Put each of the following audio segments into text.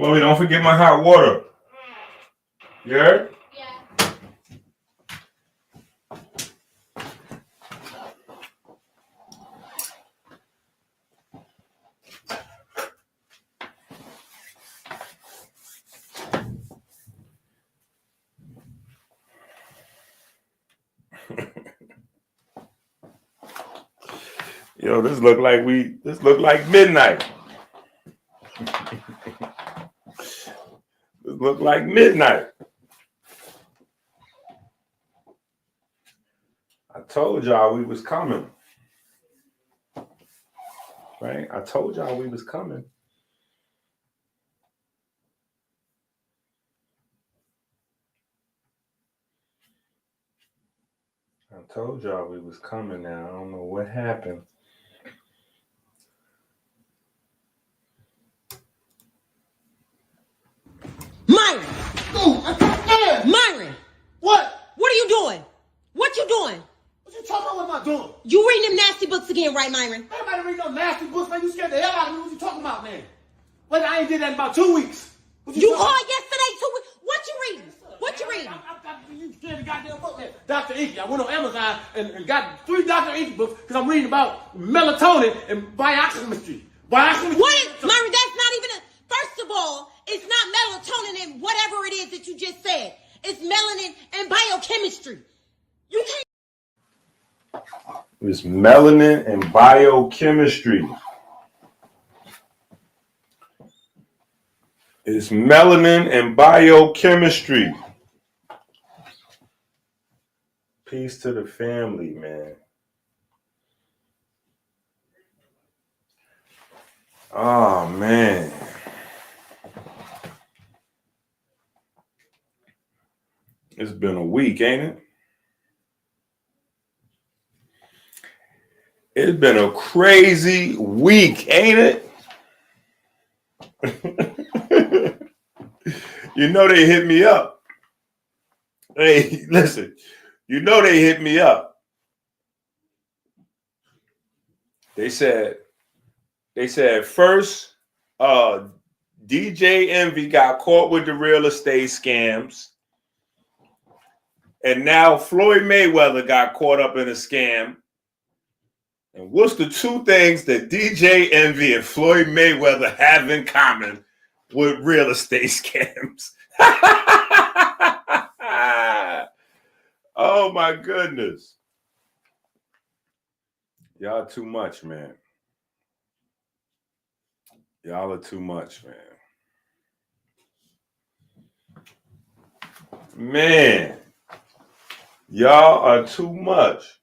Chloe, don't forget my hot water. You heard? Yeah. Yo, this look like midnight. This look like midnight. I told y'all we was coming. Right? I told y'all we was coming. I told y'all we was coming now. I don't know what happened. Myron! Myron! What? What are you doing? What you doing? What you talking about? What am I doing? You reading them nasty books again, right, Myron? Everybody read no nasty books, man. You scared the hell out of me. What you talking about, man? Wait, I ain't did that in about 2 weeks. You called yesterday, 2 weeks. What you reading? What you reading? You scared the goddamn book, man. Dr. Inky. I went on Amazon and got 3 Dr. Inky books because I'm reading about melatonin and biochemistry. What is, Myron, that's not even a, first of all, it's not melatonin and whatever it is that you just said. It's melanin and biochemistry. You can't. It's melanin and biochemistry. It's melanin and biochemistry. Peace to the family, man. Oh, man. It's been a week, ain't it? It's been a crazy week, ain't it? You know they hit me up. Hey, listen. You know they hit me up. They said first, DJ Envy got caught with the real estate scams. And now Floyd Mayweather got caught up in a scam. And what's the 2 things that DJ Envy and Floyd Mayweather have in common with real estate scams? Oh my goodness. Y'all too much, man. Y'all are too much, man. Man, y'all are too much.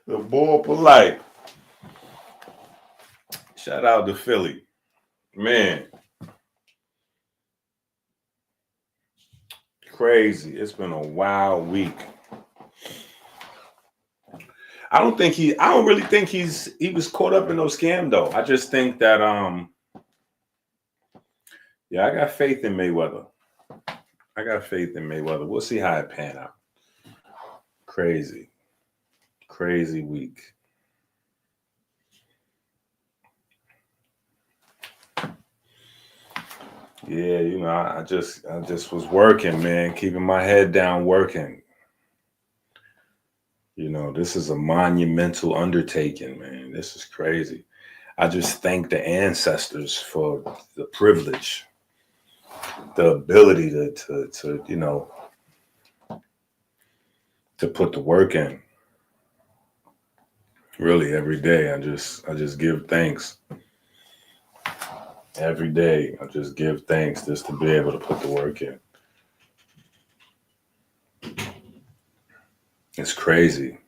The boy polite. Shout out to Philly. Man. Crazy. It's been a wild week. I don't really think he was caught up in no scam though. I just think that yeah, I got faith in Mayweather. We'll see how it pan out. Crazy week. Yeah, you know, I just was working, man, keeping my head down, working. You know, this is a monumental undertaking, man. This is crazy. I just thank the ancestors for the privilege, the ability to you know, to put the work in. Really, every day, I just give thanks. Every day, I just give thanks just to be able to put the work in. It's crazy.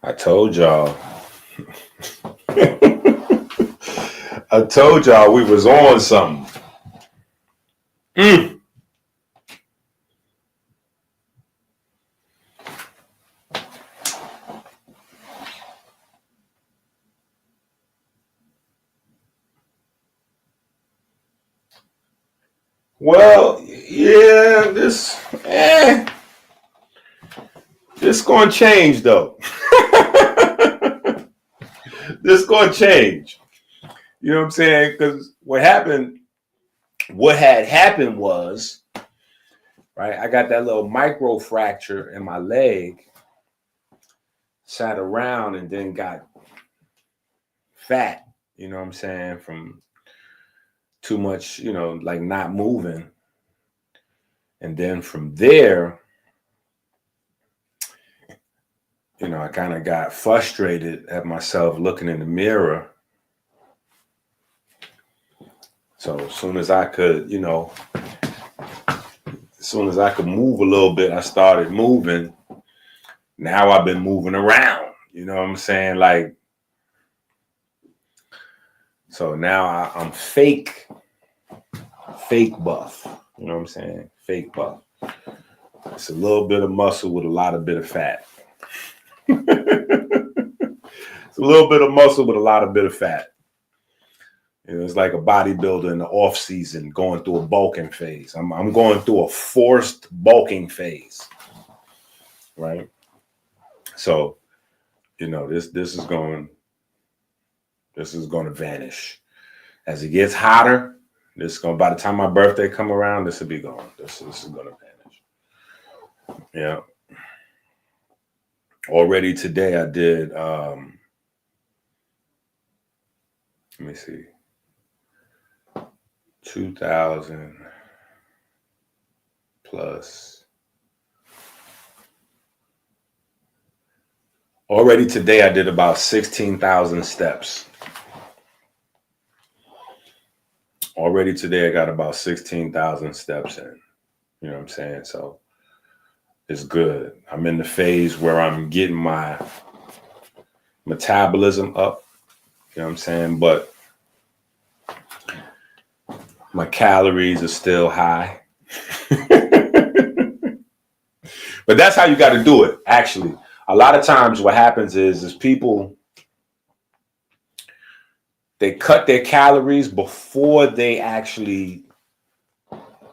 I told y'all. I told y'all we was on something. Well, yeah, This gonna change though. This gonna change. You know what I'm saying? Because what had happened was, right, I got that little micro fracture in my leg, sat around and then got fat, you know what I'm saying, from too much, you know, like not moving. And then from there, you know, I kind of got frustrated at myself looking in the mirror. So as soon as I could, you know, as soon as I could move a little bit, I started moving. Now I've been moving around, you know what I'm saying? Like, so now I'm fake buff, you know what I'm saying? Fake buff. It's a little bit of muscle with a lot of bit of fat. It's a little bit of muscle with a lot of bit of fat. You know, it's like a bodybuilder in the off season going through a bulking phase. I'm going through a forced bulking phase, right? So, you know, this is going to vanish as it gets hotter. By the time my birthday come around, this will be gone. This is going to vanish. Yeah. Already today, I did. Let me see. 2,000 plus. Already today, I did about 16,000 steps. Already today, I got about 16,000 steps in. You know what I'm saying? So it's good. I'm in the phase where I'm getting my metabolism up. You know what I'm saying? But my calories are still high. But that's how you got to do it, actually. A lot of times what happens is people, they cut their calories before they actually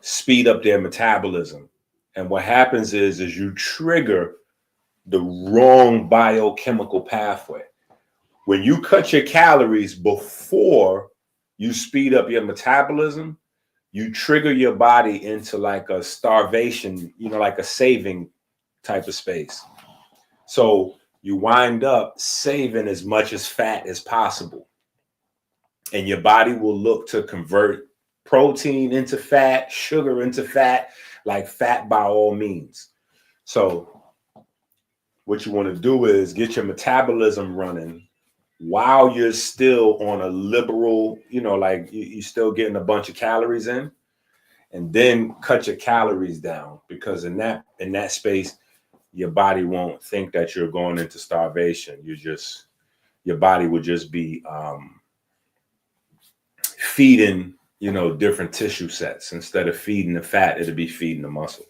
speed up their metabolism. And what happens is you trigger the wrong biochemical pathway. When you cut your calories before you speed up your metabolism, you trigger your body into like a starvation, you know, like a saving type of space. So you wind up saving as much as fat as possible. And your body will look to convert protein into fat, sugar into fat, like fat by all means. So what you want to do is get your metabolism running while you're still on a liberal, you know, like you're still getting a bunch of calories in, and then cut your calories down, because in that space, your body won't think that you're going into starvation. Your body would just be feeding, you know, different tissue sets. Instead of feeding the fat, it'll be feeding the muscle.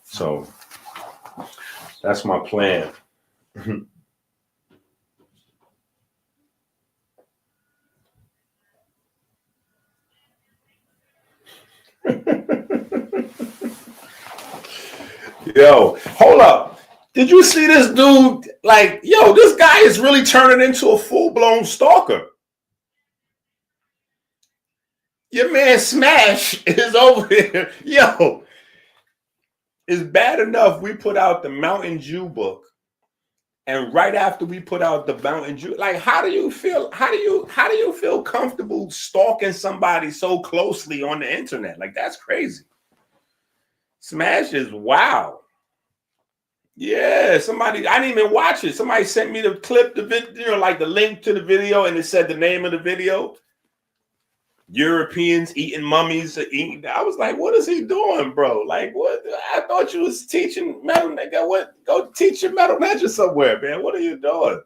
So that's my plan. Yo, hold up. Did you see this dude? Like, yo, this guy is really turning into a full-blown stalker. Your man Smash is over here. Yo, it's bad enough we put out the Mountain Dew book, and right after we put out the Mountain Dew, like, how do you feel? How do you feel comfortable stalking somebody so closely on the internet? Like, that's crazy. Smash is wow. Yeah, somebody, I didn't even watch it. Somebody sent me the clip, the video, you know, like the link to the video, and it said the name of the video. Europeans eating mummies. I was like, what is he doing, bro? Like, what? I thought you was teaching metal. Nigga, what? Go teach your metal magic somewhere, man. What are you doing?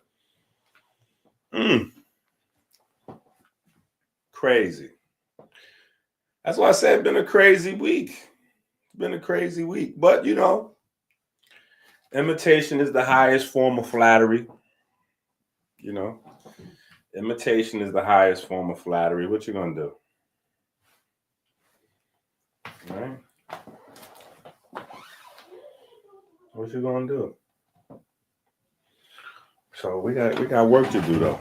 Crazy. That's why I said it's been a crazy week. It's been a crazy week. But, you know, imitation is the highest form of flattery. You know, imitation is the highest form of flattery. What you gonna do? All right. What you gonna do? So we got work to do though.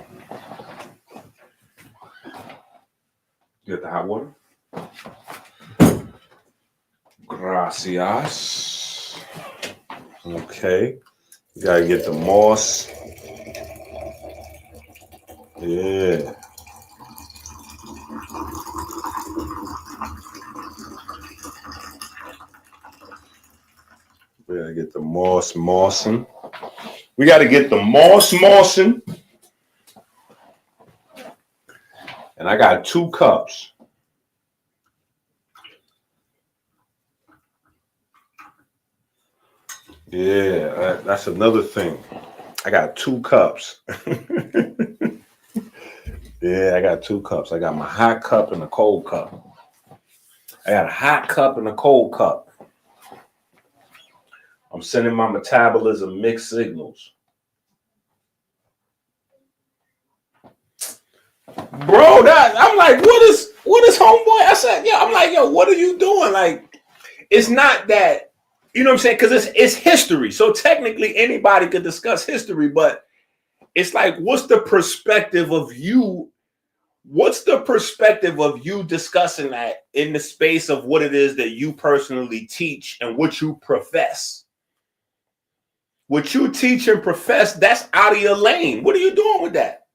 Get the hot water. Gracias. Okay. You gotta get the moss. Yeah. We gotta get the mossing. We gotta get the mossing. And I got 2 cups. Yeah, that's another thing. I got 2 cups. Yeah, I got 2 cups. I got my hot cup and a cold cup. I got a hot cup and a cold cup. I'm sending my metabolism mixed signals. Bro, I'm like, what is homeboy? I said, yeah, I'm like, yo, what are you doing? Like, it's not that, you know what I'm saying? Because it's history. So technically anybody could discuss history, but it's like, what's the perspective of you? What's the perspective of you discussing that in the space of what it is that you personally teach and what you profess? What you teach and profess, that's out of your lane. What are you doing with that?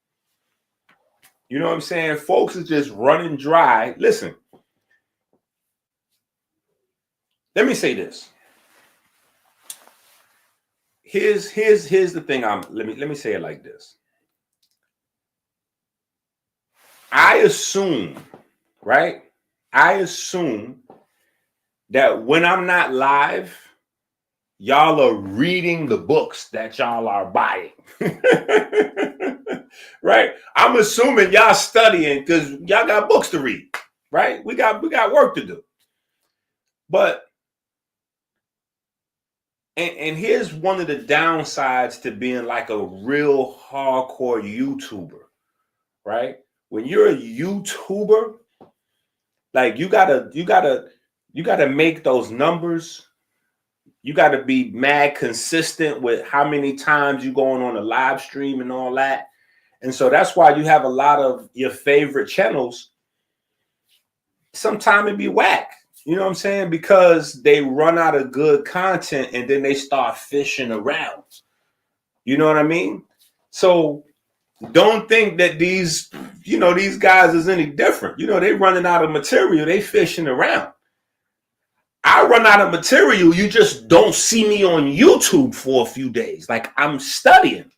You know what I'm saying? Folks is just running dry. Listen, let me say this. Here's the thing. Let me say it like this. I assume, right? I assume that when I'm not live, y'all are reading the books that y'all are buying. Right? I'm assuming y'all studying because y'all got books to read, right? We got work to do. But and here's one of the downsides to being like a real hardcore YouTuber, right? When you're a YouTuber, like you gotta make those numbers. You gotta be mad consistent with how many times you going on a live stream and all that. And so that's why you have a lot of your favorite channels. Sometimes it be whack. You know what I'm saying? Because they run out of good content and then they start fishing around. You know what I mean? So don't think that these guys is any different. You know, they running out of material. They fishing around. I run out of material. You just don't see me on YouTube for a few days. Like I'm studying.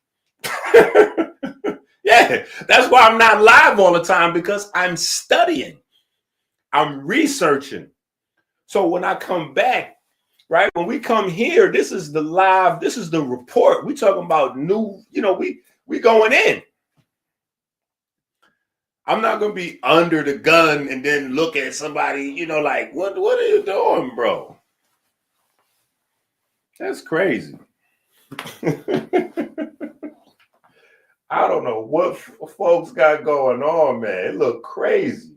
Yeah, that's why I'm not live all the time, because I'm studying. I'm researching. So when I come back, right, when we come here, this is the live, this is the report. We talking about new, we going in. I'm not going to be under the gun and then look at somebody, like, what are you doing, bro? That's crazy. I don't know what folks got going on, man. It look crazy.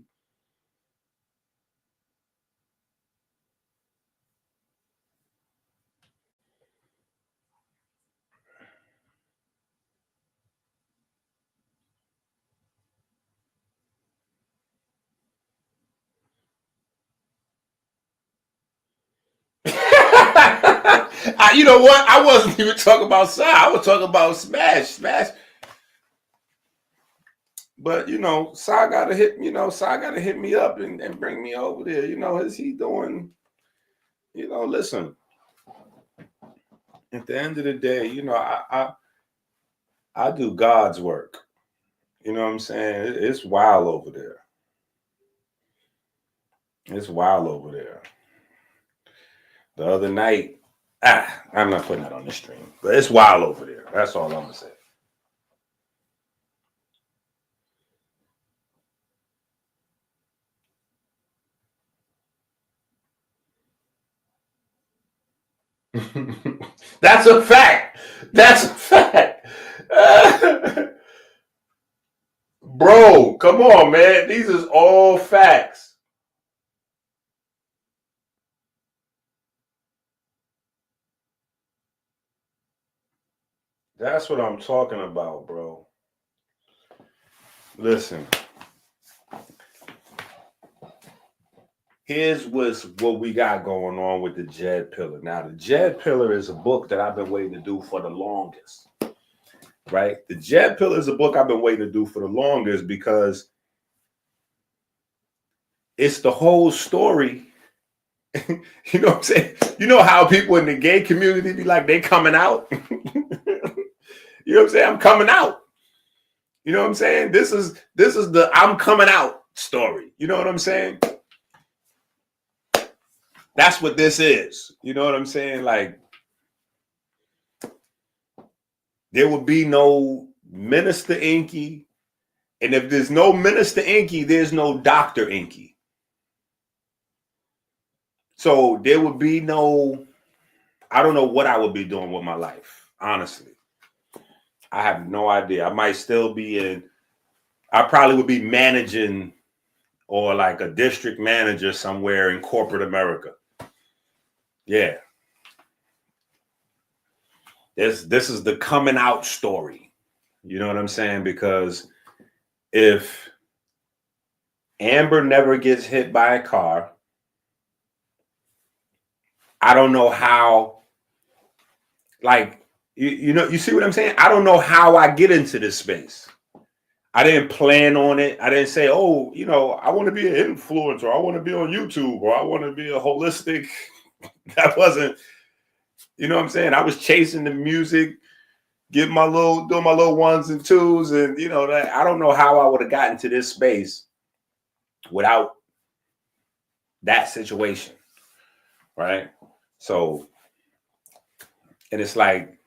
You know what? I wasn't even talking about Sai. I was talking about Smash. But Sai gotta hit me up and bring me over there. Is he doing? Listen. At the end of the day, I do God's work. You know what I'm saying? It's wild over there. It's wild over there. The other night, I'm not putting that on the stream, but it's wild over there. That's all I'm gonna say. That's a fact. That's a fact. Bro, come on, man. These is all facts. That's what I'm talking about, bro. Listen. Here's what we got going on with the Jed Pillar. Now, the Jed Pillar is a book that I've been waiting to do for the longest, right? The Jed Pillar is a book I've been waiting to do for the longest because it's the whole story. You know what I'm saying? You know how people in the gay community be like, they coming out? You know what I'm saying? I'm coming out. You know what I'm saying? This is the I'm coming out story. You know what I'm saying? That's what this is. You know what I'm saying? Like, there will be no Minister Inky. And if there's no Minister Inky, there's no Dr. Inky. So there would be no, I don't know what I would be doing with my life, honestly. I have no idea. I might still be I probably would be managing or like a district manager somewhere in corporate America. Yeah. This is the coming out story. You know what I'm saying? Because if Amber never gets hit by a car, I don't know how, like, you know, you see what I'm saying? I don't know how I get into this space. I didn't plan on it. I didn't say, oh, you know, I want to be an influencer. I want to be on YouTube, or I want to be a holistic. That wasn't, you know what I'm saying? I was chasing the music, doing my little ones and twos. And, you know, that I don't know how I would have gotten to this space without that situation. Right. So, and it's like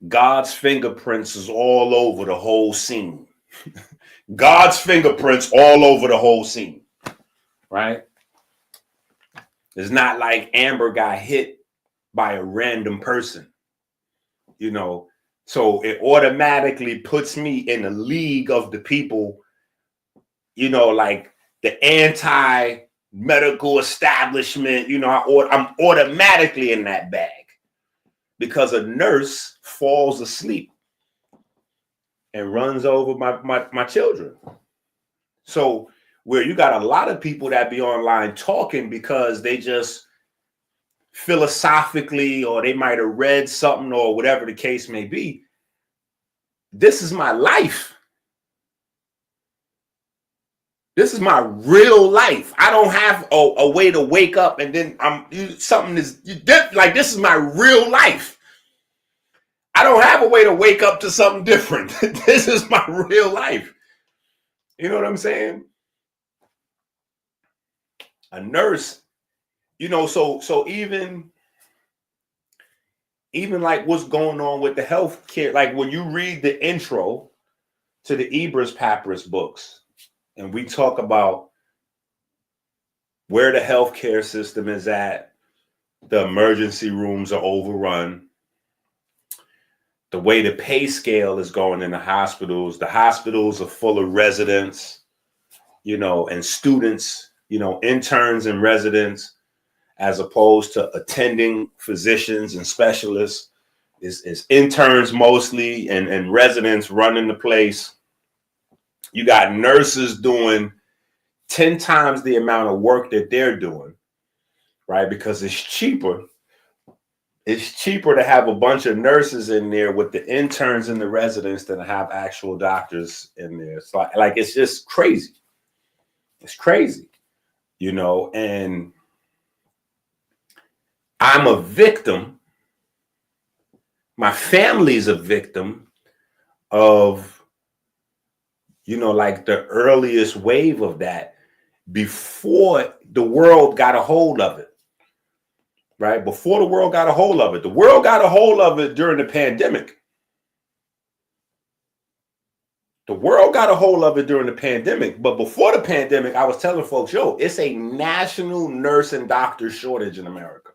God's fingerprints is all over the whole scene. God's fingerprints all over the whole scene. Right. It's not like Amber got hit by a random person, you know, so it automatically puts me in the league of the people, you know, like the anti-medical establishment. You know, I'm automatically in that bag because a nurse falls asleep and runs over my children. So where you got a lot of people that be online talking because they just philosophically, or they might have read something or whatever the case may be. This is my life. This is my real life. I don't have a way to wake up and then this is my real life. I don't have a way to wake up to something different. This is my real life. You know what I'm saying? A nurse, you know, so even like what's going on with the healthcare, like when you read the intro to the Ebers Papyrus books, and we talk about where the healthcare system is at, the emergency rooms are overrun, the way the pay scale is going in the hospitals are full of residents, you know, and students, you know, interns and residents, as opposed to attending physicians and specialists. Is interns mostly and residents running the place. You got nurses doing 10 times the amount of work that they're doing, right? Because it's cheaper. It's cheaper to have a bunch of nurses in there with the interns and the residents than to have actual doctors in there. It's like it's just crazy. It's crazy, you know, and I'm a victim. My family's a victim of, you know, like the earliest wave of that before the world got a hold of it, right? Before the world got a hold of it. The world got a hold of it during the pandemic. The world got a hold of it during the pandemic. But before the pandemic, I was telling folks, yo, it's a national nurse and doctor shortage in America.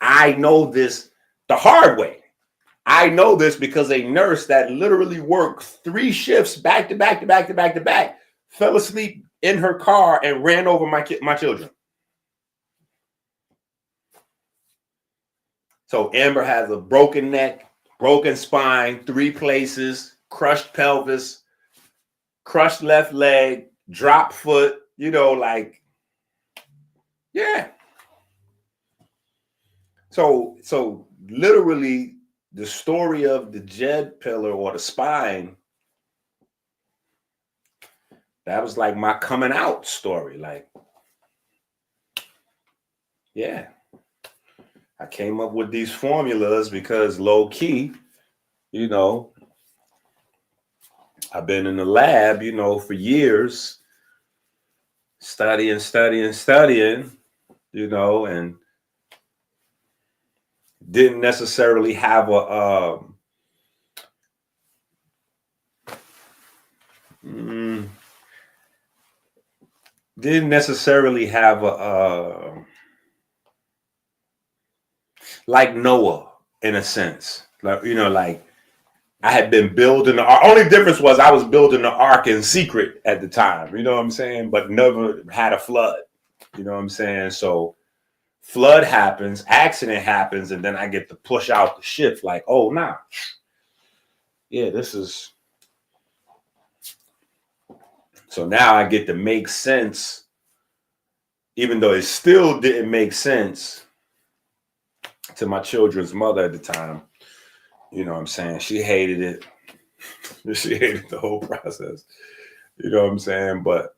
I know this the hard way. I know this because a nurse that literally worked 3 shifts back to back fell asleep in her car and ran over my children. So Amber has a broken neck, broken spine, 3 places, crushed pelvis, crushed left leg, drop foot, like, yeah. So literally the story of the Jed Pillar or the spine, that was like my coming out story. Like, yeah, I came up with these formulas because low key, I've been in the lab, for years, studying, and didn't necessarily have like Noah, in a sense, like, like I had been building the ark. Only difference was I was building the ark in secret at the time, you know what I'm saying? But never had a flood, you know what I'm saying? So flood happens, accident happens, and then I get to push out the ship like, oh, nah. Yeah, this is. So now I get to make sense, even though it still didn't make sense to my children's mother at the time. You know what I'm saying? She hated it. She hated the whole process. You know what I'm saying? But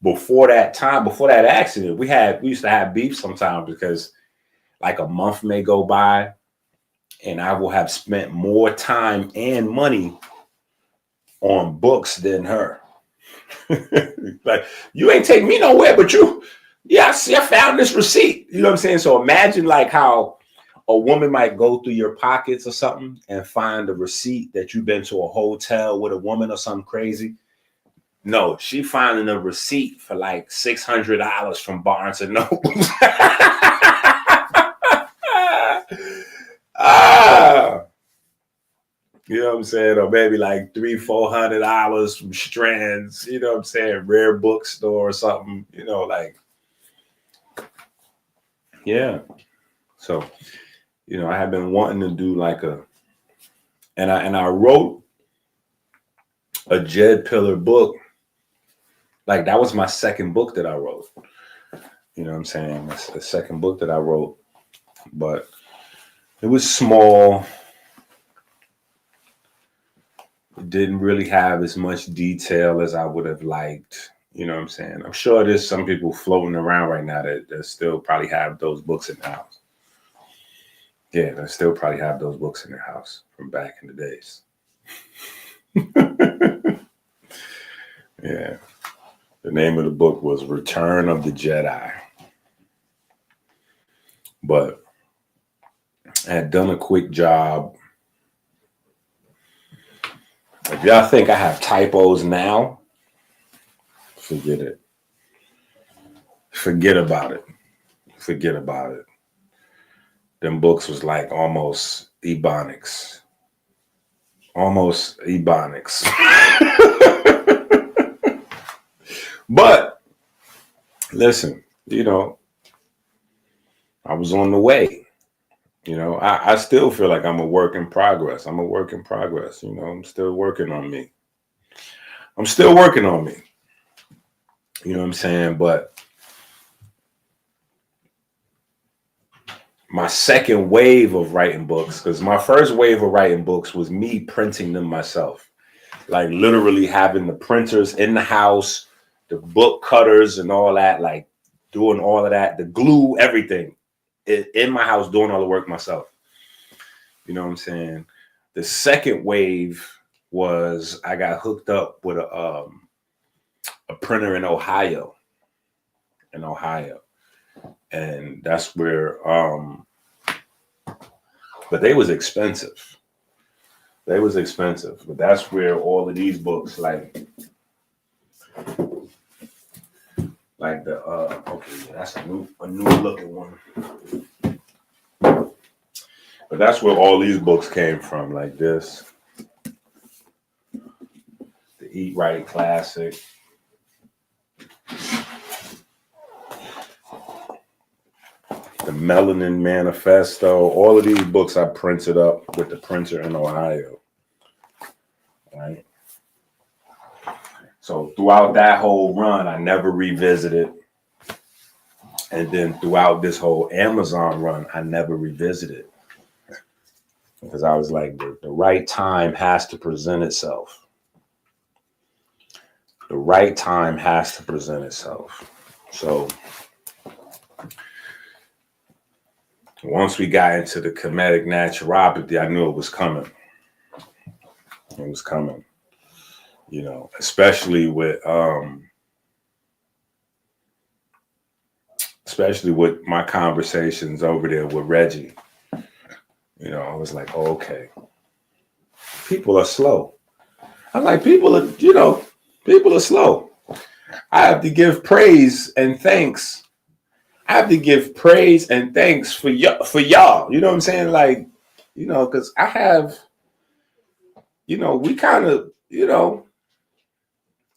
before that accident, we used to have beef sometimes because like a month may go by and I will have spent more time and money on books than her. Like, you ain't take me nowhere, but I found this receipt. You know what I'm saying? So imagine like how a woman might go through your pockets or something and find a receipt that you've been to a hotel with a woman or something crazy. No, she finding a receipt for like $600 from Barnes and Noble. You know what I'm saying? Or maybe like $300-400 from Strands, you know what I'm saying? Rare bookstore or something, like, yeah. So, I have been wanting to do like and I wrote a Jed Pillar book. Like, that was my second book that I wrote. You know what I'm saying? That's the second book that I wrote, but it was small. It didn't really have as much detail as I would have liked. You know what I'm saying? I'm sure there's some people floating around right now that still probably have those books in the house. Yeah, they still probably have those books in their house from back in the days. Yeah. The name of the book was Return of the Jedi. But I had done a quick job. If y'all think I have typos now, forget it. Forget about it. Forget about it. Them books was like almost Ebonics. Almost Ebonics. But listen, I was on the way. I still feel like I'm a work in progress. I'm still working on me. I'm still working on me. You know what I'm saying? But my second wave of writing books, because my first wave of writing books was me printing them myself. Like literally having the printers in the house, the book cutters and all that, like doing all of that, the glue, everything in my house, doing all the work myself. You know what I'm saying? The second wave was I got hooked up with a printer in Ohio. And that's where, but they was expensive. But that's where all of these books, like the, okay, yeah, that's a new looking one. But that's where all these books came from, like this. The Eat Right Classic. The Melanin Manifesto. All of these books I printed up with the printer in Ohio. Right. So throughout that whole run, I never revisited. And then throughout this whole Amazon run, I never revisited. Because I was like, the right time has to present itself. The right time has to present itself. So once we got into the comedic naturopathy, I knew it was coming. It was coming. You know, especially with my conversations over there with Reggie. You know, I was like, oh, okay. People are slow. I'm like, people are slow. I have to give praise and thanks. I have to give praise and thanks for y'all. You know what I'm saying? Like, you know, because I have, you know, we kind of, you know,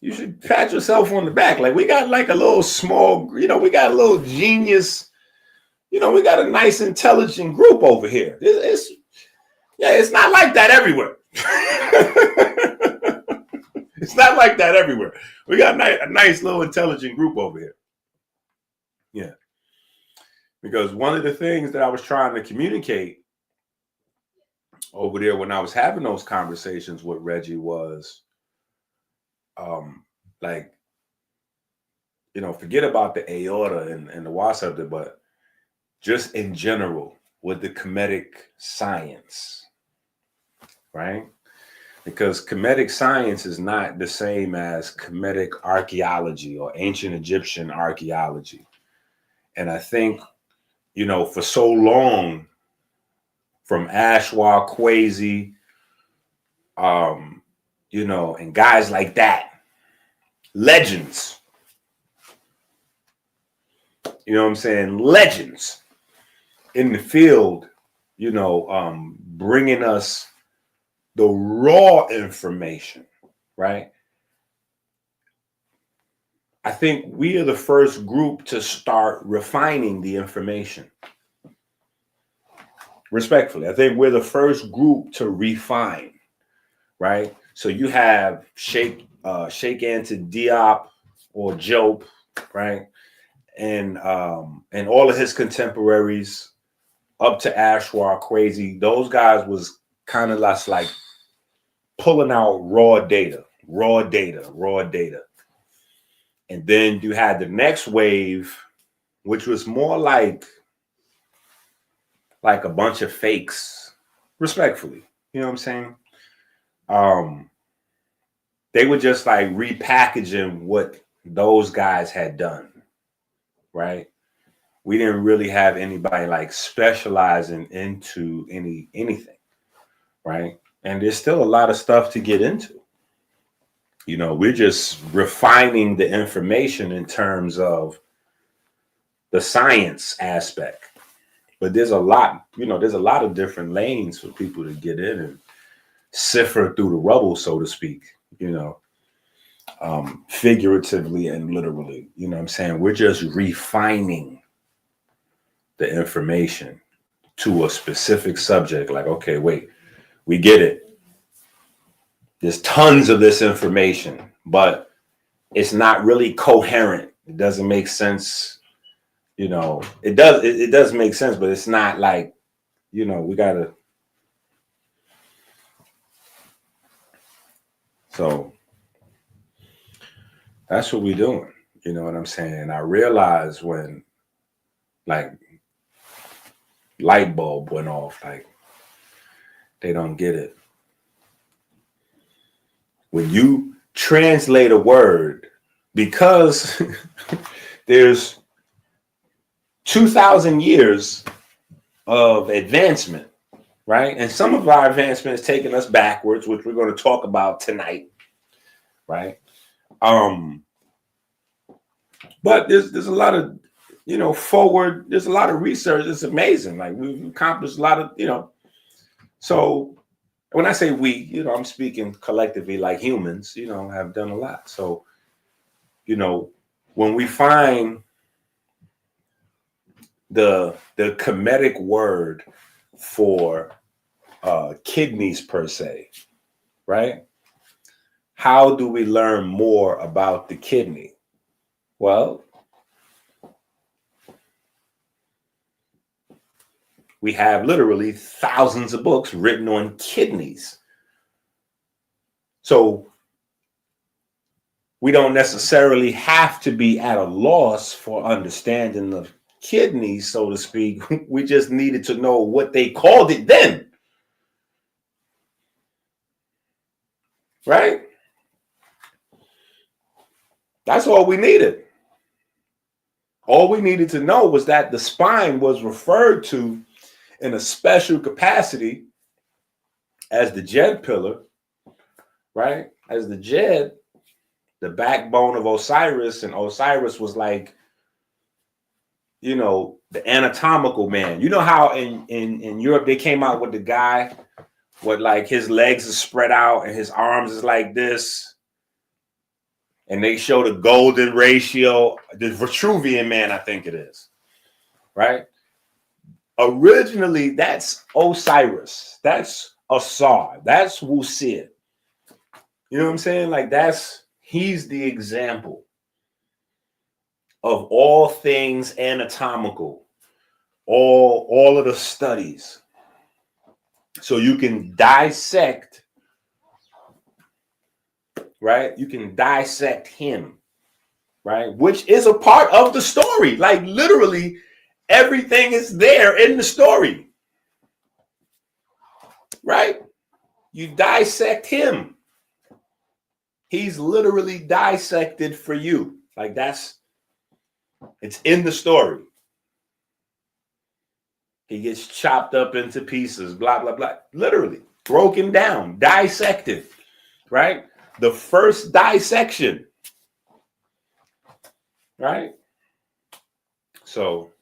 you should pat yourself on the back. Like, we got like a little small, you know, we got a little genius, you know, we got a nice, intelligent group over here. It's not like that everywhere. It's not like that everywhere. We got a nice little intelligent group over here. Yeah. Because one of the things that I was trying to communicate over there when I was having those conversations with Reggie was, like, you know, forget about the aorta and the wasp, but just in general with the comedic science, right? Because comedic science is not the same as comedic archaeology or ancient Egyptian archaeology. And I think, you know, for so long, from Ashwa, Kwesi, you know, and guys like that, legends, you know what I'm saying? Legends in the field, you know, bringing us the raw information, right? I think we are the first group to start refining the information. Respectfully, I think we're the first group to refine, right? So you have Sheikh Anta Diop or Job, right? And all of his contemporaries up to Ashwa, Kwesi, those guys was kind of less like pulling out raw data. And then you had the next wave, which was more like a bunch of fakes, respectfully. You know what I'm saying? They were just like repackaging what those guys had done, right? We didn't really have anybody like specializing into anything, right? And there's still a lot of stuff to get into. You know, we're just refining the information in terms of the science aspect. But there's a lot, you know, there's a lot of different lanes for people to get in and sift through the rubble, so to speak, you know, figuratively and literally. You know what I'm saying? We're just refining the information to a specific subject. Like, okay, wait, we get it. There's tons of this information, but it's not really coherent. It doesn't make sense. You know, it does make sense, but it's not like, you know, we gotta. So that's what we're doing. You know what I'm saying? And I realized when, like, light bulb went off, like, they don't get it. When you translate a word, because there's 2,000 years of advancement, right? And some of our advancement is taking us backwards, which we're going to talk about tonight, right? But there's a lot of, you know, forward, there's a lot of research. It's amazing. Like, we've accomplished a lot of, you know, so when I say we, you know, I'm speaking collectively, like humans, you know, have done a lot. So, you know, when we find the Kemetic word for kidneys per se, right? How do we learn more about the kidney? Well, we have literally thousands of books written on kidneys. So we don't necessarily have to be at a loss for understanding the kidneys, so to speak. We just needed to know what they called it then. Right? That's all we needed. All we needed to know was that the spine was referred to in a special capacity as the Jed Pillar, right? As the Jed, the backbone of Osiris, and Osiris was like, you know, the anatomical man. You know how in Europe they came out with the guy with like his legs are spread out and his arms is like this. And they show the golden ratio, the Vitruvian man, I think it is, right? Originally, that's Osiris. That's Asar. That's Wusia. You know what I'm saying? Like he's the example of all things anatomical, all of the studies. So you can dissect, right? You can dissect him, right? Which is a part of the story. Like literally everything is there in the story, right? You dissect him. He's literally dissected for you. Like it's in the story. He gets chopped up into pieces, blah, blah, blah. Literally broken down, dissected, right? The first dissection, right? So,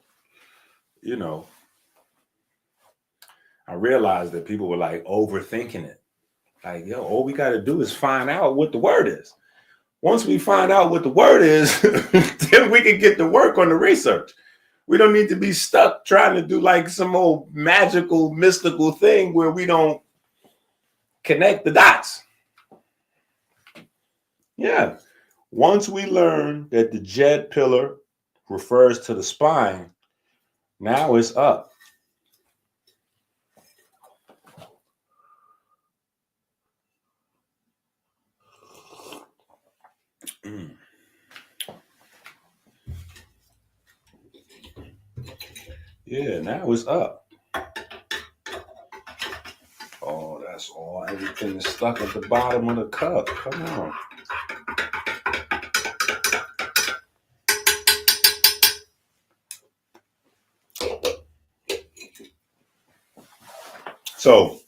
you know, I realized that people were like overthinking it. Like, yo, all we got to do is find out what the word is. Once we find out what the word is, then we can get to work on the research. We don't need to be stuck trying to do like some old magical, mystical thing where we don't connect the dots. Yeah. Once we learn that the Jed Pillar refers to the spine, now it's up. Yeah, now it's up. Oh, that's all. Everything is stuck at the bottom of the cup. Come on. So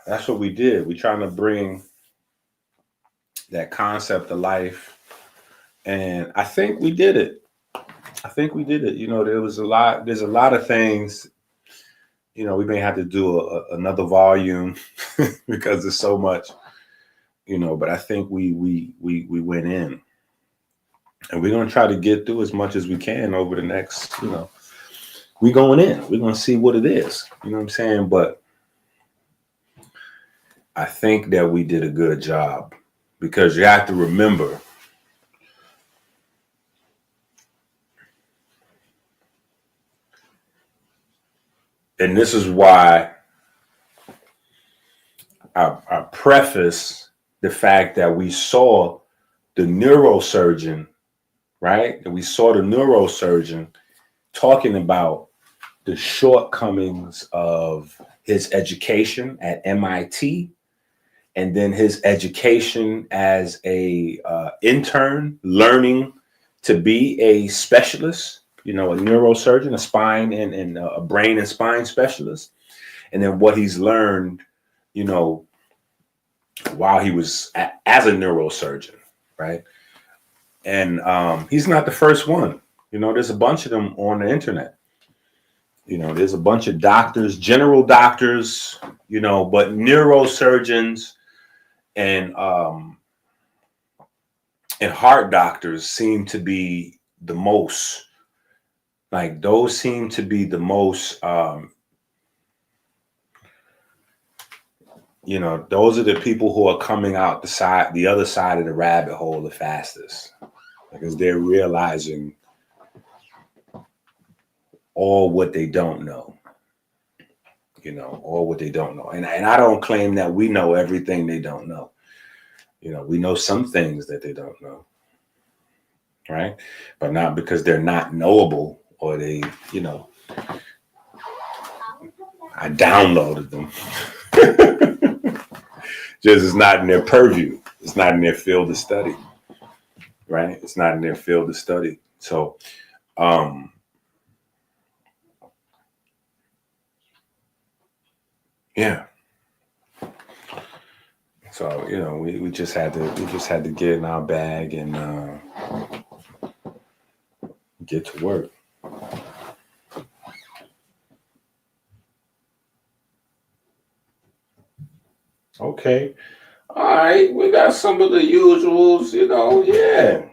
that's what we did. We're trying to bring that concept to life. And I think we did it. You know, there's a lot of things, you know, we may have to do another volume because there's so much, you know, but I think we went in, and we're going to try to get through as much as we can over the next, you know, we're going to see what it is, you know what I'm saying? But I think that we did a good job, because you have to remember, and this is why I preface the fact that we saw the neurosurgeon, right? That we saw the neurosurgeon talking about the shortcomings of his education at MIT, and then his education as a intern, learning to be a specialist, you know, a neurosurgeon, a spine and a brain and spine specialist. And then what he's learned, you know, while he was as a neurosurgeon, right? And he's not the first one. You know, there's a bunch of them on the internet. You know, there's a bunch of doctors, general doctors, you know, but neurosurgeons and heart doctors seem to be the most, like those seem to be the most, you know, those are the people who are coming out the other side of the rabbit hole the fastest, because they're realizing all what they don't know, you know, all what they don't know. And I don't claim that we know everything they don't know. You know, we know some things that they don't know, right? But not because they're not knowable or they, you know, I downloaded them. Just it's not in their purview. It's not in their field of study, right? It's not in their field of study. So, yeah. So, you know, we just had to get in our bag and get to work. Okay. All right. We got some of the usuals, you know, yeah.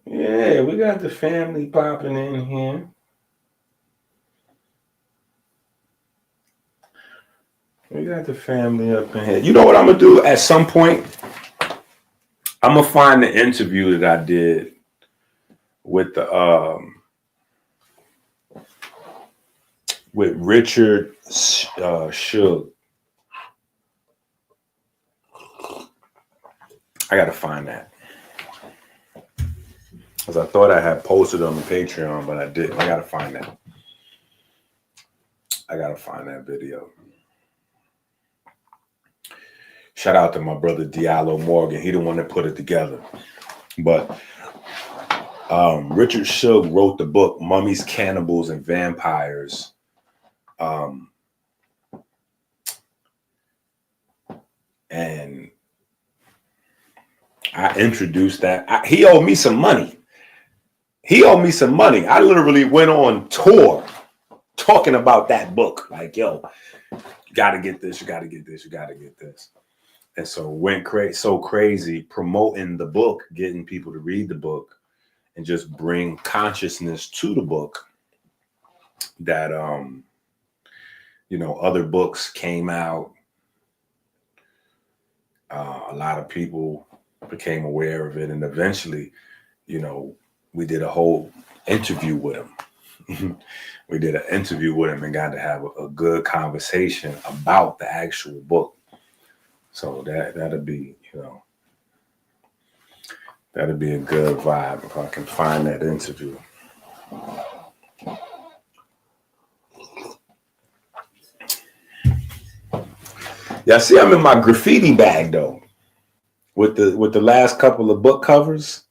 Yeah, we got the family popping in here. We got the family up in here. You know what I'm gonna do at some point? I'm gonna find the interview that I did with the with Richard Shug. I gotta find that. Because I thought I had posted on the Patreon, but I didn't. I gotta find that. I gotta find that video. Shout out to my brother Diallo Morgan. He the one that put it together. But Richard Shug wrote the book Mummies, Cannibals, and Vampires. And I introduced that. He owed me some money. I literally went on tour talking about that book. Like, yo, you gotta get this, you gotta get this, you gotta get this. And so went so crazy promoting the book, getting people to read the book and just bring consciousness to the book that, you know, other books came out. A lot of people became aware of it. And eventually, you know, we did a whole interview with him. We did an interview with him and got to have a good conversation about the actual book. So that'll be, you know, that'll be a good vibe if I can find that interview. Yeah, see, I'm in my graffiti bag though, with the last couple of book covers.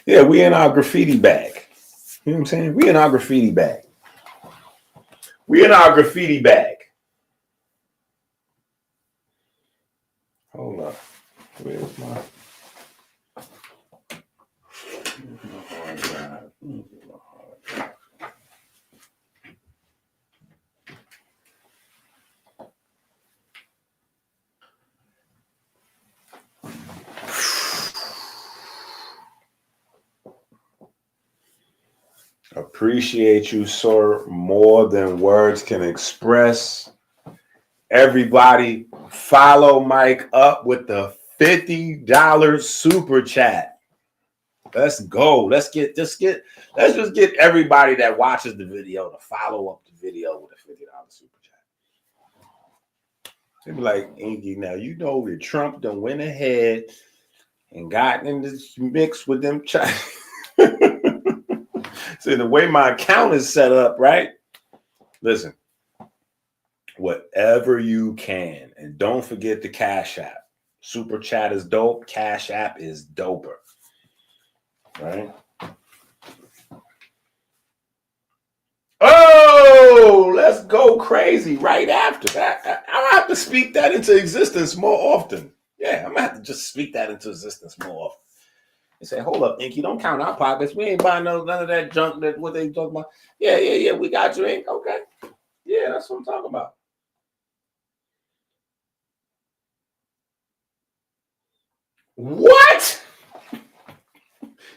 Yeah, we in our graffiti bag. You know what I'm saying? We in our graffiti bag. Hold up. Where's my hard drive? Appreciate you, sir, more than words can express. Everybody, follow Mike up with the $50 super chat. Let's go. Let's just get everybody that watches the video to follow up the video with a $50 super chat. They be like, Inky, now you know that Trump done went ahead and got in this mix with them China. So the way my account is set up, right? Listen, whatever you can, and don't forget the Cash App. Super Chat is dope. Cash App is doper. Right? Oh, let's go crazy right after that. I'll have to speak that into existence more often. Yeah, I'm gonna have to just speak that into existence more often. They say, hold up, Inky, don't count our pockets. We ain't buying none of that junk that what they talking about. Yeah, we got you, Ink. Okay. Yeah, that's what I'm talking about. What?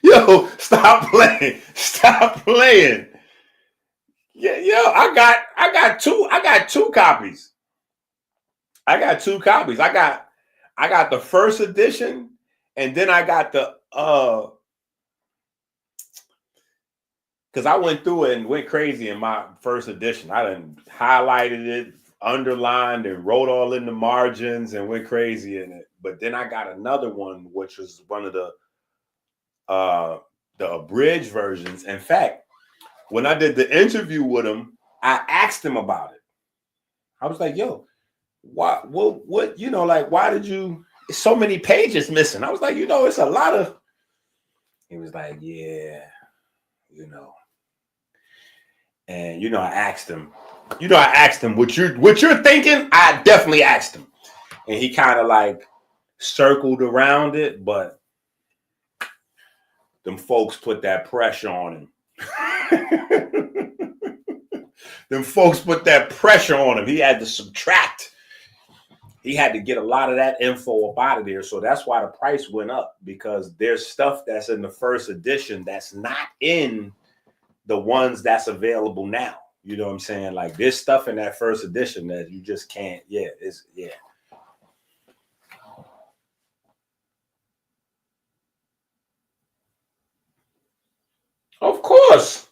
Yo, stop playing. Stop playing. Yeah, yo, I got two copies. I got two copies. I got the first edition, and then I got the because I went through it and went crazy in my first edition. I done highlighted it, underlined, and wrote all in the margins and went crazy in it. But then I got another one, which was one of the abridged versions. In fact, when I did the interview with him, I asked him about it. I was like, yo, what, you know, like, why did you, so many pages missing? I was like, you know, it's a lot of, he was like, yeah, you know. And, you know, I asked him, what you're thinking? I definitely asked him. And he kind of like circled around it, but them folks put that pressure on him. Them folks put that pressure on him. He had to subtract. He had to get a lot of that info up out of there. So that's why the price went up, because there's stuff that's in the first edition that's not in the ones that's available now. You know what I'm saying? Like, there's stuff in that first edition that you just can't. Yeah, yeah. Of course.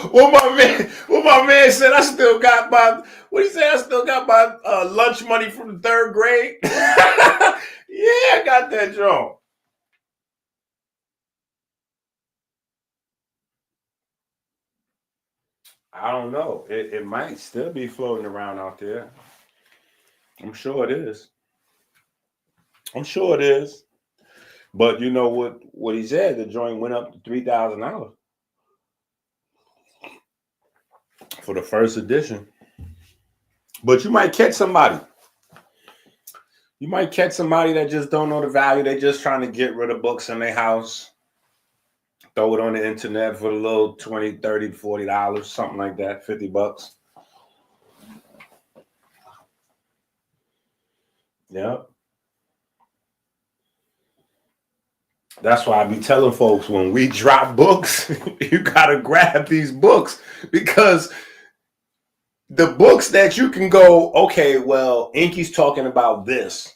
What my man said, I still got my, what he said, I still got my lunch money from the third grade. Yeah, I got that, Joe. I don't know. It might still be floating around out there. I'm sure it is. But you know what he said, the joint went up to $3,000 for the first edition. But you might catch somebody. You might catch somebody that just don't know the value. They just trying to get rid of books in their house. Throw it on the internet for a little $20, $30, $40, something like that, $50. Yep. That's why I be telling folks, when we drop books, you gotta grab these books, because the books that you can go, okay, well, Inky's talking about this,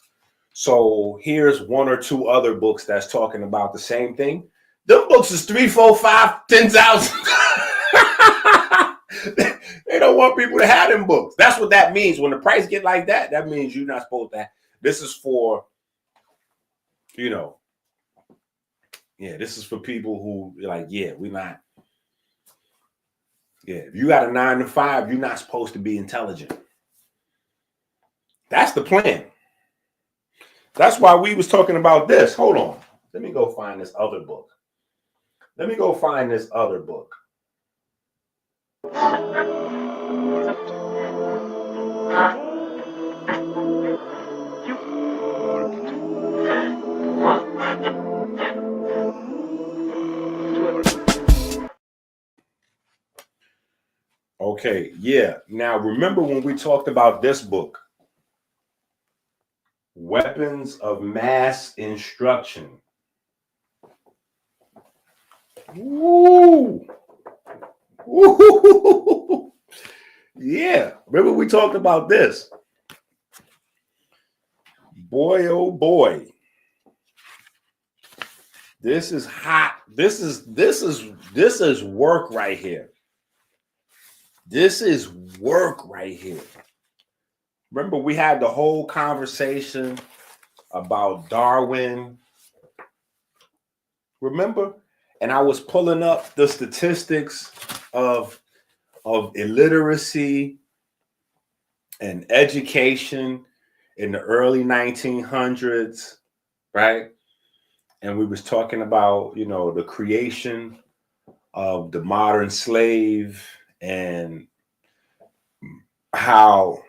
so here's one or two other books that's talking about the same thing. Them books is 3, 4, 5, 10,000. They don't want people to have them books. That's what that means. When the price get like that, that means you're not supposed to have. This is for, you know, yeah, this is for people who like, yeah, we're not. Yeah, if you got a 9 to 5, you're not supposed to be intelligent. That's the plan. That's why we was talking about this. Hold on. Let me go find this other book. Okay, yeah. Now, remember when we talked about this book, Weapons of Mass Instruction. Woo! Woo! Yeah, remember we talked about this. Boy, oh boy. This is hot. This is work right here. This is work right here. Remember, we had the whole conversation about Darwin. Remember? And I was pulling up the statistics of illiteracy and education in the early 1900s, right? And we was talking about, you know, the creation of the modern slave and how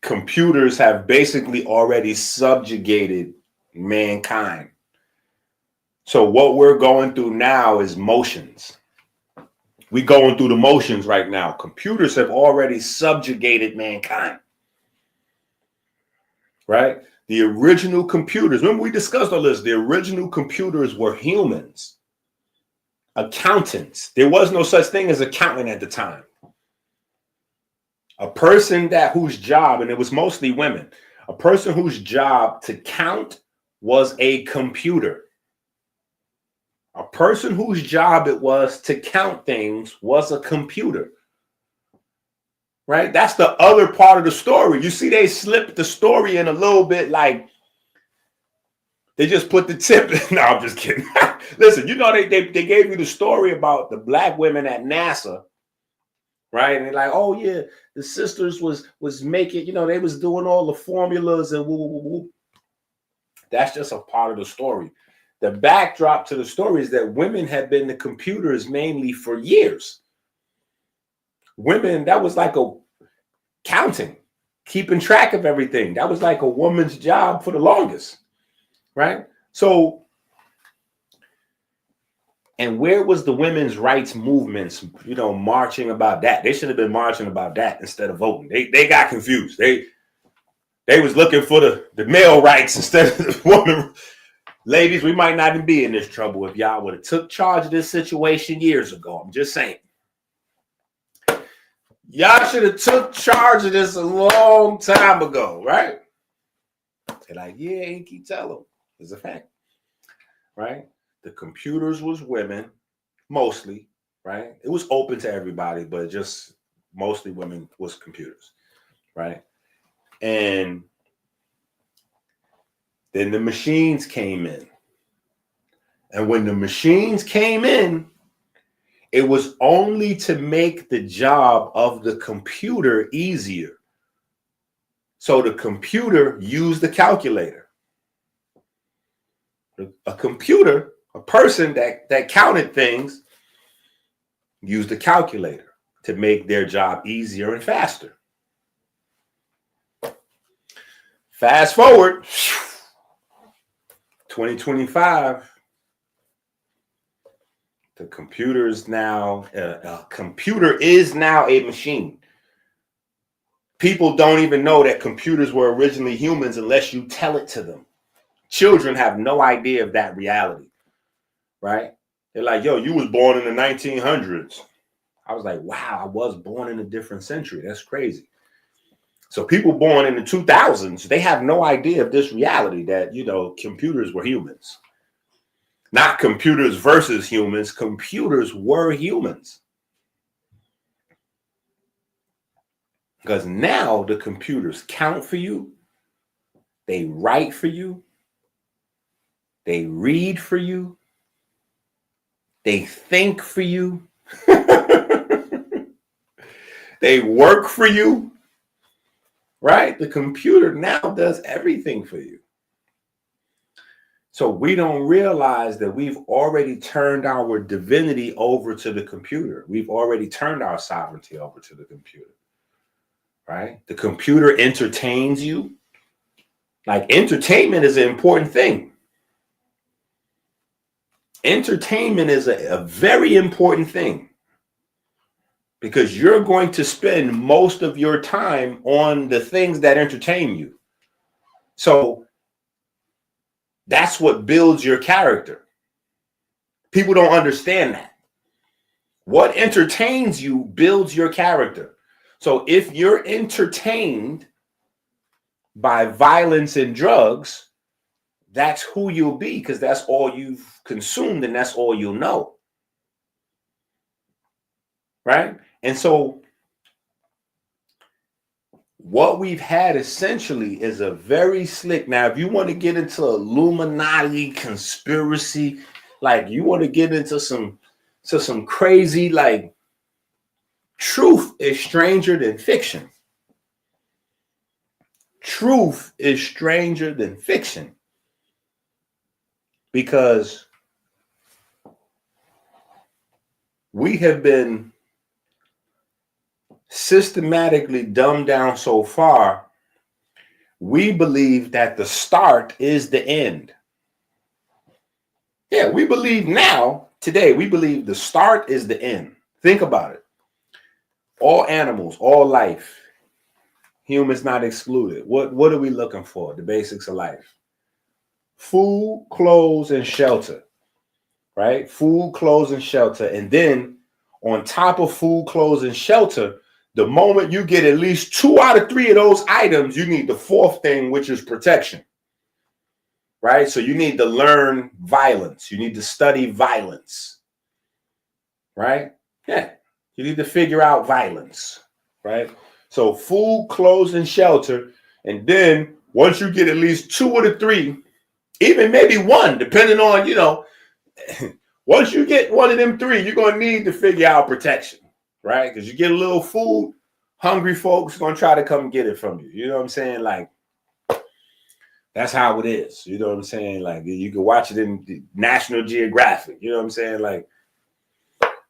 computers have basically already subjugated mankind. So what we're going through now is motions. We're going through the motions right now. Computers have already subjugated mankind. right? The original computers, remember we discussed all this, the original computers were humans, accountants. There was no such thing as accountant at the time. A person whose job, and it was mostly women, a person whose job to count was a computer. A person whose job it was to count things was a computer. Right? That's the other part of the story. You see, they slipped the story in a little bit, like they just put the tip. No, I'm just kidding. Listen, you know, they gave you the story about the black women at NASA, right? And they're like, oh yeah, the sisters was making, you know, they was doing all the formulas and woo, woo, woo. That's just a part of the story. The backdrop to the story is that women had been the computers mainly for years. Women, that was like a counting, keeping track of everything. That was like a woman's job for the longest, right? So, and where was the women's rights movements, you know, marching about that? They should have been marching about that instead of voting. They got confused. They was looking for the male rights instead of the woman. Ladies, we might not even be in this trouble if y'all would have took charge of this situation years ago. I'm just saying. Y'all should have took charge of this a long time ago, right? They're like, yeah, Inky, tell them. It's a fact, right? The computers was women, mostly, right? It was open to everybody, but just mostly women was computers, right? And then the machines came in. And when the machines came in, it was only to make the job of the computer easier. So the computer used the calculator. A computer, a person that counted things, used the calculator to make their job easier and faster. Fast forward, 2025. The computer is now, a computer is now a machine. People don't even know that computers were originally humans unless you tell it to them. Children have no idea of that reality, right? They're like, yo, you was born in the 1900s. I was like, wow, I was born in a different century. That's crazy. So people born in the 2000s, they have no idea of this reality that, you know, computers were humans. Not computers versus humans. Computers were humans. Because now the computers count for you. They write for you. They read for you. They think for you. They work for you. Right? The computer now does everything for you. So we don't realize that we've already turned our divinity over to the computer. We've already turned our sovereignty over to the computer, right? The computer entertains you. Like, entertainment is an important thing. Entertainment is a very important thing because you're going to spend most of your time on the things that entertain you. So that's what builds your character. People don't understand that. What entertains you builds your character. So if you're entertained by violence and drugs, that's who you'll be because that's all you've consumed and that's all you'll know. Right? And so what we've had essentially is a very slick. Now, if you want to get into Illuminati conspiracy, like you want to get into some crazy, like, truth is stranger than fiction. Truth is stranger than fiction. Because we have been systematically dumbed down so far, we believe that the start is the end. Yeah, we believe now, today, we believe the start is the end. Think about it. All animals, all life, Humans not excluded. What are we looking for? The basics of life. Food, clothes, and shelter. Right? Food, clothes, and shelter. And then on top of food, clothes, and shelter, the moment you get at least 2 out of 3 of those items, you need the fourth thing, which is protection. Right? So you need to learn violence. You need to study violence. Right? Yeah. You need to figure out violence. Right? So food, clothes, and shelter. And then once you get at least 2 of the 3, even maybe 1, depending on, once you get 1 of them 3, you're going to need to figure out protection. Right? Because you get a little food, hungry folks are going to try to come get it from you. You know what I'm saying? Like, that's how it is. You know what I'm saying? Like, you can watch it in National Geographic. You know what I'm saying? Like,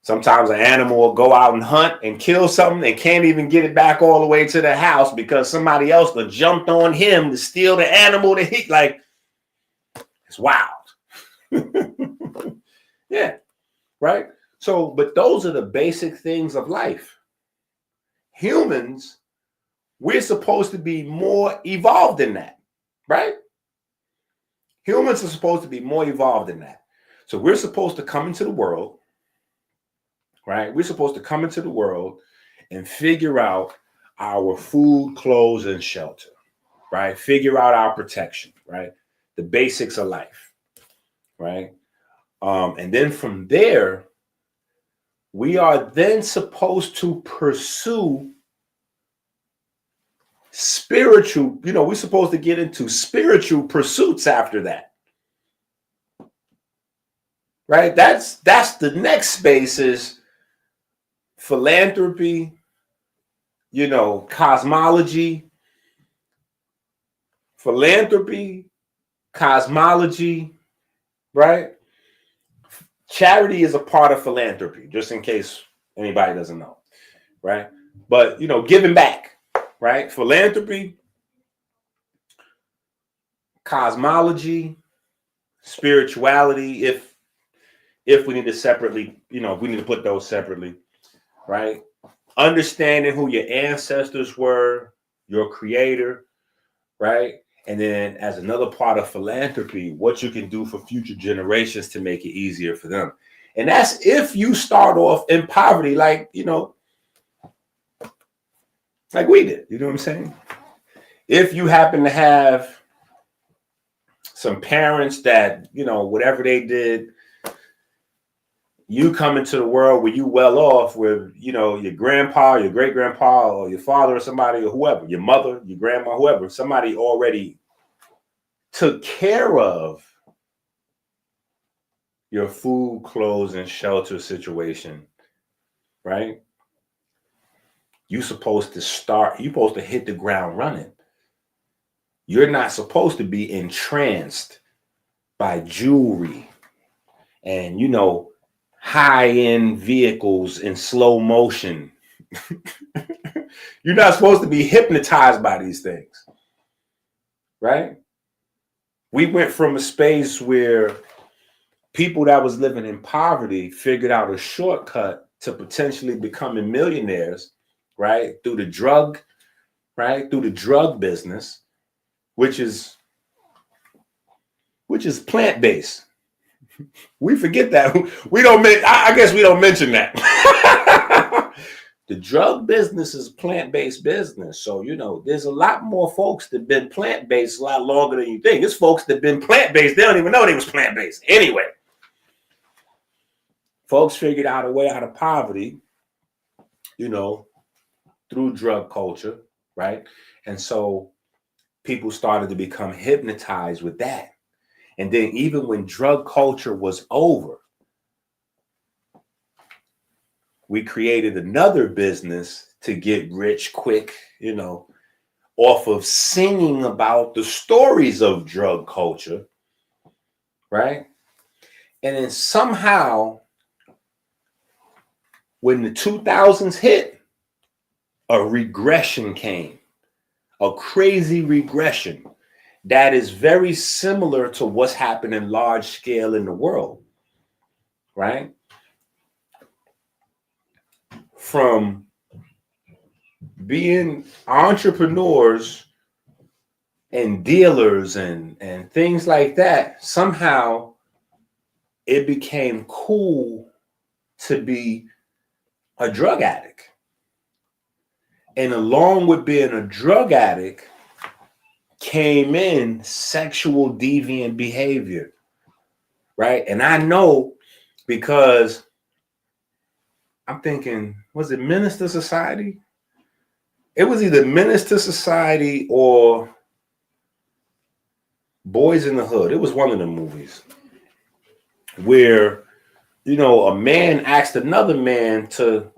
sometimes an animal will go out and hunt and kill something and can't even get it back all the way to the house because somebody else done jumped on him to steal the animal that he, like, it's wild. Yeah, right? So, but those are the basic things of life. Humans, we're supposed to be more evolved than that, right? Humans are supposed to be more evolved than that. So we're supposed to come into the world, right? We're supposed to come into the world and figure out our food, clothes, and shelter, right? Figure out our protection, right? The basics of life, right? And then from there, we are then supposed to pursue spiritual, we're supposed to get into spiritual pursuits after that. Right? That's the next space is philanthropy, cosmology, right? Charity is a part of philanthropy, just in case anybody doesn't know, right? But, giving back, right? Philanthropy, cosmology, spirituality, if we need to separately, we need to put those separately, right? Understanding who your ancestors were, your creator, right? And then as another part of philanthropy, what you can do for future generations to make it easier for them. And that's if you start off in poverty, like we did, you know what I'm saying? If you happen to have some parents that, whatever they did, you come into the world where you well off, where, your grandpa, your great grandpa, or your father or somebody, or whoever, your mother, your grandma, whoever, somebody already took care of your food, clothes, and shelter situation, right? You're supposed to hit the ground running. You're not supposed to be entranced by jewelry and, high-end vehicles in slow motion. You're not supposed to be hypnotized by these things, right? We went from a space where people that was living in poverty figured out a shortcut to potentially becoming millionaires, right? Through the drug business, which is plant-based. We forget that. I guess we don't mention that. The drug business is plant-based business. So, there's a lot more folks that been plant-based a lot longer than you think. It's folks that been plant-based. They don't even know they was plant-based. Anyway, folks figured out a way out of poverty, through drug culture, right? And so people started to become hypnotized with that. And then even when drug culture was over, we created another business to get rich quick, off of singing about the stories of drug culture, right? And then somehow, when the 2000s hit, a regression came, a crazy regression that is very similar to what's happening large scale in the world, right? From being entrepreneurs and dealers and things like that, somehow it became cool to be a drug addict. And along with being a drug addict came in sexual deviant behavior, right? And I know because I'm thinking, was it Menace to Society? It was either Menace to Society or Boys in the Hood. It was one of the movies where, you know, a man asked another man to,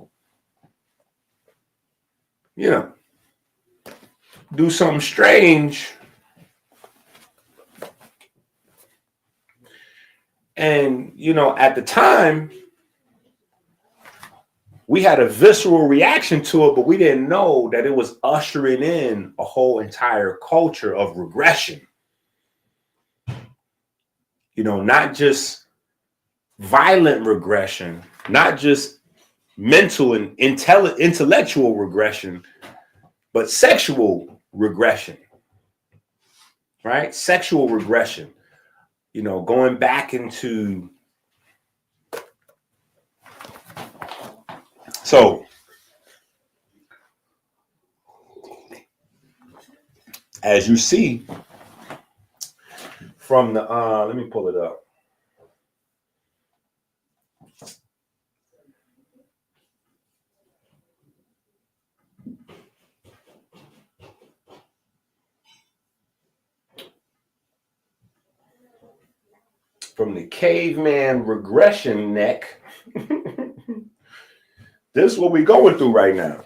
you know, do something strange. And, you know, at the time, we had a visceral reaction to it, but we didn't know that it was ushering in a whole entire culture of regression. You know, not just violent regression, not just mental and intellectual regression, but sexual regression, right? Sexual regression, you know, going back into. So, as you see from the, let me pull it up. From the Caveman regression neck, this is what we're going through right now.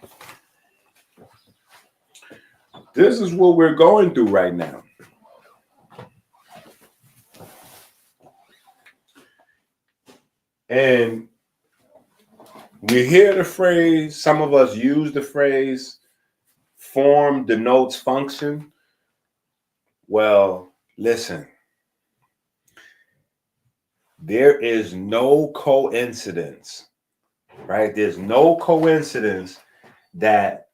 This is what we're going through right now. And we hear the phrase, some of us use the phrase, form denotes function. Well, listen, there is no coincidence, right? There's no coincidence that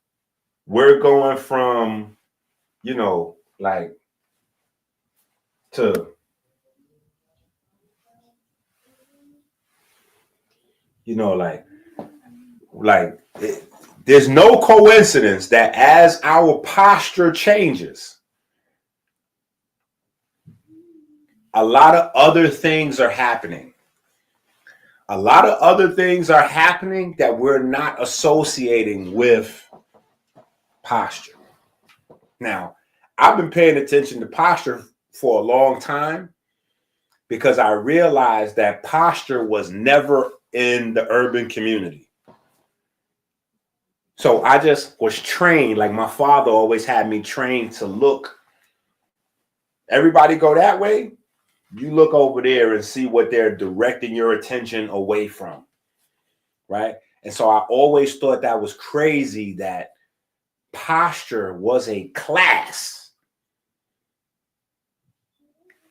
we're going from, you know, like to, you know, there's no coincidence that as our posture changes, a lot of other things are happening. A lot of other things are happening that we're not associating with posture. Now, I've been paying attention to posture for a long time because I realized that posture was never in the urban community. So I just was trained, like my father always had me trained to look. Everybody go that way. You look over there and see what they're directing your attention away from, right? And so I always thought that was crazy that posture was a class.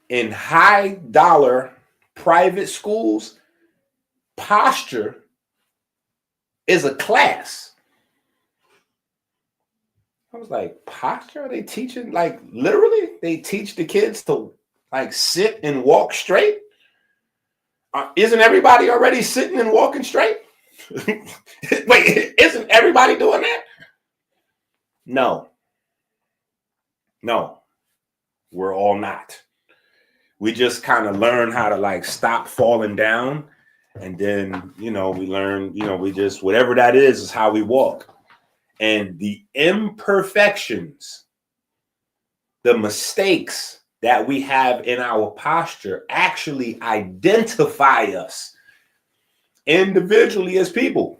In high dollar private schools, posture is a class. I was like, posture? Are they teaching, like, literally? They teach the kids to, like, sit and walk straight? Isn't everybody already sitting and walking straight? Wait, isn't everybody doing that? No, we're all not. We just kind of learn how to, like, stop falling down. And then, you know, we learn, you know, we just, whatever that is how we walk. And the imperfections, the mistakes that we have in our posture actually identify us individually as people,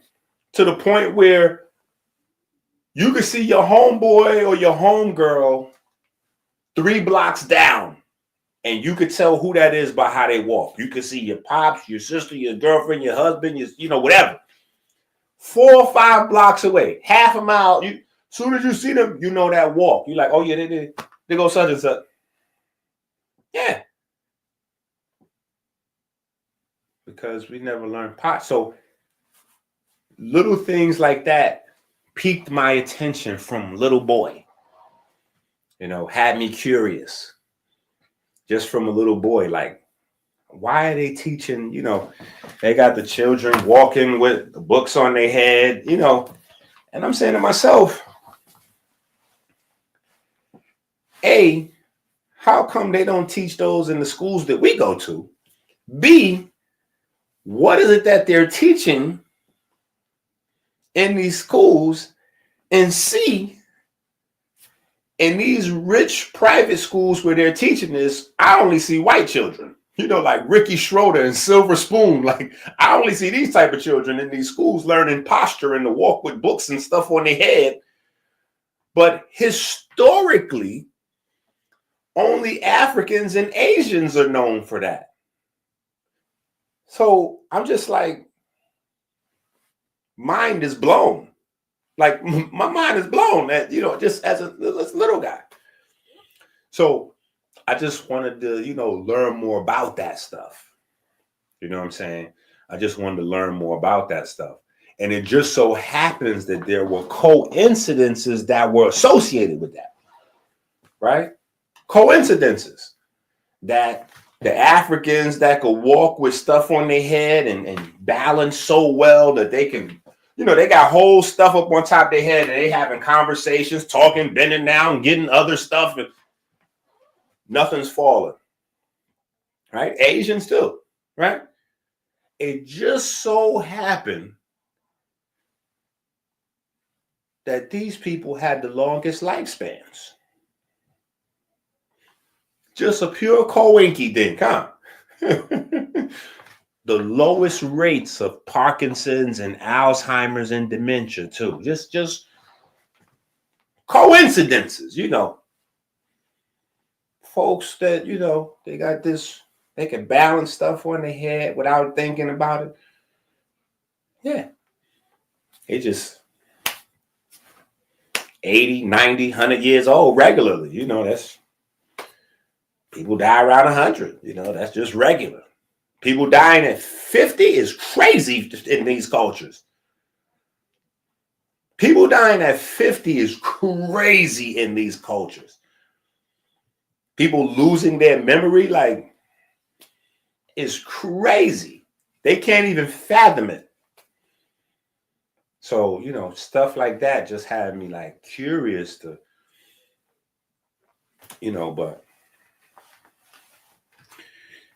to the point where you can see your homeboy or your homegirl 3 blocks down, and you could tell who that is by how they walk. You can see your pops, your sister, your girlfriend, your husband, your, you know, whatever. 4 or 5 blocks away, half a mile. As soon as you see them, you know that walk. You're like, oh yeah, they go such and such. Yeah. Because we never learned pot. So little things like that piqued my attention from little boy. You know, had me curious just from a little boy. Like, why are they teaching, you know, they got the children walking with the books on their head, you know, and I'm saying to myself, A, how come they don't teach those in the schools that we go to? B, what is it that they're teaching in these schools? And C, in these rich private schools where they're teaching this, I only see white children. You know, like Ricky Schroeder and Silver Spoon. Like, I only see these type of children in these schools learning posture and to walk with books and stuff on their head. But historically, only Africans and Asians are known for that. So I'm just like, mind is blown. Like, my mind is blown at, you know, just as a little guy. So I just wanted to, you know, learn more about that stuff. You know what I'm saying? I just wanted to learn more about that stuff. And it just so happens that there were coincidences that were associated with that. Right? Coincidences that the Africans that could walk with stuff on their head and balance so well that they can, you know, they got whole stuff up on top of their head and they having conversations, talking, bending down, getting other stuff, and nothing's falling. Right? Asians too. Right? It just so happened that these people had the longest lifespans. Just a pure coinky dink, huh? The lowest rates of Parkinson's and Alzheimer's and dementia too. Just coincidences, you know. Folks that, you know, they got this, they can balance stuff on their head without thinking about it. Yeah. They just 80, 90, 100 years old regularly. You know, that's, people die around 100. You know, that's just regular. People dying at 50 is crazy in these cultures. People dying at 50 is crazy in these cultures. People losing their memory, like, is crazy. They can't even fathom it. So, you know, stuff like that just had me like curious to, you know, but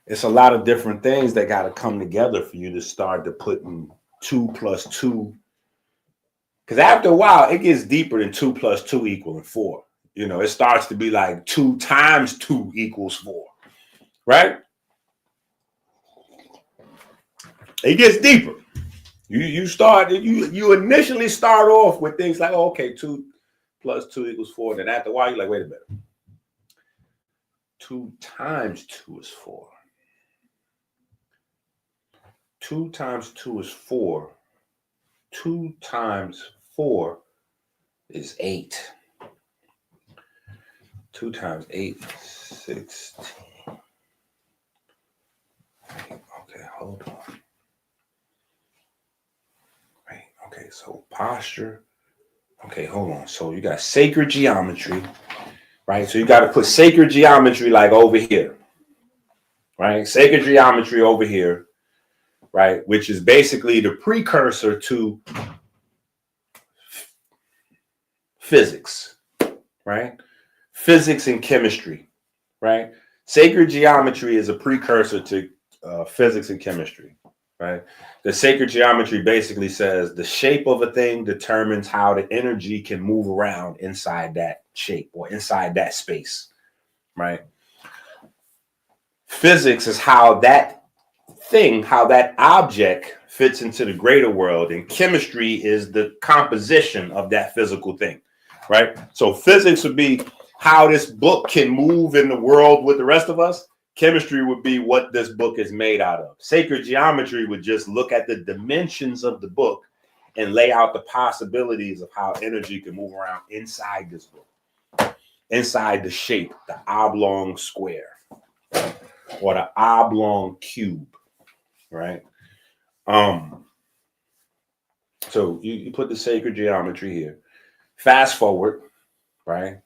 it's a lot of different things that got to come together for you to start to put in 2 plus 2. Because after a while, it gets deeper than 2 plus 2 equaling 4. You know, it starts to be like 2 times 2 equals 4, right? It gets deeper. You initially start off with things like, oh, okay, 2 plus 2 equals 4. Then after a while, you're like, wait a minute. 2 times 2 is 4. 2 times 2 is 4. 2 times 4 is 8. 2 times 8 is 16. Okay, hold on. Right, okay, so posture. Okay, hold on. So you got sacred geometry, right? So you got to put sacred geometry like over here, right? Sacred geometry over here, right? Which is basically the precursor to physics, right? Physics and chemistry, right? Sacred geometry is a precursor to physics and chemistry, right? The sacred geometry basically says the shape of a thing determines how the energy can move around inside that shape or inside that space, right? Physics is how that thing, how that object fits into the greater world, and chemistry is the composition of that physical thing, right? So physics would be how this book can move in the world with the rest of us. Chemistry would be what this book is made out of. Sacred geometry would just look at the dimensions of the book and lay out the possibilities of how energy can move around inside this book, inside the shape, the oblong square or the oblong cube, right? So you put the sacred geometry here. Fast forward, right?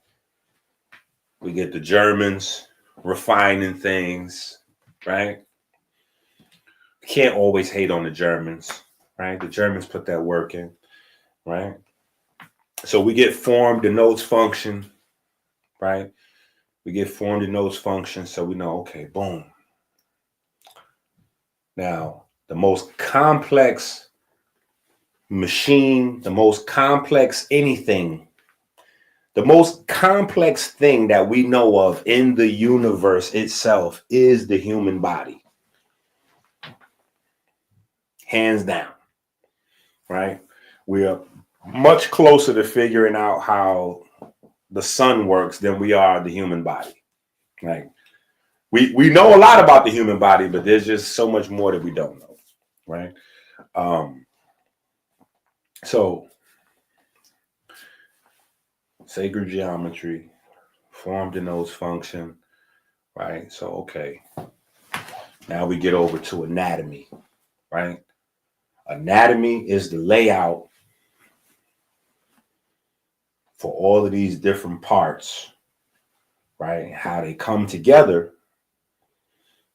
We get the Germans refining things, right? Can't always hate on the Germans, right? The Germans put that work in, right? So we get form denotes function, right? We get form denotes function, so we know, okay, boom. Now, the most complex machine, the most complex anything, the most complex thing that we know of in the universe itself is the human body. Hands down, right? We are much closer to figuring out how the sun works than we are the human body. Right? We know a lot about the human body, but there's just so much more that we don't know, right? So sacred geometry, form denotes function, right? So okay, now we get over to anatomy, right? Anatomy is the layout for all of these different parts, right? How they come together,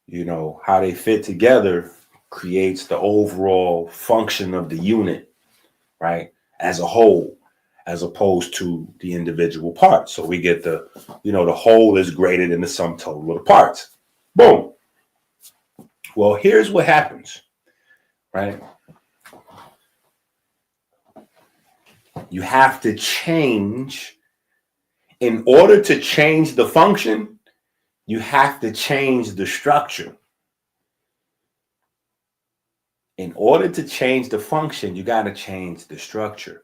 you know, how they fit together creates the overall function of the unit, right? As a whole, as opposed to the individual parts. So we get the, you know, the whole is greater than the sum total of the parts. Boom. Well, here's what happens, right? You have to change. In order to change the function, you have to change the structure. In order to change the function, you got to change the structure,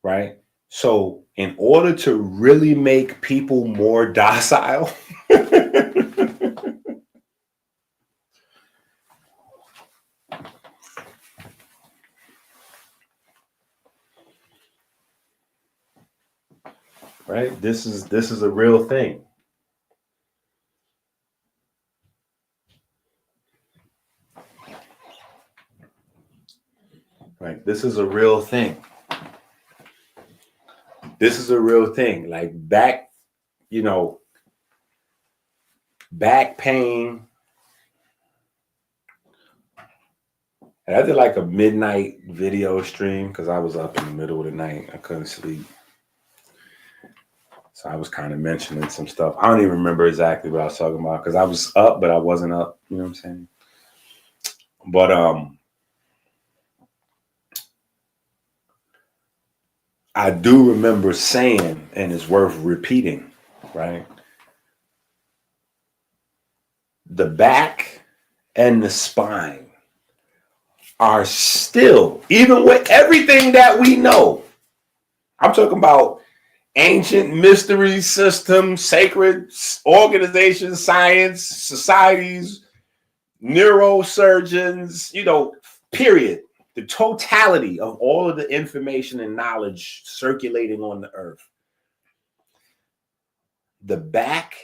right? So in order to really make people more docile, right? This is a real thing. Right? This is a real thing. This is a real thing. Like back, you know, back pain. And I did like a midnight video stream because I was up in the middle of the night. I couldn't sleep. So I was kind of mentioning some stuff. I don't even remember exactly what I was talking about because I was up, but I wasn't up. You know what I'm saying? But I do remember saying, and it's worth repeating, right? The back and the spine are still, even with everything that we know, I'm talking about ancient mystery systems, sacred organizations, science, societies, neurosurgeons, you know, period. The totality of all of the information and knowledge circulating on the earth. The back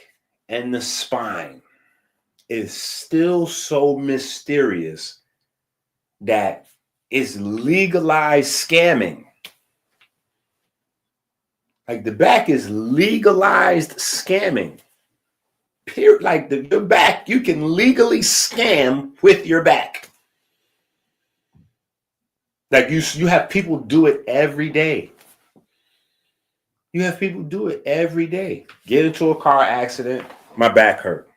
and the spine is still so mysterious that it's legalized scamming. Like the back is legalized scamming. Period. Like your back, you can legally scam with your back. Like you have people do it every day. You have people do it every day. Get into a car accident, my back hurt.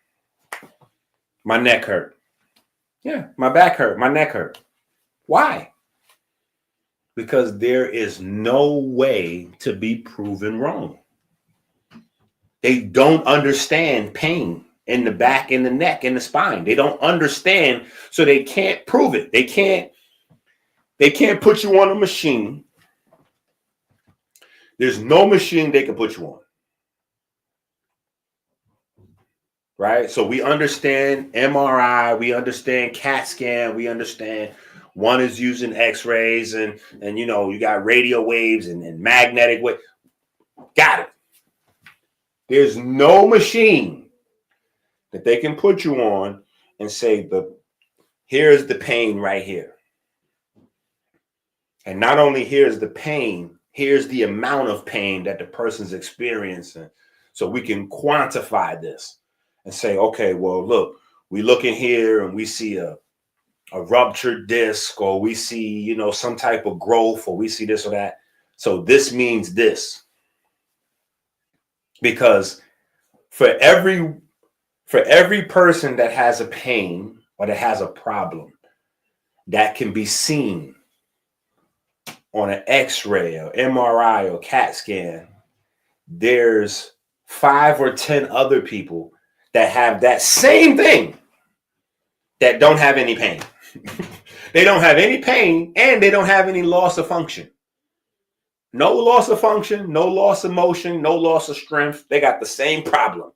My neck hurt. Yeah, my back hurt, my neck hurt. Why? Because there is no way to be proven wrong. They don't understand pain in the back, in the neck, in the spine. They don't understand, so they can't prove it. They can't put you on a machine. There's no machine they can put you on. Right? So we understand MRI, we understand CAT scan, we understand one is using X-rays and you know, you got radio waves and magnetic wave. Got it. There's no machine that they can put you on and say, here's the pain right here. And not only here's the pain, here's the amount of pain that the person's experiencing. So we can quantify this and say, okay, well, look, we look in here and we see a ruptured disc, or we see, you know, some type of growth, or we see this or that. So this means this. Because for every person that has a pain or that has a problem that can be seen on an X-ray or MRI or CAT scan, there's 5 or 10 other people that have that same thing that don't have any pain. They don't have any pain, and they don't have any loss of function. No loss of function, no loss of motion, no loss of strength. They got the same problem.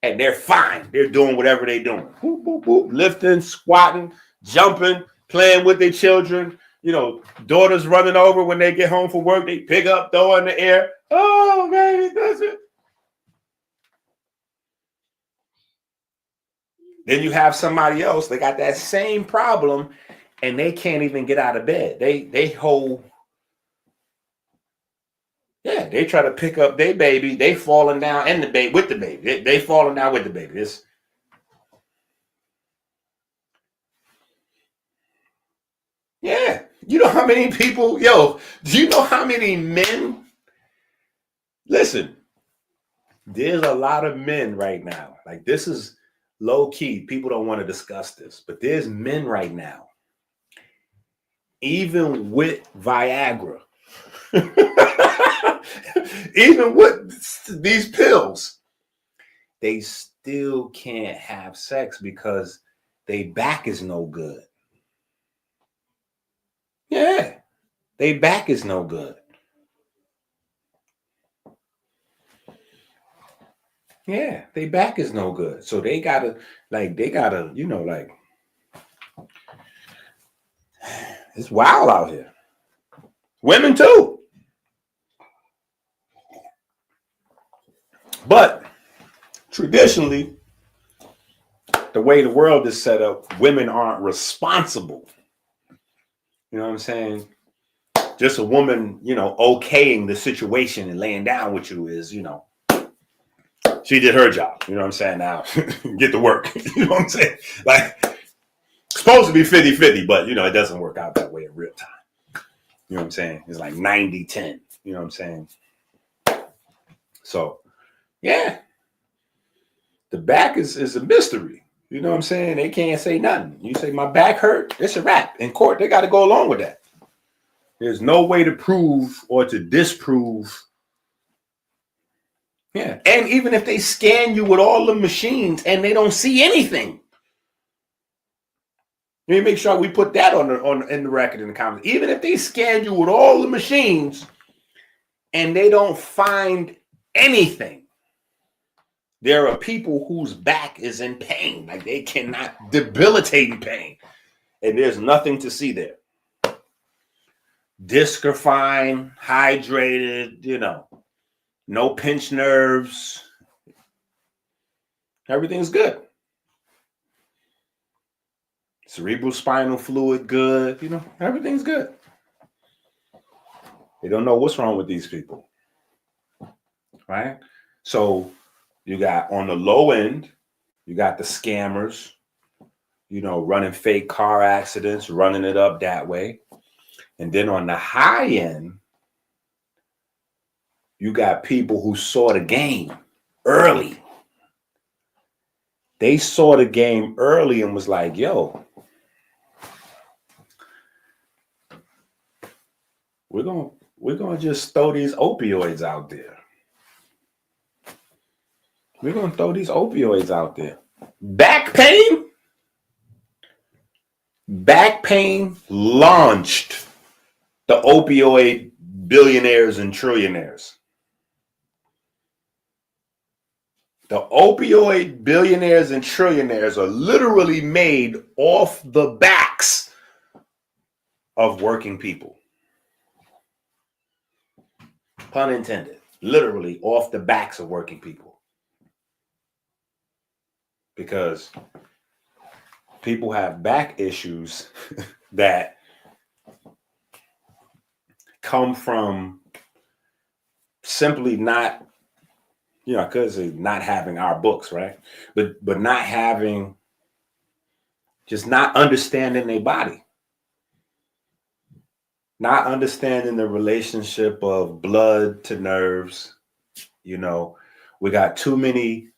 And they're fine. They're doing whatever they're doing. Boop, boop, boop. Lifting, squatting, jumping, playing with their children. You know, daughters running over when they get home from work. They pick up, throw in the air. Oh, baby, that's it. Then you have somebody else. They got that same problem, and they can't even get out of bed. They hold. Yeah, they try to pick up their baby. They falling down and the baby with the baby. They falling down with the baby. Yeah. You know how many people, do you know how many men? Listen, there's a lot of men right now. Like, this is low key. People don't want to discuss this, but there's men right now, even with Viagra, even with these pills, they still can't have sex because their back is no good. Yeah, their back is no good. Yeah, their back is no good. So they gotta, you know, like, it's wild out here. Women too. But traditionally, the way the world is set up, women aren't responsible. You know what I'm saying? Just a woman, you know, okaying the situation and laying down with you is, you know, she did her job. You know what I'm saying? Now, get to work. You know what I'm saying? Like, supposed to be 50-50, but, you know, it doesn't work out that way in real time. You know what I'm saying? It's like 90-10. You know what I'm saying? So, yeah. The back is a mystery. You know what I'm saying? They can't say nothing. You say, my back hurt, it's a wrap. In court, they got to go along with that. There's no way to prove or to disprove. Yeah. And even if they scan you with all the machines and they don't see anything, let me make sure we put that in the record in the comments. Even if they scan you with all the machines and they don't find anything, there are people whose back is in pain, like they cannot, debilitating pain, and there's nothing to see there. Discs are fine, hydrated, you know, no pinched nerves. Everything's good. Cerebral spinal fluid good, you know, everything's good. They don't know what's wrong with these people, right? So you got on the low end, you got the scammers, you know, running fake car accidents, running it up that way. And then on the high end, you got people who saw the game early. They saw the game early and was like, yo, we're gonna just throw these opioids out there. We're gonna throw these opioids out there. Back pain launched the opioid billionaires and trillionaires. The opioid billionaires and trillionaires are literally made off the backs of working people. Pun intended. Literally off the backs of working people. Because people have back issues that come from simply not, because not having our books, right? But not having, just not understanding their body, not understanding the relationship of blood to nerves. We got too many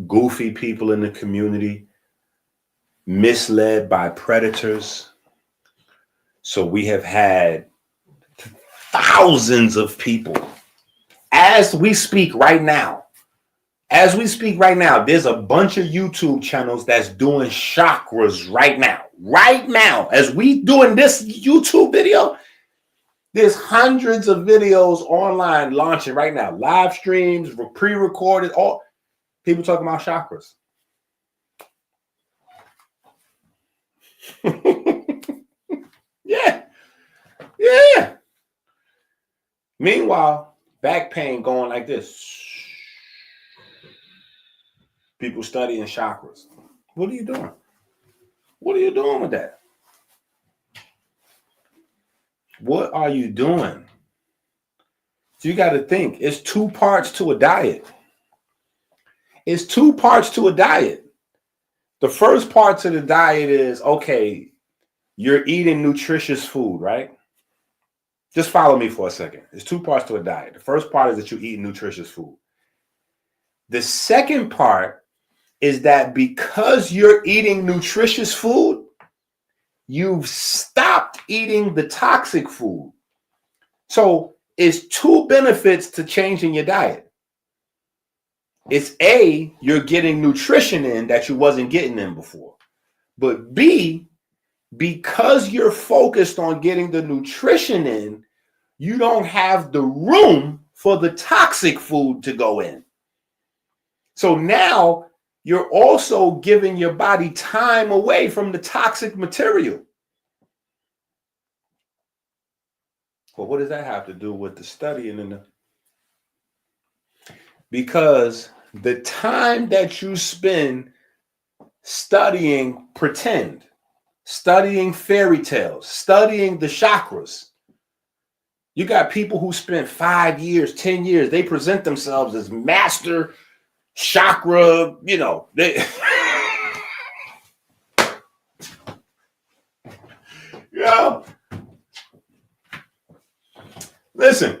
goofy people in the community, misled by predators. So we have had thousands of people. As we speak right now, there's a bunch of YouTube channels that's doing chakras right now. Right now, as we doing this YouTube video, there's hundreds of videos online launching right now. Live streams, pre-recorded, all people talking about chakras. Yeah. Meanwhile, back pain going like this. People studying chakras. What are you doing? What are you doing with that? What are you doing? So you got to think. It's 2 parts to a diet. The first part to the diet is, okay, you're eating nutritious food, right? Just follow me for a second. There's 2 parts to a diet. The first part is that you eat nutritious food. The second part is that because you're eating nutritious food, you've stopped eating the toxic food. So it's 2 benefits to changing your diet. It's A, you're getting nutrition in that you wasn't getting in before. But B, because you're focused on getting the nutrition in, you don't have the room for the toxic food to go in. So now you're also giving your body time away from the toxic material. Well, what does that have to do with the studying? Because the time that you spend studying pretend, studying fairy tales, studying the chakras, you got people who spent 5 years, 10 years, they present themselves as master chakra, they listen,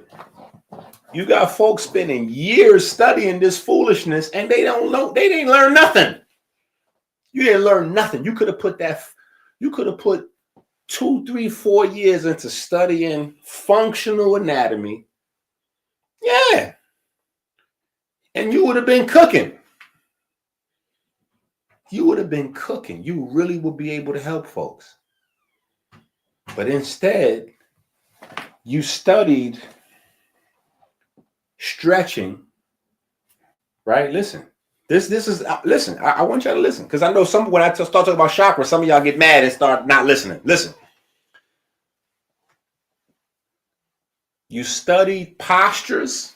you got folks spending years studying this foolishness and they didn't learn nothing. You didn't learn nothing. You could have put 2, 3, 4 years into studying functional anatomy. Yeah. And you would have been cooking. You really would be able to help folks. But instead, you studied stretching, right? Listen, I want y'all to listen, because I know when I start talking about chakra, some of y'all get mad and start not listening. Listen. You studied postures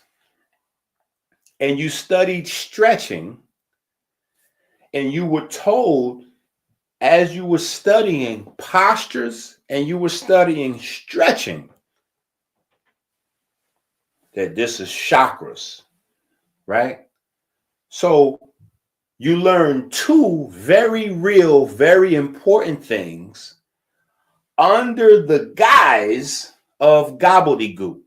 and you studied stretching, and you were told as you were studying postures and you were studying stretching that this is chakras, right? So you learn 2 very real, very important things under the guise of gobbledygook.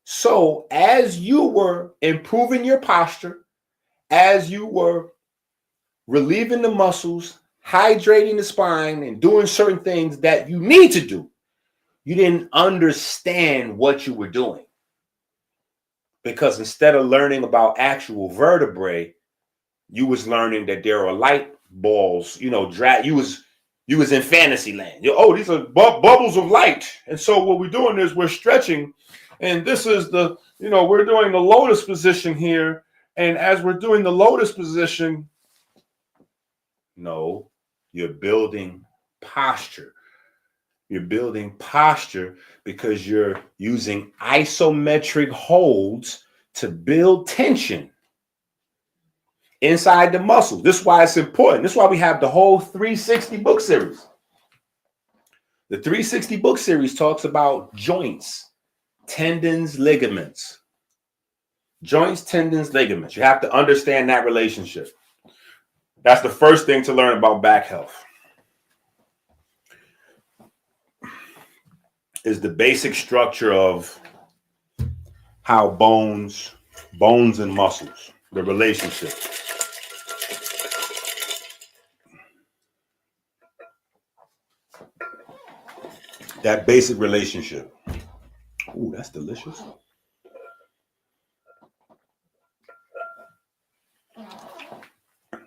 So as you were improving your posture, as you were relieving the muscles, hydrating the spine, and doing certain things that you need to do, you didn't understand what you were doing. Because instead of learning about actual vertebrae, you was learning that there are light balls, you was in fantasy land. These are bubbles of light. And so what we're doing is we're stretching, and this is we're doing the lotus position here. And as we're doing the lotus position, no, you're building posture. You're building posture because you're using isometric holds to build tension inside the muscles. This is why it's important. This is why we have the whole 360 book series. The 360 book series talks about joints, tendons, ligaments. Joints, tendons, ligaments. You have to understand that relationship. That's the first thing to learn about back health. Is the basic structure of how bones and muscles, the relationship. That basic relationship. Ooh, that's delicious.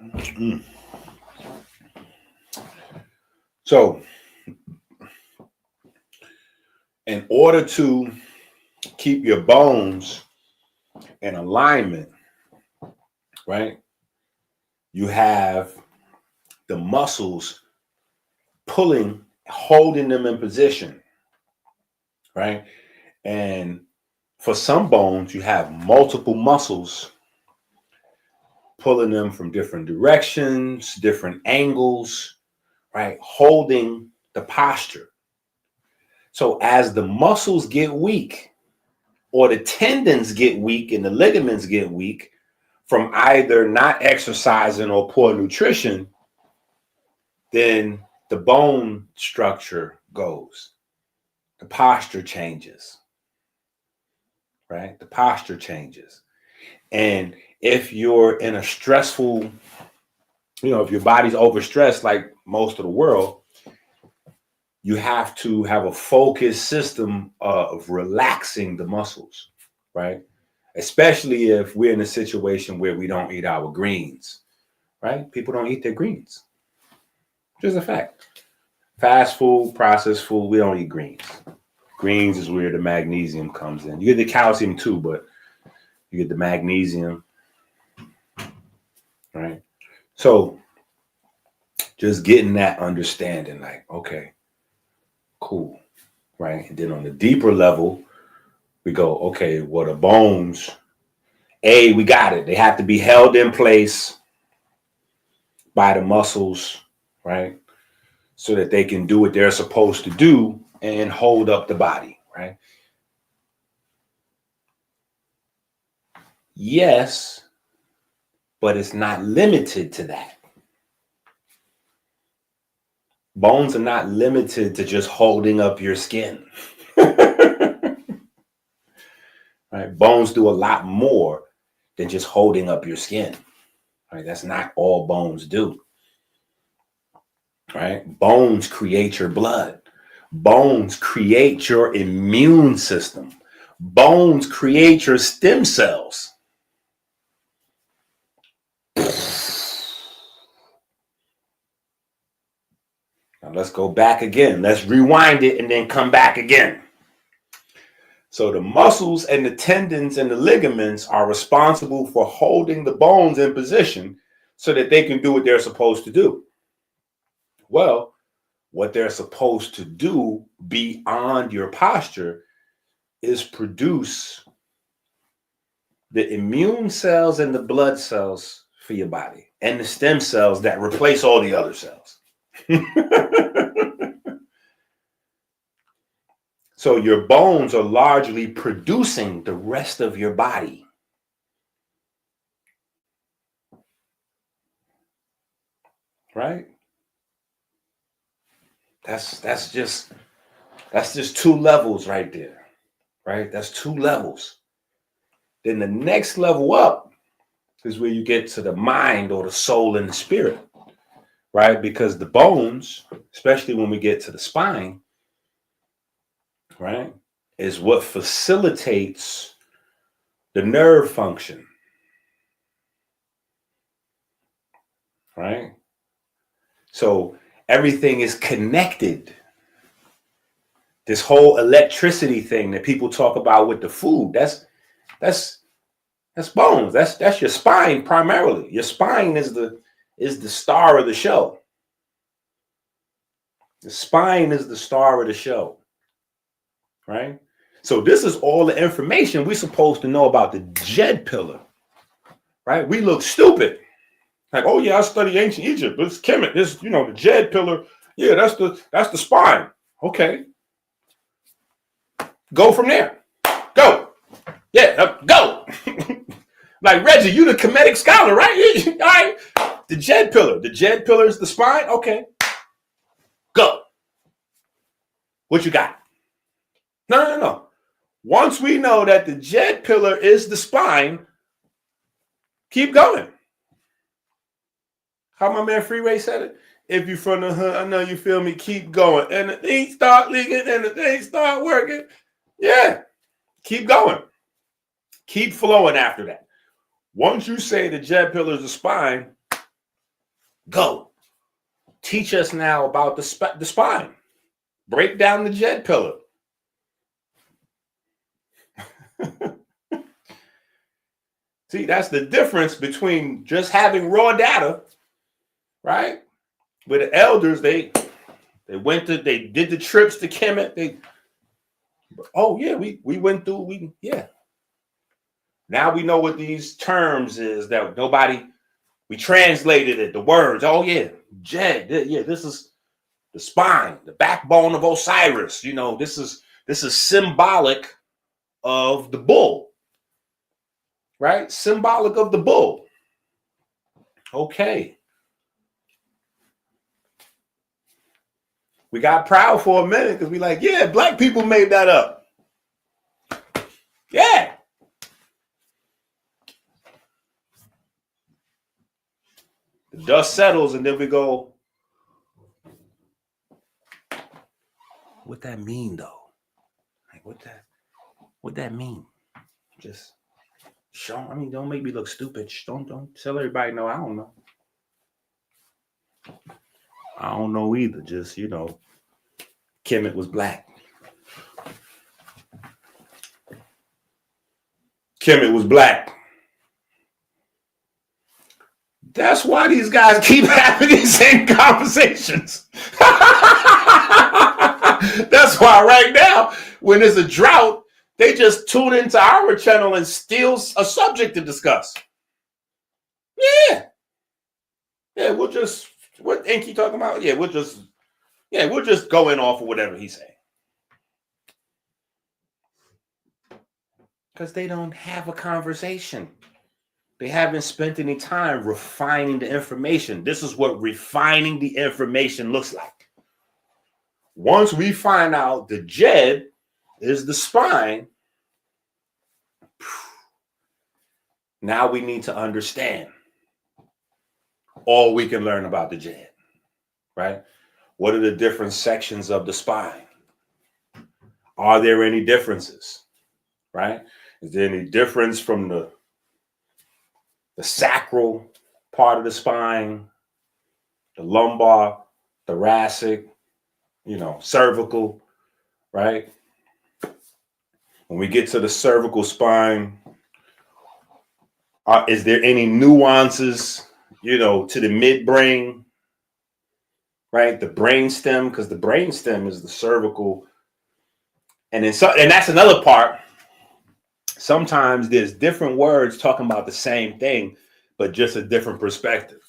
Mm. So, in order to keep your bones in alignment, right, you have the muscles pulling, holding them in position, right? And for some bones, you have multiple muscles pulling them from different directions, different angles, right? Holding the posture. So as the muscles get weak, or the tendons get weak and the ligaments get weak from either not exercising or poor nutrition, then the bone structure goes. The posture changes, right? The posture changes. And if you're in a stressful, if your body's overstressed like most of the world, you have to have a focused system of relaxing the muscles, right? Especially if we're in a situation where we don't eat our greens, right? People don't eat their greens. Just a fact. Fast food, processed food, we don't eat greens. Greens is where the magnesium comes in. You get the calcium too, but you get the magnesium, right? So just getting that understanding, like, okay, cool, right? And then on the deeper level, we go, okay, well, the bones, we got it. They have to be held in place by the muscles, right? So that they can do what they're supposed to do and hold up the body, right? Yes, but it's not limited to that. Bones are not limited to just holding up your skin. Right? Bones do a lot more than just holding up your skin. Right? That's not all bones do. Right? Bones create your blood. Bones create your immune system. Bones create your stem cells. Now let's go back again. Let's rewind it and then come back again. So the muscles and the tendons and the ligaments are responsible for holding the bones in position so that they can do what they're supposed to do. Well, what they're supposed to do beyond your posture is produce the immune cells and the blood cells for your body and the stem cells that replace all the other cells. So your bones are largely producing the rest of your body. Right? That's just two levels right there. Right? That's two levels. Then the next level up is where you get to the mind or the soul and the spirit. Right? Because the bones, especially when we get to the spine, right, is what facilitates the nerve function. Right? So everything is connected. This whole electricity thing that people talk about with the food, that's bones. That's your spine primarily. Your spine is the star of the show. The spine is the star of the show. Right? So this is all the information we're supposed to know about the Jed Pillar. Right? We look stupid. Like, oh yeah, I study ancient Egypt, but it's Kemet. This, the Jed Pillar. Yeah, that's the spine. Okay. Go from there. Go. Yeah, go. Like, Reggie, you the comedic scholar, right? All right. The Jed Pillar. The Jed Pillar is the spine. Okay. Go. What you got? No. Once we know that the Jed Pillar is the spine, keep going. How my man Freeway said it? If you from the hood, I know you feel me, keep going. And the things start leaking and the things start working. Yeah, keep going. Keep flowing after that. Once you say the Jed Pillar is the spine, go. Teach us now about the spine. Break down the Jed Pillar. See, that's the difference between just having raw data, right? With the elders, they did the trips to Kemet. We went through, Now we know what these terms is that we translated it, the words. Oh yeah, Jed, this is the spine, the backbone of Osiris. This is symbolic of the bull, right? Symbolic of the bull. Okay. We got proud for a minute because we like, yeah, black people made that up. Yeah. The dust settles and then we go, what that mean though? Like what that mean? Just don't make me look stupid. Don't tell everybody no, I don't know. I don't know either. Just, Kemet was black. Kemet was black. That's why these guys keep having these same conversations. That's why right now, when there's a drought, they just tune into our channel and steal a subject to discuss. Yeah. Yeah, what Inky talking about? Yeah, we'll just go in off of whatever he's saying. Because they don't have a conversation. They haven't spent any time refining the information. This is what refining the information looks like. Once we find out the Jed is the spine, now we need to understand all we can learn about the Jed, right? What are the different sections of the spine? Are there any differences, right? Is there any difference from the sacral part of the spine, the lumbar, thoracic, cervical, right? When we get to the cervical spine, is there any nuances, to the midbrain, right? The brain stem, because the brain stem is the cervical. And that's another part. Sometimes there's different words talking about the same thing, but just a different perspective.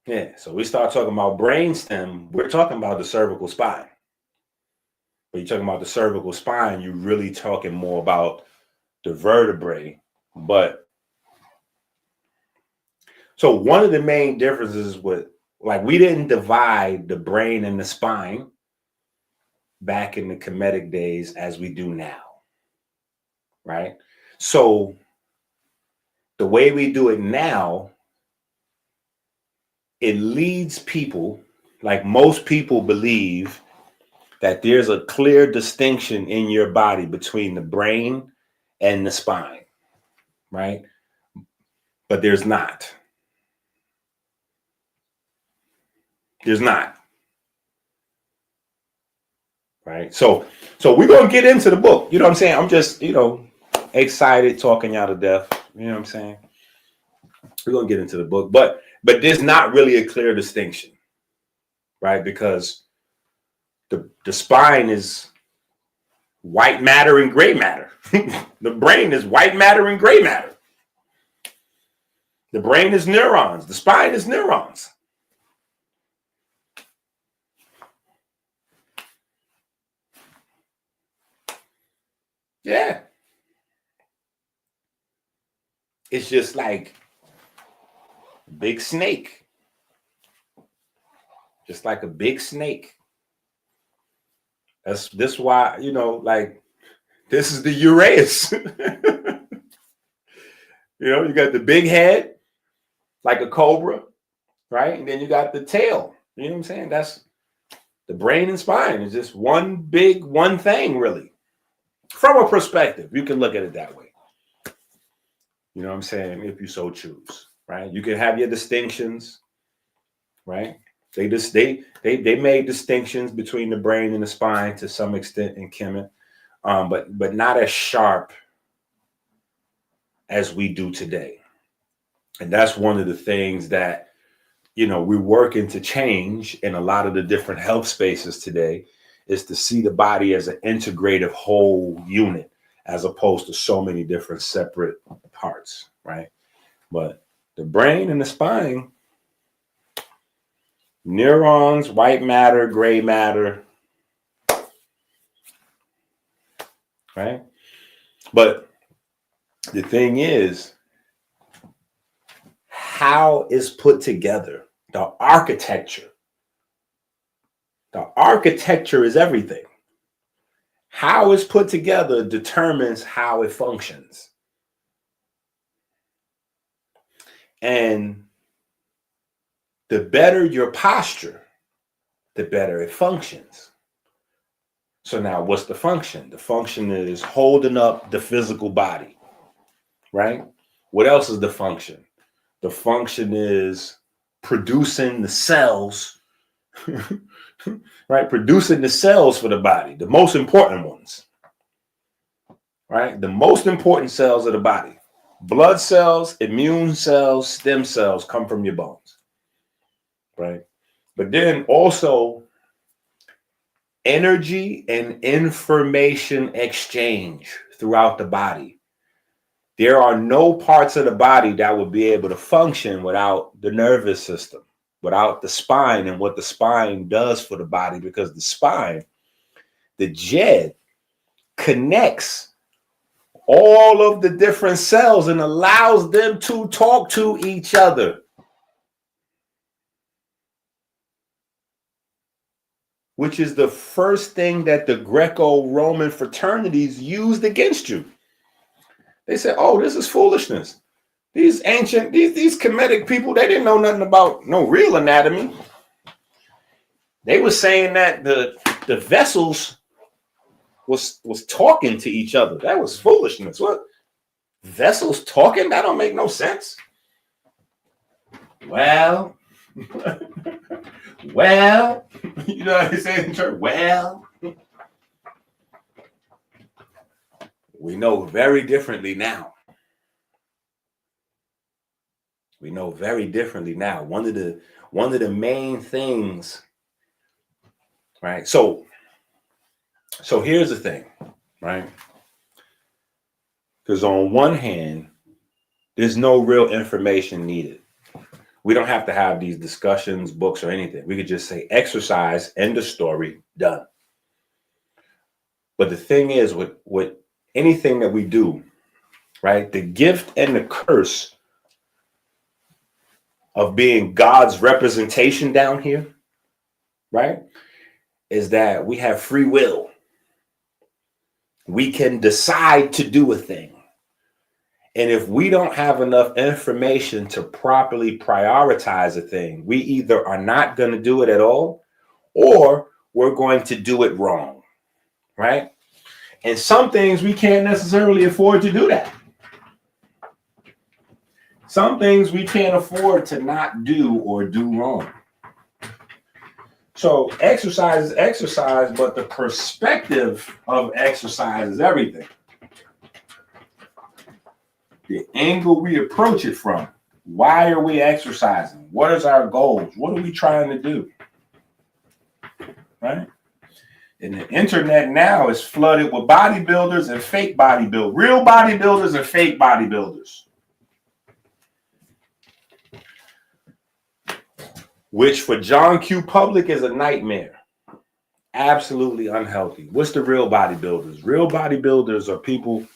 Yeah, so we start talking about brain stem, we're talking about the cervical spine. When you're talking about the cervical spine, you're really talking more about the vertebrae. So one of the main differences we didn't divide the brain and the spine back in the Kemetic days as we do now, right? So the way we do it now, it leads people, like most people believe, that there's a clear distinction in your body between the brain and the spine, right? But there's not. There's not. Right? So we're going to get into the book. You know what I'm saying? I'm just, excited talking y'all to death. You know what I'm saying? We're going to get into the book. But there's not really a clear distinction, right? Because the spine is white matter and gray matter. The brain is white matter and gray matter. The brain is neurons. The spine is neurons. Yeah. It's just like a big snake. Just like a big snake. This why, like this is the Uranus. You got the big head, like a cobra, right? And then you got the tail. You know what I'm saying? That's the brain and spine. It's just one thing, really. From a perspective, you can look at it that way. You know what I'm saying? If you so choose, right? You can have your distinctions, right? They made distinctions between the brain and the spine to some extent in Kemet, but not as sharp as we do today. And that's one of the things that, we're working to change in a lot of the different health spaces today, is to see the body as an integrative whole unit, as opposed to so many different separate parts, right? But the brain and the spine, neurons, white matter, gray matter, right? But the thing is, how it's put together, the architecture is everything. How it's put together determines how it functions. And the better your posture, the better it functions. So now what's the function? The function is holding up the physical body, right? What else is the function? The function is producing the cells, right? Producing the cells for the body, the most important ones, right? The most important cells of the body. Blood cells, immune cells, stem cells come from your bones, right? But then also energy and information exchange throughout the body. There are no parts of the body that would be able to function without the nervous system, without the spine and what the spine does for the body, because the spine, the Jed, connects all of the different cells and allows them to talk to each other, which is the first thing that the Greco-Roman fraternities used against you. They said, oh, this is foolishness. These ancient, these Kemetic people, they didn't know nothing about no real anatomy. They were saying that the vessels was talking to each other. That was foolishness. What? Vessels talking? That don't make no sense. Well, well, you know what they say in church? Well, we know very differently now. We know very differently now. One of the main things, right? So here's the thing, right? Because on one hand, there's no real information needed. We don't have to have these discussions, books, or anything. We could just say exercise, end of story, done. But the thing is, with anything that we do, right? The gift and the curse of being God's representation down here, right, is that we have free will. We can decide to do a thing. And if we don't have enough information to properly prioritize a thing, we either are not going to do it at all, or we're going to do it wrong, right? And some things we can't necessarily afford to do that. Some things we can't afford to not do or do wrong. So exercise is exercise, but the perspective of exercise is everything. The angle we approach it from. Why are we exercising? What is our goals? What are we trying to do? Right? And the internet now is flooded with bodybuilders and fake bodybuilders. Real bodybuilders and fake bodybuilders. Which for John Q. Public is a nightmare. Absolutely unhealthy. What's the real bodybuilders? Real bodybuilders are people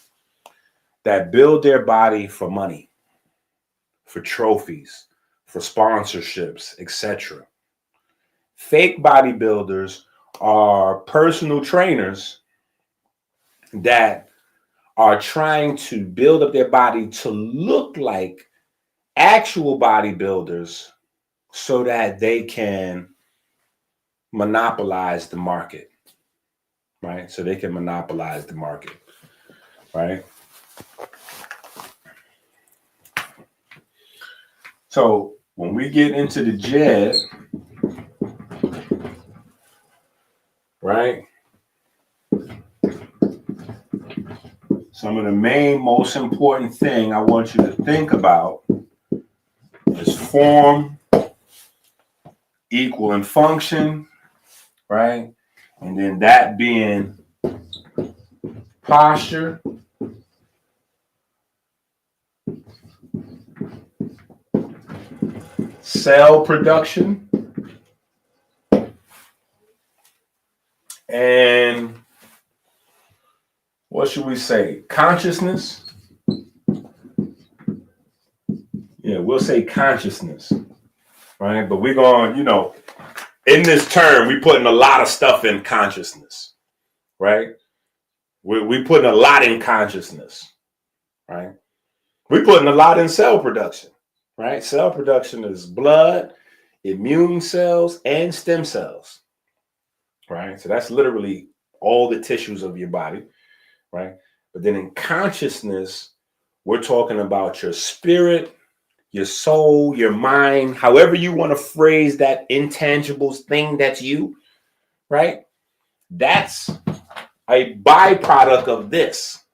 that build their body for money, for trophies, for sponsorships, etc. Fake bodybuilders are personal trainers that are trying to build up their body to look like actual bodybuilders so that they can monopolize the market, right? So they can monopolize the market, right? So when we get into the Jed, right? Some of the main, most important thing I want you to think about is form, equal in function, right? And then that being posture, cell production, and what should we say? Consciousness. Yeah, we'll say consciousness, right? But we're going, in this term, we're putting a lot of stuff in consciousness, right? We're putting a lot in consciousness, right? We're putting a lot in cell production, right? Cell production is blood, immune cells, and stem cells, right? So that's literally all the tissues of your body, right? But then in consciousness, we're talking about your spirit, your soul, your mind, however you want to phrase that intangible thing that's you, right? That's a byproduct of this.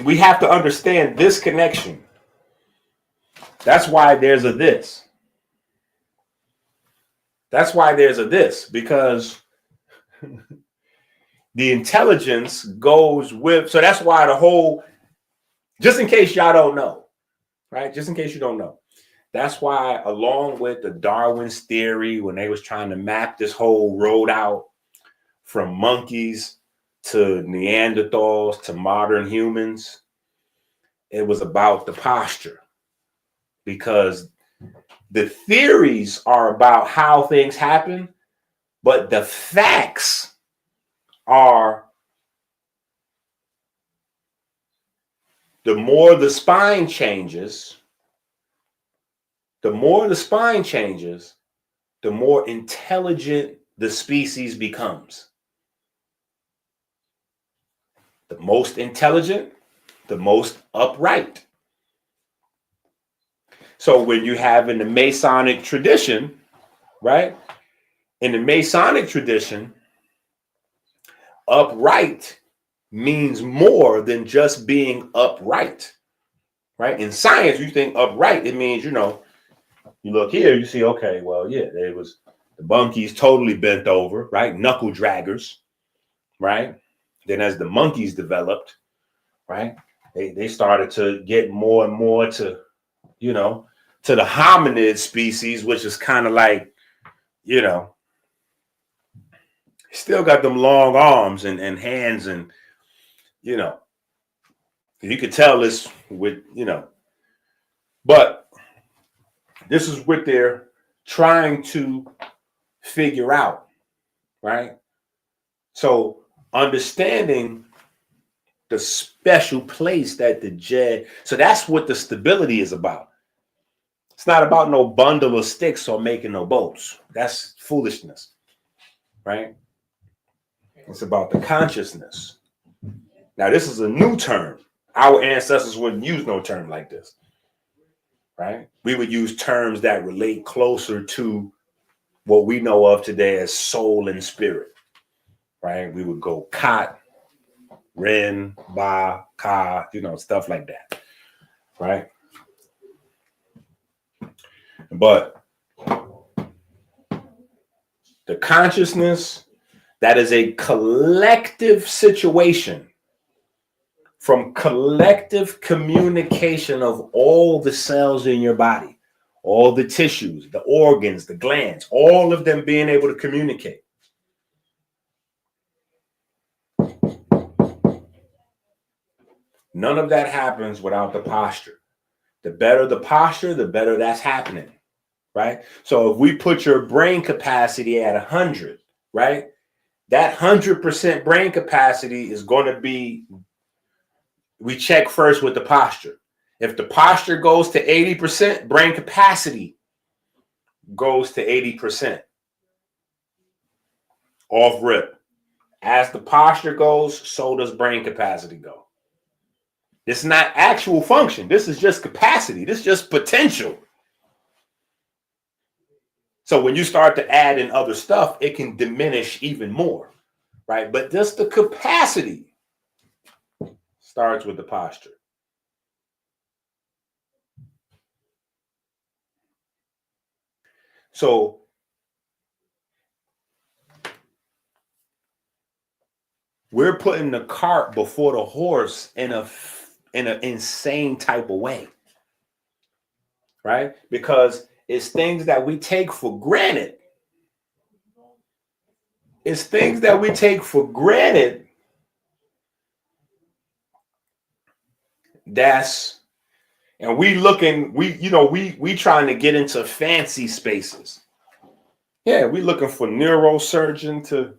We have to understand this connection. That's why there's a this. That's why there's a this, because the intelligence goes with, so that's why the whole, just in case y'all don't know, right? Just in case you don't know. That's why, along with the Darwin's theory, when they was trying to map this whole road out from monkeys to Neanderthals to modern humans, it was about the posture. Because the theories are about how things happen, but the facts are the more the spine changes, the more intelligent the species becomes. The most intelligent, the most upright. So when you have in the Masonic tradition, right? In the Masonic tradition, upright means more than just being upright, right? In science, you think upright, it means, you look here, you see, okay, well, yeah, there was the monkeys totally bent over, right? Knuckle draggers, right? Then as the monkeys developed, right, they started to get more and more to, to the hominid species, which is kind of like, still got them long arms and hands and, you could tell this with, but this is what they're trying to figure out, right? So understanding the special place that the Jed, so that's what the stability is about. It's not about no bundle of sticks or making no boats. That's foolishness, right? It's about the consciousness. Now, this is a new term. Our ancestors wouldn't use no term like this, right? We would use terms that relate closer to what we know of today as soul and spirit, right? We would go Kat, Ren, Ba, Ka, stuff like that, right? But the consciousness, that is a collective situation from collective communication of all the cells in your body, all the tissues, the organs, the glands, all of them being able to communicate. None of that happens without the posture. The better the posture, the better that's happening, right? So if we put your brain capacity at 100, right? That 100% brain capacity is going to be, we check first with the posture. If the posture goes to 80%, brain capacity goes to 80%. Off rip. As the posture goes, so does brain capacity go. It's not actual function. This is just capacity. This is just potential. So when you start to add in other stuff, it can diminish even more, right? But just the capacity starts with the posture. So we're putting the cart before the horse in an insane type of way, right? Because it's things that we take for granted. It's things that we take for granted and we trying to get into fancy spaces. Yeah, we looking for neurosurgeon to,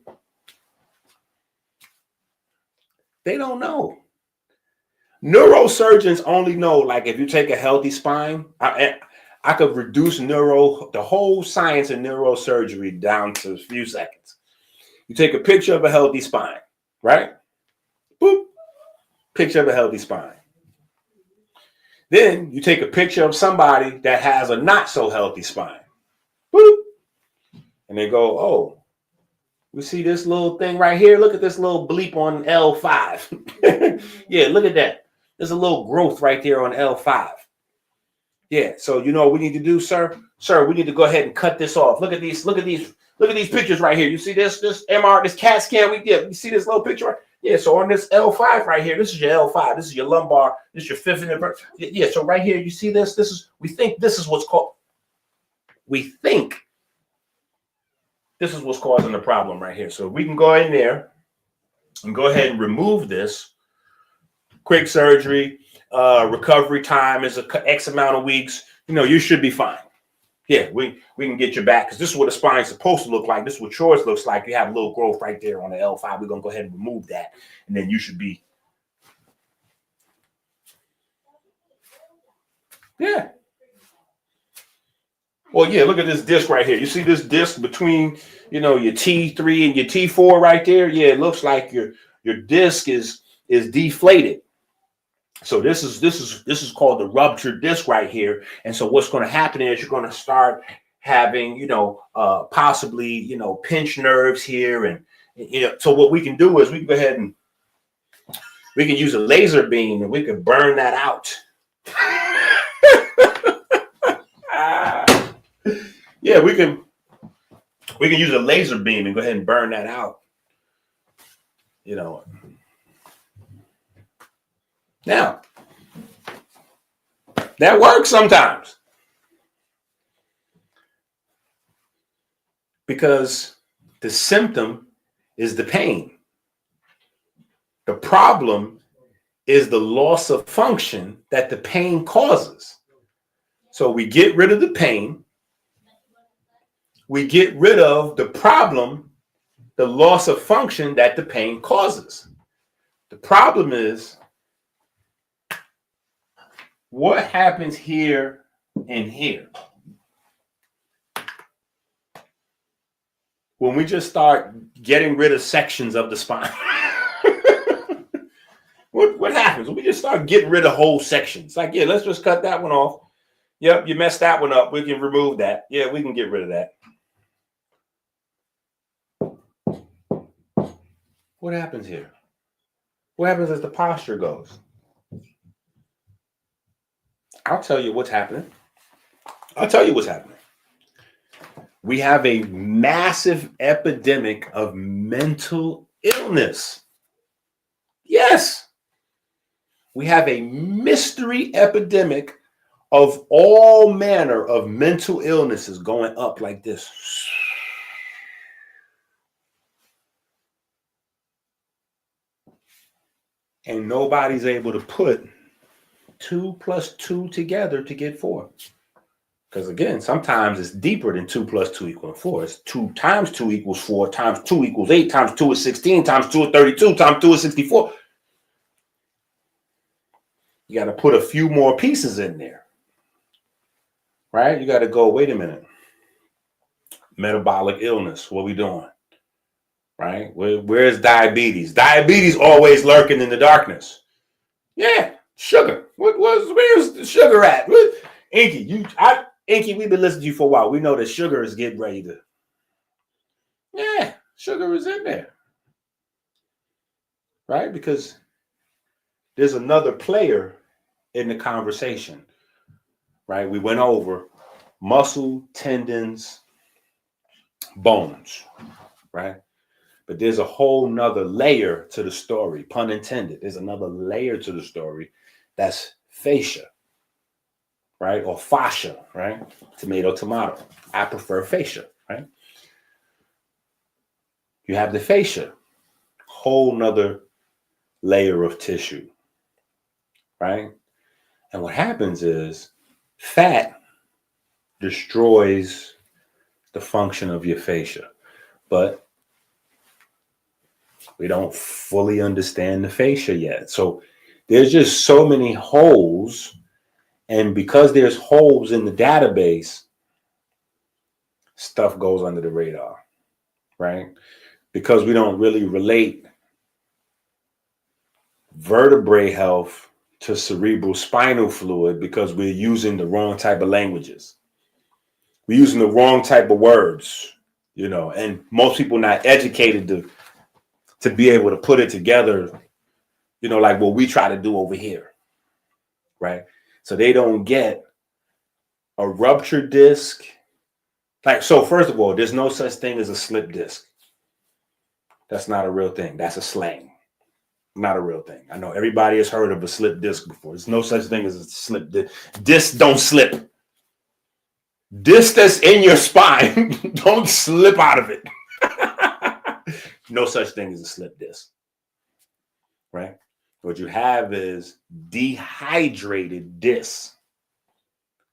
they don't know. Neurosurgeons only know, like, if you take a healthy spine, I could reduce the whole science of neurosurgery down to a few seconds. You take a picture of a healthy spine, right? Boop. Picture of a healthy spine. Then you take a picture of somebody that has a not so healthy spine. Boop. And they go, oh, we see this little thing right here. Look at this little bleep on L5. Yeah, look at that. There's a little growth right there on L5. Yeah, so you know what we need to do, sir? Sir, we need to go ahead and cut this off. Look at these pictures right here. You see this MR, this CAT scan you see this little picture right? Yeah, so on this L5 right here, this is your L5. This is your lumbar. This is your fifth invertebra. Yeah, so right here, you see this? We think this is what's causing the problem right here. So we can go in there and go ahead and remove this. Quick surgery, recovery time is X amount of weeks. You should be fine. Yeah, we can get you back, because this is what a spine is supposed to look like. This is what yours looks like. You have a little growth right there on the L5. We're going to go ahead and remove that, and then you should be. Yeah. Well, yeah, look at this disc right here. You see this disc between, your T3 and your T4 right there? Yeah, it looks like your disc is deflated. So this is called the ruptured disc right here. And so what's going to happen is you're going to start having, possibly, pinched nerves here. And, so what we can do is we can go ahead and we can use a laser beam and we can burn that out. Yeah, we can use a laser beam and go ahead and burn that out. Now, that works sometimes because the symptom is the pain. The problem is the loss of function that the pain causes. So we get rid of the pain. We get rid of the problem, the loss of function that the pain causes. The problem is, what happens here and here when we just start getting rid of sections of the spine? What happens when we just start getting rid of whole sections? Like, yeah, let's just cut that one off. Yep, you messed that one up. We can remove that. Yeah, we can get rid of that. What happens here? What happens as the posture goes? I'll tell you what's happening. We have a massive epidemic of mental illness. Yes. We have a mystery epidemic of all manner of mental illnesses going up like this. And nobody's able to put 2 plus 2 together to get 4. Because again, sometimes it's deeper than 2 plus 2 equals 4. It's 2 times 2 equals 4, times 2 equals 8, times 2 is 16, times 2 is 32, times 2 is 64. You got to put a few more pieces in there. Right? You got to go, wait a minute. Metabolic illness, what we doing? Right? Where's diabetes? Diabetes always lurking in the darkness. Yeah, sugar. Where's the sugar at? Inky, Inky, we've been listening to you for a while. We know that sugar is getting ready to. Yeah, sugar is in there. Right? Because there's another player in the conversation. Right? We went over muscle, tendons, bones. Right? But there's a whole nother layer to the story, pun intended. There's another layer to the story that's fascia, right? Or fascia, right? Tomato, tomato. I prefer fascia, right? You have the fascia, whole nother layer of tissue, right? And what happens is fat destroys the function of your fascia, but we don't fully understand the fascia yet. So there's just so many holes. And because there's holes in the database, stuff goes under the radar, right? Because we don't really relate vertebrae health to cerebral spinal fluid because we're using the wrong type of languages. We're using the wrong type of words, and most people not educated to be able to put it together, like what we try to do over here, right? So they don't get a ruptured disc. So first of all, there's no such thing as a slip disc. That's not a real thing. That's a slang. Not a real thing. I know everybody has heard of a slip disc before. There's no such thing as a slip disc. Discs don't slip. Disc that's in your spine, don't slip out of it. No such thing as a slip disc. Right? What you have is dehydrated discs.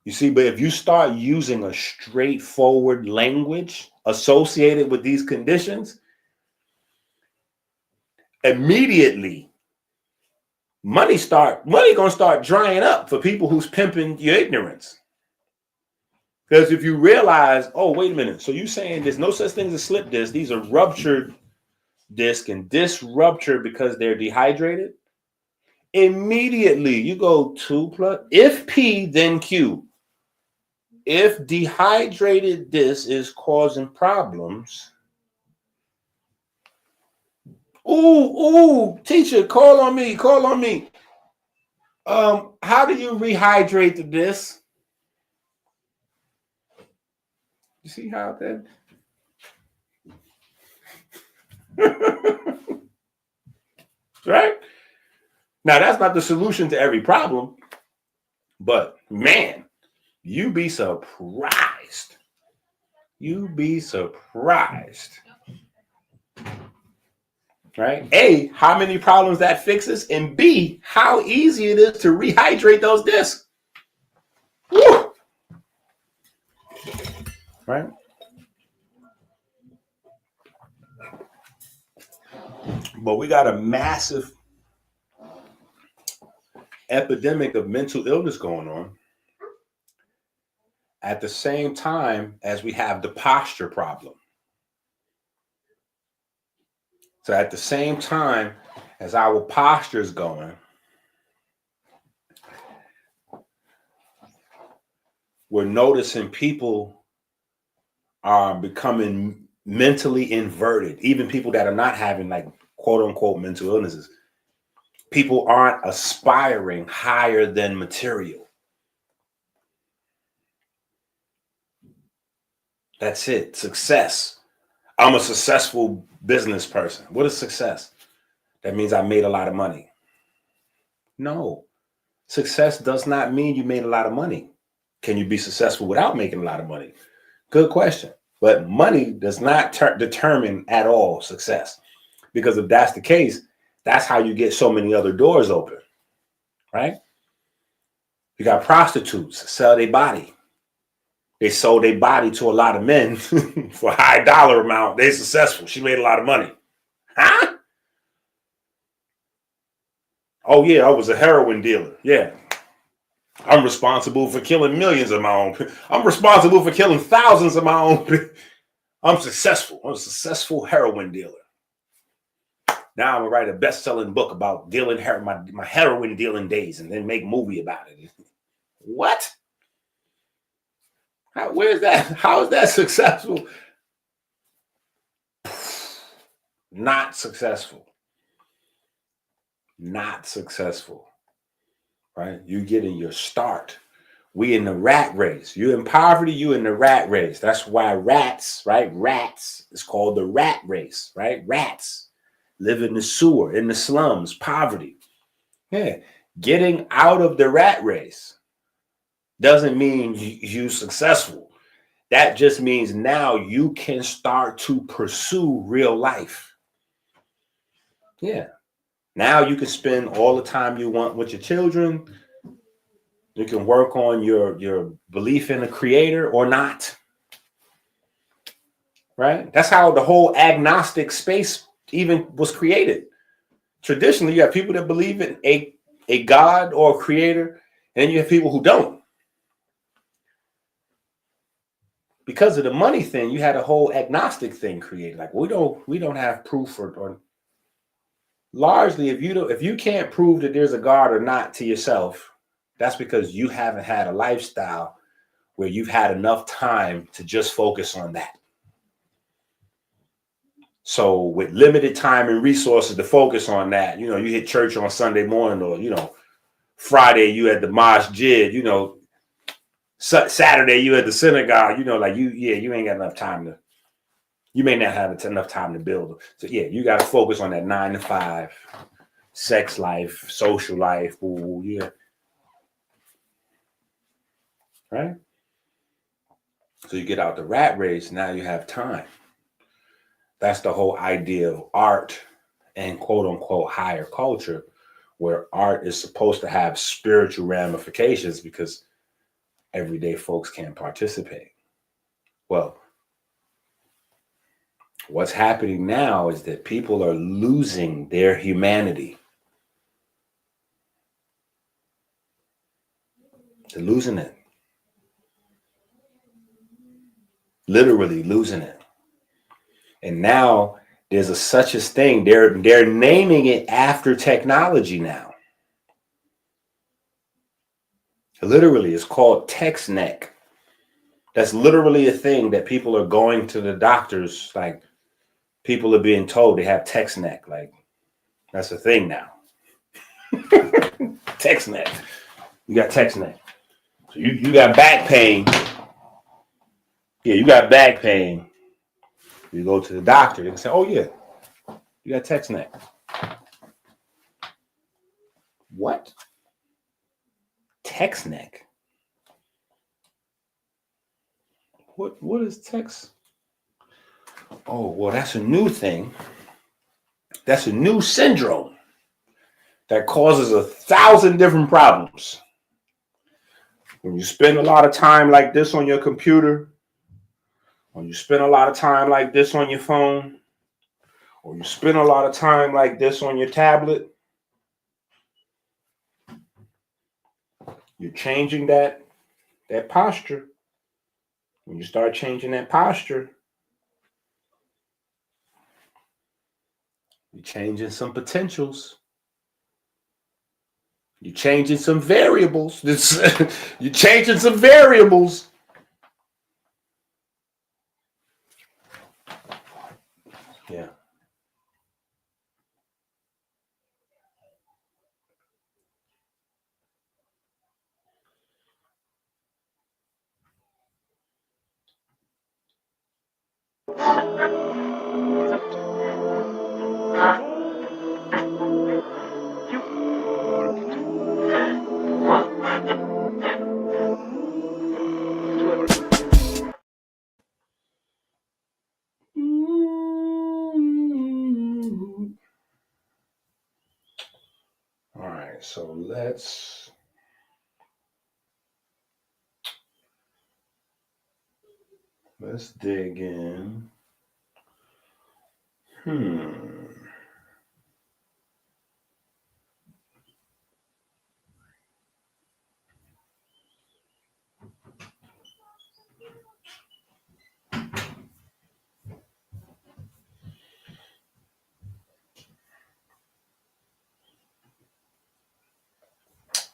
You see, but if you start using a straightforward language associated with these conditions, immediately money gonna start drying up for people who's pimping your ignorance. Because if you realize, oh, wait a minute, so you're saying there's no such thing as a slip disc, these are ruptured discs, and discs rupture because they're dehydrated. Immediately you go 2 plus, if P, then Q. If dehydrated disc is causing problems, teacher, call on me. How do you rehydrate the disc? You see how that? Right? Now, that's not the solution to every problem, but man, you'd be surprised. Right? A, how many problems that fixes, and B, how easy it is to rehydrate those discs. Woo! Right? But we got a massive epidemic of mental illness going on at the same time as we have the posture problem. So at the same time as our posture is going, we're noticing people are becoming mentally inverted. Even people that are not having quote unquote mental illnesses. People aren't aspiring higher than material. That's it. Success. I'm a successful business person. What is success? That means I made a lot of money. No. Success does not mean you made a lot of money. Can you be successful without making a lot of money? Good question. But money does not determine at all success. Because if that's the case, that's how you get so many other doors open, right? You got prostitutes sell their body. They sold their body to a lot of men for a high dollar amount. They're successful. She made a lot of money. Huh? Oh, yeah, I was a heroin dealer. Yeah. I'm responsible for killing millions of my own. I'm responsible for killing thousands of my own. I'm successful. I'm a successful heroin dealer. Now I'm gonna write a best-selling book about dealing my heroin dealing days, and then make a movie about it. What? Where's that? How is that successful? Not successful. Not successful. Right? You getting your start. We in the rat race. You in poverty, you in the rat race. That's why rats, right? Rats is called the rat race, right? Rats live in the sewer, in the slums, poverty. Yeah. Getting out of the rat race doesn't mean you successful. That just means now you can start to pursue real life. Yeah. Now you can spend all the time you want with your children. You can work on your belief in a creator or not. Right? That's how the whole agnostic space even was created. Traditionally, you have people that believe in a God or a creator, and you have people who don't. Because of the money thing, you had a whole agnostic thing created. Like we don't have proof or largely if you can't prove that there's a God or not to yourself, that's because you haven't had a lifestyle where you've had enough time to just focus on that. So with limited time and resources to focus on that, you hit church on Sunday morning, or, Friday you at the masjid, Saturday you at the synagogue, you ain't got enough time you may not have enough time to build. So yeah, you got to focus on that 9 to 5, sex life, social life. Ooh, yeah. Right? So you get out the rat race, now you have time. That's the whole idea of art and quote unquote higher culture, where art is supposed to have spiritual ramifications because everyday folks can't participate. Well, what's happening now is that people are losing their humanity. They're losing it. Literally losing it. And now there's such a thing. They're naming it after technology now. Literally, it's called text neck. That's literally a thing that people are going to the doctors. Like people are being told they have text neck. Like that's a thing now. Text neck. You got text neck. So you got back pain. Yeah, you got back pain. You go to the doctor, they can say, oh yeah, you got text neck. What? Text neck? What is text? Oh, well, that's a new thing. That's a new syndrome that causes 1,000 different problems. When you spend a lot of time like this on your computer, when you spend a lot of time like this on your phone, or you spend a lot of time like this on your tablet, you're changing that posture. When you start changing that posture, you're changing some potentials. You're changing some variables. You're changing some variables. Yeah. All right, so let's dig in.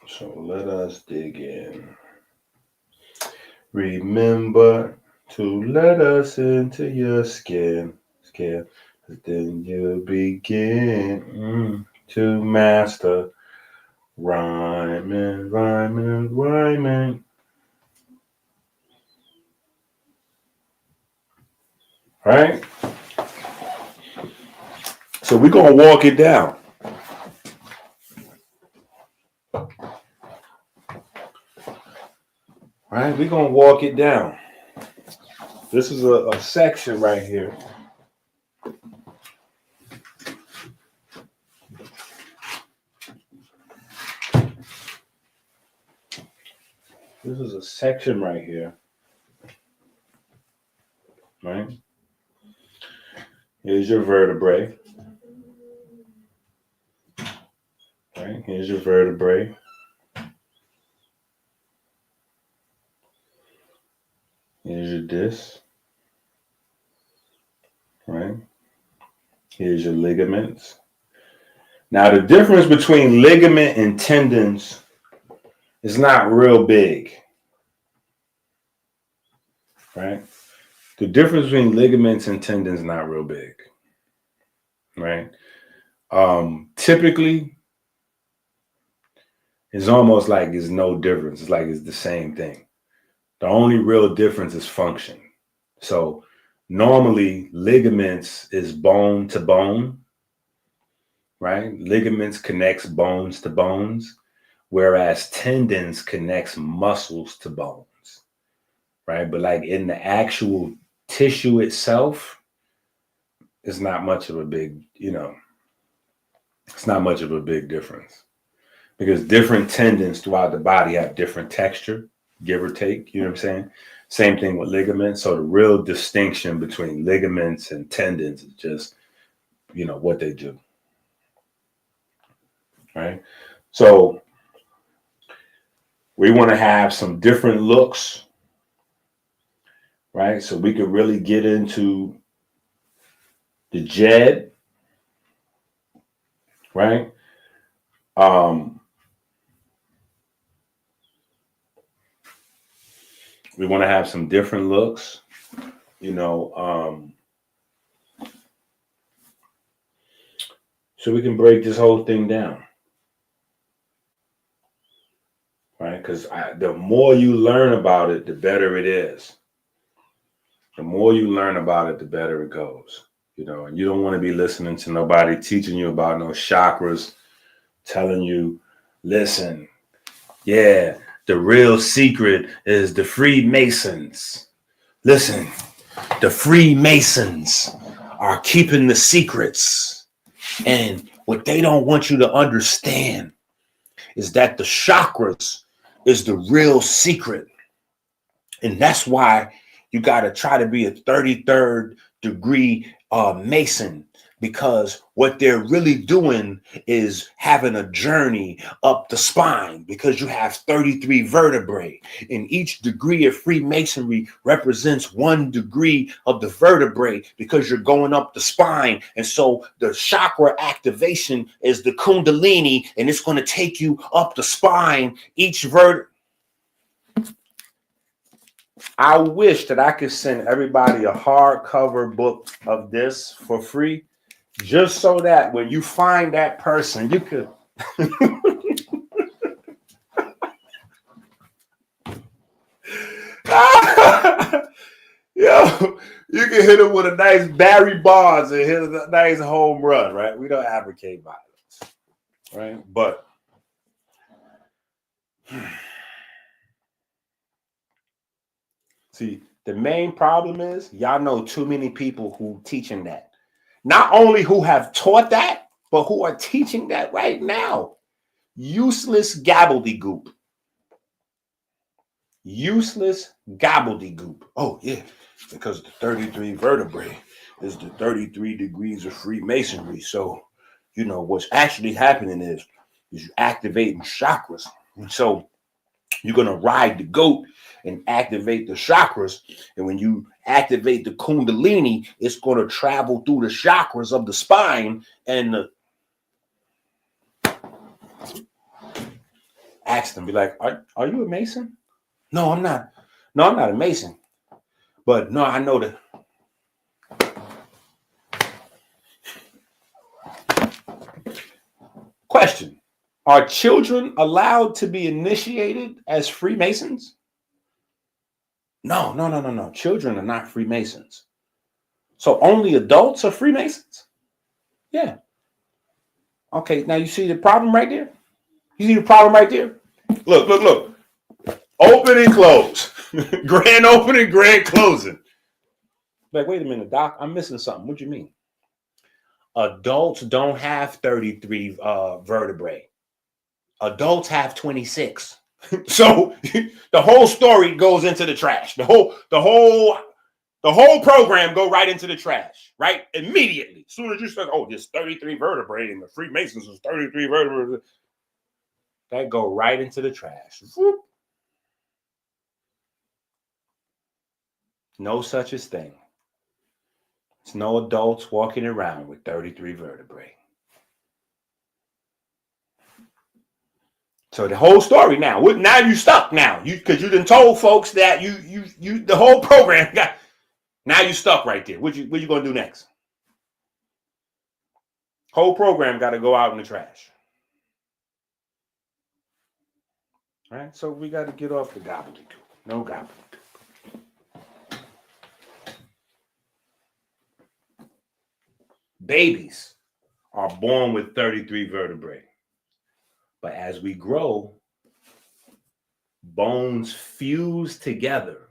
So let us dig in. Remember to let us into your skin, then you begin to master rhyming. Right? So we're going to walk it down. Right? We're going to walk it down. This is a section right here. This is a section right here. Right? Here's your vertebrae. Right? Here's your vertebrae. Here's your disc. Right? Here's your ligaments. Now, the difference between ligament and tendons is not real big. Right? The difference between ligaments and tendons is not real big. Right? Typically, it's almost like there's no difference. It's like it's the same thing. The only real difference is function. So normally ligaments is bone to bone, right? Ligaments connects bones to bones, whereas tendons connects muscles to bones, right? But like in the actual tissue itself, it's not much of a big, it's not much of a big difference because different tendons throughout the body have different texture, give or take, you know what I'm saying? Same thing with ligaments. So the real distinction between ligaments and tendons is just, what they do. Right? So we want to have some different looks, right? So we could really get into the Jed, right? We want to have some different looks, so we can break this whole thing down, right? Because the more you learn about it, the better it is. The more you learn about it, the better it goes, and you don't want to be listening to nobody teaching you about no chakras, telling you, listen, yeah, the real secret is the Freemasons. Listen, the Freemasons are keeping the secrets. And what they don't want you to understand is that the chakras is the real secret. And that's why you got to try to be a 33rd degree Mason, because what they're really doing is having a journey up the spine, because you have 33 vertebrae, and each degree of Freemasonry represents 1 degree of the vertebrae, because you're going up the spine. And so the chakra activation is the Kundalini, and it's going to take you up the spine, each vertebrae. I wish that I could send everybody a hardcover book of this for free, just so that when you find that person, you could you can hit him with a nice Barry Bonds and hit a nice home run, right? We don't advocate violence, right? But see, the main problem is y'all know too many people who teaching that. Not only who have taught that, but who are teaching that right now. Useless gobbledygook. Useless gobbledygook. Oh, yeah, because the 33 vertebrae is the 33 degrees of Freemasonry. So, you know, what's actually happening is you're activating chakras. And so you're going to ride the goat and activate the chakras. And when you activate the kundalini, it's going to travel through the chakras of the spine and ask them, be like, are you a Mason? No, I'm not. No, I'm not a Mason. But no, I know that. Question. Are children allowed to be initiated as Freemasons? No. Children are not Freemasons. So only adults are Freemasons? Yeah. Okay, now you see the problem right there? You see the problem right there? Look. Open and close. Grand opening, grand closing. Like, wait a minute, Doc, I'm missing something. What do you mean? Adults don't have 33 vertebrae. Adults have 26. So the whole story goes into the trash. The whole program go right into the trash, right? Immediately. As soon as you say, oh, there's 33 vertebrae and the Freemasons is 33 vertebrae, that go right into the trash. Whoop. No such a thing. There's no adults walking around with 33 vertebrae. So the whole story now you stuck now. Because you done told folks that you the whole program got, now you stuck right there. What you gonna do next? Whole program got to go out in the trash. All right, so we got to get off the gobbledygook. No gobbledygook. Babies are born with 33 vertebrae. But as we grow, bones fuse together.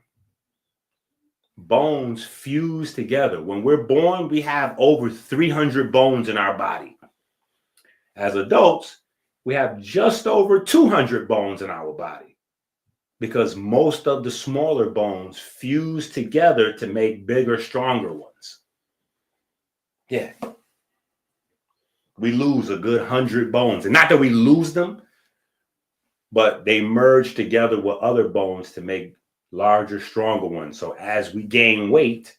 Bones fuse together. When we're born, we have over 300 bones in our body. As adults, we have just over 200 bones in our body because most of the smaller bones fuse together to make bigger, stronger ones. Yeah. We lose a good 100 bones. And not that we lose them, but they merge together with other bones to make larger, stronger ones. So as we gain weight,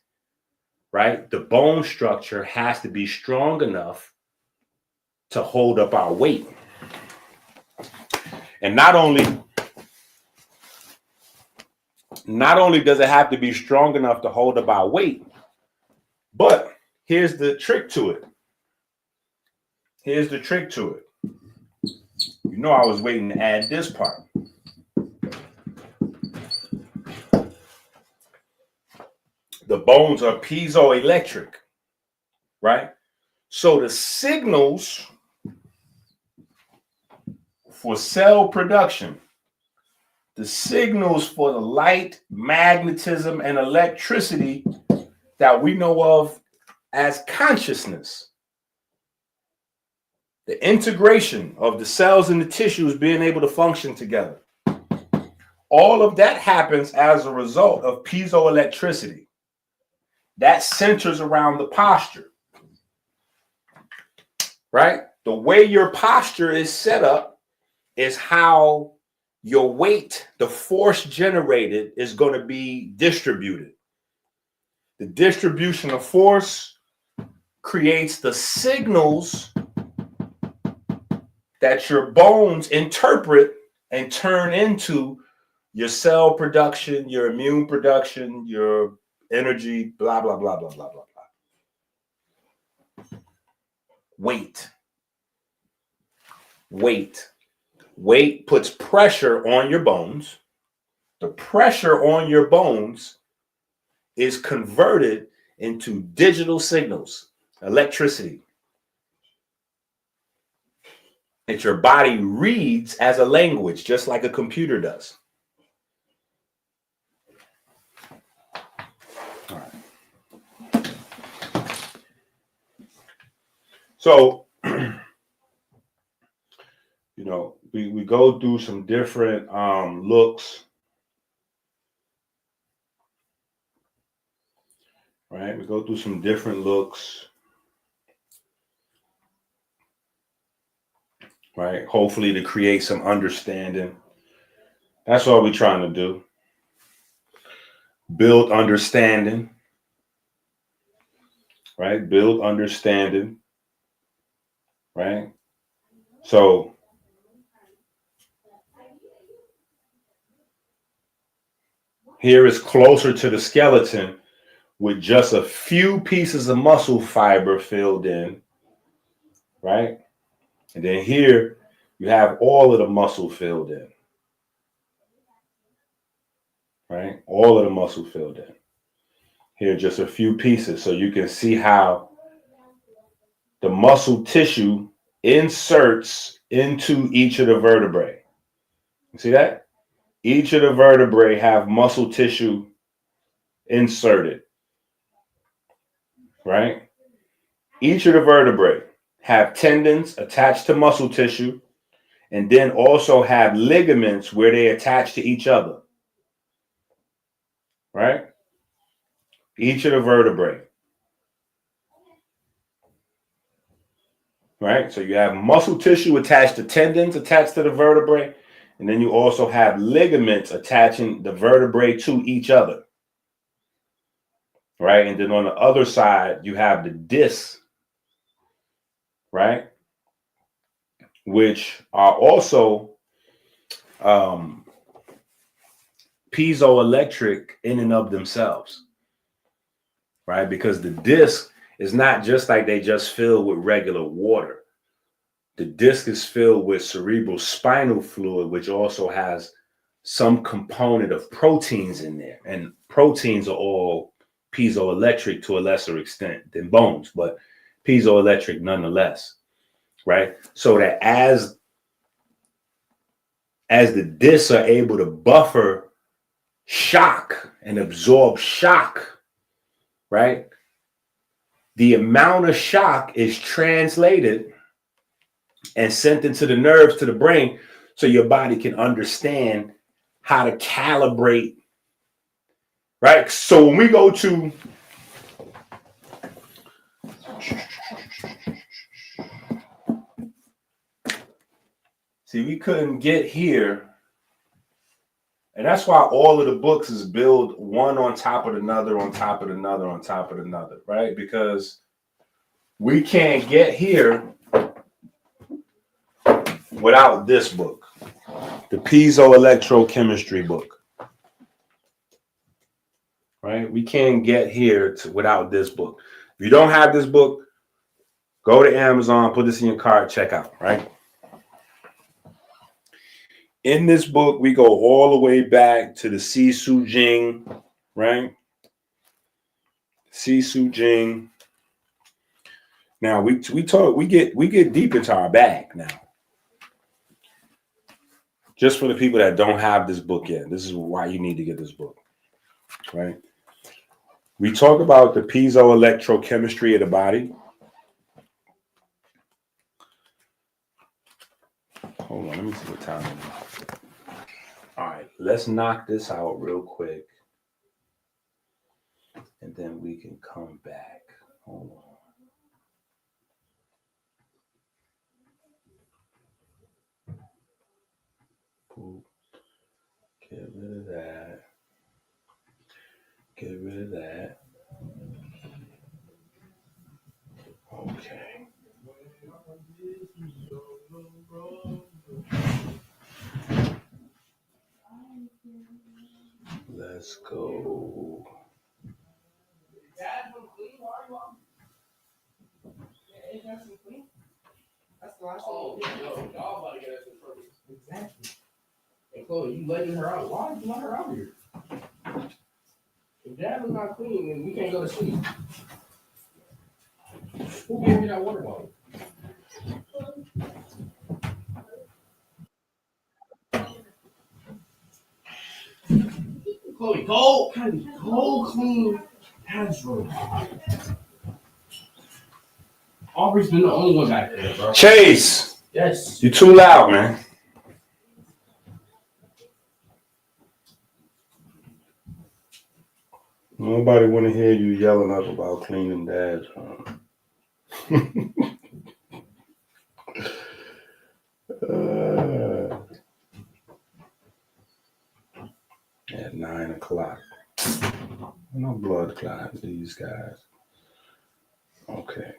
right, the bone structure has to be strong enough to hold up our weight. And not only does it have to be strong enough to hold up our weight, but here's the trick to it. Here's the trick to it. You know, I was waiting to add this part. The bones are piezoelectric, right? So the signals for cell production, the signals for the light, magnetism, and electricity that we know of as consciousness, the integration of the cells and the tissues being able to function together. All of that happens as a result of piezoelectricity. That centers around the posture, right? The way your posture is set up is how your weight, the force generated, is going to be distributed. The distribution of force creates the signals that your bones interpret and turn into your cell production, your immune production, your energy, blah, blah, blah, blah, blah, blah, blah. Weight puts pressure on your bones. The pressure on your bones is converted into digital signals, electricity, that your body reads as a language, just like a computer does. All right. So, we go through some different looks, right? We go through some different looks, right? Hopefully to create some understanding. That's all we're trying to do. Build understanding, right? Build understanding, right? So here is closer to the skeleton with just a few pieces of muscle fiber filled in, right? And then here you have all of the muscle filled in, right? All of the muscle filled in. Here, just a few pieces so you can see how the muscle tissue inserts into each of the vertebrae. You see that? Each of the vertebrae have muscle tissue inserted, right? Each of the vertebrae have tendons attached to muscle tissue and then also have ligaments where they attach to each other, right? Each of the vertebrae, right? So you have muscle tissue attached to tendons attached to the vertebrae, and then you also have ligaments attaching the vertebrae to each other, right? And then on the other side, you have the discs, right? Which are also piezoelectric in and of themselves, right? Because the disc is not just like they just fill with regular water. The disc is filled with cerebral spinal fluid, which also has some component of proteins in there. And proteins are all piezoelectric to a lesser extent than bones, but piezoelectric nonetheless, right? So that as the discs are able to buffer shock and absorb shock, right? The amount of shock is translated and sent into the nerves to the brain so your body can understand how to calibrate, right? So when we go to see, we couldn't get here. And that's why all of the books is built one on top of another, on top of another, on top of another, right? Because we can't get here without this book, the piezoelectrochemistry book, right? We can't get here without this book. If you don't have this book, go to Amazon, put this in your cart, check out, right? In this book, we go all the way back to the Sisu Jing, right? Sisu Jing. Now we get deep into our bag now. Just for the people that don't have this book yet, this is why you need to get this book, right? We talk about the piezoelectrochemistry of the body. Hold on, let me see what time it is. All right, let's knock this out real quick. And then we can come back. Hold on. Boop. Get rid of that. Get rid of that. Okay. Let's go. Exactly. Hey, Chloe, you letting her out? Why did you let her out here? If Dad was not clean, then we can't go to sleep. Who gave me that water bottle? Chloe, go clean Dad's room. Aubrey's been the only one back there, bro. Chase, Yes. You're too loud, man. Nobody want to hear you yelling up about cleaning Dad's room. At 9 o'clock. No blood clot, these guys. Okay.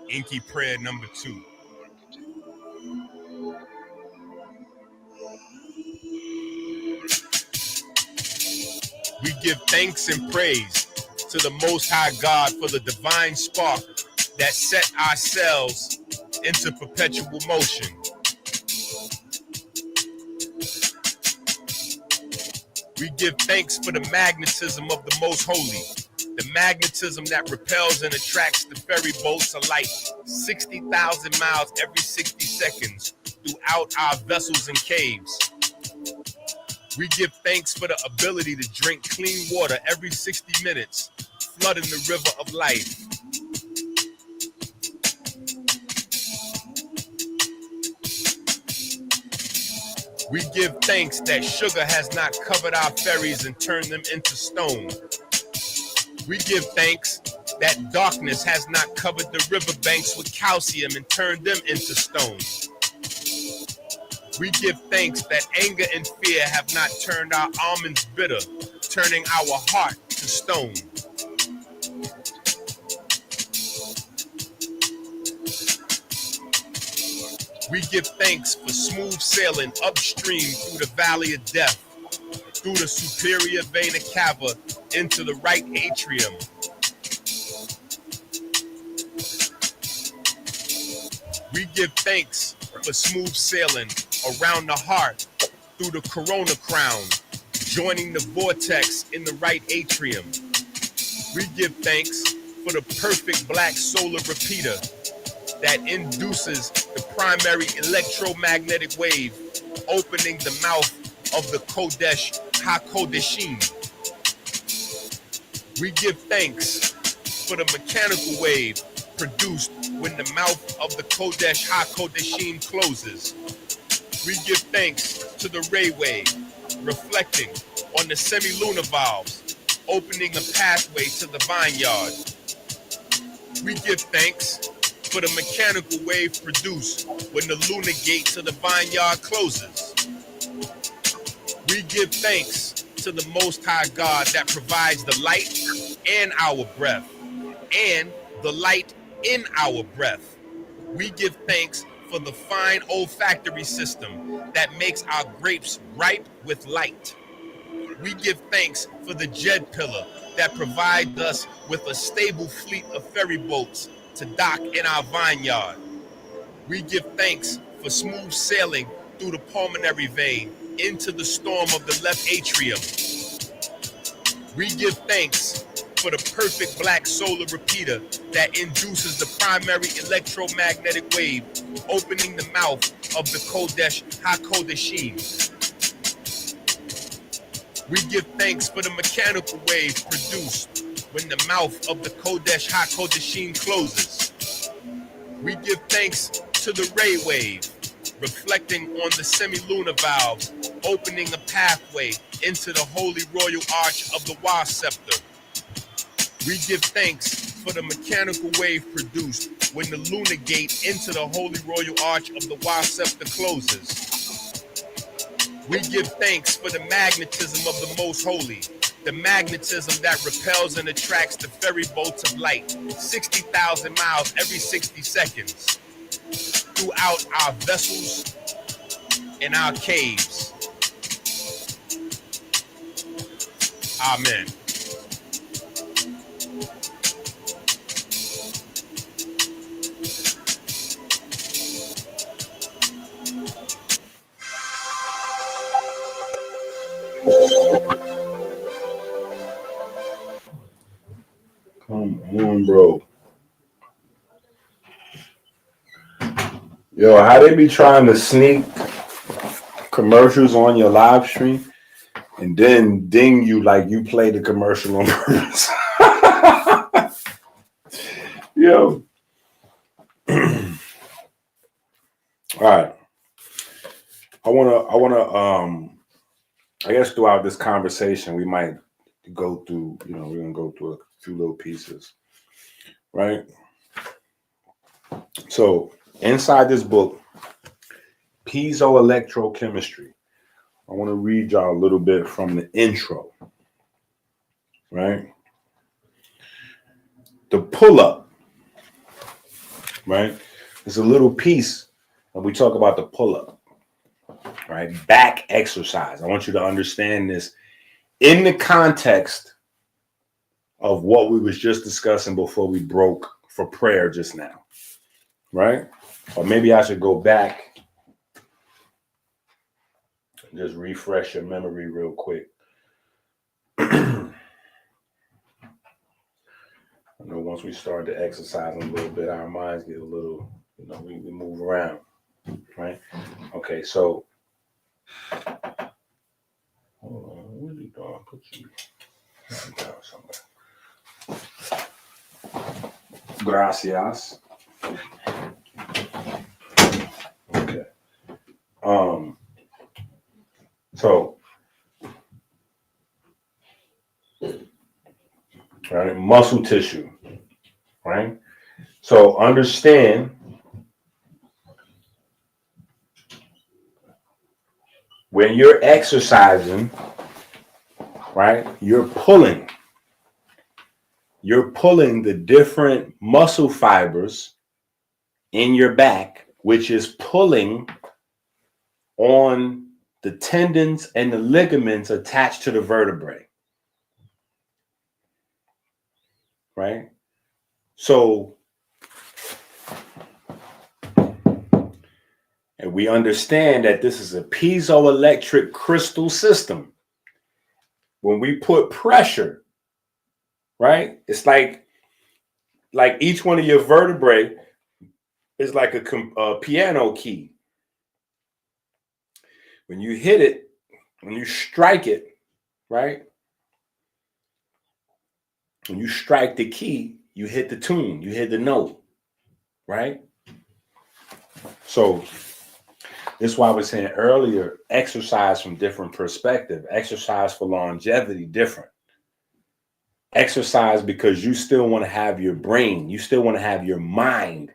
Inky prayer number 2. We give thanks and praise to the Most High God for the divine spark that set our cells into perpetual motion. We give thanks for the magnetism of the Most Holy, the magnetism that repels and attracts the ferry boats of light 60,000 miles every 60 seconds throughout our vessels and caves. We give thanks for the ability to drink clean water every 60 minutes, flooding the river of life. We give thanks that sugar has not covered our ferries and turned them into stone. We give thanks that darkness has not covered the riverbanks with calcium and turned them into stone. We give thanks that anger and fear have not turned our almonds bitter, turning our heart to stone. We give thanks for smooth sailing upstream through the valley of death, through the superior vena cava into the right atrium. We give thanks for smooth sailing around the heart through the corona crown, joining the vortex in the right atrium. We give thanks for the perfect black solar repeater that induces the primary electromagnetic wave, opening the mouth of the Kodesh HaKodeshim. We give thanks for the mechanical wave produced when the mouth of the Kodesh HaKodeshim closes. We give thanks to the ray wave, reflecting on the semi-lunar valves, opening a pathway to the vineyard. We give thanks for the mechanical wave produced when the lunar gate to the vineyard closes. We give thanks to the Most High God that provides the light and our breath, and the light in our breath. We give thanks for the fine olfactory system that makes our grapes ripe with light. We give thanks for the Jed Pillar that provides us with a stable fleet of ferry boats to dock in our vineyard. We give thanks for smooth sailing through the pulmonary vein into the storm of the left atrium. We give thanks for the perfect black solar repeater that induces the primary electromagnetic wave, opening the mouth of the Kodesh HaKodeshim. We give thanks for the mechanical wave produced when the mouth of the Kodesh HaKodeshim closes. We give thanks to the ray wave, reflecting on the semi-lunar valves, opening a pathway into the holy royal arch of the Wa scepter. We give thanks for the mechanical wave produced when the lunar gate into the holy royal arch of the Wa scepter closes. We give thanks for the magnetism of the Most Holy, the magnetism that repels and attracts the ferry boats of light 60,000 miles every 60 seconds throughout our vessels and our caves. Amen. Come on, bro. Yo, how they be trying to sneak commercials on your live stream? and then ding you like you played the commercial on purpose. Yo. All right. I guess throughout this conversation, we might go through, we're going to go through a few little pieces, right? So inside this book, Piezoelectrochemistry, I want to read y'all a little bit from the intro, right? The pull-up, right? It's a little piece when we talk about the pull-up, right? Back exercise. I want you to understand this in the context of what we was just discussing before we broke for prayer just now, right? Or maybe I should go back and just refresh your memory real quick. I know once we start to exercise a little bit, our minds get a little, we move around, right? Okay, so hold on, what are you doing? Put you down somewhere. Gracias. Okay. So, right, muscle tissue, right? So understand when you're exercising, right? You're pulling the different muscle fibers in your back, which is pulling on the tendons and the ligaments attached to the vertebrae, right? So, and we understand that this is a piezoelectric crystal system. When we put pressure, right? It's like each one of your vertebrae is like a piano key. When you hit it, when you strike it, right? When you strike the key, you hit the tune, you hit the note, right? So this is why I was saying earlier, exercise from different perspective. Exercise for longevity, different. Exercise because you still want to have your brain, you still want to have your mind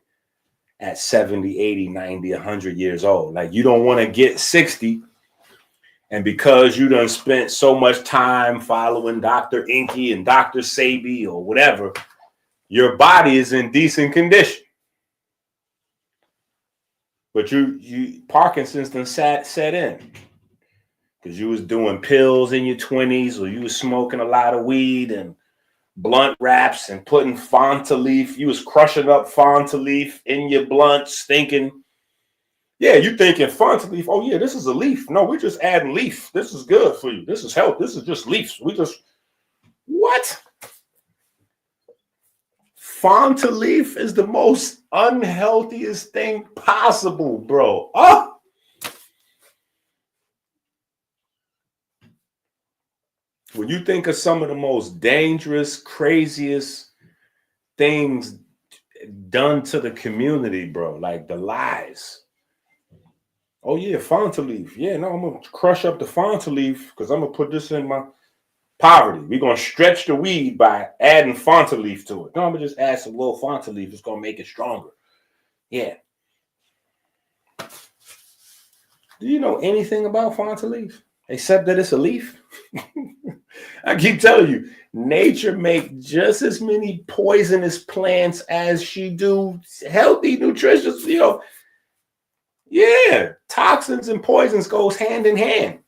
at 70, 80, 90, 100 years old. Like you don't want to get 60 and because you done spent so much time following Dr. Inky and Dr. Sabi or whatever, your body is in decent condition. But you Parkinson's done set in because you was doing pills in your 20s or you was smoking a lot of weed and blunt wraps and putting Fanta leaf. You was crushing up Fanta leaf in your blunts thinking, yeah, you thinking Fanta leaf. Oh, yeah, this is a leaf. No, we're just adding leaf. This is good for you. This is health. This is just leaves. What? Fanta leaf is the most unhealthiest thing possible, bro. Oh! When you think of some of the most dangerous, craziest things done to the community, bro, like the lies. Oh, yeah, Fanta leaf. Yeah, no, I'm going to crush up the Fanta leaf because I'm going to put this in my poverty. We're going to stretch the weed by adding Fanta leaf to it. No, I'm going to just add some little Fanta leaf. It's going to make it stronger. Yeah. Do you know anything about Fanta leaf except that it's a leaf? I keep telling you, nature make just as many poisonous plants as she do healthy, nutritious, Yeah, toxins and poisons goes hand in hand.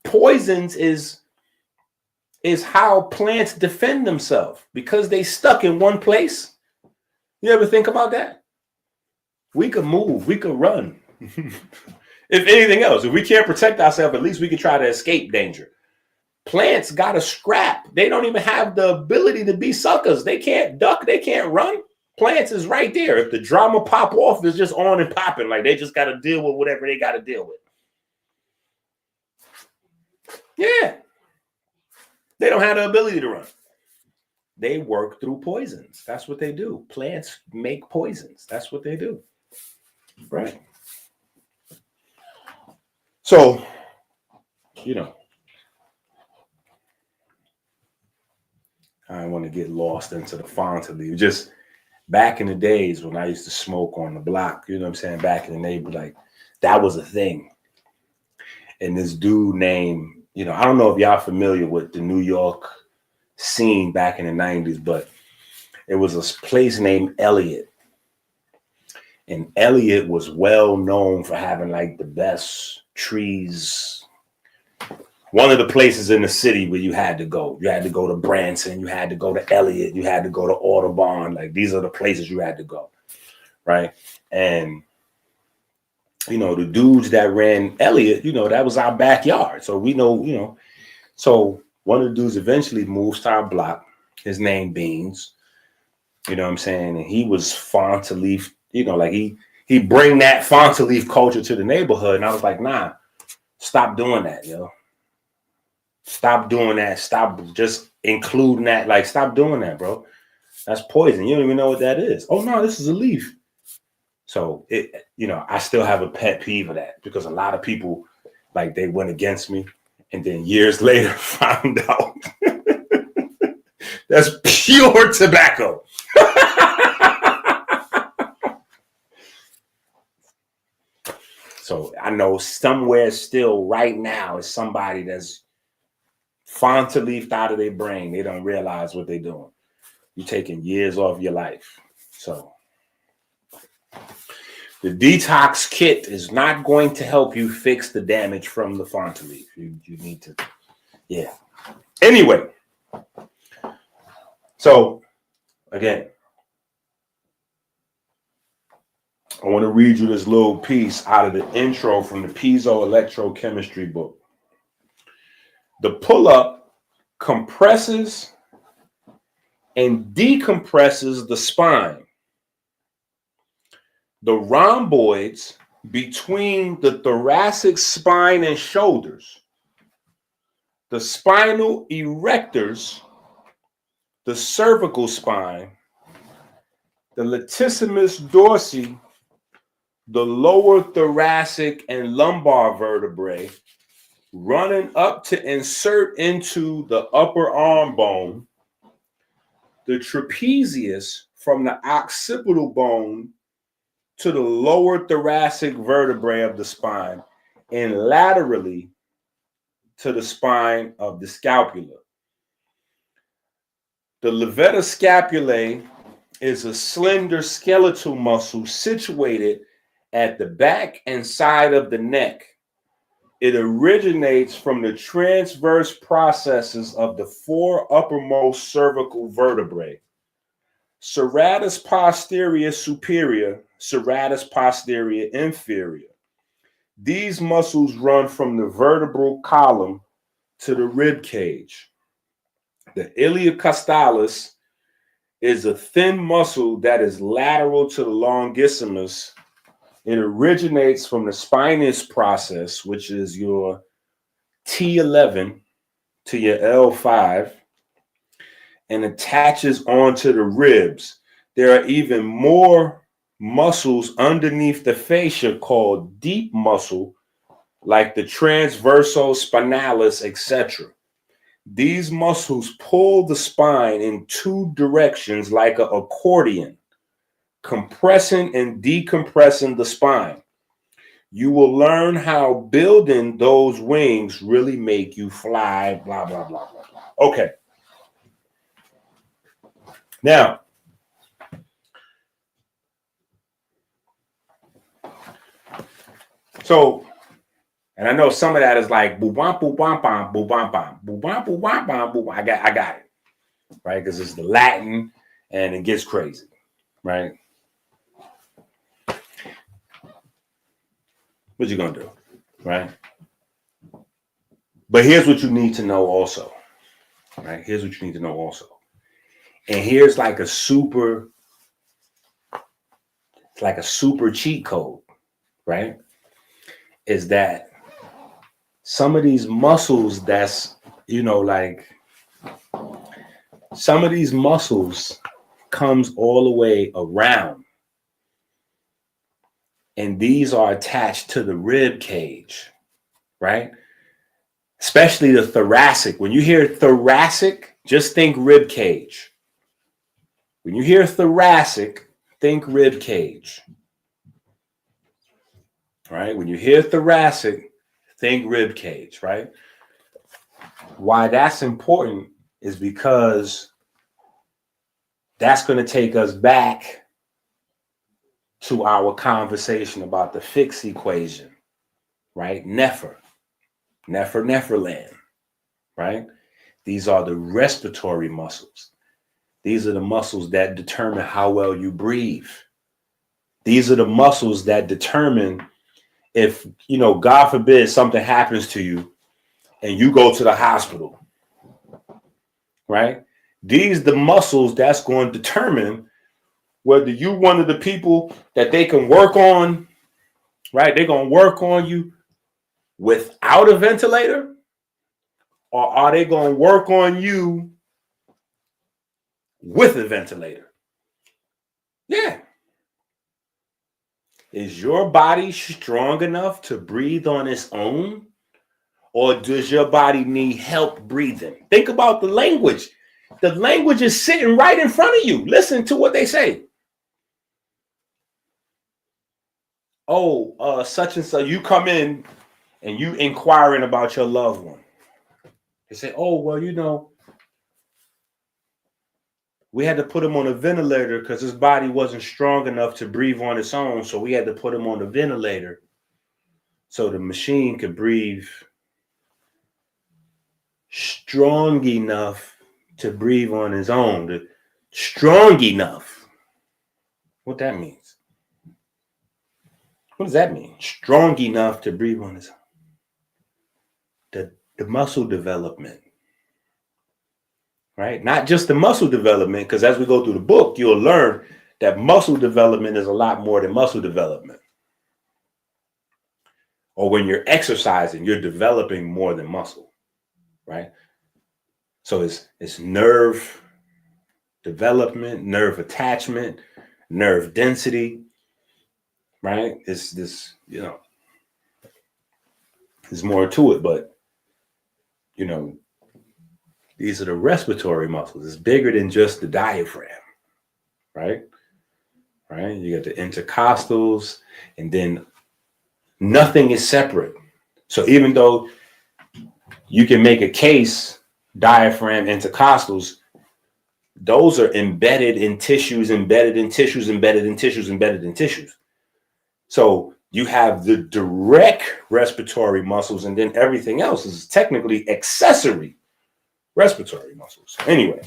Poisons is how plants defend themselves because they stuck in one place. You ever think about that? We could move, we could run. If anything else, if we can't protect ourselves, at least we can try to escape danger. Plants got to scrap. They don't even have the ability to be suckers. They can't duck. They can't run. Plants is right there. If the drama pop off, it's just on and popping. Like they just got to deal with whatever they got to deal with. Yeah. They don't have the ability to run. They work through poisons. That's what they do. Plants make poisons. That's what they do. Right. So, you know, I don't want to get lost into the fontaine. Just back in the days when I used to smoke on the block, you know what I'm saying? Back in the neighborhood, like that was a thing. And this dude named, you know, I don't know if y'all familiar with the New York scene back in the 90s, but it was a place named Elliott. And Elliott was well known for having like the best trees. One of the places in the city where you had to go. You had to go to Branson, you had to go to Elliott, you had to go to Audubon. Like these are the places you had to go. Right. And you know, the dudes that ran Elliott, you know, that was our backyard. So we know, you know, so one of the dudes eventually moves to our block. His name Beans, you know what I'm saying? And he was Fontainebleau, you know, like he bring that Fontainebleau culture to the neighborhood. And I was like, nah, stop doing that, yo. Stop doing that. Stop just including that. Like, stop doing that, bro. That's poison. You don't even know what that is. Oh, no, this is a leaf. So, it, you know, I still have a pet peeve of that because a lot of people, like, they went against me and then years later found out that's pure tobacco. So I know somewhere still right now is somebody that's Fontainebleau out of their brain. They don't realize what they're doing. You're taking years off your life. So the detox kit is not going to help you fix the damage from the Fontainebleau. You need to, yeah. Anyway, so again, I want to read you this little piece out of the intro from the piezoelectrochemistry book. The pull-up compresses and decompresses the spine. The rhomboids between the thoracic spine and shoulders, the spinal erectors, the cervical spine, the latissimus dorsi, the lower thoracic and lumbar vertebrae, running up to insert into the upper arm bone, the trapezius from the occipital bone to the lower thoracic vertebrae of the spine, and laterally to the spine of the scapula. The levator scapulae is a slender skeletal muscle situated at the back and side of the neck. It originates from the transverse processes of the four uppermost cervical vertebrae: serratus posterior superior, serratus posterior inferior. These muscles run from the vertebral column to the rib cage. The iliocostalis is a thin muscle that is lateral to the longissimus. It originates from the spinous process, which is your T11 to your L5, and attaches onto the ribs. There are even more muscles underneath the fascia called deep muscle, like the transversal spinalis, etc. These muscles pull the spine in two directions like an accordion, compressing and decompressing the spine. You will learn how building those wings really make you fly, blah, blah, blah, blah, blah. Okay. Now, so, and I know some of that is like boo bam boo bam bam boo bam bam boo bam boo bam bam boo. I got it, right? Because it's the Latin and it gets crazy, right? What you gonna do, right? But here's what you need to know also, right? Here's what you need to know also, and here's like a super, cheat code, right? Is that some of these muscles that's, like some of these muscles comes all the way around. And these are attached to the rib cage, right? Especially the thoracic. When you hear thoracic, just think rib cage. When you hear thoracic, think rib cage. Right? When you hear thoracic, think rib cage, right? Why that's important is because that's going to take us back to our conversation about the fixed equation, right? Neferland, right? These are the respiratory muscles. These are the muscles that determine how well you breathe. These are the muscles that determine if, God forbid something happens to you and you go to the hospital, right? These are the muscles that's going to determine whether you're one of the people that they can work on, right? They're going to work on you without a ventilator, or are they going to work on you with a ventilator? Yeah. Is your body strong enough to breathe on its own? Or does your body need help breathing? Think about the language. The language is sitting right in front of you. Listen to what they say. Oh, such and such. You come in and you inquiring about your loved one. They say, oh, well, we had to put him on a ventilator because his body wasn't strong enough to breathe on its own. So we had to put him on the ventilator so the machine could breathe strong enough to breathe on his own. Strong enough. What that means? What does that mean? Strong enough to breathe on his own. The muscle development. Right? Not just the muscle development, because as we go through the book, you'll learn that muscle development is a lot more than muscle development. Or when you're exercising, you're developing more than muscle. Right? So it's nerve development, nerve attachment, nerve density, right? It's this, there's more to it, but these are the respiratory muscles. It's bigger than just the diaphragm, right? Right? You got the intercostals, and then nothing is separate. So even though you can make a case, diaphragm, intercostals, those are embedded in tissues, embedded in tissues, embedded in tissues, embedded in tissues. So you have the direct respiratory muscles, and then everything else is technically accessory respiratory muscles. Anyway.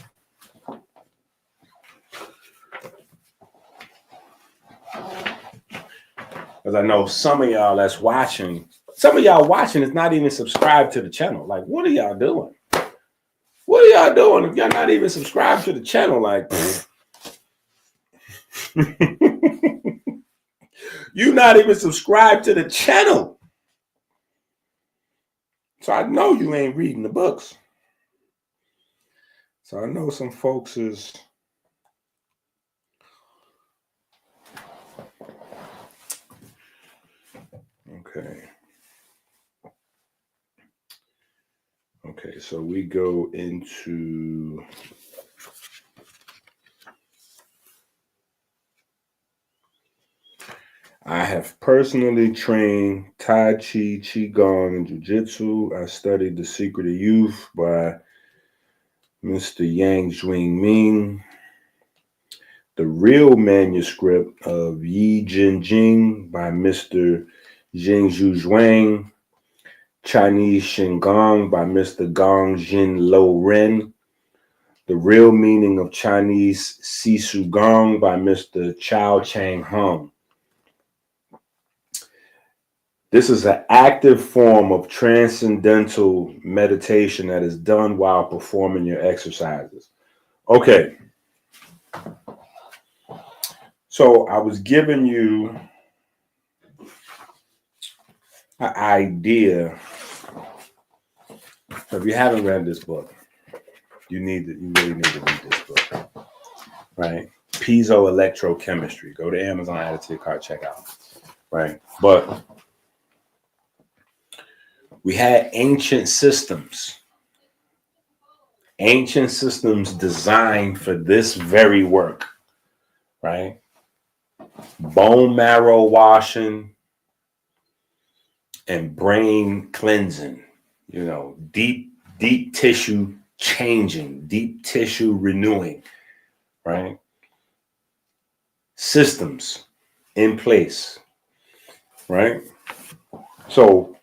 Because I know some of y'all that's watching, is not even subscribed to the channel. Like, what are y'all doing? What are y'all doing if y'all not even subscribed to the channel? Like, you not even subscribed to the channel. So I know you ain't reading the books. So I know some folks is okay. Okay, so we go into I have personally trained Tai Chi, Qigong, and Jiu-Jitsu. I studied The Secret of Youth by Mr. Yang Ming. The real manuscript of Yi Jin Jing by Mr. Jingzhu Zhuang. Chinese Shingon by Mr. Gong Jin Lo Ren. The Real Meaning of Chinese Sisu Gong by Mr. Chao Chang Hung. This is an active form of transcendental meditation that is done while performing your exercises. Okay. So I was giving you an idea So if you haven't read this book, you really need to read this book, right? Piezoelectrochemistry. Go to Amazon, add it to your cart, check out, right? But we had ancient systems designed for this very work, right? Bone marrow washing and brain cleansing, deep tissue changing, deep tissue renewing, right? Systems in place, right? So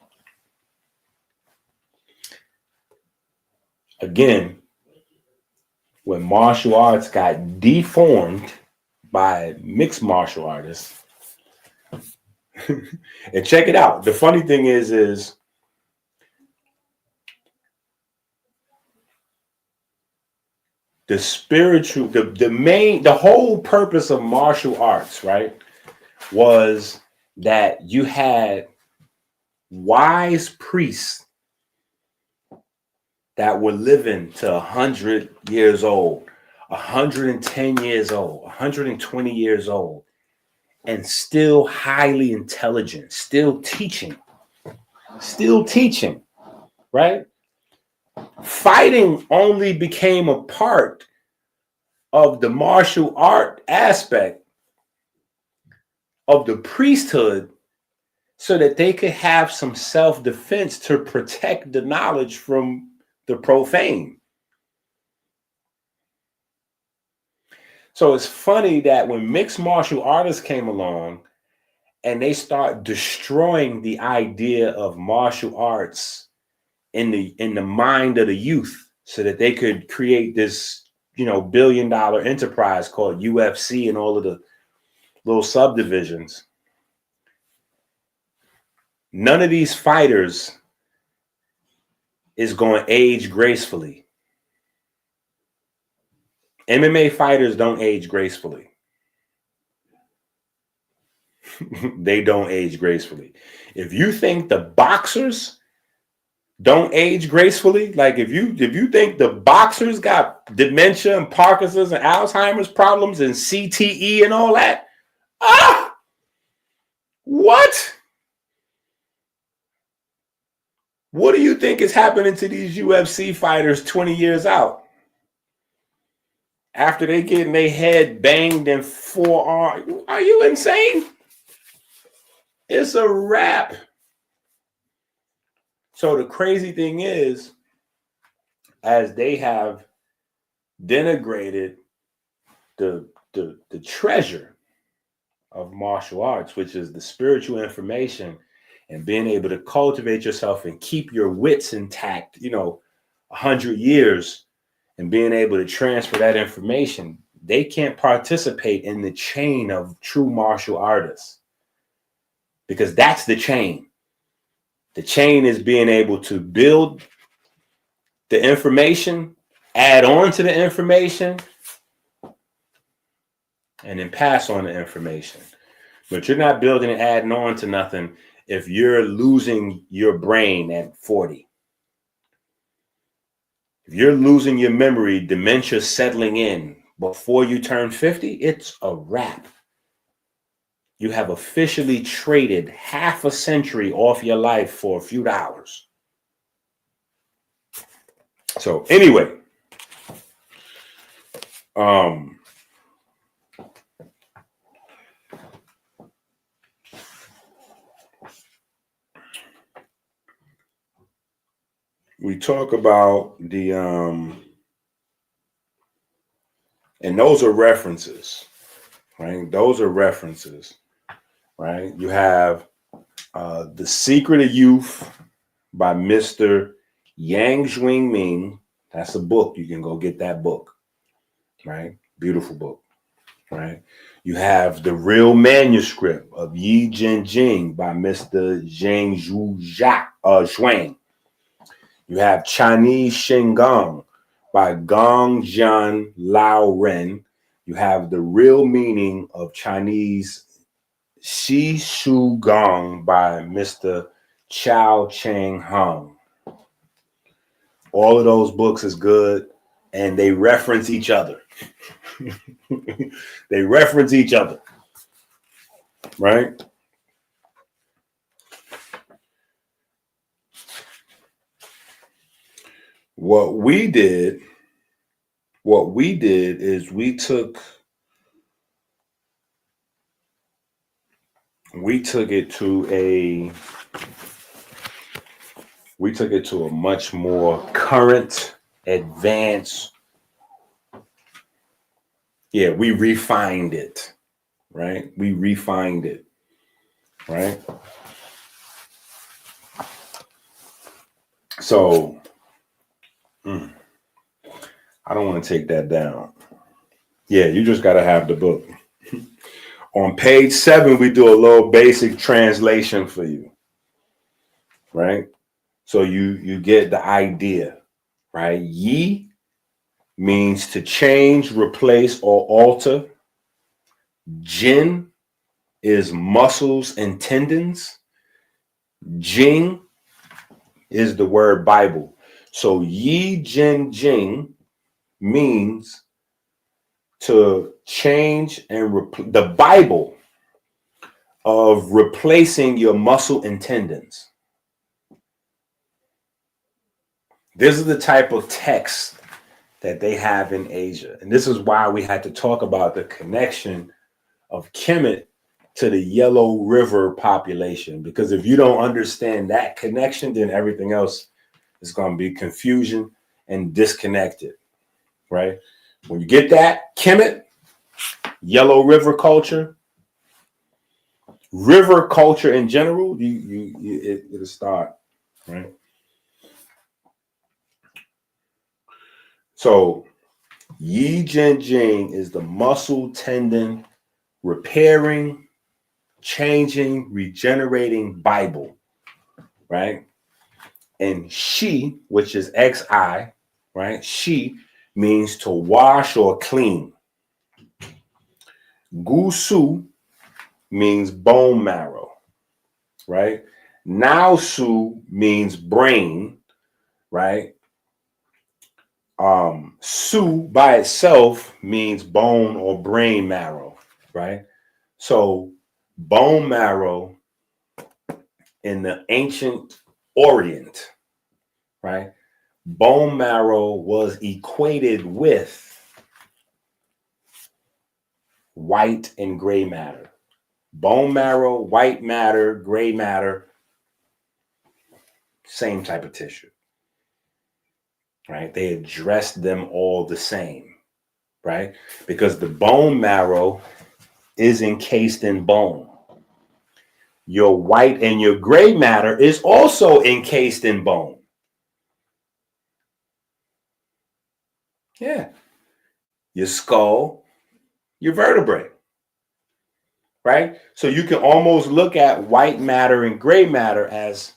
again, when martial arts got deformed by mixed martial artists, and check it out. The funny thing is the spiritual, the whole purpose of martial arts, right, was that you had wise priests that were living to 100 years old, 110 years old, 120 years old, and still highly intelligent, still teaching, right? Fighting only became a part of the martial art aspect of the priesthood so that they could have some self-defense to protect the knowledge from the profane. So it's funny that when mixed martial artists came along and they start destroying the idea of martial arts in the mind of the youth so that they could create this, billion-dollar enterprise called UFC and all of the little subdivisions. None of these fighters is going to age gracefully. MMA fighters don't age gracefully. They don't age gracefully. If you think the boxers don't age gracefully, like if you think the boxers got dementia and Parkinson's and Alzheimer's problems and CTE and all that, what? What do you think is happening to these UFC fighters 20 years out? After they getting their head banged and forearm, are you insane? It's a wrap. So the crazy thing is, as they have denigrated the treasure of martial arts, which is the spiritual information and being able to cultivate yourself and keep your wits intact, 100 years, and being able to transfer that information, they can't participate in the chain of true martial artists, because that's the chain. The chain is being able to build the information, add on to the information, and then pass on the information. But you're not building and adding on to nothing if you're losing your brain at 40. If you're losing your memory, dementia settling in before you turn 50, it's a wrap. You have officially traded half a century off your life for a few dollars. So anyway, we talk about the and those are references, right? Those are references, right? You have The Secret of Youth by Mr. Yang Zhuang Ming. That's a book. You can go get that book, right? Beautiful book, right? You have The Real Manuscript of Yi Jinjing by Mr. Zhang Zhuang. You have Chinese Shingon by Gong Jian Lao Ren. You have The Real Meaning of Chinese Shi Shu Gong by Mr. Chao Chang Hung. All of those books is good, and they reference each other. They reference each other, right? What we did is we took it to a much more current, advanced. Yeah, we refined it, right? We refined it, right? So, I don't want to take that down. Yeah, you just got to have the book. On page 7, we do a little basic translation for you, right? So you get the idea, right? Yi means to change, replace, or alter. Jin is muscles and tendons. Jing is the word Bible. So Yi, Jin, Jing means to change and the Bible of replacing your muscle and tendons. This is the type of text that they have in Asia. And this is why we had to talk about the connection of Kemet to the Yellow River population. Because if you don't understand that connection, then everything else is going to be confusion and disconnected, right? When you get that, Kemet, Yellow River culture in general, it'll start, right? So Yi Jin Jing is the muscle tendon repairing, changing, regenerating Bible, right? And Shi, which is XI, right? Shi means to wash or clean. Gu Su means bone marrow, right? Nao Su means brain, right? Su by itself means bone or brain marrow, right? So bone marrow in the ancient Orient, right? Bone marrow was equated with white and gray matter. Bone marrow, white matter, gray matter, same type of tissue, right? They addressed them all the same, right? Because the bone marrow is encased in bone. Your white and your gray matter is also encased in bone. Yeah. Your skull, your vertebrae, right? So you can almost look at white matter and gray matter as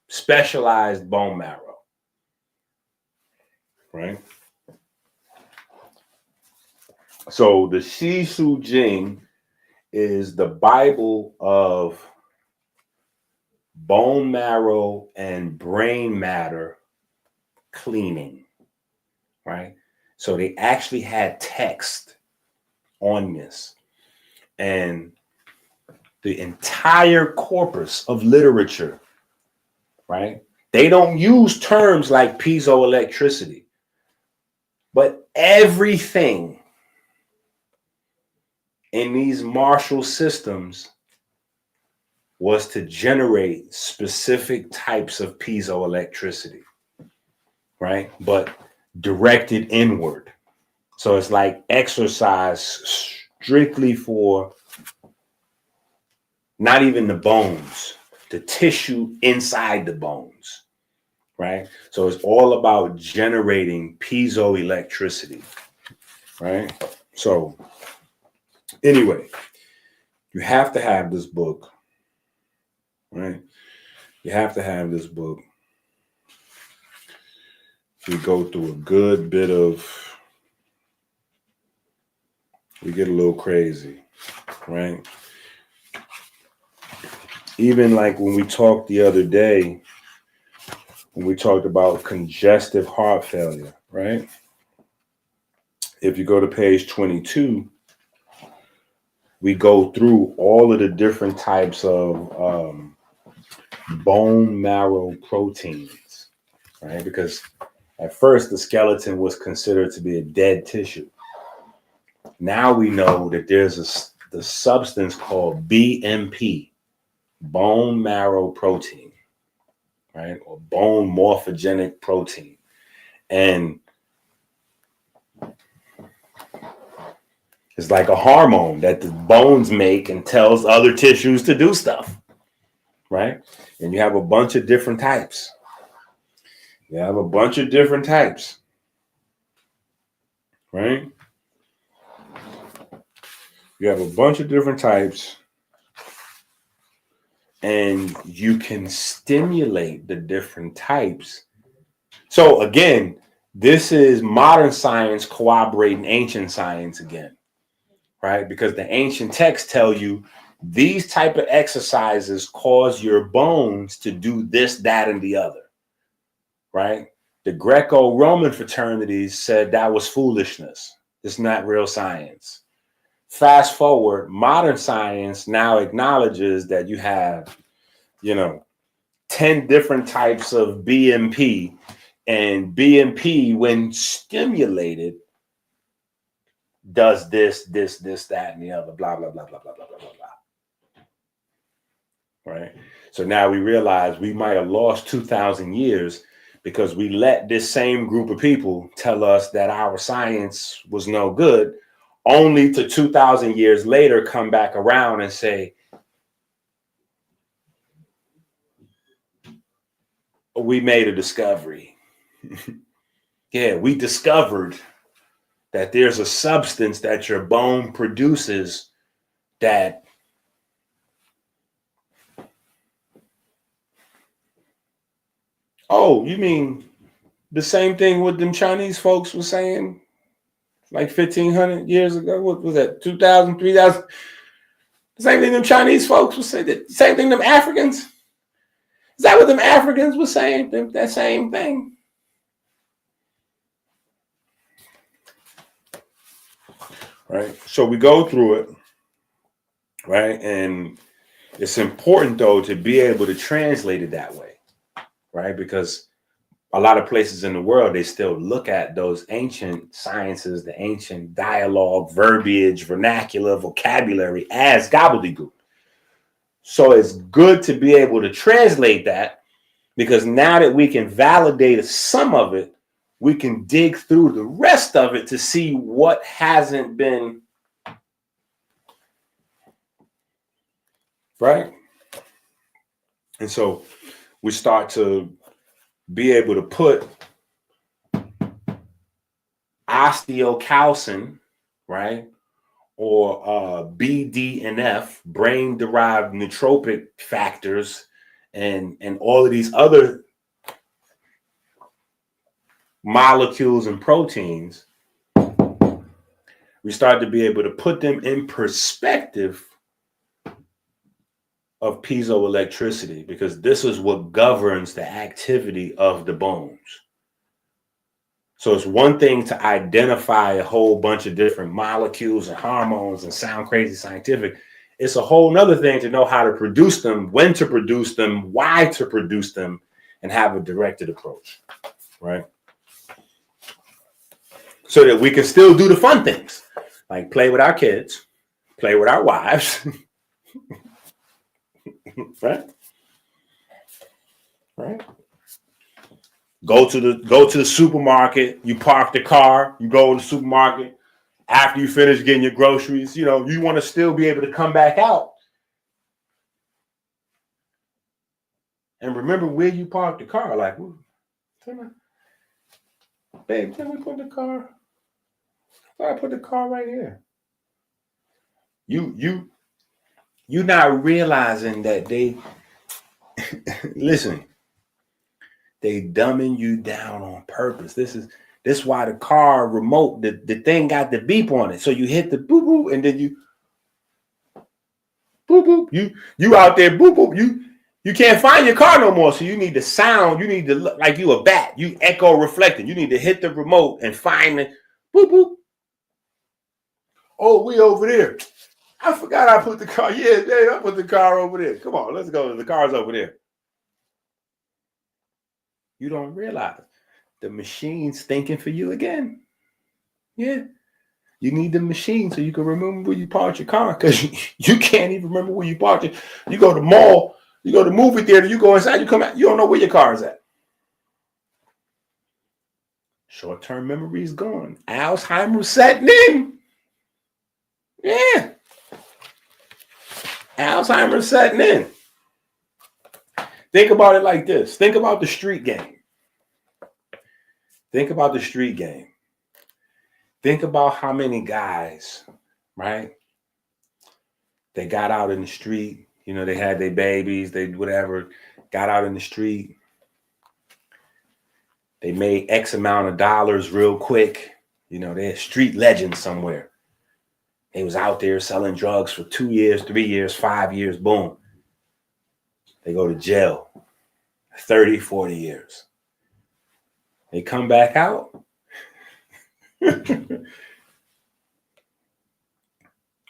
specialized bone marrow, right? So the Shi Su Jing is the Bible of bone marrow and brain matter cleaning, right? So they actually had text on this, and the entire corpus of literature, right? They don't use terms like piezoelectricity, but everything in these martial systems was to generate specific types of piezoelectricity, right? But directed inward. So it's like exercise strictly for not even the bones, the tissue inside the bones, right? So it's all about generating piezoelectricity, right? So anyway, you have to have this book, right? You have to have this book. We go through a good bit of, we get a little crazy, right? Even like when we talked the other day when we talked about congestive heart failure, right? If you go to page 22, we go through all of the different types of bone marrow proteins, right? Because at first the skeleton was considered to be a dead tissue. Now we know that there's the substance called BMP, bone marrow protein, right? Or bone morphogenic protein. And it's like a hormone that the bones make and tells other tissues to do stuff, right? And you have a bunch of different types. You have a bunch of different types, right? You have a bunch of different types, and you can stimulate the different types. So again, this is modern science corroborating ancient science again, right? Because the ancient texts tell you these type of exercises cause your bones to do this, that, and the other, right? The Greco-Roman fraternities said that was foolishness. It's not real science. Fast forward, modern science now acknowledges that you have, 10 different types of BMP, and BMP, when stimulated, does this, that, and the other, blah, blah, blah, blah, blah, blah, blah, blah, blah. Right? So now we realize we might have lost 2,000 years because we let this same group of people tell us that our science was no good, only to 2,000 years later come back around and say, we made a discovery. Yeah, we discovered that there's a substance that your bone produces that oh, you mean the same thing what them Chinese folks were saying like 1,500 years ago? What was that, 2,000, 3,000? The same thing them Chinese folks were saying. The same thing them Africans? Is that what them Africans were saying? That same thing? Right? So we go through it, right? And it's important, though, to be able to translate it that way, right? Because a lot of places in the world, they still look at those ancient sciences, the ancient dialogue, verbiage, vernacular, vocabulary as gobbledygook. So it's good to be able to translate that, because now that we can validate some of it, we can dig through the rest of it to see what hasn't been, right? And so we start to be able to put osteocalcin, right? Or BDNF, brain-derived nootropic factors, and all of these other molecules and proteins, we start to be able to put them in perspective of piezoelectricity, because this is what governs the activity of the bones. So it's one thing to identify a whole bunch of different molecules and hormones and sound crazy scientific. It's a whole nother thing to know how to produce them, when to produce them, why to produce them, and have a directed approach, right? So that we can still do the fun things, like play with our kids, play with our wives, right? Right? Go to the supermarket, you park the car, you go to the supermarket. After you finish getting your groceries, you want to still be able to come back out and remember where you parked the car. Like, babe, can we put the car? I put the car right here. You're not realizing that they listen. They dumbing you down on purpose. This is why the car remote, the thing got the beep on it. So you hit the boop boop, and then you boop boop. You out there boop boop. You can't find your car no more, so you need the sound. You need to look like you a bat. You echo reflecting. You need to hit the remote and find it. Boop, boop. Oh, we over there. I forgot I put the car. Yeah, I put the car over there. Come on, let's go. The car's over there. You don't realize the machine's thinking for you again. Yeah. You need the machine so you can remember where you parked your car, because you can't even remember where you parked it. You go to the mall, you go to the movie theater, you go inside, you come out, you don't know where your car is at. Short-term memory is gone. Alzheimer's setting in. Yeah. Alzheimer's setting in. Think about it like this. Think about the street game. Think about the street game. Think about how many guys, right? They got out in the street, you know, they had their babies, they whatever, got out in the street. They made X amount of dollars real quick. You know, they're street legends somewhere. They was out there selling drugs for 2 years, 3 years, 5 years, boom. They go to jail, 30, 40 years. They come back out.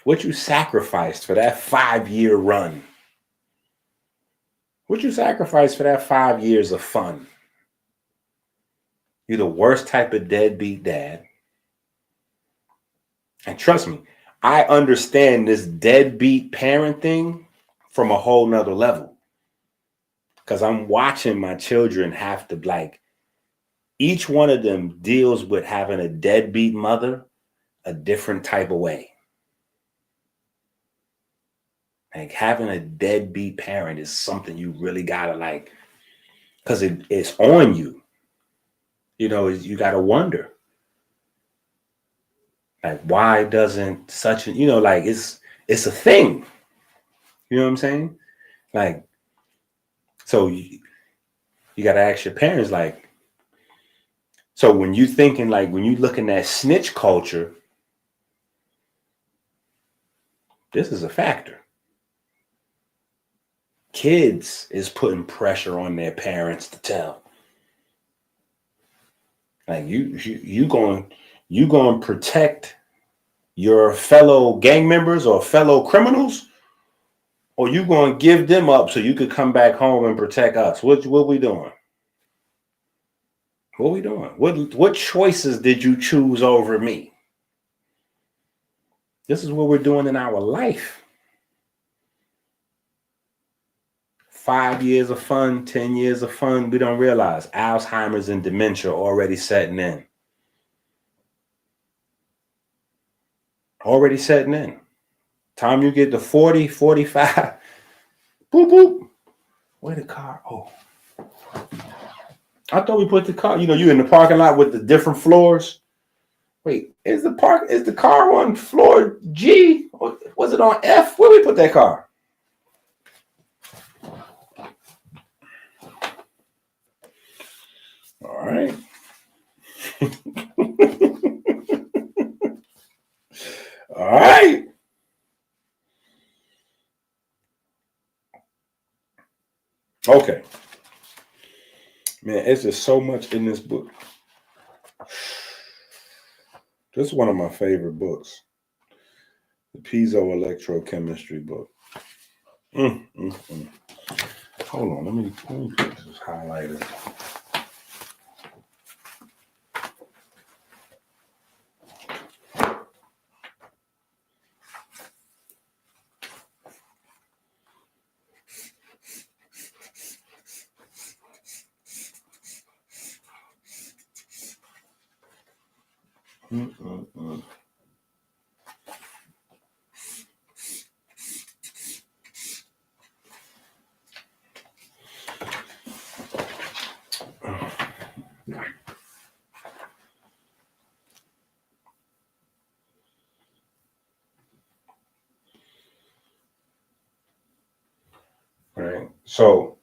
What you sacrificed for that 5-year run? What you sacrificed for that 5 years of fun? You're the worst type of deadbeat dad. And trust me, I understand this deadbeat parent thing from a whole nother level. Because I'm watching my children have to, like, each one of them deals with having a deadbeat mother a different type of way. Like, having a deadbeat parent is something you really gotta, like, because it's on you. You know, you gotta wonder, like, why doesn't such a, you know, like, it's a thing. You know what I'm saying? Like, so you gotta ask your parents, like, so when you thinking, like, when you looking at snitch culture, this is a factor. Kids is putting pressure on their parents to tell. Like, you going to protect your fellow gang members or fellow criminals, or you going to give them up so you could come back home and protect us? What we doing? What we doing? What choices did you choose over me? This is what we're doing in our life. 5 years of fun, 10 years of fun. We don't realize Alzheimer's and dementia already setting in. Already setting in. Time you get to 40, 45, boop, boop. Where the car? Oh. I thought we put the car, you know, you in the parking lot with the different floors. Wait, is the car on floor G? Or was it on F? Where we put that car? All right. All right. Okay. Man, it's just so much in this book. This is one of my favorite books. The piezoelectrochemistry book. Hold on, let me put this highlighter. Right. So,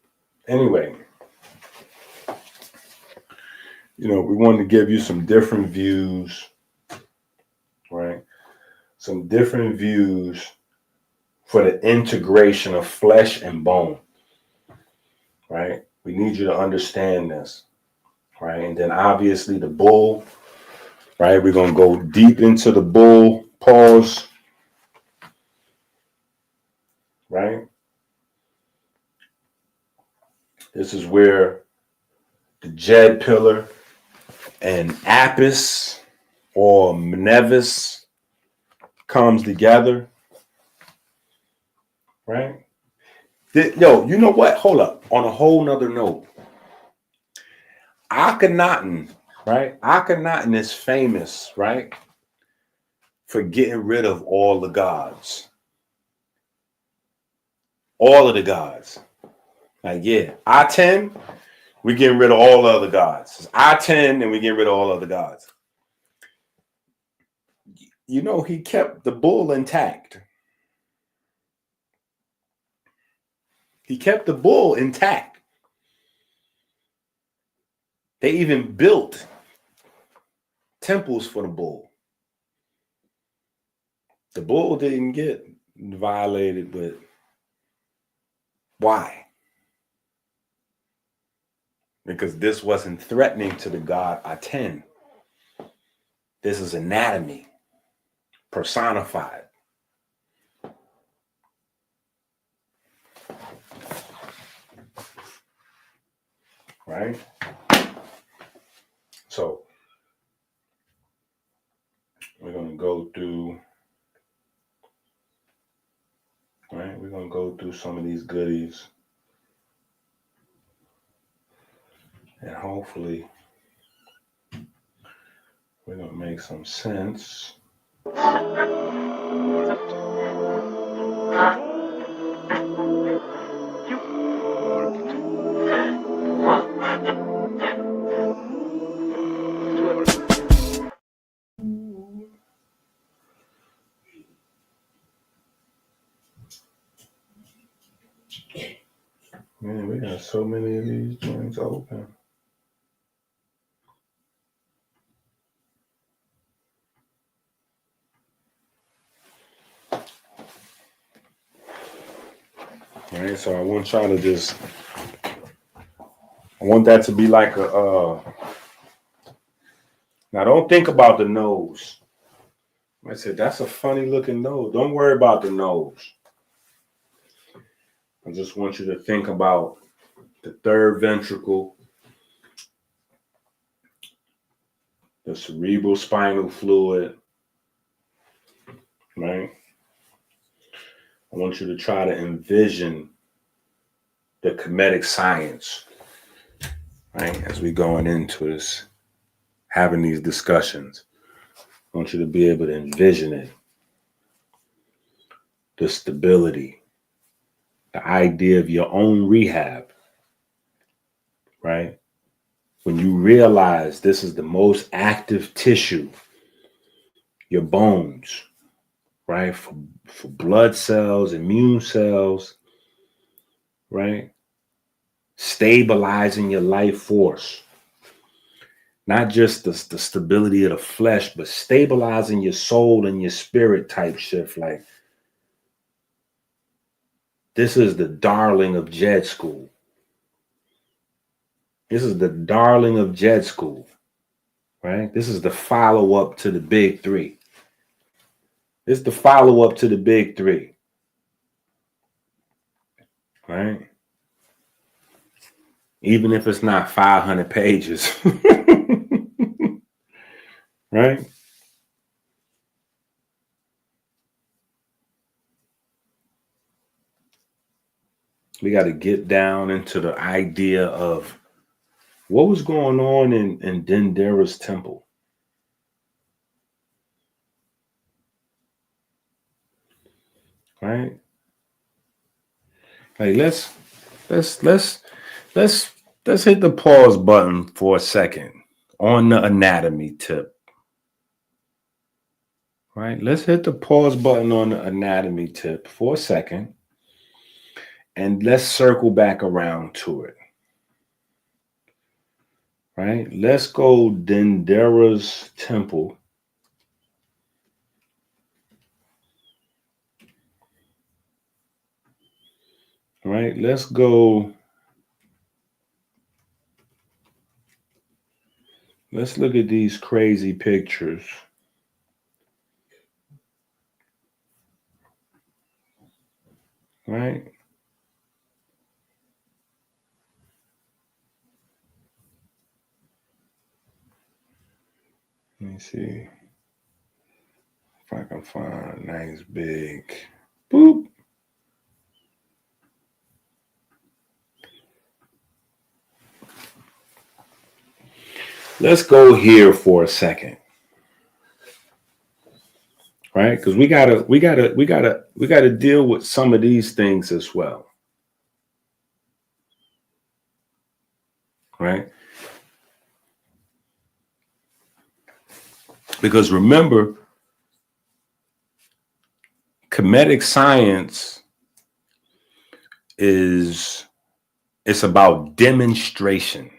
anyway, you know, we wanted to give you some different views, right? Some different views for the integration of flesh and bone. right? We need you to understand this, right? And then obviously the bull, right? We're going to go deep into the bull. Pause, right? This is where the Jed Pillar and Apis or Mnevis comes together, right? Yo, you know what? Hold up. On a whole nother note, Akhenaten, right? Akhenaten is famous, right? For getting rid of all the gods. All of the gods. Like, yeah, I-10, we getting rid of all the other gods. It's I-10 and we getting rid of all other gods. You know, he kept the bull intact. He kept the bull intact. They even built temples for the bull. The bull didn't get violated, but why? Because this wasn't threatening to the god Aten. This is anatomy personified. Right? So we're going to go through, right? We're going to go through some of these goodies. And hopefully we're going to make some sense. Man, we got so many of these joints open. All right, so I want y'all to just, I want that to be like a, now don't think about the nose. I said, that's a funny looking nose. Don't worry about the nose. I just want you to think about the third ventricle, the cerebral spinal fluid, right? I want you to try to envision the comedic science, right? As we going into this, having these discussions, I want you to be able to envision it. The stability, the idea of your own rehab, right? When you realize this is the most active tissue, your bones, right? For blood cells, immune cells, right? Stabilizing your life force. Not just the stability of the flesh, but stabilizing your soul and your spirit type shift. Like, this is the darling of Jed School. This is the darling of Jed School, right? This is the follow-up to the big three. This is the follow-up to the big three, right? Even if it's not 500 pages, right? We got to get down into the idea of what was going on in Dendera's temple. Right? Like let's hit the pause button for a second on the anatomy tip. Right? Let's hit the pause button on the anatomy tip for a second. And let's circle back around to it. Right? Let's go Dendera's temple. Right? Let's go let's look at these crazy pictures. Right? Let me see if I can find a nice big boop. Let's go here for a second. Right? Because we gotta deal with some of these things as well. Right? Because remember, comedic science it's about demonstration.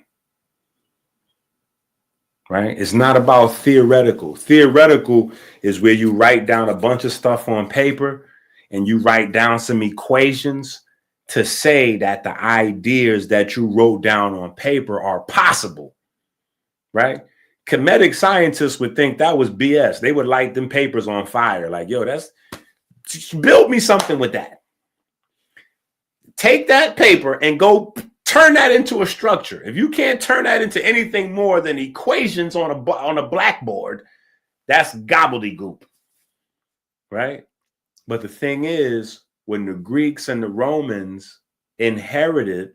Right? It's not about theoretical. Theoretical is where you write down a bunch of stuff on paper and you write down some equations to say that the ideas that you wrote down on paper are possible. Right? Comedic scientists would think that was BS. They would light them papers on fire. Like, yo, build me something with that. Take that paper and go turn that into a structure. If you can't turn that into anything more than equations on a blackboard, that's gobbledygook, right? But the thing is, when the Greeks and the Romans inherited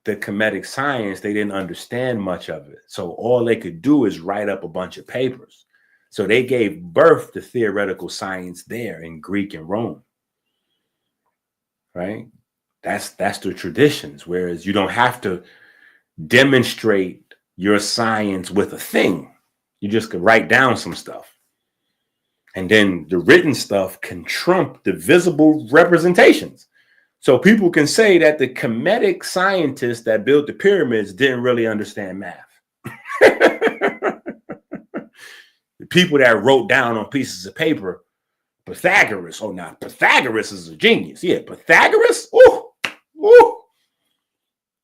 the comedic science, they didn't understand much of it. So all they could do is write up a bunch of papers. So they gave birth to theoretical science there in Greek and Rome, right? That's the traditions. Whereas you don't have to demonstrate your science with a thing. You just could write down some stuff. And then the written stuff can trump the visible representations. So people can say that the comedic scientists that built the pyramids didn't really understand math. The people that wrote down on pieces of paper, Pythagoras, oh, now Pythagoras is a genius. Yeah, Pythagoras,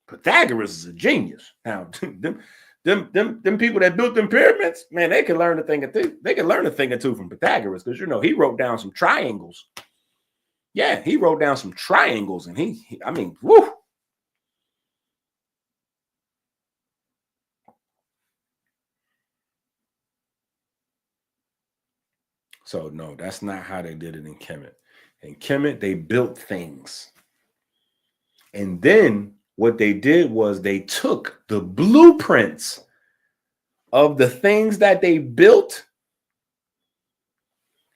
Pythagoras is a genius. Now, them people that built them pyramids, man, they can learn a thing or two. They can learn a thing or two from Pythagoras because, you know, he wrote down some triangles. Yeah, he wrote down some triangles and I mean, whoo. So, no, that's not how they did it in Kemet. In Kemet, they built things. And then what they did was they took the blueprints of the things that they built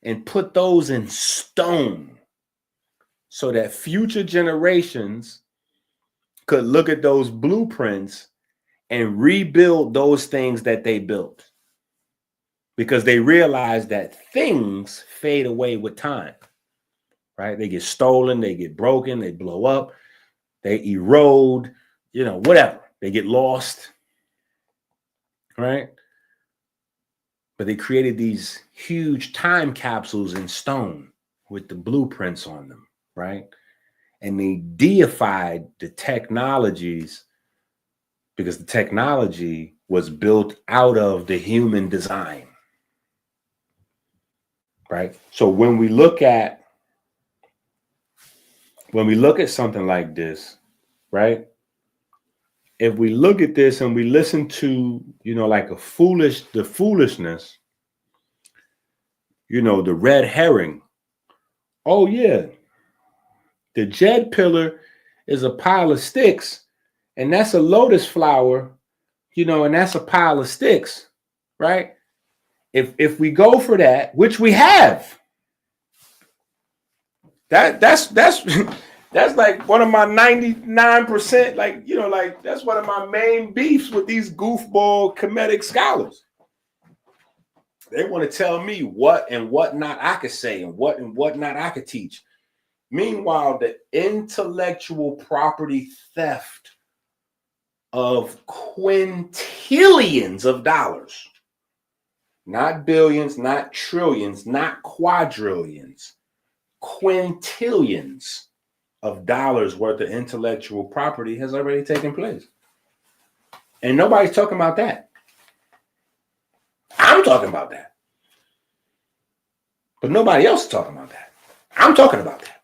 and put those in stone so that future generations could look at those blueprints and rebuild those things that they built. Because they realized that things fade away with time, right? They get stolen, they get broken, they blow up, they erode, you know, whatever. They get lost, right? But they created these huge time capsules in stone with the blueprints on them, right? And they deified the technologies because the technology was built out of the human design. Right. So when we look at something like this, right? If we look at this and we listen to, you know, like the foolishness, you know, the red herring. Oh yeah, the Jed Pillar is a pile of sticks, and that's a lotus flower, you know, and that's a pile of sticks, right? If we go for that, which we have, that's like one of my 99%, like, you know, like that's one of my main beefs with these goofball comedic scholars. They want to tell me what and what not I could say and what not I could teach. Meanwhile, the intellectual property theft of quintillions of dollars, not billions, not trillions, not quadrillions, quintillions of dollars worth of intellectual property has already taken place. And nobody's talking about that. I'm talking about that. But nobody else is talking about that. I'm talking about that.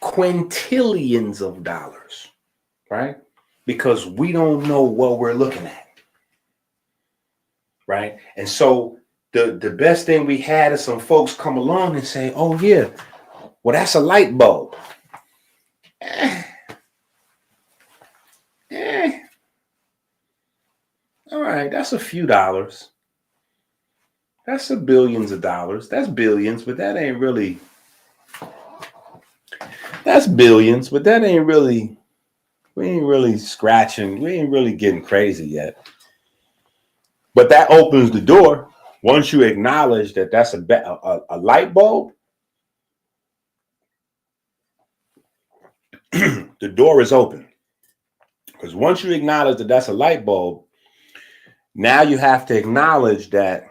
Quintillions of dollars, right? Because we don't know what we're looking at, right? And so the best thing we had is some folks come along and say, oh yeah, well, that's a light bulb. All right, that's a few dollars. That's a billions of dollars. That's billions, but that ain't really. That's billions, but that ain't really. We ain't really scratching. We ain't really getting crazy yet. But that opens the door. Once you acknowledge that that's a light bulb, the door is open. Because once you acknowledge that that's a light bulb, now you have to acknowledge that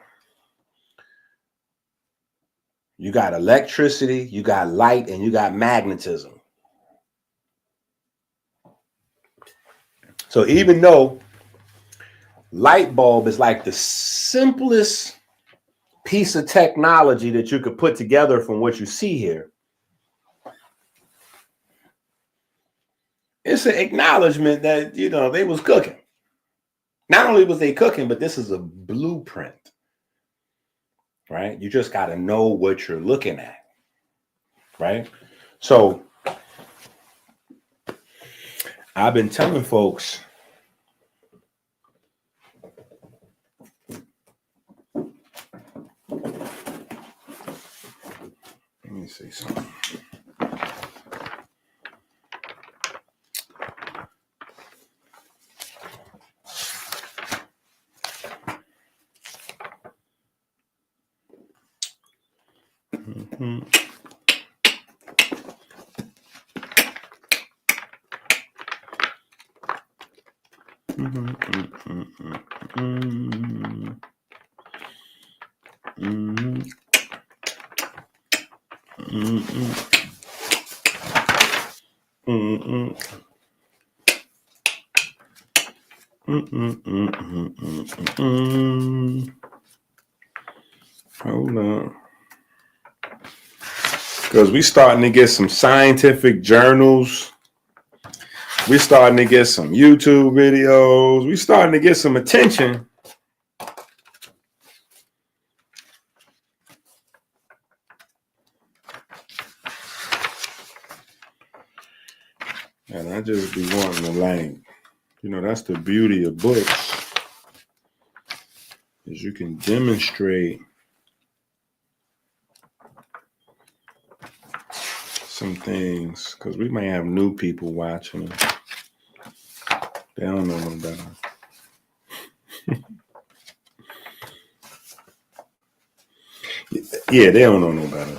you got electricity, you got light, and you got magnetism. So even though light bulb is like the simplest piece of technology that you could put together from what you see here, it's an acknowledgement that, you know, they was cooking. Not only was they cooking, but this is a blueprint, right? You just got to know what you're looking at, right? So I've been telling folks, let me see something. Hold on. Because we starting to get some scientific journals. We starting to get some YouTube videos. We starting to get some attention. And I just be wanting to, like, you know, that's the beauty of books, is you can demonstrate some things, because we may have new people watching. They don't know no better. Yeah, they don't know no better.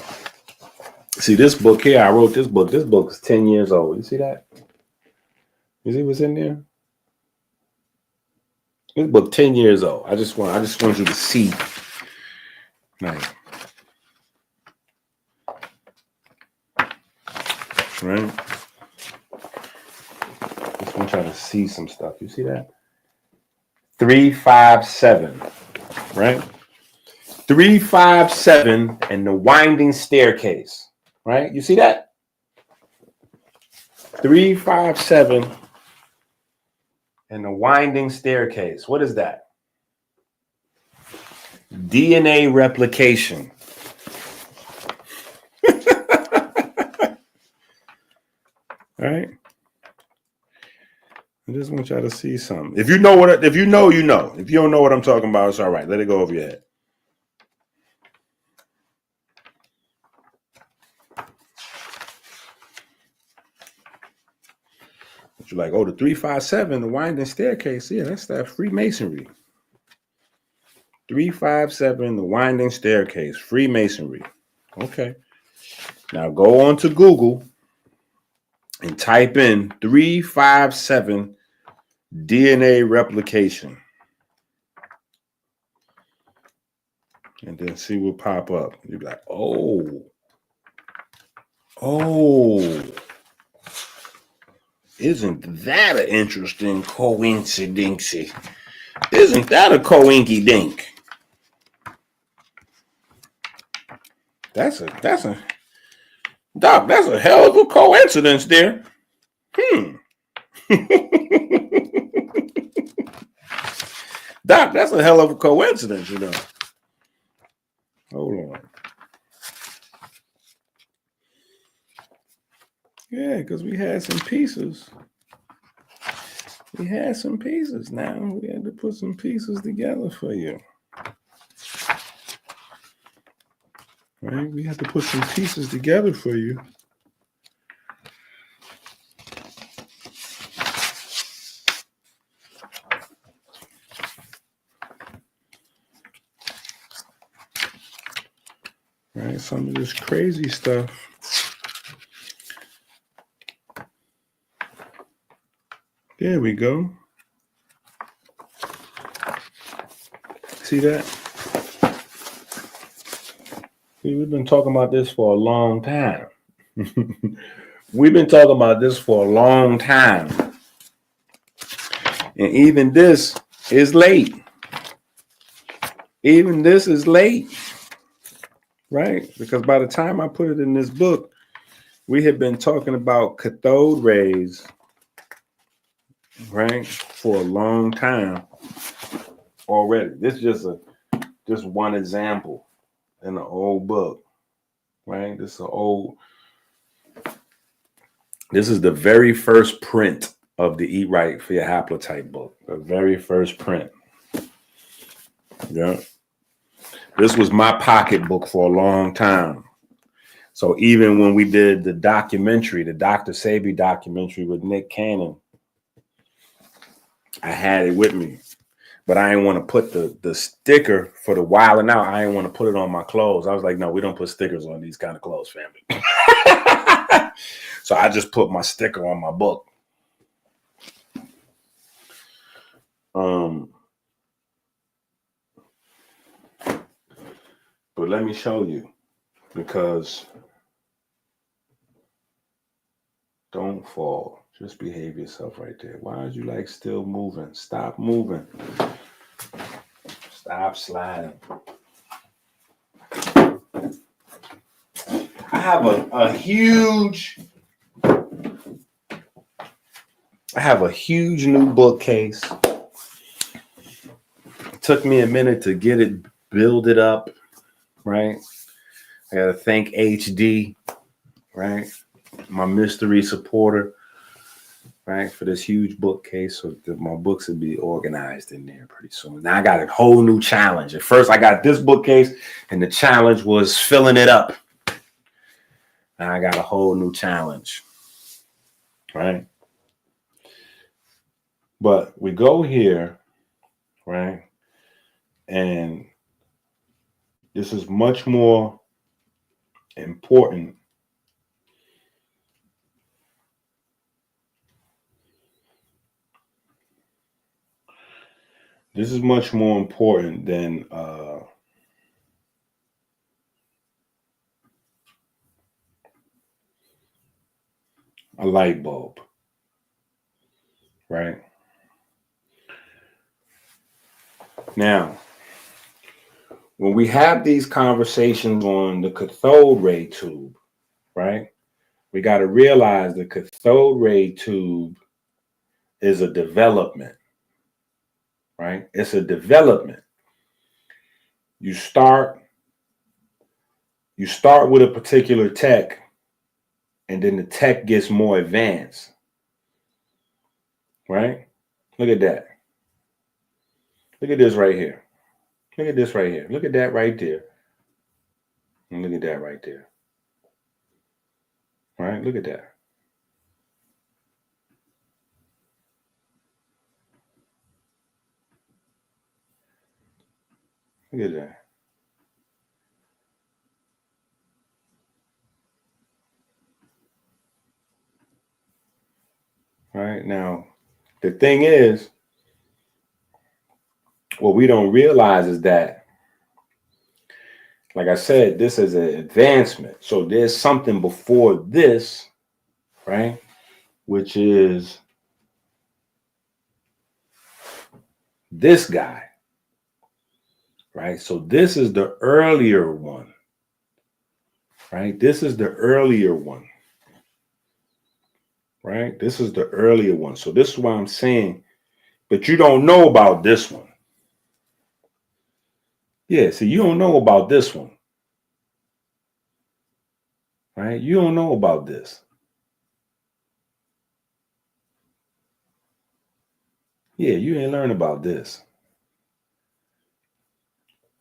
See, this book here, I wrote this book. This book is 10 years old. You see that? You see what's in there? This book 10 years old. I just want you to see. Like, right? Just want y'all to see some stuff. You see that? 357, right? 357 and the winding staircase, right? You see that? 357 and the winding staircase. What is that? DNA replication. All right. I just want y'all to see something. If you know, you know. If you don't know what I'm talking about, it's all right. Let it go over your head. But you're like, oh, the 357, the winding staircase. Yeah, that's that Freemasonry. 357, the winding staircase, Freemasonry. Okay. Now go on to Google and type in 357 DNA replication. And then see what pop up. You'll be like, oh. Isn't that an interesting coincidence? Isn't that a coinky dink? That's a Doc, that's a hell of a coincidence there. Doc, that's a hell of a coincidence, you know. Hold on. Yeah, because we had some pieces. We had some pieces now. We had to put some pieces together for you. Right? We had to put some pieces together for you. Right? Some of this crazy stuff. There we go. See that? See, we've been talking about this for a long time. We've been talking about this for a long time. And even this is late. Even this is late. Right? Because by the time I put it in this book, we had been talking about cathode rays, right, for a long time already. This is just one example in the old book, right? This is the very first print of the Eat Right for Your Haplotype book. The very first print. Yeah. This was my pocketbook for a long time. So even when we did the documentary, the Dr. Sabi documentary with Nick Cannon, I had it with me. But I didn't want to put the sticker for the Wild and Out. I didn't want to put it on my clothes. I was like, no, we don't put stickers on these kind of clothes, family. So I just put my sticker on my book. But let me show you, because don't fall. Just behave yourself right there. Why is you like still moving? Stop moving. Stop sliding. I have a huge new bookcase. It took me a minute to get it, build it up, right? I gotta thank HD, right? My mystery supporter, right? For this huge bookcase, so that my books will be organized in there pretty soon. Now I got a whole new challenge. At first I got this bookcase and the challenge was filling it up. Now I got a whole new challenge, right? But we go here, right? And this is much more important. This is much more important than a light bulb, right? Now, when we have these conversations on the cathode ray tube, right? We got to realize the cathode ray tube is a development, right? It's a development. You start with a particular tech, and then the tech gets more advanced, right? Look at that. Look at this right here. Look at this right here. Look at that right there. And look at that right there. All right, look at that. Look at that. All right, now, the thing is, what we don't realize is that, like I said, this is an advancement. So there's something before this, right? Which is this guy, right? So this is the earlier one, right? This is the earlier one, right? This is the earlier one. So this is why I'm saying, but you don't know about this one. Yeah, so you don't know about this one, right? You don't know about this. Yeah, you ain't learn about this.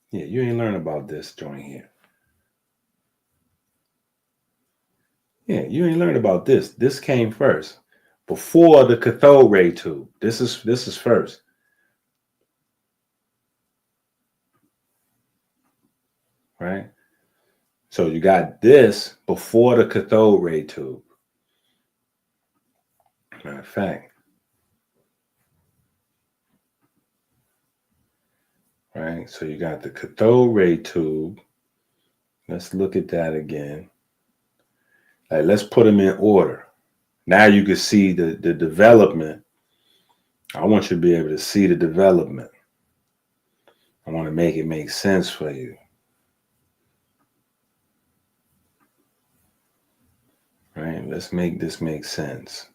Yeah, you ain't learn about this joint here. Yeah, you ain't learn about this. This came first, before the cathode ray tube. This is first. Right? So you got this before the cathode ray tube. Matter of fact. Right? So you got the cathode ray tube. Let's look at that again. Like, let's put them in order. Now you can see the development. I want you to be able to see the development. I want to make it make sense for you. Right? Let's make this make sense.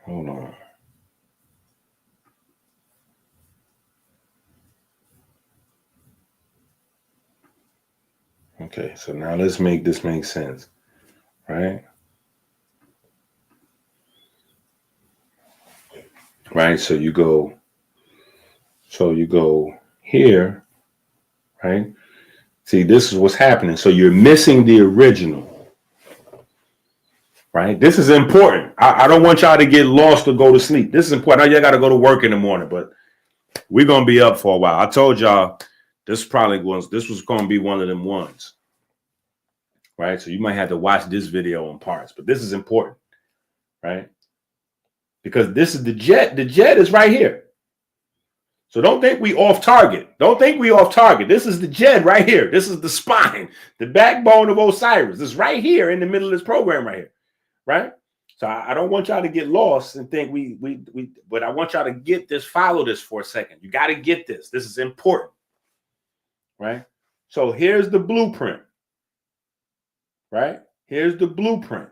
Hold on. Okay, so now let's make this make sense, right? Right, so you go here, right? See, this is what's happening. So you're missing the original, right? This is important. I don't want y'all to get lost or go to sleep. This is important. I know y'all got to go to work in the morning, but we're going to be up for a while. I told y'all this was going to be one of them ones, right? So you might have to watch this video in parts, but this is important, right? Because this is the Djed. The Djed is right here. So don't think we off target. Don't think we off target. This is the Djed right here. This is the spine, the backbone of Osiris. This is right here in the middle of this program right here, right? So I don't want y'all to get lost and think but I want y'all to get this, follow this for a second. You got to get this. This is important, right? So here's the blueprint, right? Here's the blueprint.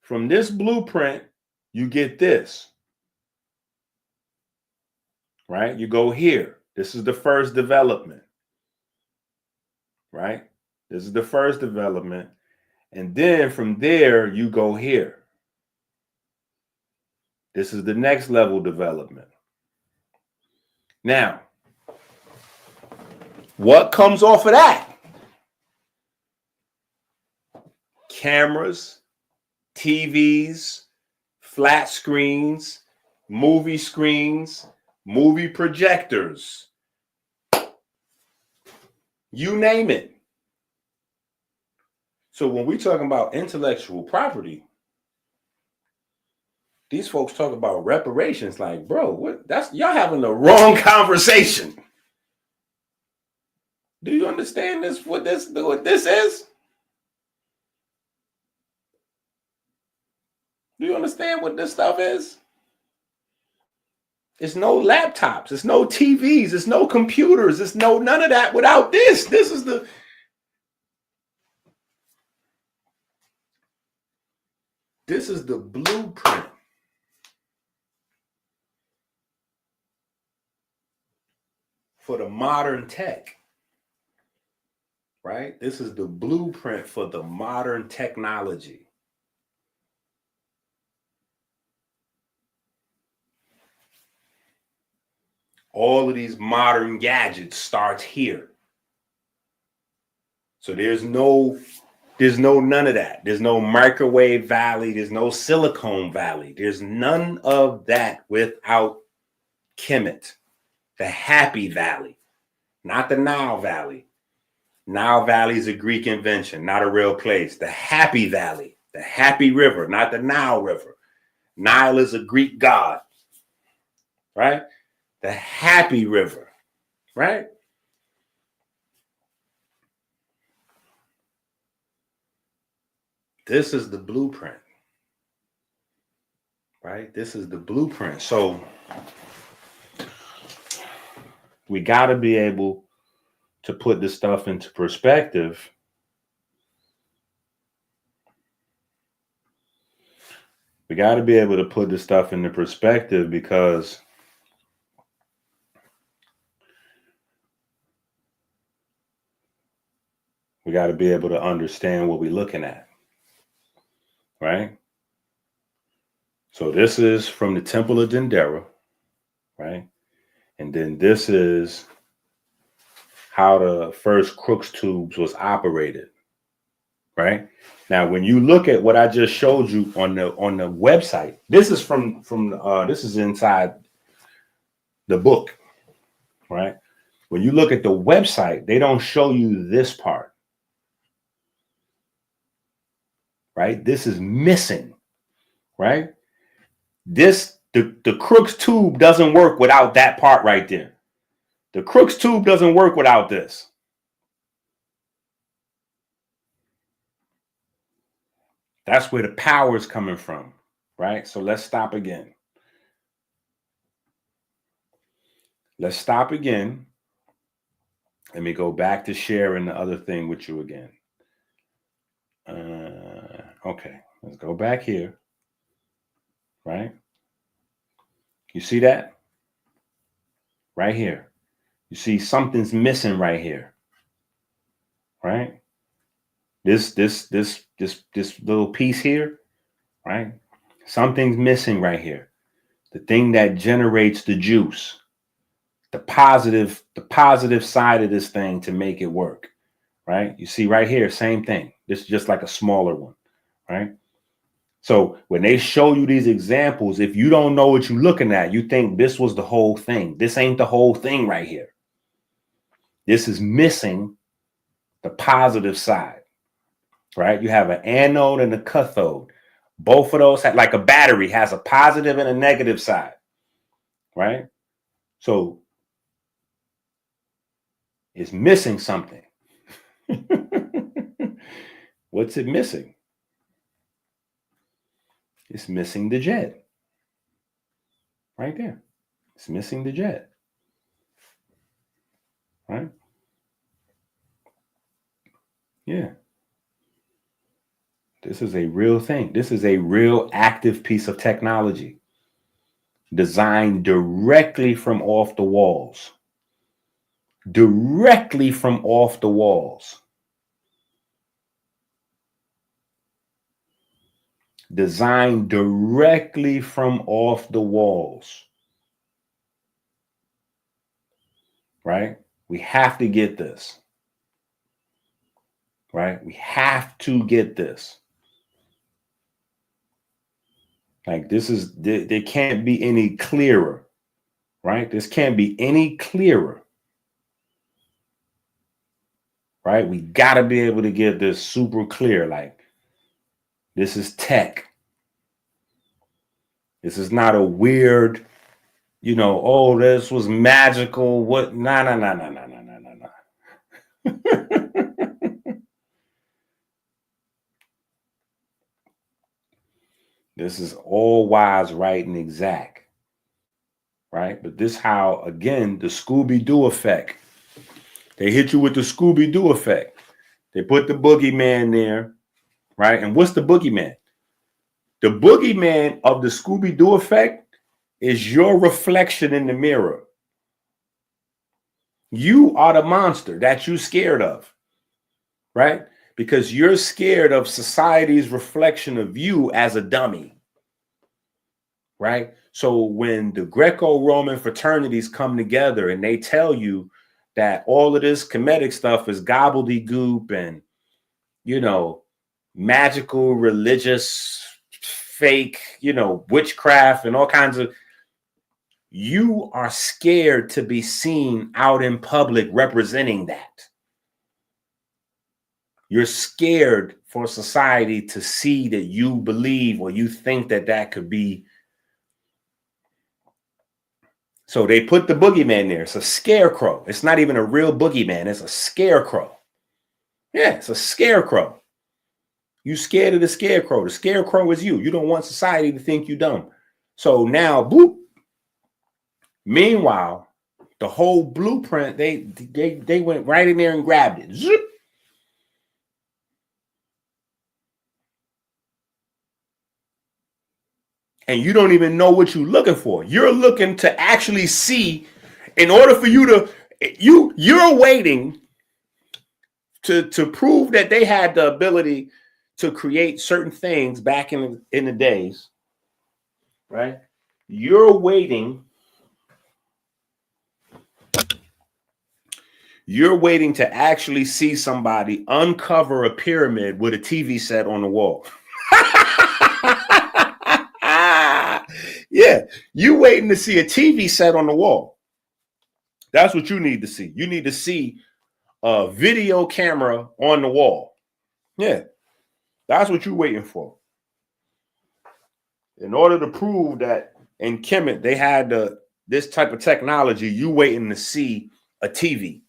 From this blueprint, you get this, right? You go here. This is the first development, right? This is the first development. And then from there, you go here. This is the next level development. Now, what comes off of that? Cameras, TVs, flat screens, movie screens, movie projectors. You name it. So when we talking about intellectual property, these folks talk about reparations like, bro, what? That's y'all having the wrong conversation. Do you understand this? What this is? Do you understand what this stuff is? It's no laptops, it's no TVs, it's no computers, it's no none of that without this. This is the blueprint. For the modern tech, right? This is the blueprint for the modern technology. All of these modern gadgets start here. So there's no none of that. There's no microwave valley. There's no silicone valley. There's none of that without Kemet. The Happy Valley, not the Nile Valley. Nile Valley is a Greek invention, not a real place. The Happy Valley, the Happy River, not the Nile River. Nile is a Greek god, right? The Happy River, right? This is the blueprint, right? This is the blueprint. So we got to be able to put this stuff into perspective. We got to be able to put this stuff into perspective because we got to be able to understand what we're looking at, right? So this is from the Temple of Dendera, right? And then this is how the first Crookes tubes was operated, right? Now, when you look at what I just showed you on the website, this is from this is inside the book, right? When you look at the website, they don't show you this part, right? This is missing, right? The Crookes tube doesn't work without that part right there. The Crookes tube doesn't work without this. That's where the power is coming from, right? So let's stop again. Let's stop again. Let me go back to sharing the other thing with you again. Okay, let's go back here, right? You see that? Right here. You see something's missing right here, right? This little piece here, right? Something's missing right here. The thing that generates the juice, the positive side of this thing to make it work, right? You see right here, same thing. This is just like a smaller one, right? So when they show you these examples, if you don't know what you're looking at, you think this was the whole thing. This ain't the whole thing right here. This is missing the positive side. Right? You have an anode and a cathode. Both of those have, like a battery, has a positive and a negative side. Right? So it's missing something. What's it missing? It's missing the Djed. Right there. It's missing the Djed. Right? Yeah. This is a real thing. This is a real active piece of technology designed directly from off the walls. Directly from off the walls. Designed directly from off the walls. Right? We have to get this. Right? We have to get this. Like this is, there can't be any clearer, right? This can't be any clearer, right? We got to be able to get this super clear. Like this is tech. This is not a weird, oh, this was magical. What? No. This is all wise, right, and exact, right? But this how, again, the Scooby-Doo effect. They hit you with the Scooby-Doo effect. They put the boogeyman there, right? And what's the boogeyman? The boogeyman of the Scooby-Doo effect is your reflection in the mirror. You are the monster that you're scared of, right? Because you're scared of society's reflection of you as a dummy, right? So when the Greco-Roman fraternities come together and they tell you that all of this Kemetic stuff is gobbledygook and, magical, religious, fake, witchcraft and all kinds of, you are scared to be seen out in public representing that. You're scared for society to see that you believe or you think that that could be. So they put the boogeyman there. It's a scarecrow. It's not even a real boogeyman. It's a scarecrow. Yeah, it's a scarecrow. You scared of the scarecrow. The scarecrow is you. You don't want society to think you dumb. So now, boop. Meanwhile, the whole blueprint, they went right in there and grabbed it. Zip. And you don't even know what you're looking for. You're looking to actually see, in order for you to, you're waiting to prove that they had the ability to create certain things back in the days, right? You're waiting to actually see somebody uncover a pyramid with a TV set on the wall. Yeah, you waiting to see a TV set on the wall. That's what you need to see. You need to see a video camera on the wall. Yeah, that's what you're waiting for. In order to prove that in Kemet they had this type of technology, you waiting to see a TV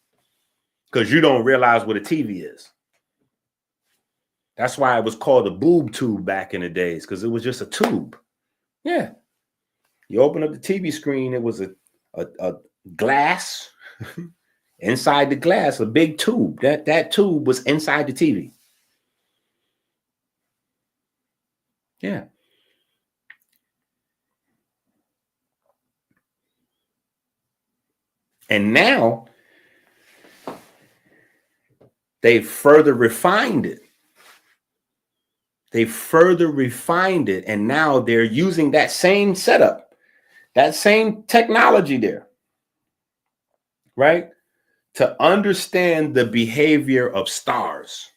because you don't realize what a TV is. That's why it was called a boob tube back in the days, because it was just a tube. Yeah. You open up the TV screen, it was a glass. Inside the glass, a big tube. That tube was inside the TV. Yeah. And now they've further refined it. And now they're using that same setup, that same technology there, right? To understand the behavior of stars.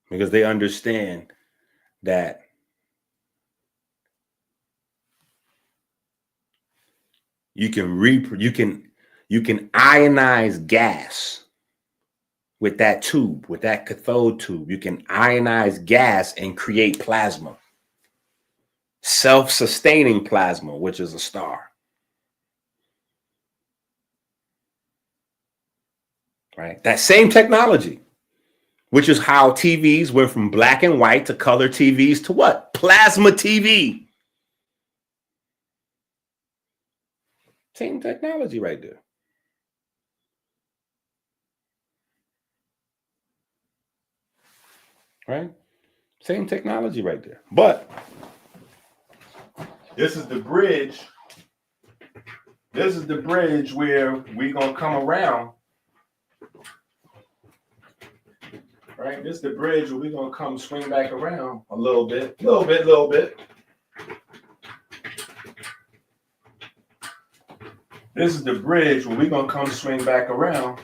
Because they understand that you can ionize gas with that tube, with that cathode tube. You can ionize gas and create plasma. Self-sustaining plasma, which is a star. Right? That same technology, which is how TVs went from black and white to color TVs to what? Plasma TV. Same technology right there. Right? Same technology right there. But this is the bridge. This is the bridge where we're going to come around. Right? This is the bridge where we're going to come swing back around a little bit. This is the bridge where we're going to come swing back around.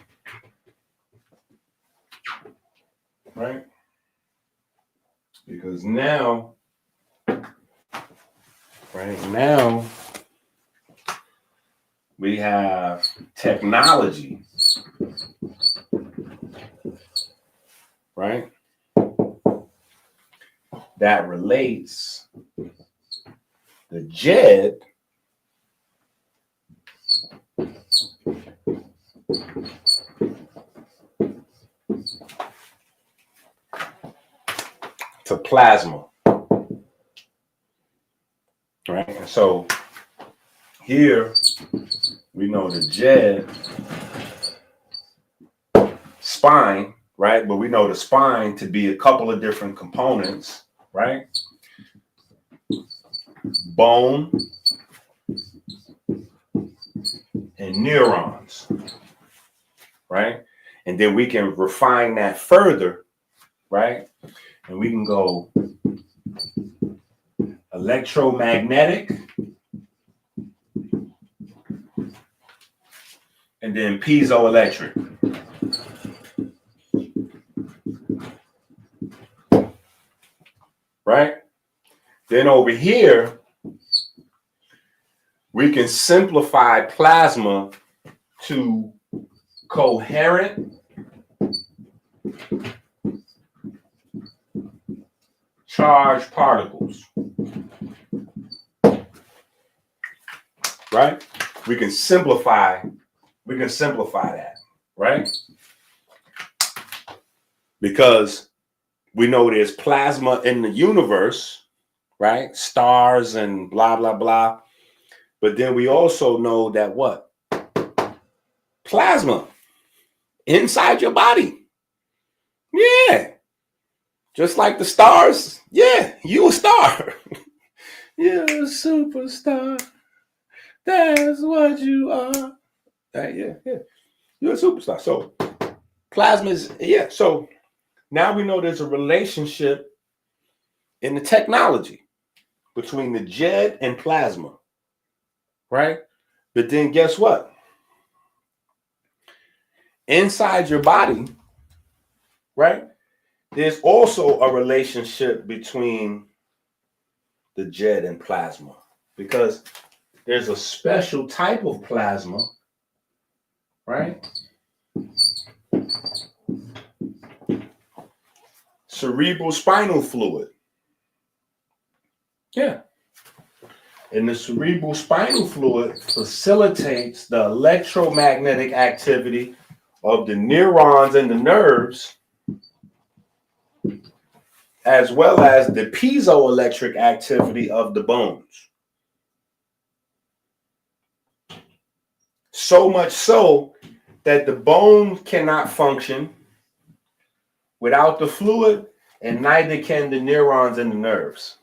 Right? Because now, we have technology, right? That relates the Jed to plasma, right? And so here we know the Jed spine, right? But we know the spine to be a couple of different components, right? Bone and neurons, right? And then we can refine that further, right? And we can go electromagnetic and then piezoelectric. Right? Then over here, we can simplify plasma to coherent charged particles. Right? We can simplify that, right? because we know there's plasma in the universe, right? Stars and blah, blah, blah. But then we also know that what? Plasma inside your body. Yeah. Just like the stars. Yeah, you a star. You're a superstar. That's what you are. Yeah. You're a superstar. So plasma is, yeah. So now we know there's a relationship in the technology between the Jed and plasma, right? But then guess what? Inside your body, right? There's also a relationship between the Jed and plasma, because there's a special type of plasma, right? Cerebral spinal fluid. Yeah. And the cerebral spinal fluid facilitates the electromagnetic activity of the neurons and the nerves, as well as the piezoelectric activity of the bones. So much so that the bone cannot function without the fluid, and neither can the neurons and the nerves.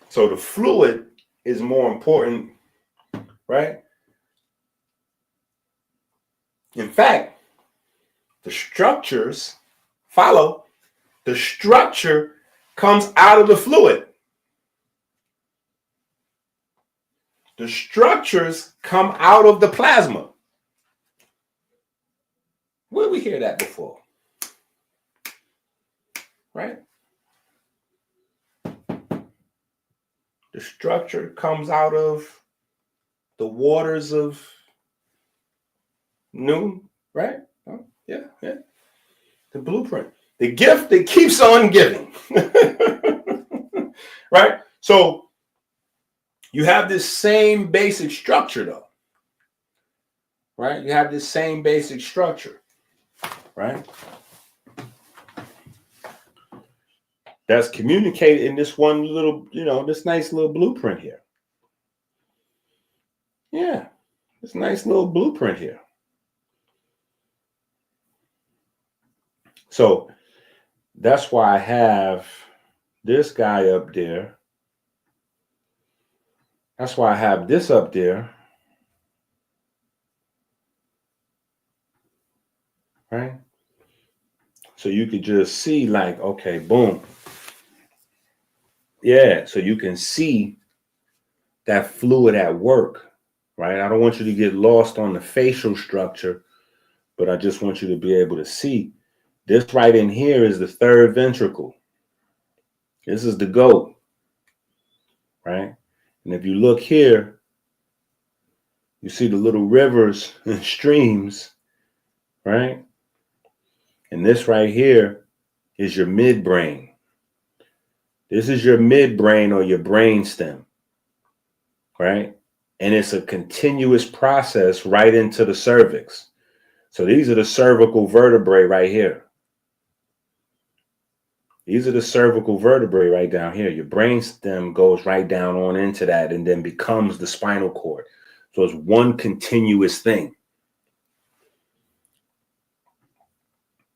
So the fluid is more important, right? In fact, the structures follow. The structure comes out of the fluid. The structures come out of the plasma. Where did we hear that before? Right? The structure comes out of the waters of noon, right? Oh, yeah. The blueprint. The gift that keeps on giving. Right? So you have this same basic structure, though. Right? You have this same basic structure. Right? That's communicated in this one little, this nice little blueprint here. Yeah, this nice little blueprint here. So that's why I have this guy up there. That's why I have this up there. Right? So you could just see, like, okay, boom. Yeah, so you can see that fluid at work, right? I don't want you to get lost on the facial structure, but I just want you to be able to see. This right in here is the third ventricle. This is the goat, right? And if you look here, you see the little rivers and streams, right? And this right here is your midbrain. This is your midbrain or your brain stem, right? And it's a continuous process right into the cervix. So these are the cervical vertebrae right here. These are the cervical vertebrae right down here. Your brain stem goes right down on into that and then becomes the spinal cord. So it's one continuous thing.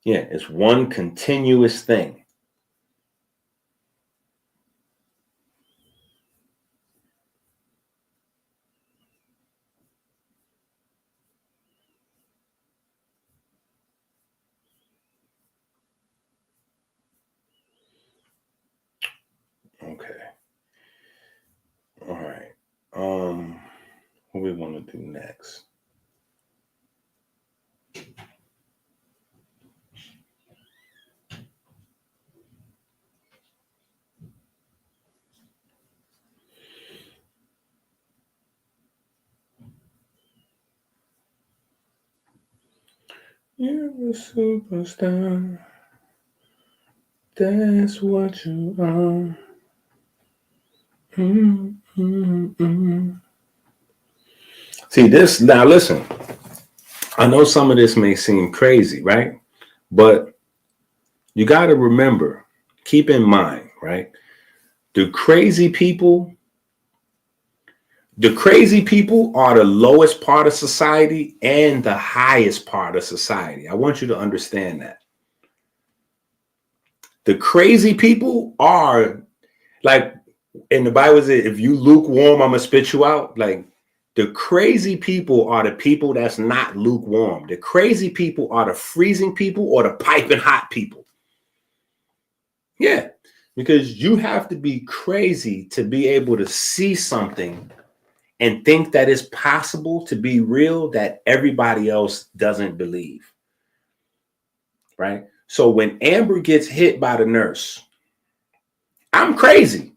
Yeah, it's one continuous thing. Okay. All right. What we want to do next? You're a superstar. That's what you are. See this now. Listen, I know some of this may seem crazy, right? But you got to remember, keep in mind, right? The crazy people are the lowest part of society and the highest part of society. I want you to understand that. The crazy people are like, in the Bible says, if you lukewarm, I'm gonna spit you out. Like, the crazy people are the people that's not lukewarm. The crazy people are the freezing people or the piping hot people. Yeah, because you have to be crazy to be able to see something and think that it's possible to be real that everybody else doesn't believe. Right? So when Amber gets hit by the nurse, I'm crazy.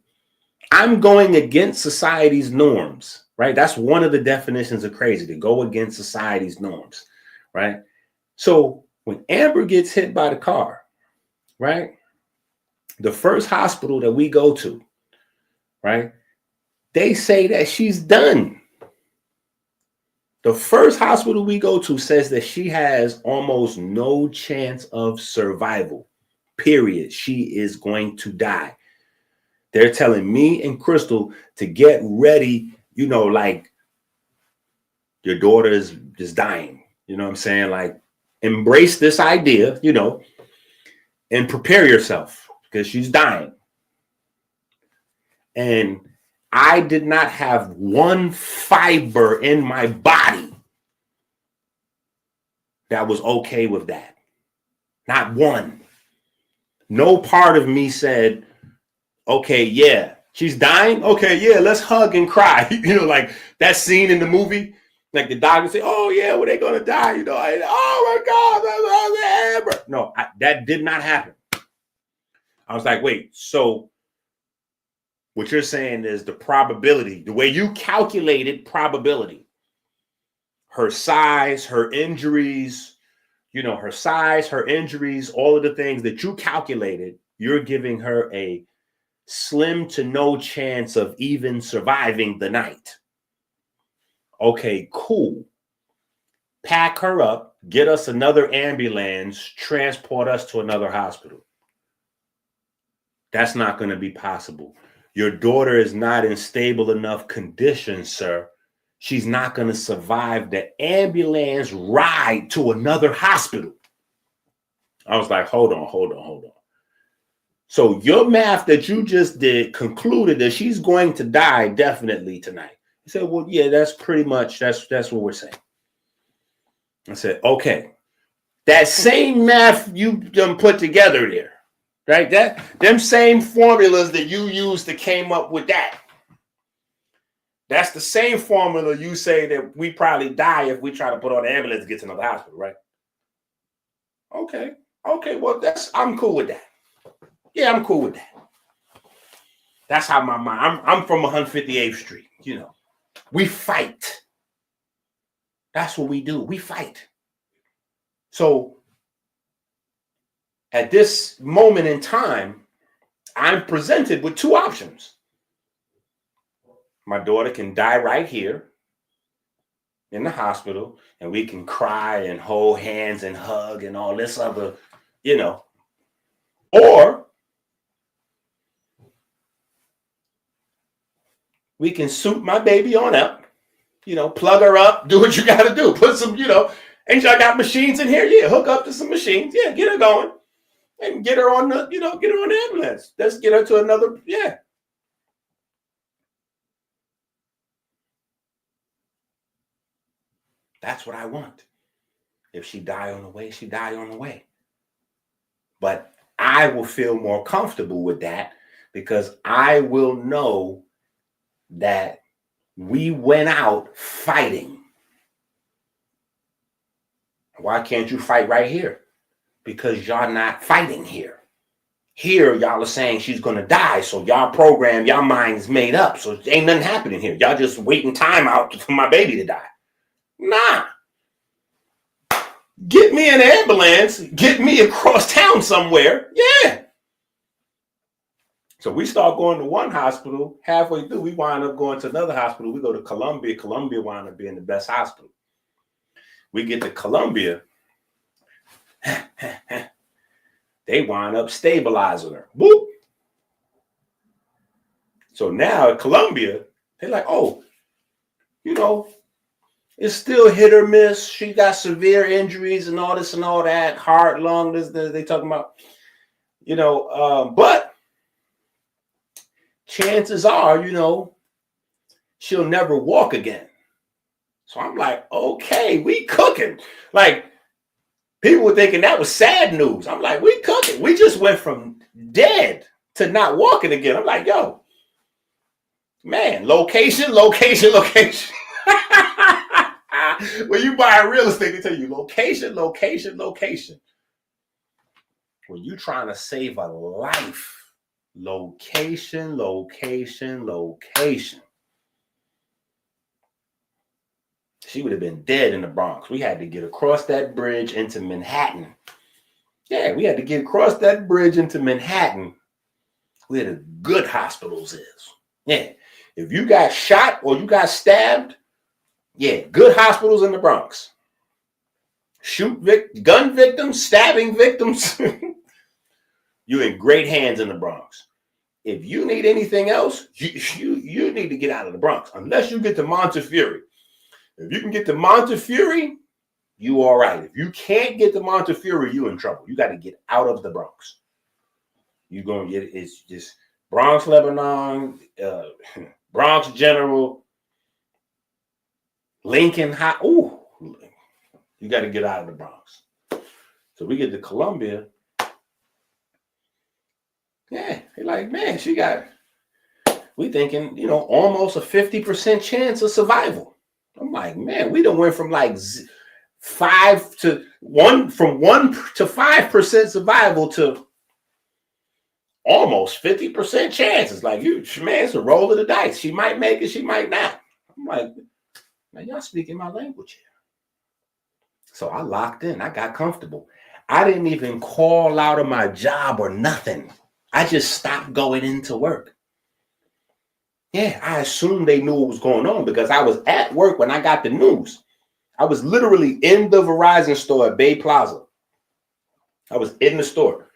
I'm going against society's norms, right? That's one of the definitions of crazy, to go against society's norms, right? So when Amber gets hit by the car, right? The first hospital that we go to, right? They say that she's done. The first hospital we go to says that she has almost no chance of survival, period. She is going to die. They're telling me and Crystal to get ready, you know, like your daughter is dying. You know what I'm saying? Like, embrace this idea, you know, and prepare yourself because she's dying. And I did not have one fiber in my body that was okay with that. Not one. No part of me said, okay, yeah, she's dying. Okay, yeah, let's hug and cry. You know, like that scene in the movie, like the doctor say, oh yeah, well, they're gonna die. You know, oh my God, no, that did not happen. I was like, wait, so what you're saying is the probability, the way you calculated probability, her size, her injuries, you know, her size, her injuries, all of the things that you calculated, you're giving her a slim to no chance of even surviving the night. Okay, cool. Pack her up, get us another ambulance, transport us to another hospital. That's not going to be possible. Your daughter is not in stable enough condition, sir. She's not going to survive the ambulance ride to another hospital. I was like, hold on. So your math that you just did concluded that she's going to die definitely tonight. He said, well, yeah, that's pretty much, that's what we're saying. I said, okay, that same math you done put together there, right? Them same formulas that you used that came up with that. That's the same formula you say that we probably die if we try to put on the ambulance to get to another hospital, right? Okay, well, I'm cool with that. Yeah, I'm cool with that. That's how my mind, I'm from 158th Street, you know. We fight. That's what we do. We fight. So at this moment in time, I'm presented with two options. My daughter can die right here in the hospital, and we can cry and hold hands and hug and all this other, you know. Or we can suit my baby on up, you know, plug her up, do what you got to do. Put some, you know, ain't y'all got machines in here? Yeah, hook up to some machines. Yeah, get her going and get her on the, you know, get her on the ambulance. Let's get her to another, yeah. That's what I want. If she die on the way, she die on the way. But I will feel more comfortable with that because I will know that we went out fighting. Why can't you fight right here? Because y'all not fighting here. Here, y'all are saying she's going to die. So y'all program, y'all mind's made up. So ain't nothing happening here. Y'all just waiting time out for my baby to die. Nah. Get me an ambulance. Get me across town somewhere. Yeah. So we start going to one hospital. Halfway through, we wind up going to another hospital. We go to Columbia. Columbia wound up being the best hospital. We get to Columbia. They wind up stabilizing her. Boop. So now at Columbia, they're like, oh, you know, it's still hit or miss. She got severe injuries and all this and all that. Heart, lung, this they talking about. You know, but chances are, you know, she'll never walk again. So I'm like, okay, we cooking. Like, people were thinking that was sad news. I'm like, we cooking. We just went from dead to not walking again. I'm like, yo, man, location. When you buy real estate, they tell you location. When you trying to save a life, location. She would have been dead in the Bronx. We had to get across that bridge into Manhattan. Yeah, we had to get across that bridge into Manhattan, where the good hospitals is. Yeah, if you got shot or you got stabbed, yeah, good hospitals in the Bronx. Gun victims, stabbing victims. You're in great hands in the Bronx. If you need anything else, you need to get out of the Bronx, unless you get to Montefiore. If you can get to Montefiore, you all right. If you can't get to Montefiore, you in trouble. You got to get out of the Bronx. You're going to get it's just Bronx, Lebanon, Bronx General, Lincoln High. Ooh, you got to get out of the Bronx. So we get to Columbia. Yeah, they're like, man, we thinking, you know, almost a 50% chance of survival. I'm like, man, we done went from like 1 to 5% survival to almost 50% chances. Like, man, it's a roll of the dice. She might make it, she might not. I'm like, man, y'all speaking my language here. So I locked in. I got comfortable. I didn't even call out of my job or nothing. I just stopped going into work. Yeah, I assumed they knew what was going on because I was at work when I got the news. I was literally in the Verizon store at Bay Plaza. I was in the store.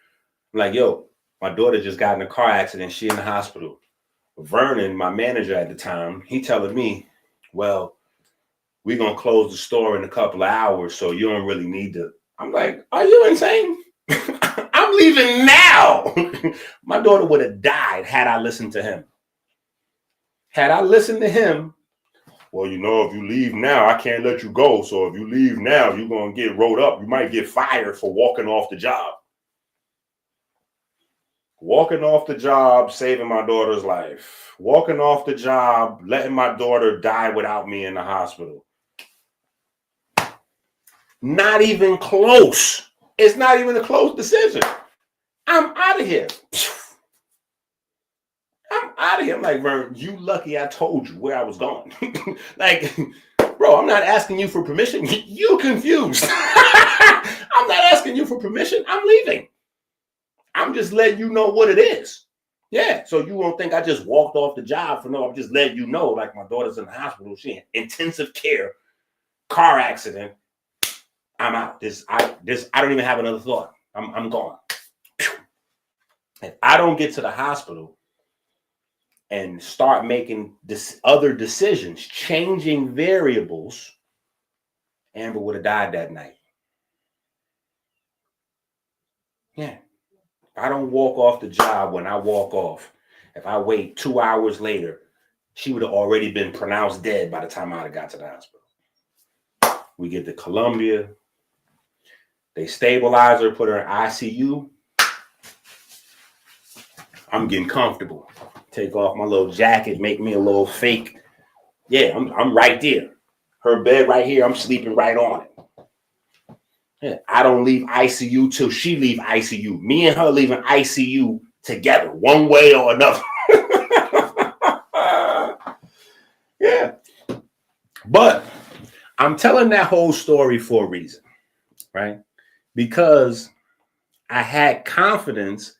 I'm like, yo, my daughter just got in a car accident. She in the hospital. Vernon, my manager at the time, he telling me, well, we're going to close the store in a couple of hours, so you don't really need to. I'm like, are you insane? I'm leaving now. My daughter would have died had I listened to him. Had I listened to him, well, you know, if you leave now, I can't let you go. So if you leave now, you're going to get rolled up. You might get fired for walking off the job. Walking off the job, saving my daughter's life. Walking off the job, letting my daughter die without me in the hospital. Not even close. It's not even a close decision. I'm out of here. I'm out of here. I'm like, Vern, you lucky I told you where I was going. Like, bro, I'm not asking you for permission. You confused. I'm not asking you for permission. I'm leaving. I'm just letting you know what it is. Yeah, so you won't think I just walked off the job for no. I'm just letting you know, like, my daughter's in the hospital. She in intensive care, car accident. I'm out. I don't even have another thought. I'm gone. If I don't get to the hospital and start making other decisions, changing variables, Amber would have died that night. Yeah. If I don't walk off the job when I walk off, if I wait 2 hours later, she would have already been pronounced dead by the time I got to the hospital. We get to Columbia. They stabilize her, put her in ICU. I'm getting comfortable. Take off my little jacket, make me a little fake. Yeah, I'm right there. Her bed right here, I'm sleeping right on it. Yeah, I don't leave ICU till she leave ICU. Me and her leaving ICU together, one way or another. Yeah. But I'm telling that whole story for a reason, right? Because I had confidence,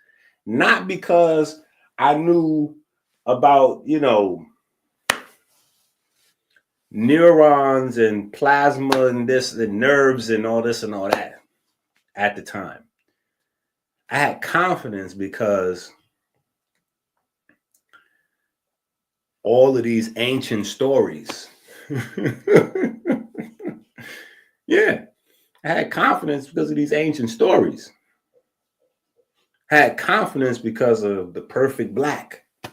not because I knew about, neurons and plasma and this and nerves and all this and all that at the time. I had confidence because all of these ancient stories. Yeah, I had confidence because of these ancient stories. I had confidence because of the perfect black. I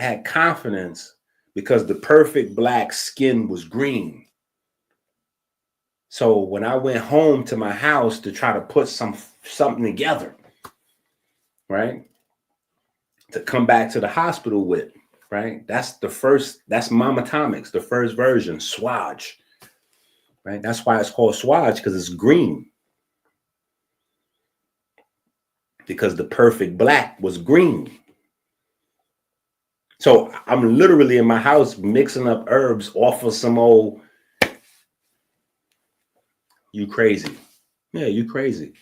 had confidence because the perfect black skin was green. So when I went home to my house to try to put something together, right, to come back to the hospital with, right, that's Mom Atomics, the first version, Swatch, right? That's why it's called Swatch, because it's green. Because the perfect black was green. So I'm literally in my house mixing up herbs off of some old, you crazy. Yeah, you crazy.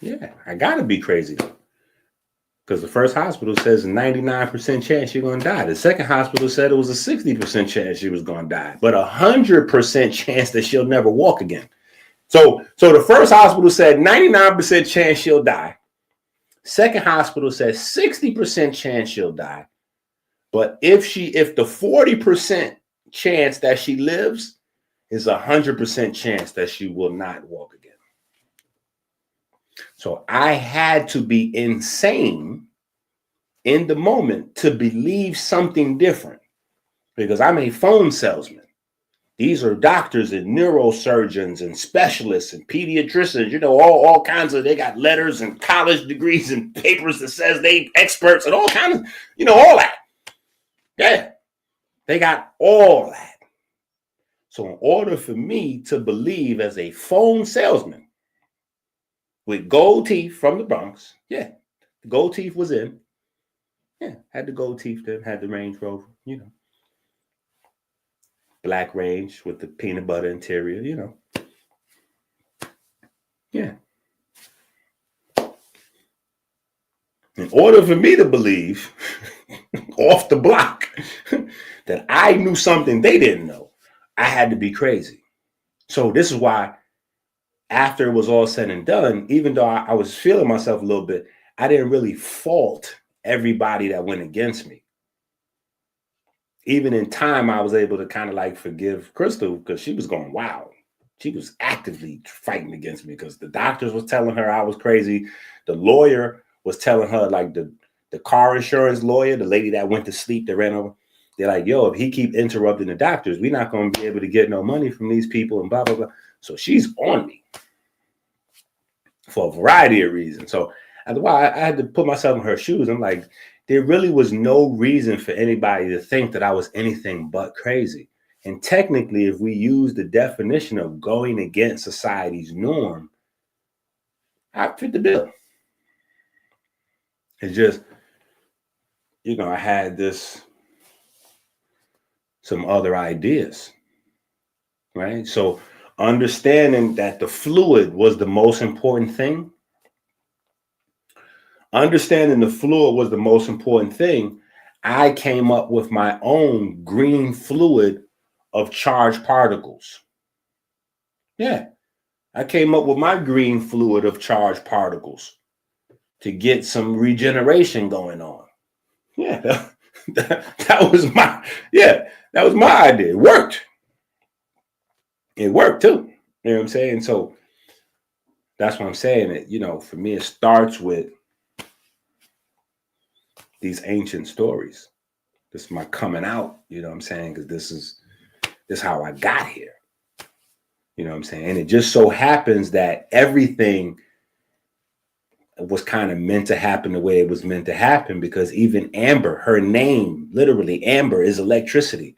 Yeah, I gotta be crazy though. Because the first hospital says a 99% chance you're gonna die. The second hospital said it was a 60% chance she was gonna die, but 100% chance that she'll never walk again. So the first hospital said 99% chance she'll die. Second hospital says 60% chance she'll die. But if the 40% chance that she lives is 100% chance that she will not walk again. So I had to be insane in the moment to believe something different, because I'm a phone salesman. These are doctors and neurosurgeons and specialists and pediatricians, all kinds of, they got letters and college degrees and papers that says they experts and all kinds of, all that. Yeah, they got all that. So in order for me to believe as a phone salesman with gold teeth from the Bronx, yeah, the gold teeth was in. Yeah, had the gold teeth then, had the Range Rover, black Range with the peanut butter interior, Yeah. In order for me to believe off the block that I knew something they didn't know, I had to be crazy. So this is why after it was all said and done, even though I was feeling myself a little bit, I didn't really fault everybody that went against me. Even in time, I was able to kind of like forgive Crystal because she was going wild. She was actively fighting against me because the doctors was telling her I was crazy. The lawyer was telling her, like the car insurance lawyer, the lady that went to sleep, that ran over, they're like, yo, if he keep interrupting the doctors, we're not going to be able to get no money from these people and blah, blah, blah. So she's on me for a variety of reasons. So that's why I had to put myself in her shoes. I'm like, there really was no reason for anybody to think that I was anything but crazy. And technically, if we use the definition of going against society's norm, I fit the bill. It's just, I had some other ideas, right? So understanding that the fluid was the most important thing. Understanding the fluid was the most important thing. I came up with my own green fluid of charged particles. Yeah, I came up with my green fluid of charged particles to get some regeneration going on. Yeah, that was my idea. It worked. It worked too. You know what I'm saying? So that's what I'm saying. That, for me, it starts with these ancient stories. This is my coming out, you know what I'm saying? Because this is how I got here. You know what I'm saying? And it just so happens that everything was kind of meant to happen the way it was meant to happen, because even Amber, her name, literally Amber, is electricity.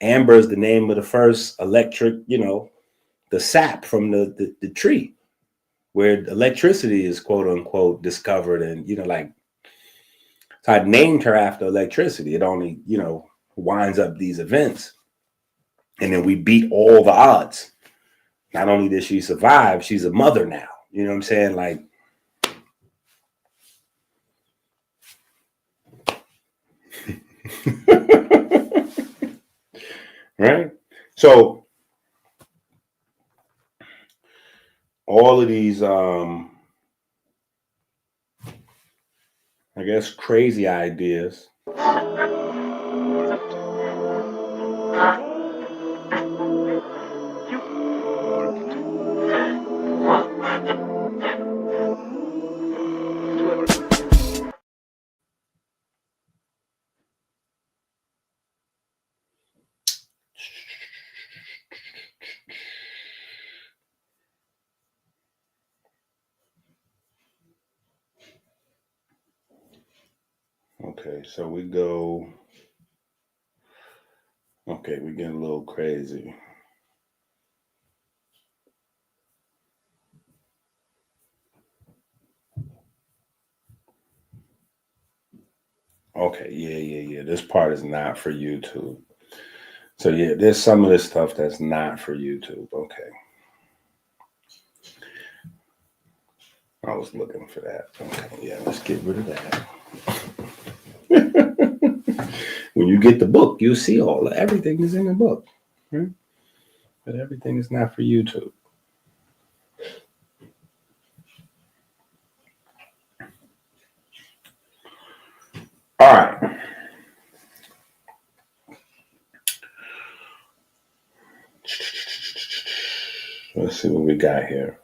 Amber is the name of the first electric, the sap from the tree where electricity is quote unquote discovered. And, so I named her after electricity. It only, winds up these events. And then we beat all the odds. Not only did she survive, she's a mother now. You know what I'm saying? Like, right? So all of these, I guess, crazy ideas. Okay, so we go. Okay, we get a little crazy. Okay, yeah. This part is not for YouTube. So yeah, there's some of this stuff that's not for YouTube. Okay. I was looking for that. Okay, yeah, let's get rid of that. When you get the book, you'll see everything is in the book. Right? But everything is not for YouTube. All right. Let's see what we got here.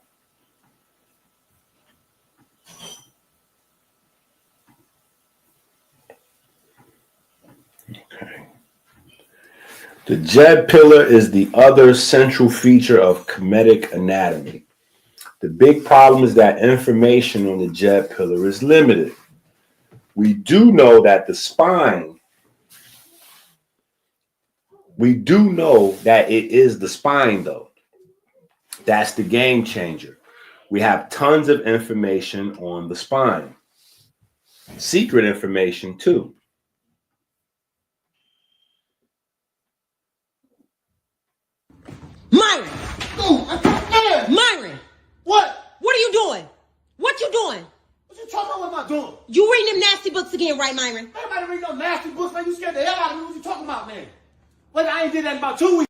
Okay. The Jed Pillar is the other central feature of comedic anatomy. The big problem is that information on the Jed Pillar is limited. We do know that the spine, we do know that it is the spine, though. That's the game changer. We have tons of information on the spine. Secret information, too. Myron! Ooh, I can't stand. Myron! What? What are you doing? What you doing? What you talking about? What am I doing? You reading them nasty books again, right, Myron? Everybody read no nasty books, man. You scared the hell out of me. What you talking about, man? Well, I ain't did that in about 2 weeks.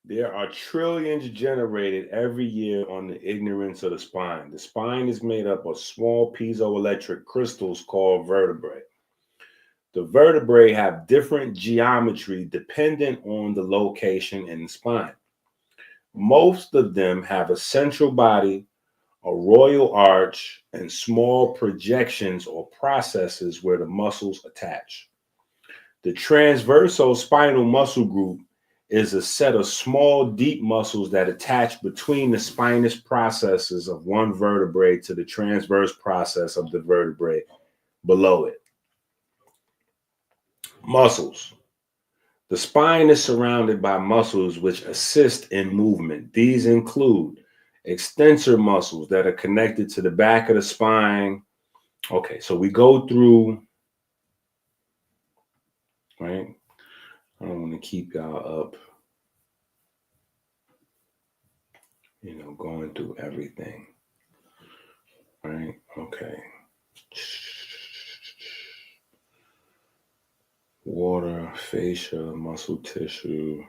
There are trillions generated every year on the ignorance of the spine. The spine is made up of small piezoelectric crystals called vertebrae. The vertebrae have different geometry dependent on the location in the spine. Most of them have a central body, a royal arch, and small projections or processes where the muscles attach. The transversal spinal muscle group is a set of small, deep muscles that attach between the spinous processes of one vertebrae to the transverse process of the vertebrae below it. Muscles. The spine is surrounded by muscles which assist in movement. These include extensor muscles that are connected to the back of the spine. Okay, so we go through, right? I don't want to keep y'all up, going through everything, right? Okay. fascia, muscle tissue.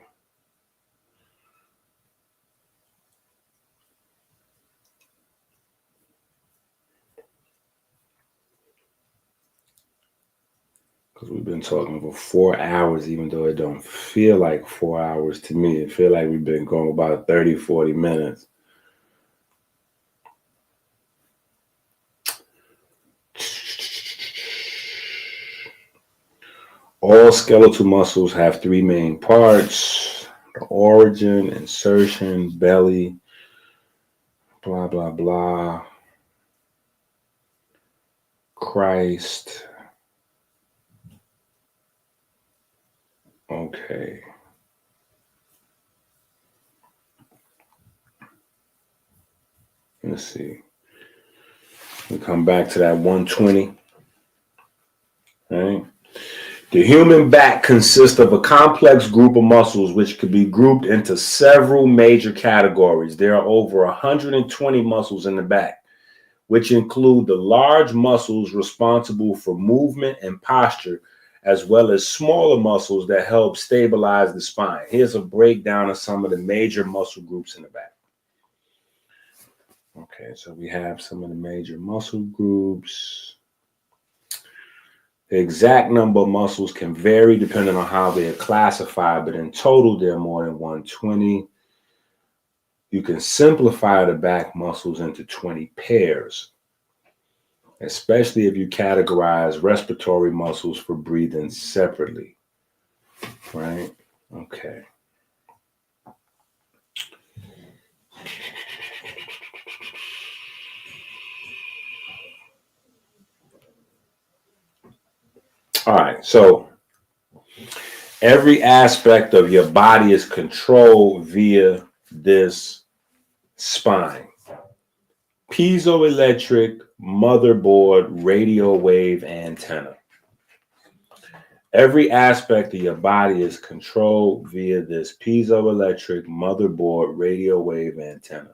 Because we've been talking for 4 hours, even though it don't feel like 4 hours to me. It feels like we've been going about 30, 40 minutes. All skeletal muscles have 3 main parts: the origin, insertion, belly, blah, blah, blah. Christ. Okay. Let's see. We come back to that 120. All right. The human back consists of a complex group of muscles which could be grouped into several major categories. There are over 120 muscles in the back, which include the large muscles responsible for movement and posture, as well as smaller muscles that help stabilize the spine. Here's a breakdown of some of the major muscle groups in the back. Okay, so we have some of the major muscle groups. The exact number of muscles can vary depending on how they are classified, but in total, there are more than 120. You can simplify the back muscles into 20 pairs, especially if you categorize respiratory muscles for breathing separately, right? Okay. All right, so every aspect of your body is controlled via this spine. Piezoelectric motherboard radio wave antenna. Every aspect of your body is controlled via this piezoelectric motherboard radio wave antenna.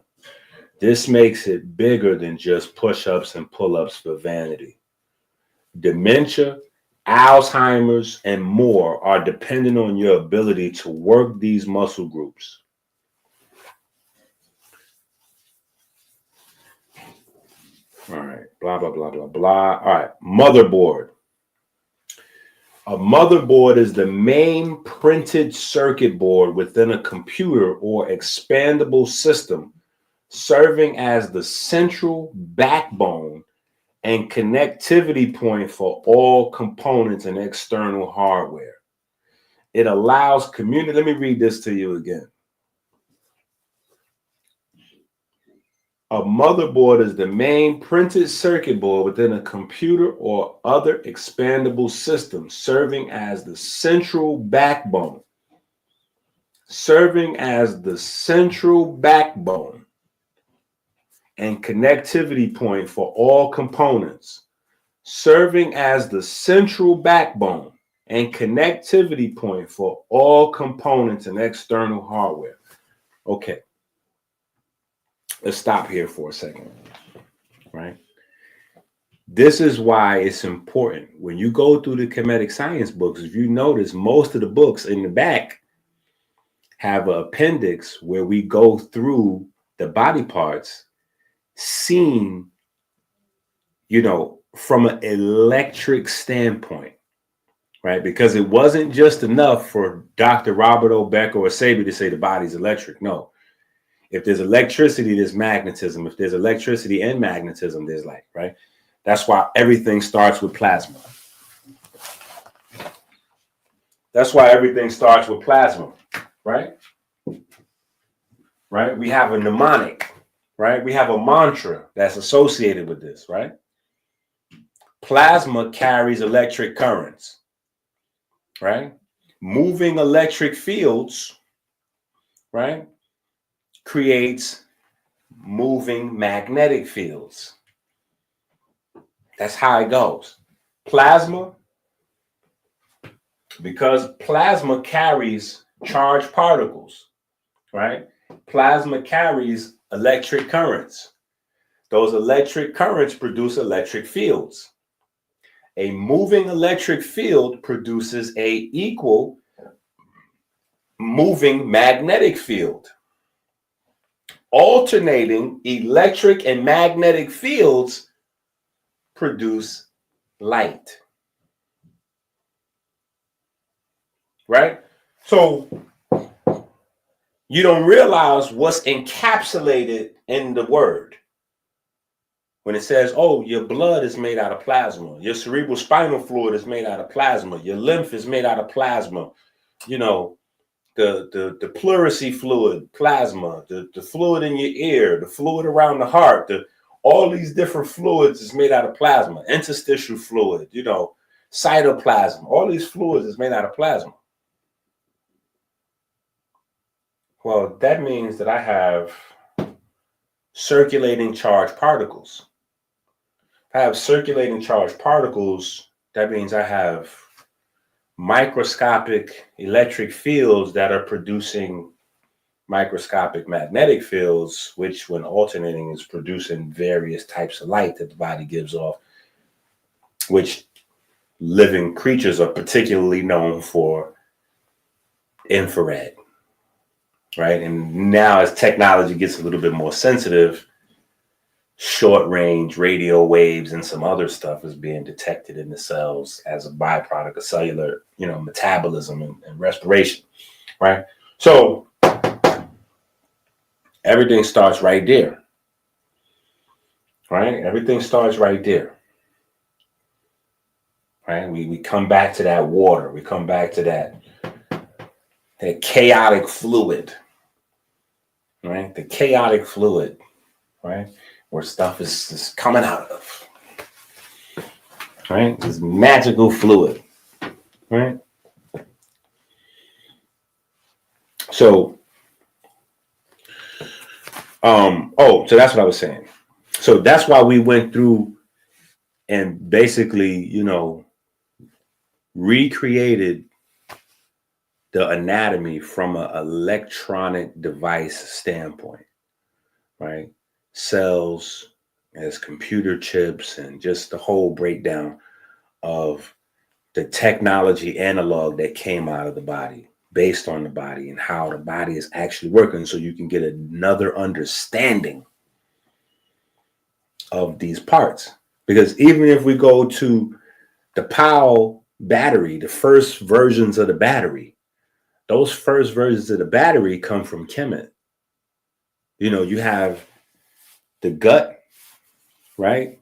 This makes it bigger than just push-ups and pull-ups for vanity. Dementia, Alzheimer's, and more are dependent on your ability to work these muscle groups. All right, blah, blah, blah, blah, blah. All right, motherboard. A motherboard is the main printed circuit board within a computer or expandable system, serving as the central backbone and connectivity point for all components and external hardware. It allows community. Let me read this to you again. A motherboard is the main printed circuit board within a computer or other expandable system, serving as the central backbone. Serving as the central backbone and connectivity point for all components. Serving as the central backbone and connectivity point for all components and external hardware. Okay. Let's stop here for a second, right? This is why it's important. When you go through the kinetic science books, if you notice, most of the books in the back have an appendix where we go through the body parts seen, from an electric standpoint, right? Because it wasn't just enough for Dr. Robert O. Becker or Sabi to say the body's electric. No. If there's electricity, there's magnetism. If there's electricity and magnetism, there's light, right? That's why everything starts with plasma. That's why everything starts with plasma, right? Right? We have a mnemonic, right? We have a mantra that's associated with this, right? Plasma carries electric currents, right? Moving electric fields, right, creates moving magnetic fields. That's how it goes. Plasma, because plasma carries charged particles, right? Plasma carries electric currents. Those electric currents produce electric fields. A moving electric field produces a equal moving magnetic field. Alternating electric and magnetic fields produce light. Right? So you don't realize what's encapsulated in the word. When it says, oh, your blood is made out of plasma, your cerebral spinal fluid is made out of plasma, your lymph is made out of plasma, you know, the pleurisy fluid, plasma, the fluid in your ear, the fluid around the heart, all these different fluids is made out of plasma, interstitial fluid, you know, cytoplasm, all these fluids is made out of plasma. Well, that means that I have circulating charged particles. If I have circulating charged particles, that means I have microscopic electric fields that are producing microscopic magnetic fields, which when alternating is producing various types of light that the body gives off, which living creatures are particularly known for infrared, right? And now as technology gets a little bit more sensitive, short range radio waves and some other stuff is being detected in the cells as a byproduct of cellular, you know, metabolism and respiration, right? So everything starts right there, right? Everything starts right there, right? We come back to that water. We come back to that chaotic fluid, right? The chaotic fluid, right? Where stuff is coming out of, right? This magical fluid, right? So, so that's what I was saying. So that's why we went through and basically, you know, recreated the anatomy from an electronic device standpoint, right? Cells as computer chips and just the whole breakdown of the technology analog that came out of the body, based on the body and how the body is actually working, so you can get another understanding of these parts. Because even if we go to the POW battery, the first versions of the battery, those first versions of the battery come from Kemet. You know, you have the gut, right,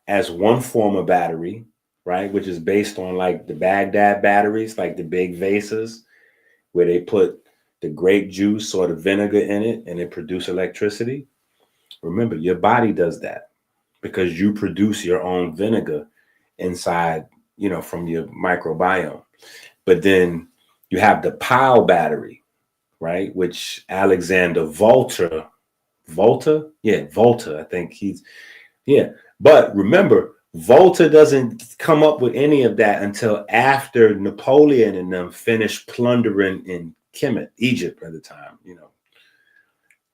as one form of battery, right, which is based on like the Baghdad batteries, like the big vases, where they put the grape juice or the vinegar in it and it produces electricity. Remember, your body does that because you produce your own vinegar inside, you know, from your microbiome. But then you have the POW battery, right, which Alexander Volta, I think but remember, Volta doesn't come up with any of that until after Napoleon and them finished plundering in Kemet, Egypt at the time. You know,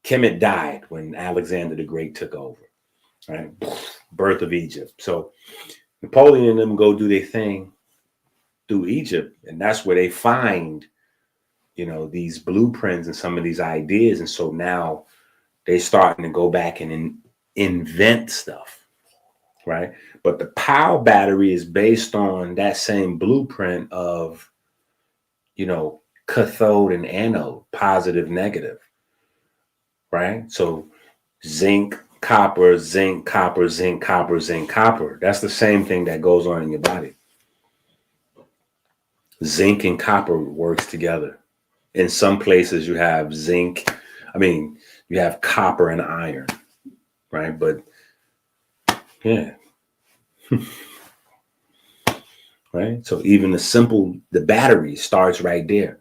Kemet died when Alexander the Great took over, right? Birth of Egypt. So Napoleon and them go do their thing through Egypt, and that's where they find, you know, these blueprints and some of these ideas. And so now they starting to go back and invent stuff, right? But the POW battery is based on that same blueprint of, you know, cathode and anode, positive, negative, right? So zinc, copper, zinc, copper, zinc, copper, zinc, copper. That's the same thing that goes on in your body. Zinc and copper works together. In some places you have zinc, you have copper and iron, right? But yeah. Right? So even the battery starts right there,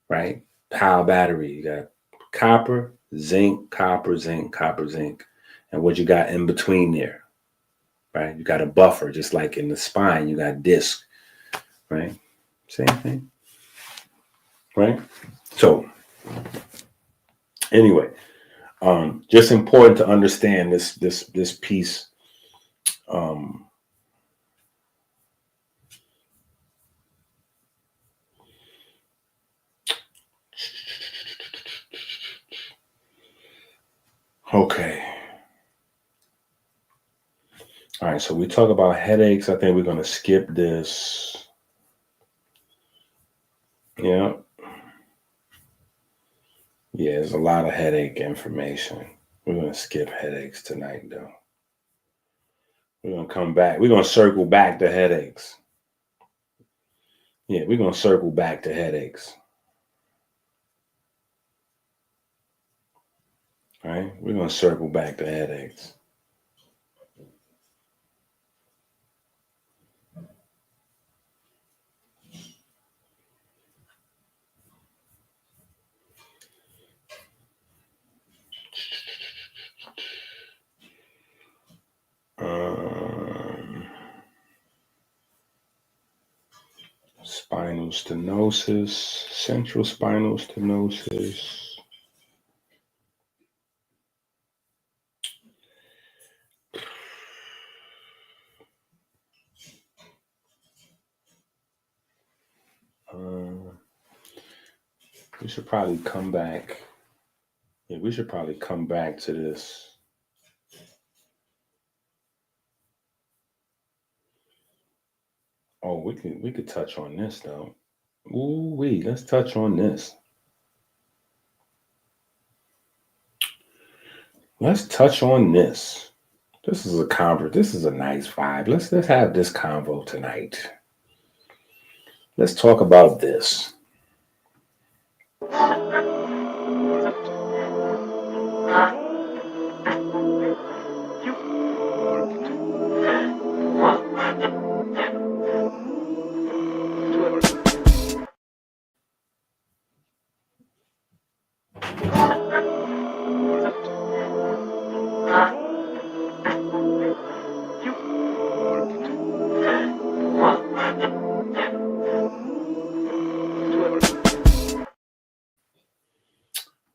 right? Power battery, you got copper, zinc, copper, zinc, copper, zinc. And what you got in between there, right? You got a buffer, just like in the spine, you got disc, right? Same thing, right? So anyway, just important to understand this piece. Okay. All right, so we talk about headaches. I think we're going to skip this. Yeah. Yeah, there's a lot of headache information. We're going to skip headaches tonight, though. We're going to come back. We're going to circle back to headaches. Yeah, we're going to circle back to headaches. All right, we're going to circle back to headaches. Spinal stenosis, central spinal stenosis. We should probably come back. Yeah, we should probably come back to this. Oh, we could touch on this though. Ooh wee, let's touch on this. Let's touch on this. This is a convo. This is a nice vibe. Let's have this convo tonight. Let's talk about this.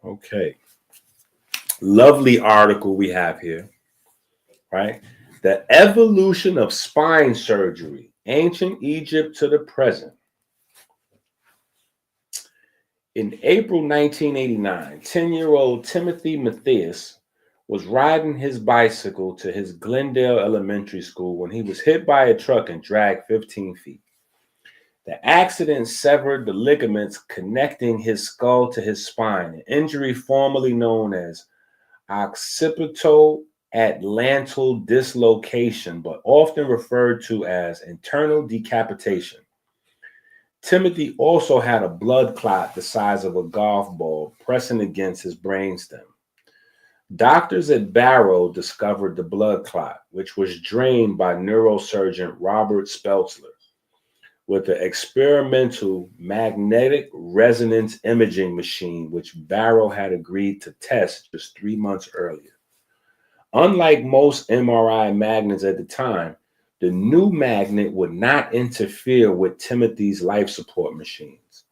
Okay. Lovely article we have here, right? The evolution of spine surgery, ancient Egypt to the present. In April 1989, 10-year-old Timothy Matthias was riding his bicycle to his Glendale Elementary School when he was hit by a truck and dragged 15 feet. The accident severed the ligaments connecting his skull to his spine, an injury formerly known as occipital-atlantal dislocation, but often referred to as internal decapitation. Timothy also had a blood clot the size of a golf ball pressing against his brainstem. Doctors at Barrow discovered the blood clot, which was drained by neurosurgeon Robert Speltzler with the experimental magnetic resonance imaging machine, which Barrow had agreed to test just 3 months earlier. Unlike most MRI magnets at the time, the new magnet would not interfere with Timothy's life support machines.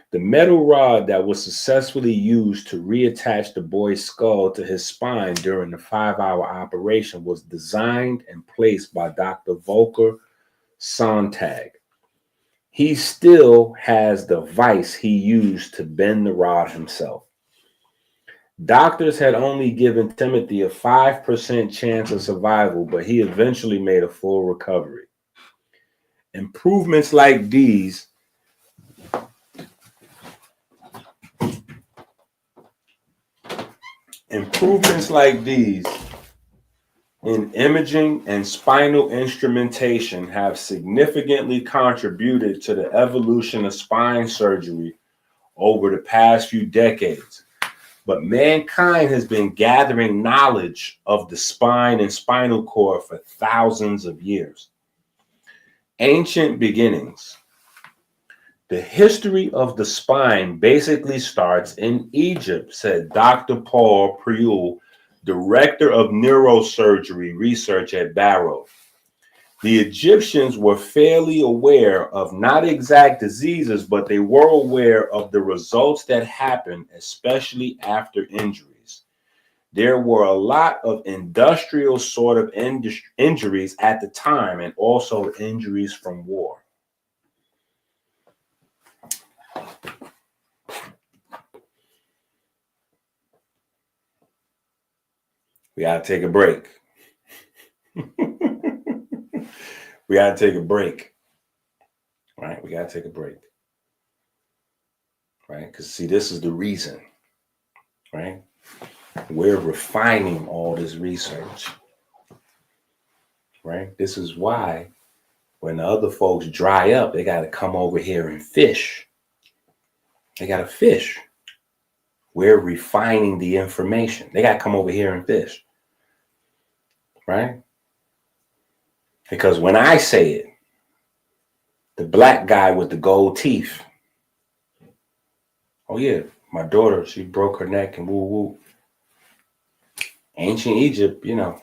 The metal rod that was successfully used to reattach the boy's skull to his spine during the 5-hour operation was designed and placed by Dr. Volker Sontag. He still has the vise he used to bend the rod himself. Doctors had only given Timothy a 5% chance of survival, but he eventually made a full recovery. Improvements like these in imaging and spinal instrumentation have significantly contributed to the evolution of spine surgery over the past few decades. But mankind has been gathering knowledge of the spine and spinal cord for thousands of years. Ancient beginnings. The history of the spine basically starts in Egypt, said Dr. Paul Priul, director of neurosurgery research at Barrow. The Egyptians were fairly aware of not exact diseases, but they were aware of the results that happened, especially after injuries. There were a lot of industrial sort of injuries at the time, and also injuries from war. We got to take a break. We got to take a break. Right? We got to take a break. Right? Because, see, this is the reason. Right? We're refining all this research. Right? This is why when the other folks dry up, they got to come over here and fish. They got to fish. We're refining the information. They got to come over here and fish. Right? Because when I say it, the black guy with the gold teeth, oh yeah, my daughter, she broke her neck and woo woo. Ancient Egypt, you know.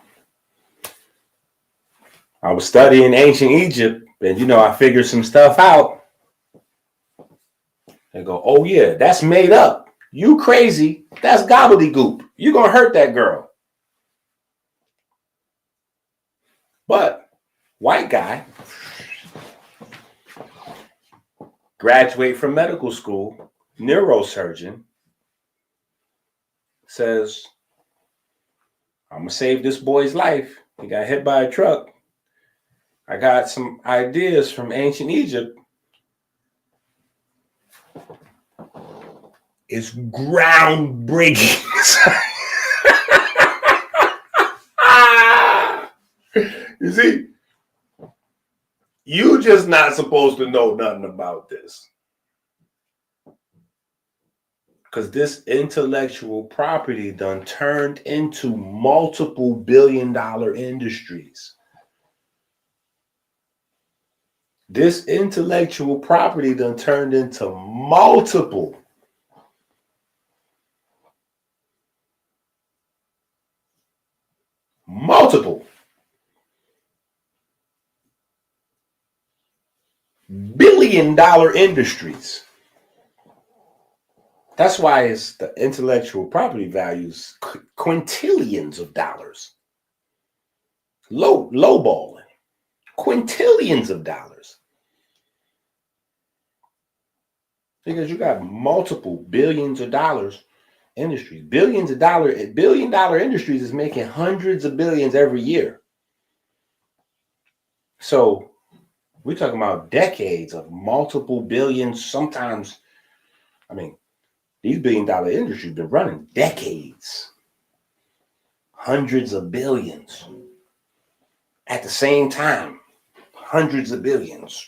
I was studying ancient Egypt and, you know, I figured some stuff out. They go, oh yeah, that's made up. You crazy. That's gobbledygook. You're going to hurt that girl. But white guy, graduate from medical school, neurosurgeon, says, I'm going to save this boy's life. He got hit by a truck. I got some ideas from ancient Egypt. It's groundbreaking. You see, you just not supposed to know nothing about this. Because this intellectual property done turned into multiple billion-dollar industries. This intellectual property done turned into multiple billion-dollar industries. That's why it's the intellectual property values quintillions of dollars. Lowballing. Quintillions of dollars. Because you got multiple billions of dollars industries. Billion-dollar industries is making hundreds of billions every year. So we're talking about decades of multiple billions. Sometimes, I mean, these billion-dollar industries been running decades. Hundreds of billions. At the same time, hundreds of billions.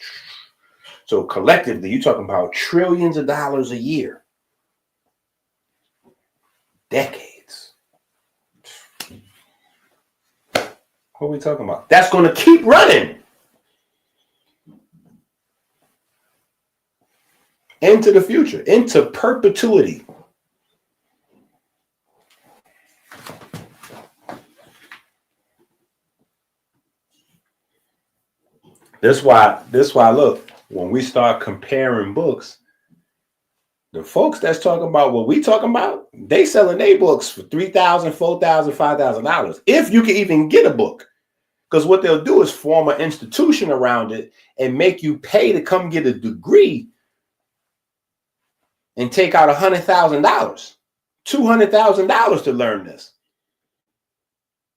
So collectively, you're talking about trillions of dollars a year. Decades. What are we talking about? That's going to keep running into the future, into perpetuity. That's why look, when we start comparing books, the folks that's talking about what we talking about, they selling their books for $3,000, $4,000, $5,000. If you can even get a book. Because what they'll do is form an institution around it and make you pay to come get a degree and take out $100,000, $200,000 to learn this.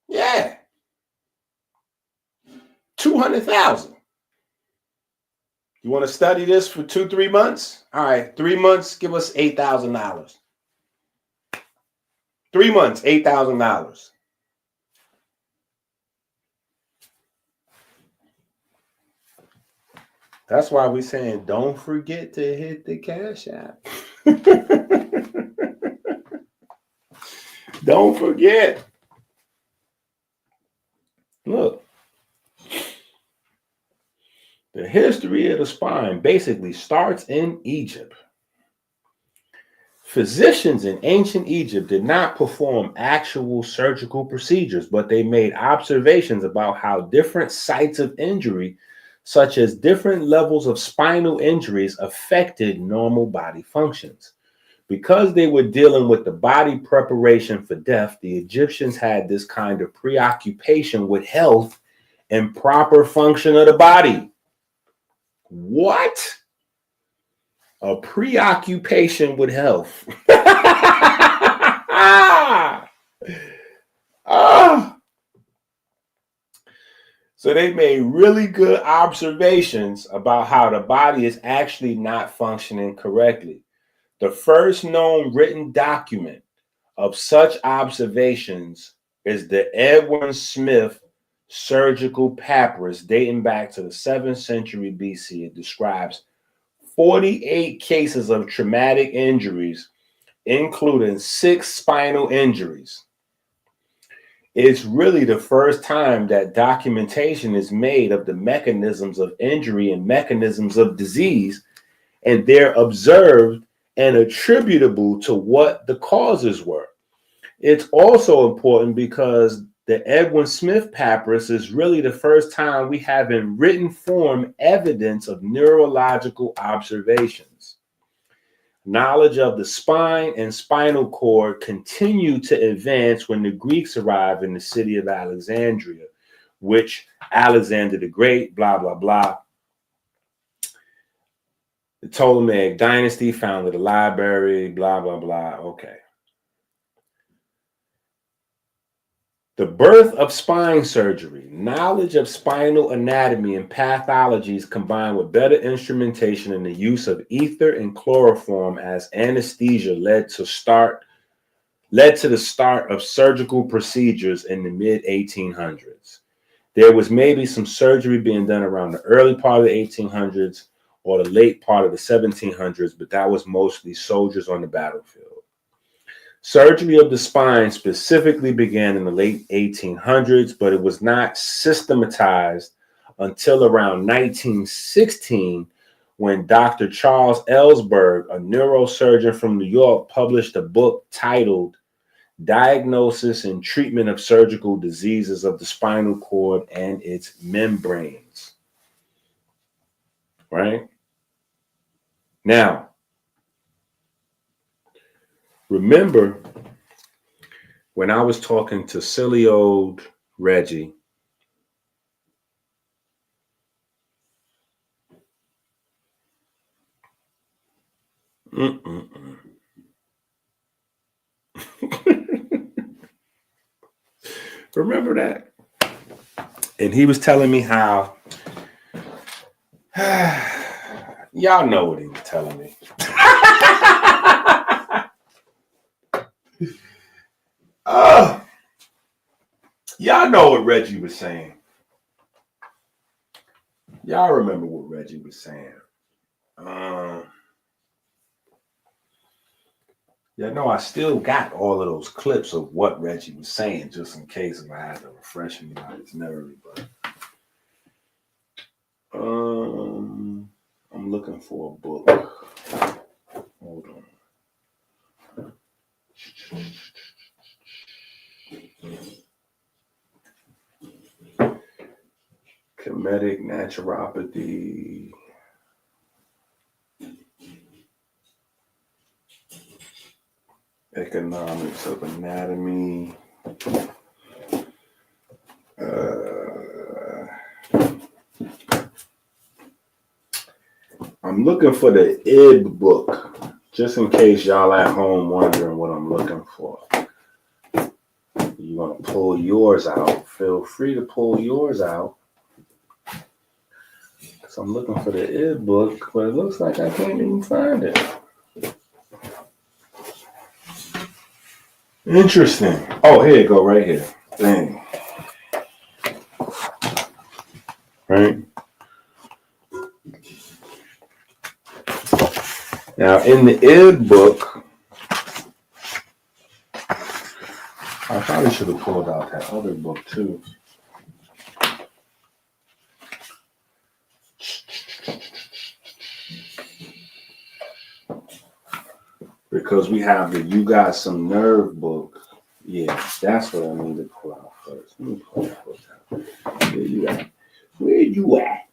Yeah. $200,000. You want to study this for 2-3 months? All right, 3 months, give us $8,000. 3 months, $8,000. That's why we're saying don't forget to hit the Cash App. Don't forget. Look. The history of the spine basically starts in Egypt. Physicians in ancient Egypt did not perform actual surgical procedures, but they made observations about how different sites of injury, such as different levels of spinal injuries, affected normal body functions. Because they were dealing with the body preparation for death, the Egyptians had this kind of preoccupation with health and proper function of the body. What? A preoccupation with health. So they made really good observations about how the body is actually not functioning correctly. The first known written document of such observations is the Edwin Smith surgical papyrus dating back to the 7th century BC. It describes 48 cases of traumatic injuries, including 6 spinal injuries. It's really the first time that documentation is made of the mechanisms of injury and mechanisms of disease, and they're observed and attributable to what the causes were. It's also important because the Edwin Smith papyrus is really the first time we have in written form evidence of neurological observations. Knowledge of the spine and spinal cord continued to advance when the Greeks arrived in the city of Alexandria, which Alexander the Great, blah, blah, blah. The Ptolemaic dynasty founded a library, blah, blah, blah. Okay. The birth of spine surgery, knowledge of spinal anatomy and pathologies combined with better instrumentation and the use of ether and chloroform as anesthesia led to the start of surgical procedures in the mid-1800s. There was maybe some surgery being done around the early part of the 1800s or the late part of the 1700s, but that was mostly soldiers on the battlefield. Surgery of the spine specifically began in the late 1800s, but it was not systematized until around 1916 when Dr. Charles Ellsberg, a neurosurgeon from New York, published a book titled Diagnosis and Treatment of Surgical Diseases of the Spinal Cord and Its Membranes. Right? Now, remember when I was talking to silly old Reggie, remember that? And he was telling me how, y'all know what he was telling me. Y'all know what Reggie was saying. Y'all remember what Reggie was saying. Y'all know I still got all of those clips of what Reggie was saying, just in case if I had to refresh anybody's memory. But I'm looking for a book. Hold on. Comedic naturopathy. Economics of anatomy. I'm looking for the IB book, just in case y'all at home wondering what I'm looking for. You want to pull yours out, feel free to pull yours out. Because I'm looking for the IB book, but it looks like I can't even find it. Interesting. Oh, here you go, right here. Dang. Right? Now, in the IB book, I probably should have pulled out that other book, too. Because we have the You Got Some Nerve book. Yeah, that's what I need to pull out first. Let me pull that book out. Where you at? Where you at?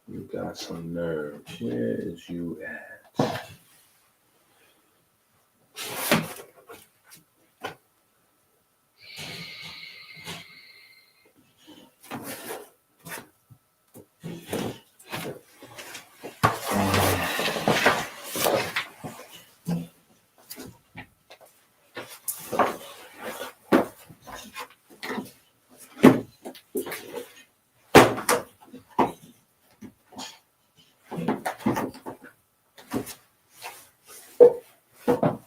You Got Some Nerve. Where is you at?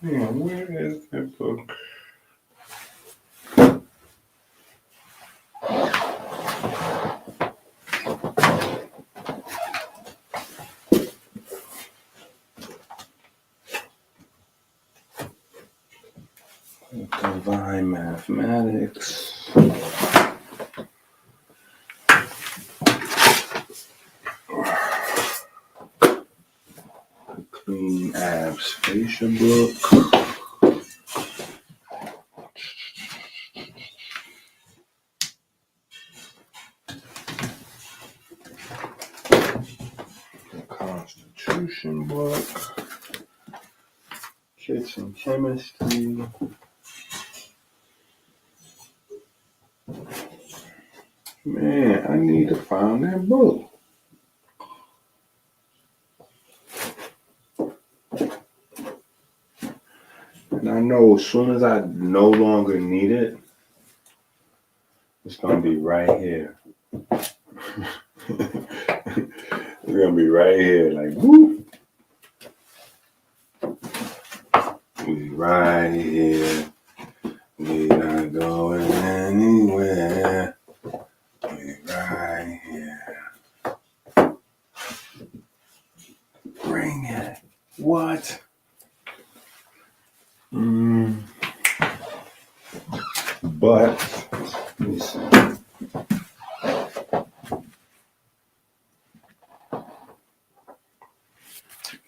Man, where is that book? Divine Mathematics. Clean Abs Facial book. Constitution book. Kitchen Chemistry. Man, I need to find that book. And I know as soon as I no longer need it, it's going to be right here. It's going to be right here, like, whoop. We right here. We not going anywhere. We right here. Bring it. What? But, let me see.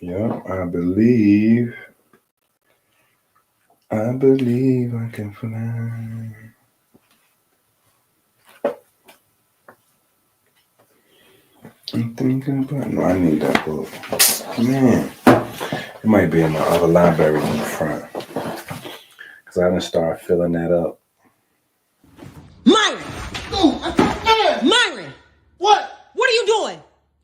Yep, I believe I can fly. I'm thinking about, no, I need that book. Man, it might be in my other library in the front. Because I done start filling that up. Myron! Ooh, Myron! what? What are you doing?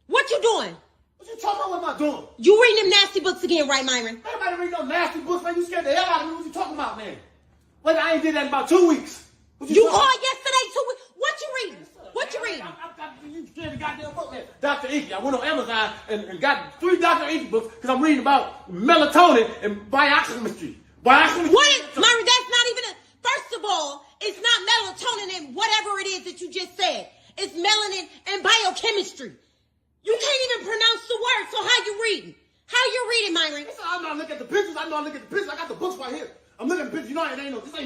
What you doing? What you talking about? What am I doing? You reading them nasty books again, right, Myron? Everybody read no nasty books, man. You scared the hell out of me. What you talking about, man? Wait, I ain't did that in about 2 weeks. What You talking called yesterday too. What you reading? What you reading? You scared the goddamn book, man. Dr. Inky. I went on Amazon and got 3 Dr. Inky books because I'm reading about melatonin and biochemistry. Biochemistry. What is, Myron, that's not even first of all, it's not melatonin and whatever it is that you just said. It's melanin and biochemistry. You can't even pronounce the word, so how you reading? How you reading, Myron? I'm not looking at the pictures. I got the books right here. I'm looking at the pictures. You know, ain't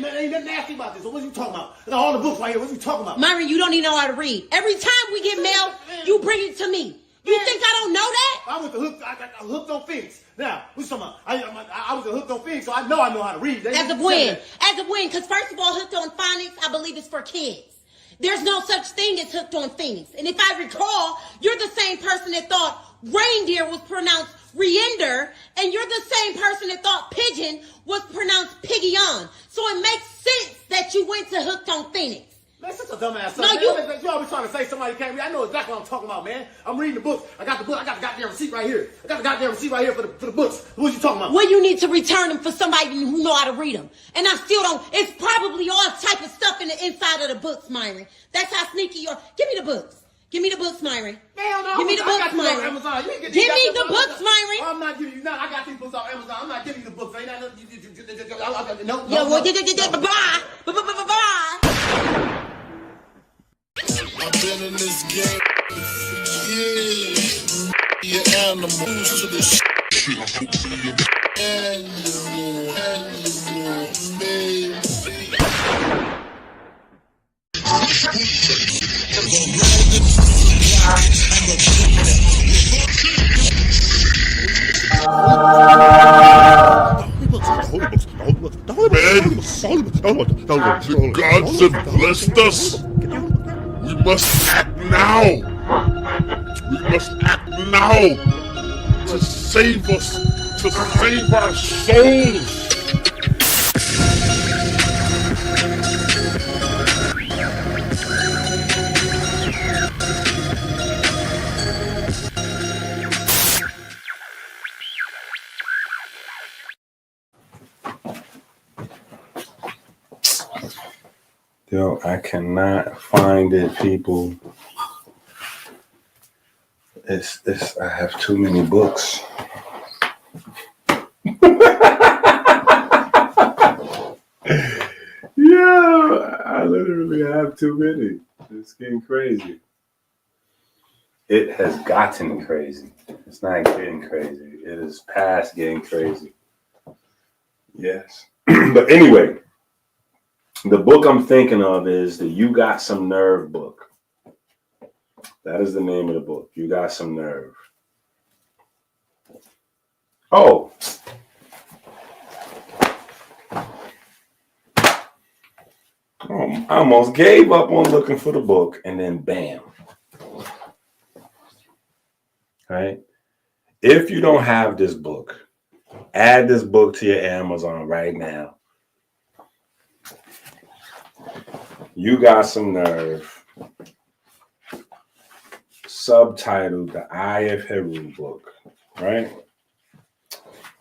nothing nasty about this. So what you talking about? I got all the books right here. What you talking about? Myron, you don't even know how to read. Every time we get mail, you bring it to me. You think I don't know that? I went to I got hooked on Phoenix. Now, what you talking about? I was hooked on Phoenix, so I know how to read. As of when? As of when? Because first of all, hooked on phonics, I believe it's for kids. There's no such thing as hooked on Phoenix. And if I recall, you're the same person that thought reindeer was pronounced reender, and you're the same person that thought pigeon was pronounced piggion. So it makes sense that you went to hooked on Phoenix. Man, such a dumbass. No, you always trying to say somebody can't read. I know exactly what I'm talking about, man. I'm reading the book. I got the goddamn receipt right here. I got the goddamn receipt right here for the books. What you talking about? Well, you need to return them for somebody who know how to read them. And I still don't. It's probably all type of stuff in the inside of the books, Myron. That's how sneaky you are. Give me the books. Give me the books, Myron. Hell no. Give me the books, Myron. Give me the books, Myron. I'm not giving you. No, I got these books off Amazon. I'm not giving you the books. Ain't that no? Yeah, well, bye. Bye. I've been in this game for years. Your animals to the shit. Animal, baby. The gods have blessed us. We must act now. We must act now to save us, to save our souls. Yo, I cannot find it, people. I have too many books. We have too many. It's getting crazy. It has gotten crazy. It's not getting crazy. It is past getting crazy. Yes. But anyway, the book I'm thinking of is the You Got Some Nerve book. That is the name of the book. You Got Some Nerve. Oh. I almost gave up on looking for the book, and then bam. Right? If you don't have this book, add this book to your Amazon right now. You Got Some Nerve. Subtitled The Eye of Heru book. Right?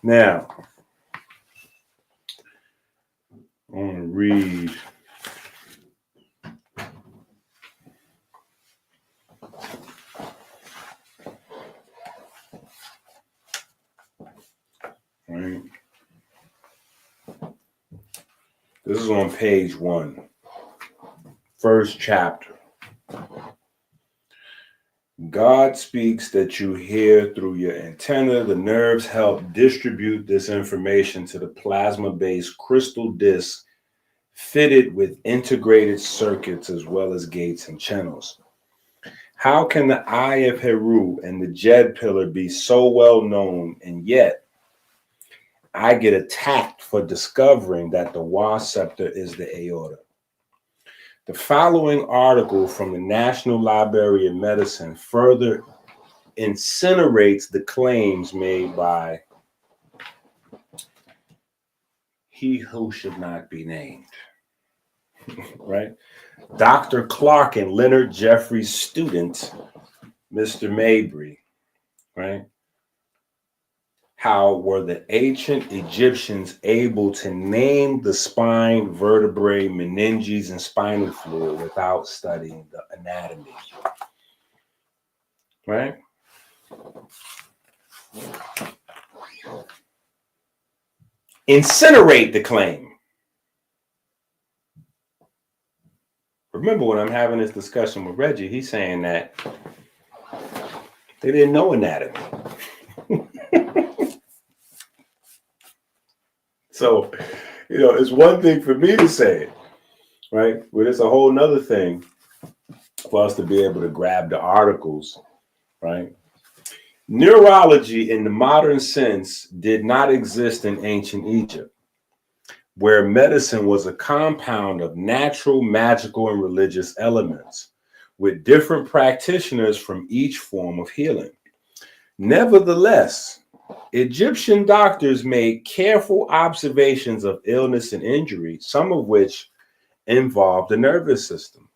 Now, I want to read. Right. This is on page 1, first chapter. God speaks that you hear through your antenna. The nerves help distribute this information to the plasma-based crystal disc fitted with integrated circuits as well as gates and channels. How can the Eye of Heru and the Jed Pillar be so well known, and yet I get attacked for discovering that the Wasceptor is the aorta? The following article from the National Library of Medicine further incinerates the claims made by he who should not be named, right? Dr. Clark and Leonard Jeffrey's student, Mr. Mabry, right? How were the ancient Egyptians able to name the spine, vertebrae, meninges, and spinal fluid without studying the anatomy? Right? Incinerate the claim. Remember, when I'm having this discussion with Reggie, he's saying that they didn't know anatomy. So, it's one thing for me to say it, right? But it's a whole nother thing for us to be able to grab the articles, right? Neurology in the modern sense did not exist in ancient Egypt, where medicine was a compound of natural, magical, and religious elements, with different practitioners from each form of healing. Nevertheless, Egyptian doctors made careful observations of illness and injury, some of which involved the nervous system.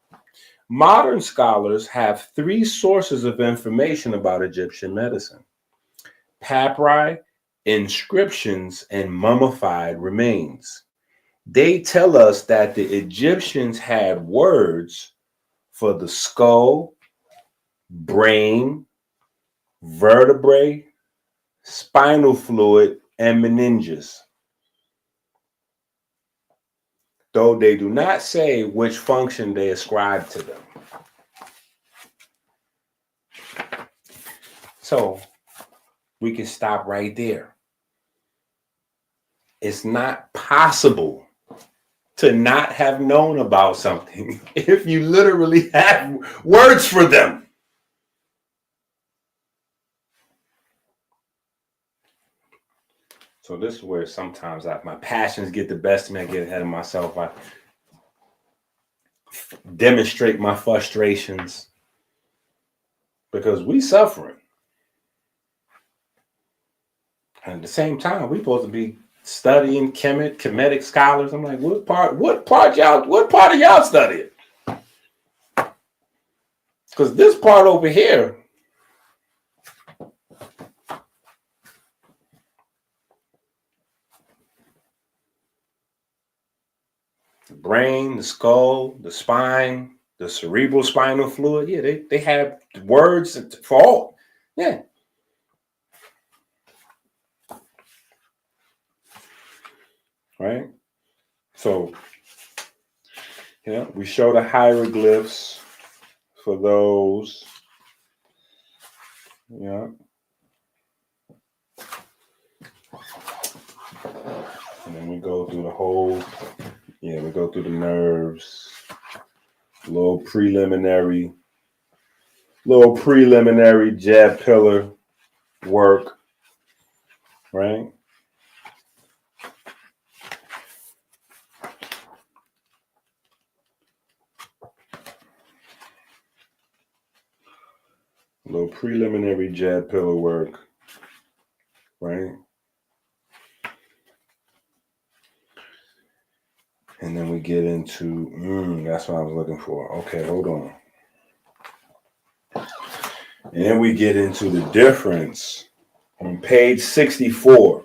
Modern scholars have 3 sources of information about Egyptian medicine: papyri, inscriptions, and mummified remains. They tell us that the Egyptians had words for the skull, brain, vertebrae, spinal fluid, and meninges, though they do not say which function they ascribe to them. So we can stop right there. It's not possible to not have known about something if you literally have words for them. So this is where sometimes my passions get the best of me. I get ahead of myself. I demonstrate my frustrations because we suffering. And at the same time, we supposed to be studying Kemetic scholars. I'm like, what part of y'all studying? Because this part over here, the brain, the skull, the spine, the cerebral spinal fluid, yeah, they have words for all. Yeah. Right? So Yeah, we show the hieroglyphs for those. Yeah. And then we go through the whole, we go through the nerves, little preliminary Jed Pillar work, right? Little preliminary Jed Pillar work, right? And then we get into, that's what I was looking for. Okay, hold on. And then we get into the difference on page 64.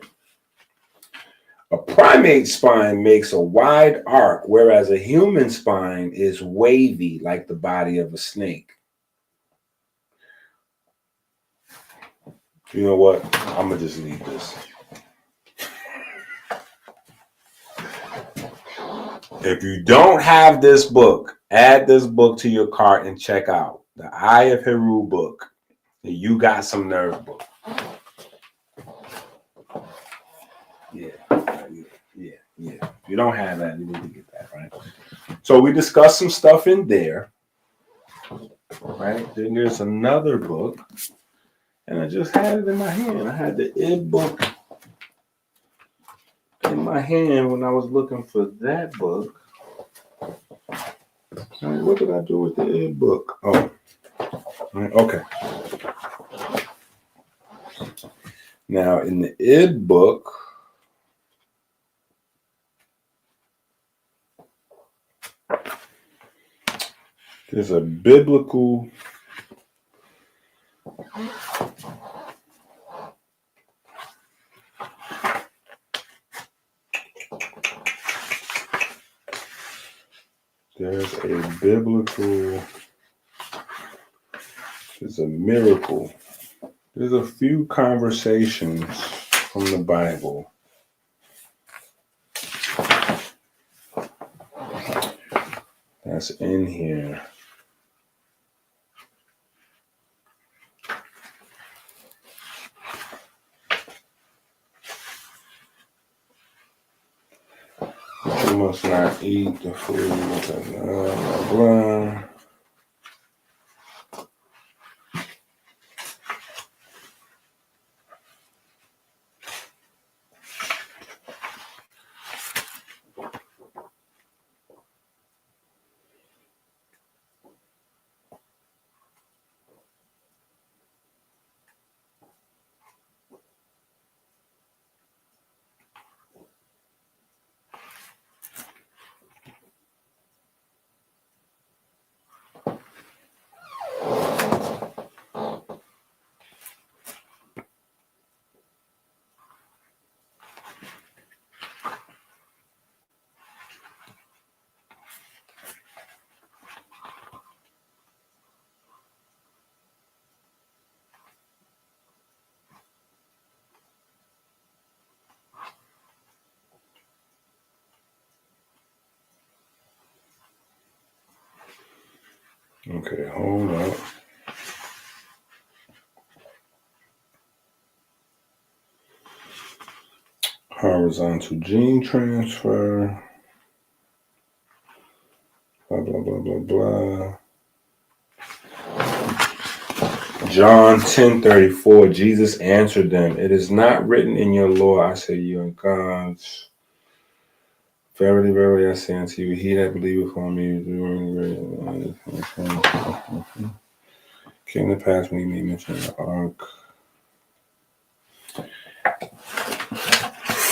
A primate spine makes a wide arc, whereas a human spine is wavy like the body of a snake. You know what? I'm going to just leave this. If you don't have this book, add this book to your cart and check out the Eye of Heru book. You got some nerve book. Yeah. If you don't have that, you need to get that, right? So we discussed some stuff in there, right? Then there's another book, and I just had it in my hand. I had the id book in my hand when I was looking for that book. Right, what did I do with the id book? Oh, right, okay. Now in the id book, there's a biblical there's a miracle. There's a few conversations from the Bible that's in here. You must not eat the food, blah, blah, blah. Okay, hold up. Horizontal gene transfer. Blah, blah, blah, blah, blah. John 10:34, Jesus answered them, "It is not written in your law, I say you are gods. Verily, verily, I say unto you, he that believeth on me, came to pass when he made mention of the ark."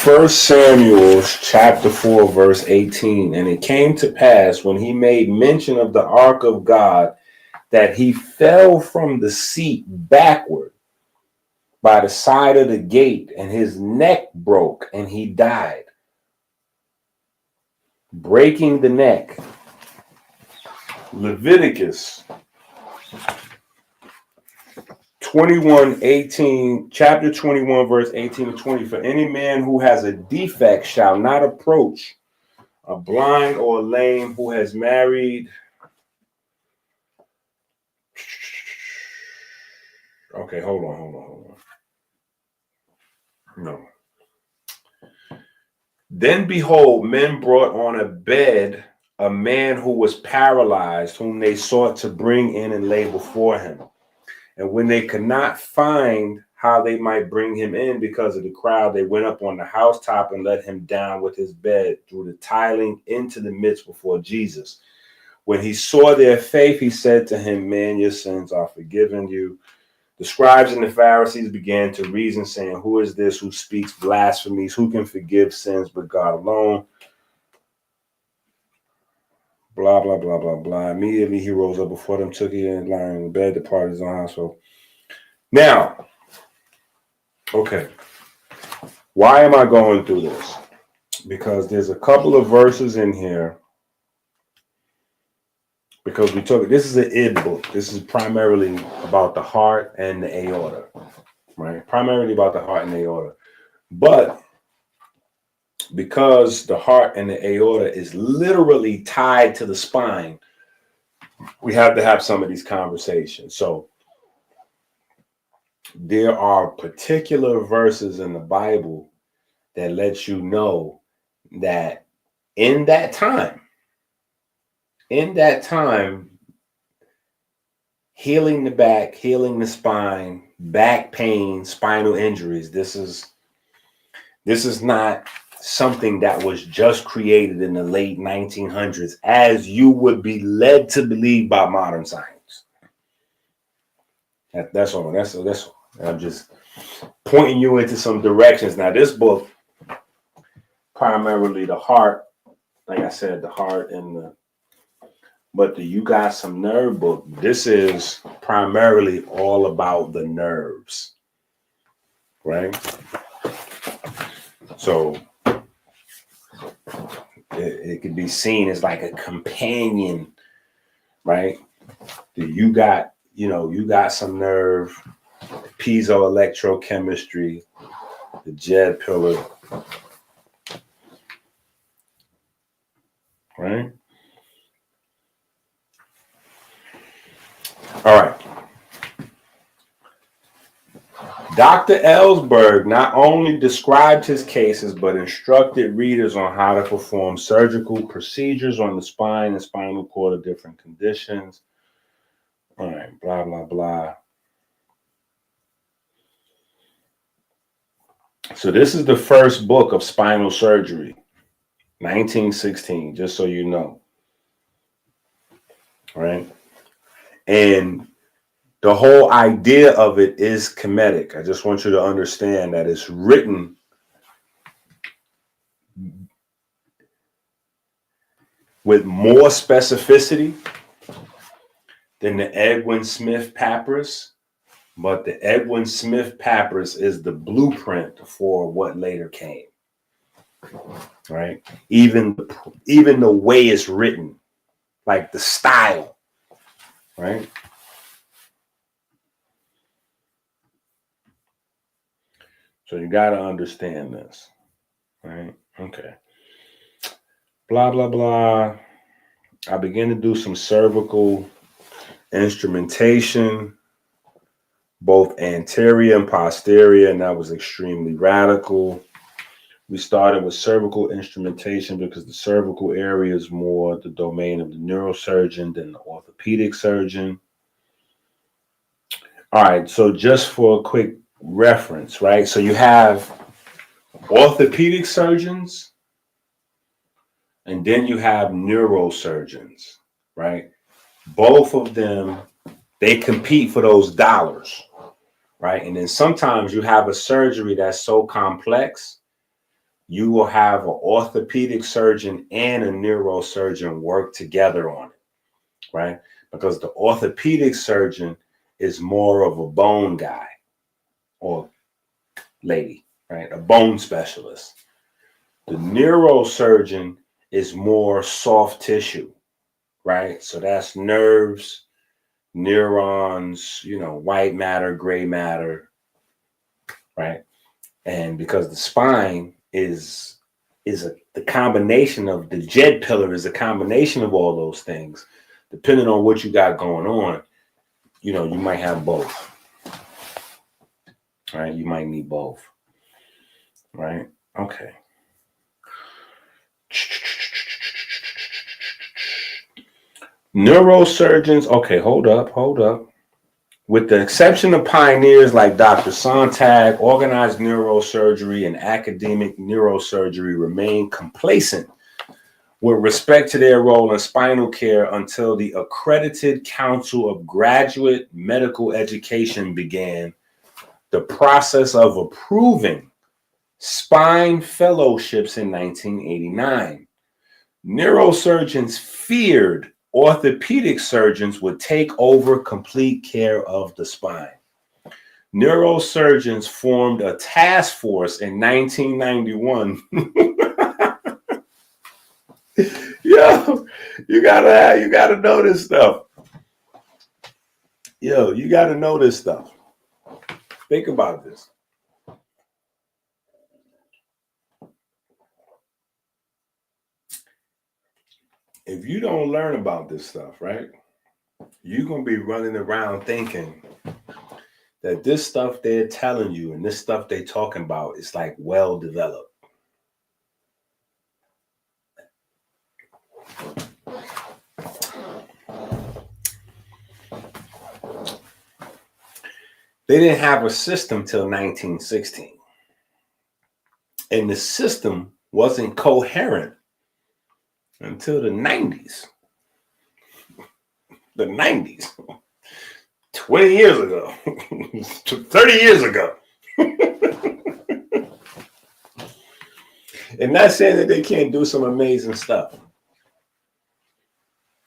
1 Samuel chapter 4, verse 18. And it came to pass when he made mention of the ark of God that he fell from the seat backward by the side of the gate, and his neck broke, and he died. Breaking the neck. Leviticus 21:18, chapter 21, verse 18 to 20. For any man who has a defect shall not approach A blind or lame who has married. Okay, hold on. No. Then behold, men brought on a bed a man who was paralyzed, whom they sought to bring in and lay before him. And when they could not find how they might bring him in because of the crowd, they went up on the housetop and let him down with his bed through the tiling into the midst before Jesus. When he saw their faith, he said to him, man, your sins are forgiven you. The scribes and the Pharisees began to reason, saying, who is this who speaks blasphemies? Who can forgive sins but God alone? Blah, blah, blah, blah, blah. Immediately he rose up before them, took it and lying in the bed, departed his own household. Now, okay, why am I going through this? Because there's a couple of verses in here. Because we took this is an id book. This is primarily about the heart and the aorta, right? Primarily about the heart and the aorta. But because the heart and the aorta is literally tied to the spine, we have to have some of these conversations. So there are particular verses in the Bible that let you know that in that time, healing the back, healing the spine, back pain, spinal injuries, this is not something that was just created in the late 1900s, as you would be led to believe by modern science. That's all. I'm just pointing you into some directions. Now, this book, primarily the heart, like I said, the heart and but the You Got Some Nerve book, this is primarily all about the nerves, right? So it could be seen as like a companion, right? You got some nerve, piezoelectrochemistry, the Jed Pillar, right? All right. Dr. Ellsberg not only described his cases, but instructed readers on how to perform surgical procedures on the spine and spinal cord of different conditions. All right, blah, blah, blah. So this is the first book of spinal surgery, 1916, just so you know. All right. And the whole idea of it is comedic. I just want you to understand that it's written with more specificity than the Edwin Smith papyrus, but the Edwin Smith papyrus is the blueprint for what later came. Right? Even the way it's written, like the style, right? So you got to understand this, right? Okay. Blah, blah, blah. I began to do some cervical instrumentation, both anterior and posterior, and that was extremely radical. We started with cervical instrumentation because the cervical area is more the domain of the neurosurgeon than the orthopedic surgeon. All right, so just for a quick reference, right? So you have orthopedic surgeons, and then you have neurosurgeons, right? Both of them, they compete for those dollars, right? And then sometimes you have a surgery that's so complex, you will have an orthopedic surgeon and a neurosurgeon work together on it, right? Because the orthopedic surgeon is more of a bone guy or lady, right? A bone specialist. The neurosurgeon is more soft tissue, right? So that's nerves, neurons, white matter, gray matter, right? And because the spine is is the combination of the Jed Pillar is a combination of all those things. Depending on what you got going on, you know, you might have both. Right? You might need both. Right? Okay. Neurosurgeons, okay, hold up. With the exception of pioneers like Dr. Sontag, organized neurosurgery and academic neurosurgery remain complacent with respect to their role in spinal care until the Accredited Council of Graduate Medical Education began the process of approving spine fellowships in 1989. Neurosurgeons feared orthopedic surgeons would take over complete care of the spine. Neurosurgeons formed a task force in 1991. Yo, you gotta know this stuff. Yo, you gotta know this stuff. Think about this. If you don't learn about this stuff, right, you're going to be running around thinking that this stuff they're telling you and this stuff they're talking about is like well developed. They didn't have a system till 1916. And the system wasn't coherent until the 90s. The 90s. 20 years ago. 30 years ago. And not saying that they can't do some amazing stuff.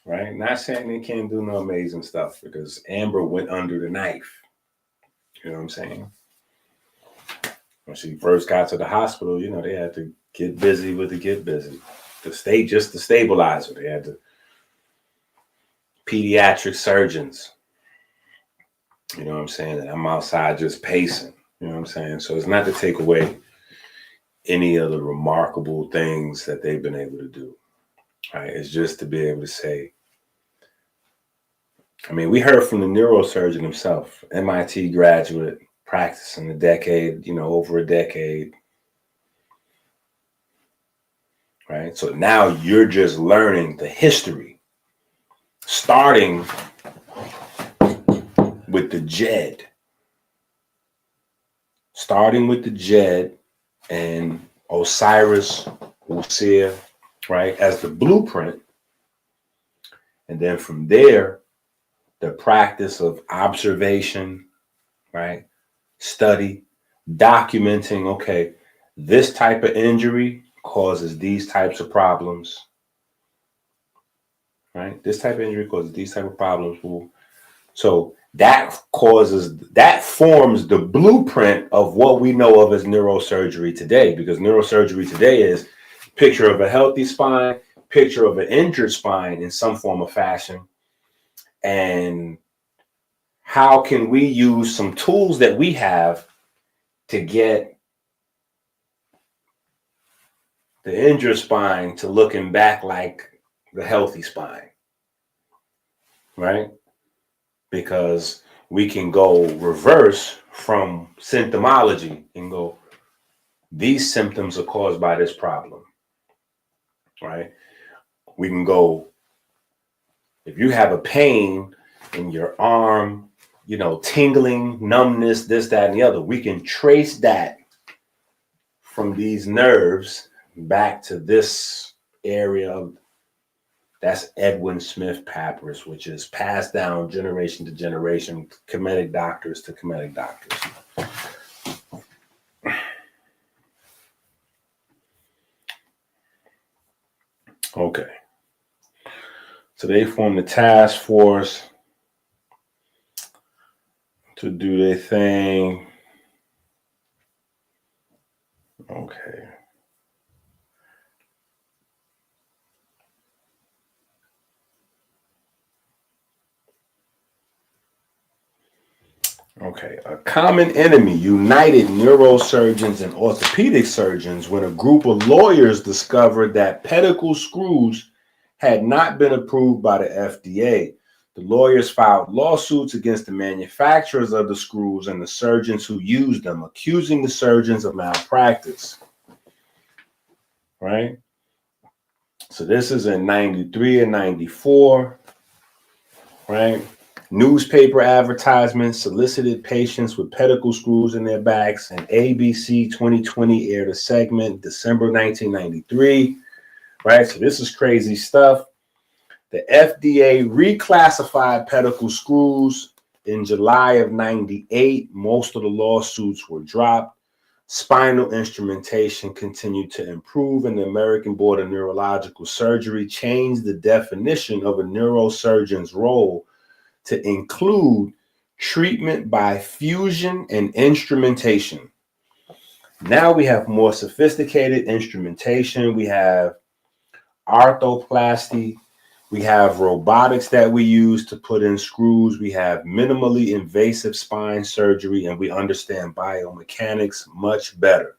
Right? Not saying they can't do no amazing stuff because Amber went under the knife. You know what I'm saying? When she first got to the hospital, you know, they had to get busy with the get busy. Just to stabilize her. They had the pediatric surgeons. You know what I'm saying? And I'm outside just pacing. You know what I'm saying? So it's not to take away any of the remarkable things that they've been able to do. Right? It's just to be able to say, I mean, we heard from the neurosurgeon himself, MIT graduate, practicing a decade, you know, over a decade. Right? So now you're just learning the history, starting with the Jed. Starting with the Jed and Osiris, Usia, right, as the blueprint. And then from there, the practice of observation, right, study, documenting, okay, this type of injury causes these types of problems, right? This type of injury causes these type of problems. So that forms the blueprint of what we know of as neurosurgery today, because neurosurgery today is picture of a healthy spine, picture of an injured spine in some form of fashion. And how can we use some tools that we have to get the injured spine to looking back like the healthy spine, right? Because we can go reverse from symptomology and go, these symptoms are caused by this problem, right? We can go, if you have a pain in your arm, you know, tingling, numbness, this, that, and the other, we can trace that from these nerves back to this area of, that's Edwin Smith Papyrus, which is passed down generation to generation, Kemetic doctors to Kemetic doctors. Okay. So they formed the task force to do their thing. Okay. Okay, a common enemy united neurosurgeons and orthopedic surgeons when a group of lawyers discovered that pedicle screws had not been approved by the FDA. The lawyers filed lawsuits against the manufacturers of the screws and the surgeons who used them, accusing the surgeons of malpractice. Right? So this is in 93 and 94. Right? Newspaper advertisements solicited patients with pedicle screws in their backs, and ABC 2020 aired a segment December 1993. Right? So this is crazy stuff. The FDA reclassified pedicle screws in July of 98. Most of the lawsuits were dropped. Spinal instrumentation continued to improve, and the American Board of Neurological Surgery changed the definition of a neurosurgeon's role to include treatment by fusion and instrumentation. Now we have more sophisticated instrumentation. We have arthroplasty. We have robotics that we use to put in screws. We have minimally invasive spine surgery, and we understand biomechanics much better.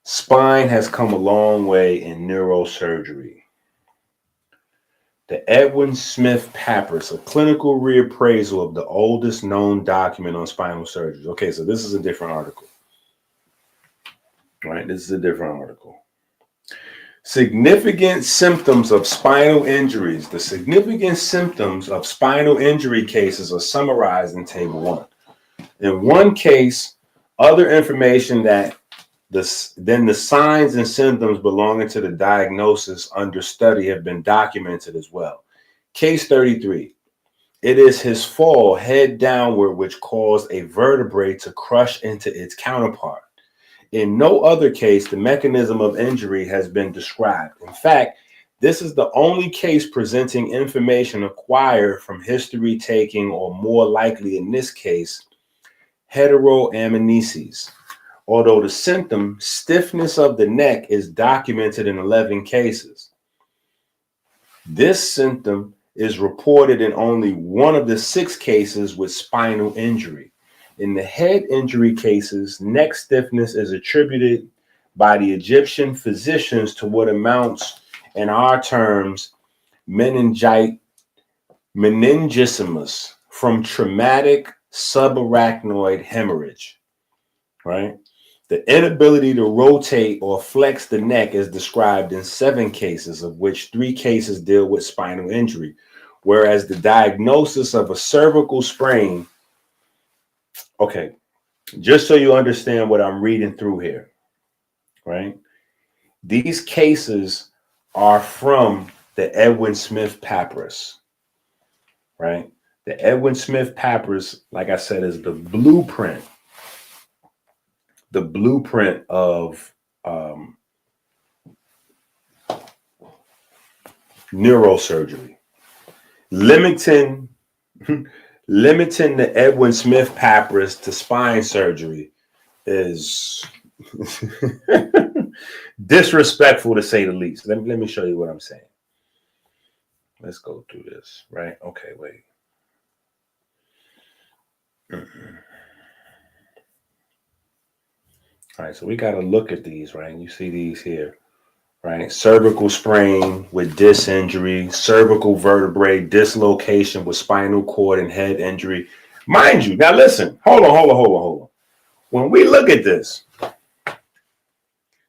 Spine has come a long way in neurosurgery. The Edwin Smith Papyrus, a clinical reappraisal of the oldest known document on spinal surgery. Okay, so this is a different article. All right, this is a different article. Significant symptoms of spinal injuries. The significant symptoms of spinal injury cases are summarized in Table 1. In one case, other information then the signs and symptoms belonging to the diagnosis under study have been documented as well. Case 33. It is his fall head downward which caused a vertebrae to crush into its counterpart. In no other case, the mechanism of injury has been described. In fact, this is the only case presenting information acquired from history taking, or more likely in this case, heteroamnesis. Although the symptom, stiffness of the neck, is documented in 11 cases. This symptom is reported in only one of the 6 cases with spinal injury. In the head injury cases, neck stiffness is attributed by the Egyptian physicians to what amounts, in our terms, meningitis from traumatic subarachnoid hemorrhage, right? The inability to rotate or flex the neck is described in 7 cases, of which 3 cases deal with spinal injury, whereas the diagnosis of a cervical sprain, okay, just so you understand what I'm reading through here, right? These cases are from the Edwin Smith Papyrus, right? The Edwin Smith Papyrus, like I said, is the blueprint of neurosurgery. Limiting the Edwin Smith Papyrus to spine surgery is disrespectful, to say the least. Let me show you what I'm saying. Let's go through this, right? Okay, wait. All right, so we got to look at these, right? You see these here, right? Cervical sprain with disc injury, cervical vertebrae dislocation with spinal cord and head injury. Mind you, now listen, hold on. When we look at this,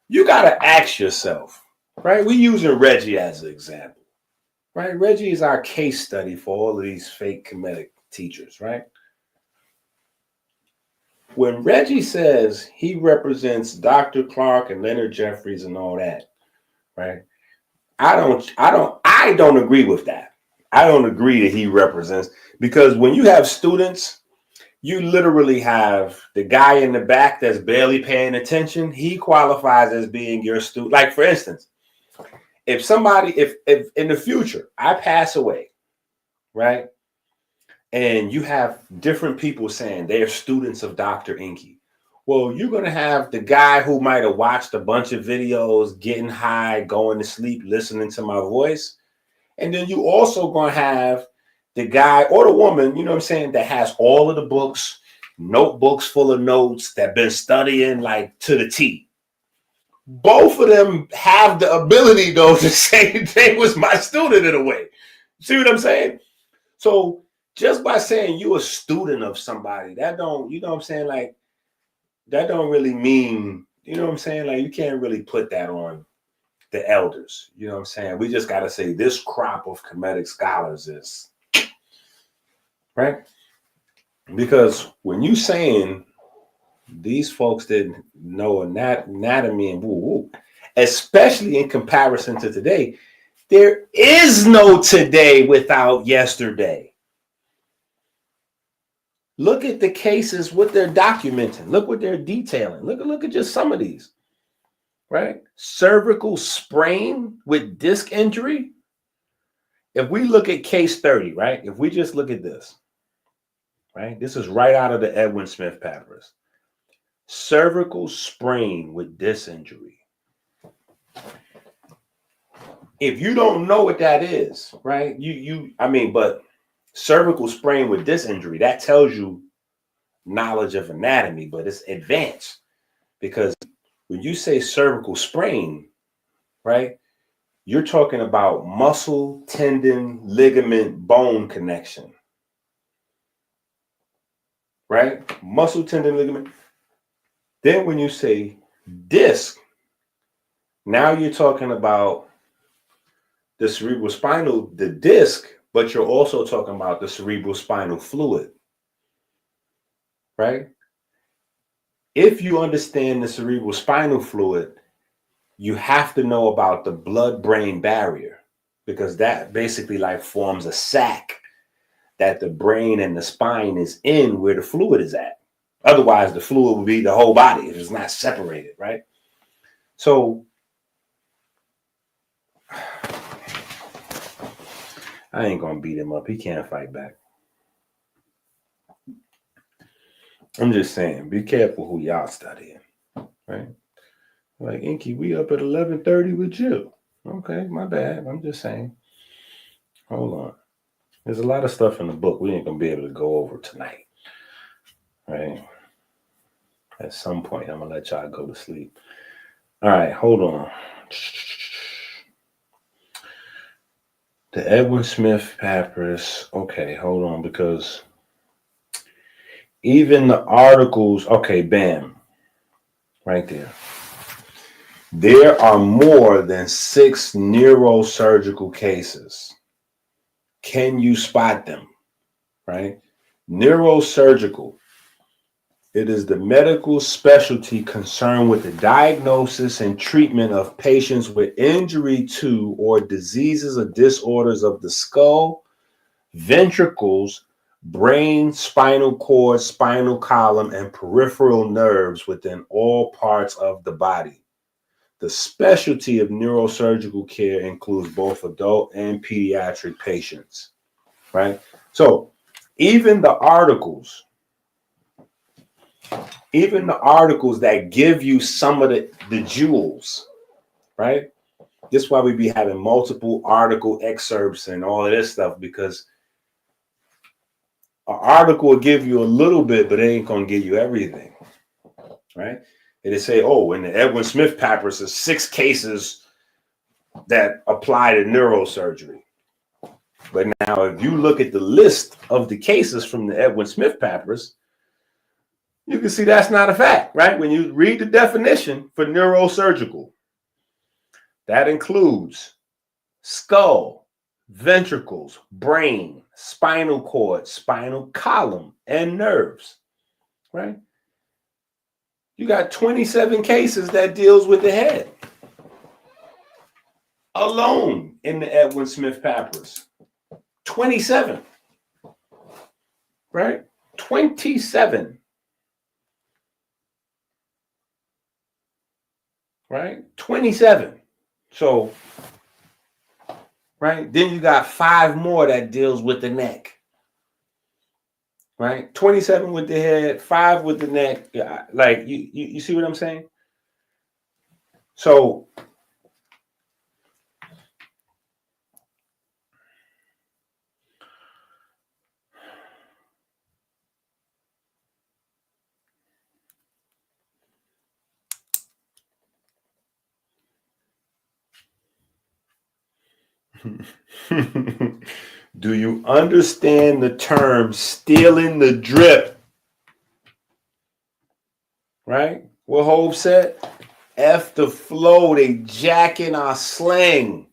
you got to ask yourself, right? We're using Reggie as an example, right? Reggie is our case study for all of these fake comedic teachers, right? When Reggie says he represents Dr. Clark and Leonard Jeffries and all that, right? I don't agree with that. I don't agree that he represents, because when you have students, you literally have the guy in the back that's barely paying attention. He qualifies as being your student. Like, for instance, if in the future I pass away, right? And you have different people saying they're students of Dr. Inky. Well, you're going to have the guy who might have watched a bunch of videos, getting high, going to sleep, listening to my voice. And then you also going to have the guy or the woman, you know what I'm saying, that has all of the books, notebooks full of notes, that been studying like to the T. Both of them have the ability, though, to say they was my student in a way. See what I'm saying? So just by saying you a student of somebody, that don't, you know what I'm saying, like, that don't really mean, you know what I'm saying, like, you can't really put that on the elders. You know what I'm saying? We just got to say this crop of Kemetic scholars is, right? Because when you saying these folks didn't know anatomy and woo-woo, especially in comparison to today, there is no today without yesterday. Look at the cases, what they're documenting. Look what they're detailing. Look at just some of these, right? Cervical sprain with disc injury. If we look at case 30, right? If we just look at this, right? This is right out of the Edwin Smith papers. Cervical sprain with disc injury. If you don't know what that is, right? But cervical sprain with disc injury, that tells you knowledge of anatomy, but it's advanced, because when you say cervical sprain, right, you're talking about muscle, tendon, ligament, bone connection, right? Muscle, tendon, ligament. Then when you say disc, now you're talking about the cerebral spinal, the disc, but you're also talking about the cerebral spinal fluid, right? If you understand the cerebral spinal fluid, you have to know about the blood-brain barrier, because that basically like forms a sac that the brain and the spine is in, where the fluid is at. Otherwise, the fluid would be the whole body if it's not separated, right? So I ain't gonna beat him up. He can't fight back. I'm just saying, be careful who y'all studying, right? Like, Inky, we up at 11:30 with you. Okay, my bad. I'm just saying. Hold on. There's a lot of stuff in the book we ain't gonna be able to go over tonight, right? At some point, I'm gonna let y'all go to sleep. All right, hold on. The Edwin Smith papers. Okay, hold on, because even the articles, okay, bam, right there. There are more than 6 neurosurgical cases. Can you spot them, right? Neurosurgical. It is the medical specialty concerned with the diagnosis and treatment of patients with injury to or diseases or disorders of the skull, ventricles, brain, spinal cord, spinal column, and peripheral nerves within all parts of the body. The specialty of neurosurgical care includes both adult and pediatric patients, right? So even the articles that give you some of the jewels, right? This is why we be having multiple article excerpts and all of this stuff, because an article will give you a little bit, but it ain't going to give you everything, right? And they say, oh, in the Edwin Smith papers, there's 6 cases that apply to neurosurgery. But now, if you look at the list of the cases from the Edwin Smith papers, you can see that's not a fact, right? When you read the definition for neurosurgical, that includes skull, ventricles, brain, spinal cord, spinal column, and nerves, right? You got 27 cases that deals with the head alone in the Edwin Smith papers. 27, right? 27, right? 27. So, right? Then you got 5 more that deals with the neck, right? 27 with the head, 5 with the neck. Like, you see what I'm saying? So, Do you understand the term stealing the drip? Right? What Hov said? F the flow, they jacking our slang.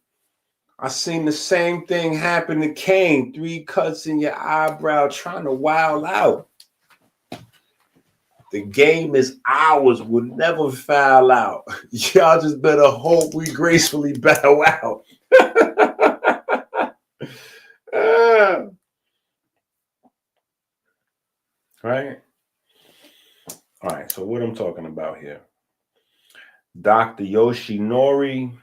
I seen the same thing happen to Kane. 3 cuts in your eyebrow trying to wild out. The game is ours. We'll never foul out. Y'all just better hope we gracefully bow out. Right? All right, so what I'm talking about here. Dr. Yoshinori.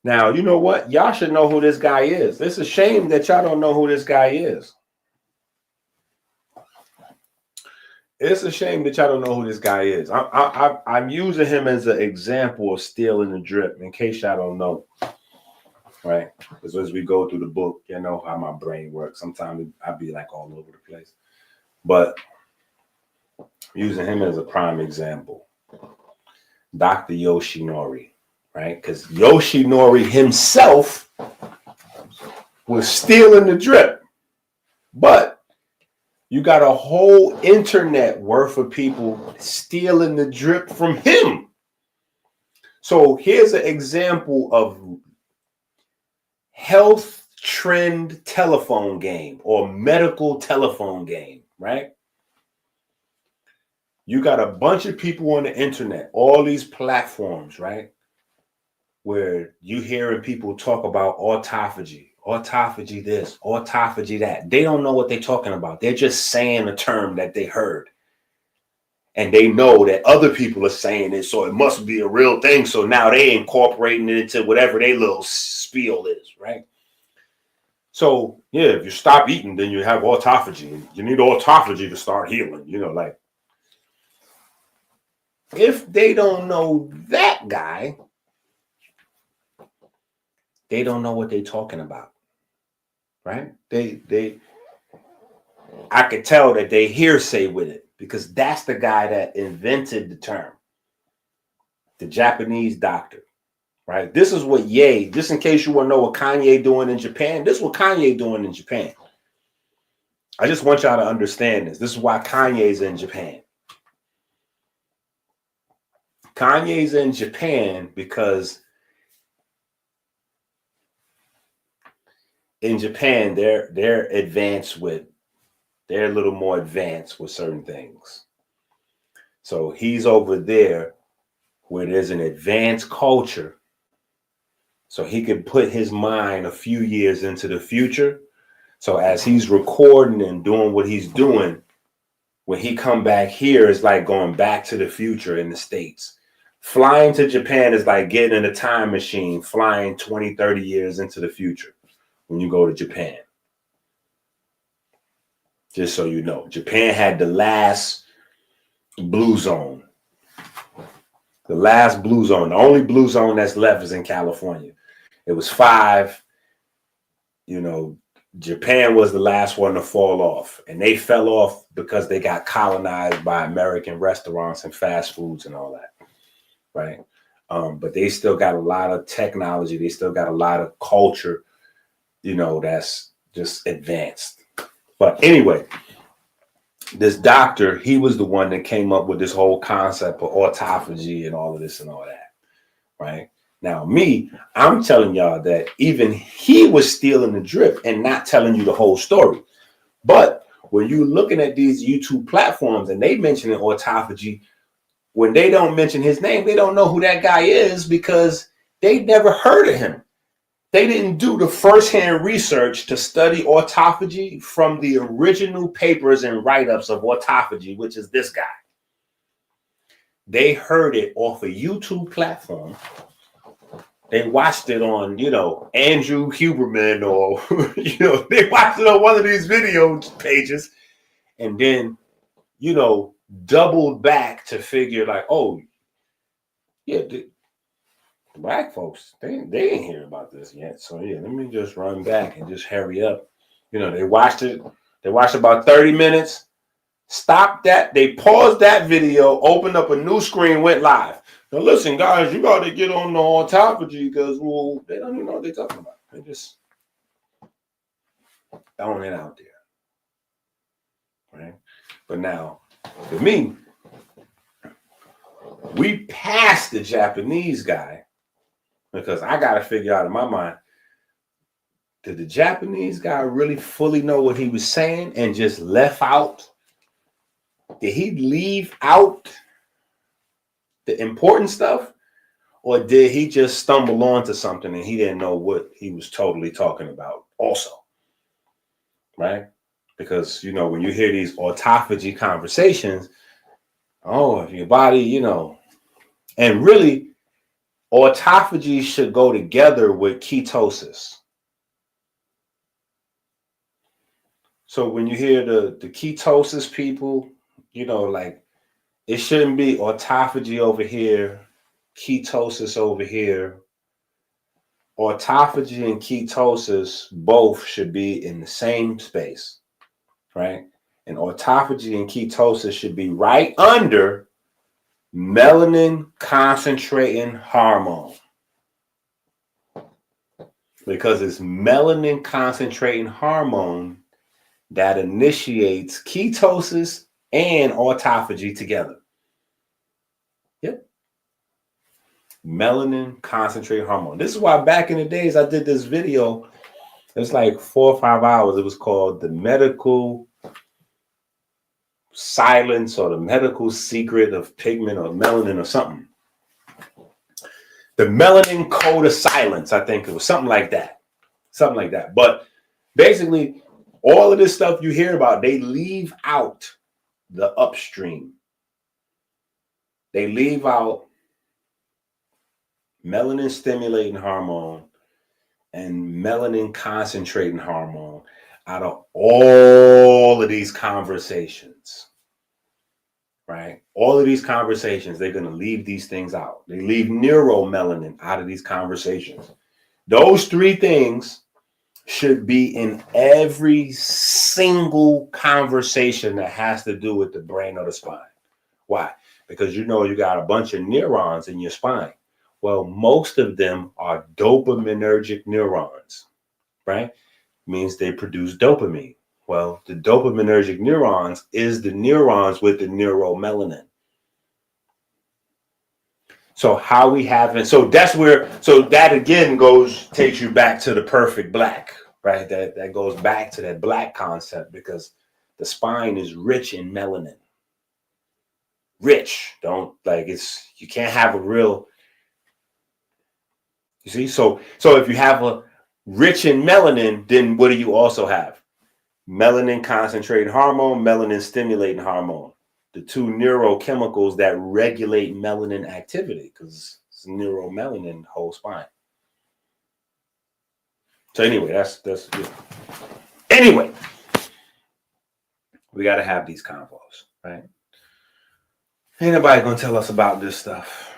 Now, you know what? Y'all should know who this guy is. It's a shame that y'all don't know who this guy is. It's a shame that y'all don't know who this guy is. I'm using him as an example of stealing the drip, in case y'all don't know. Right? Because as we go through the book, you know how my brain works. Sometimes I'll be like all over the place. But using him as a prime example. Dr. Yoshinori. Right? Because Yoshinori himself was stealing the drip. But you got a whole internet worth of people stealing the drip from him. So here's an example of health trend telephone game or medical telephone game, right? You got a bunch of people on the internet, all these platforms, right? Where you hearing people talk about autophagy. Autophagy this, autophagy that. They don't know what they're talking about. They're just saying a term that they heard. And they know that other people are saying it, so it must be a real thing. So now they incorporating it into whatever their little spiel is, right? So, yeah, if you stop eating, then you have autophagy. You need autophagy to start healing, you know, like. If they don't know that guy, they don't know what they're talking about. Right? I could tell that they hearsay with it because that's the guy that invented the term. The Japanese doctor, right? This is what just in case you want to know what Kanye doing in Japan, this is what Kanye doing in Japan. I just want y'all to understand this. This is why Kanye's in Japan. Kanye's in Japan because in Japan, they're advanced with, they're a little more advanced with certain things. So he's over there where there's an advanced culture. So he could put his mind a few years into the future. So as he's recording and doing what he's doing, when he come back here, it's like going back to the future in the States. Flying to Japan is like getting in a time machine, flying 20, 30 years into the future. When you go to Japan. Just so you know, Japan had the last blue zone. The last blue zone. The only blue zone that's left is in California. It was 5. You know, Japan was the last one to fall off. And they fell off because they got colonized by American restaurants and fast foods and all that. Right? But they still got a lot of technology. They still got a lot of culture. You know, that's just advanced. But anyway, this doctor, he was the one that came up with this whole concept of autophagy and all of this and all that, right? Now, I'm telling y'all that even he was stealing the drip and not telling you the whole story. But when you're looking at these YouTube platforms and they mentioning autophagy, when they don't mention his name, they don't know who that guy is because they never heard of him. They didn't do the firsthand research to study autophagy from the original papers and write-ups of autophagy, which is this guy. They heard it off a YouTube platform. They watched it on, you know, Andrew Huberman or, you know, they watched it on one of these video pages and then, you know, doubled back to figure like, oh, yeah, Black folks, they ain't hear about this yet. So yeah, let me just run back and just hurry up. You know, they watched it. They watched about 30 minutes. Stopped that. They paused that video, opened up a new screen, went live. Now listen, guys, you got to get on the autophagy because, well, they don't even know what they're talking about. They're just throwing it out there, right? But now, for me, we passed the Japanese guy because I got to figure out in my mind, did the Japanese guy really fully know what he was saying and just left out? Did he leave out the important stuff? Or did he just stumble onto something and he didn't know what he was totally talking about also, right? Because, you know, when you hear these autophagy conversations, oh, if your body, you know, and really autophagy should go together with ketosis. So when you hear the ketosis people, you know, like it shouldn't be autophagy over here, ketosis over here. Autophagy and ketosis both should be in the same space, right? And autophagy and ketosis should be right under melanin concentrating hormone. Because it's melanin concentrating hormone that initiates ketosis and autophagy together. Yep. Melanin concentrating hormone. This is why back in the days I did this video. It's like 4 or 5 hours. It was called The Medical Silence or The Medical Secret of Pigment or Melanin or something. The Melanin Code of Silence, I think it was something like that. Something like that. But basically, all of this stuff you hear about, they leave out the upstream. They leave out melanin stimulating hormone and melanin concentrating hormone out of all of these conversations, right? All of these conversations, they're going to leave these things out. They leave neuromelanin out of these conversations. Those three things should be in every single conversation that has to do with the brain or the spine. Why? Because you know you got a bunch of neurons in your spine. Well, most of them are dopaminergic neurons, right? Means they produce dopamine. Well, the dopaminergic neurons is the neurons with the neuromelanin. So how we have it, so that's where, so that again takes you back to the perfect black, right? That goes back to that black concept because the spine is rich in melanin. Rich, you can't have a real, you see? So if you have a rich in melanin, then what do you also have? Melanin concentrating hormone, melanin stimulating hormone. The two neurochemicals that regulate melanin activity, because it's neuromelanin the whole spine. So anyway, that's yeah. Anyway, we got to have these convos, right? Ain't nobody gonna tell us about this stuff.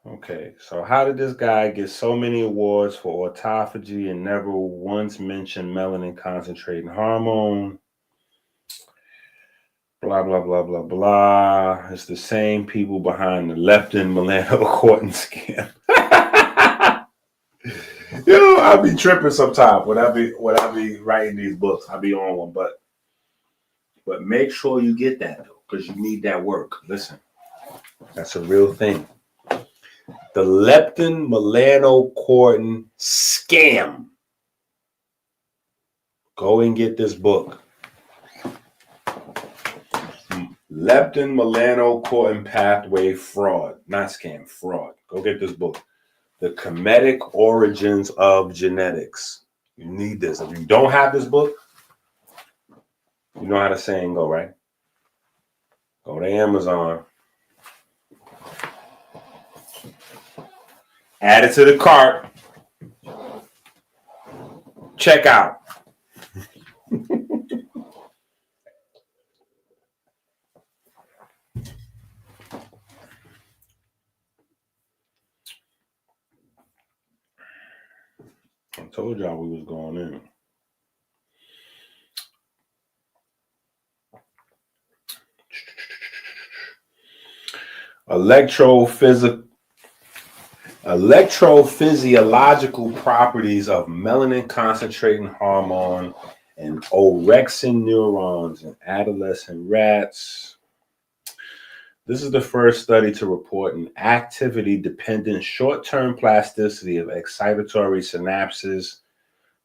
Okay, so how did this guy get so many awards for autophagy and never once mentioned melanin concentrating hormone? Blah, blah, blah, blah, blah. It's the same people behind the leptin melanocortin scam. You know, I'll be tripping sometimes when I be writing these books. I'll be on one, but make sure you get that though, because you need that work. Listen, that's a real thing. The leptin melanocortin scam. Go and get this book. Leptin melanocortin pathway fraud, not scam, fraud. Go get this book. The Comedic Origins of Genetics. You need this. If you don't have this book, you know how the saying go, right? Go to Amazon. Add it to the cart. Check out. I told y'all we was going in. Electrophysiological properties of melanin concentrating hormone and orexin neurons in adolescent rats. This is the first study to report an activity-dependent short-term plasticity of excitatory synapses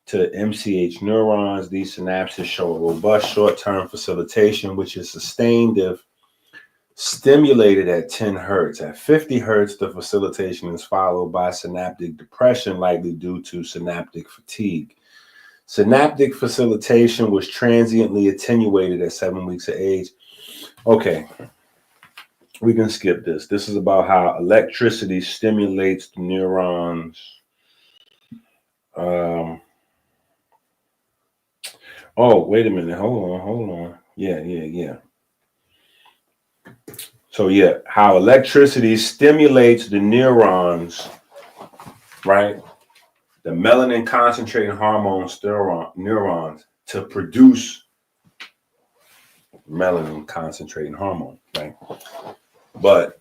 to MCH neurons. These synapses show a robust short-term facilitation, which is sustained if stimulated at 10 hertz. At 50 hertz, the facilitation is followed by synaptic depression, likely due to synaptic fatigue. Synaptic facilitation was transiently attenuated at 7 weeks of age. Okay, we can skip this. This is about how electricity stimulates the neurons. Oh, wait a minute. Hold on. Yeah. So yeah, how electricity stimulates the neurons, right? The melanin concentrating hormone neurons to produce melanin concentrating hormone, right? But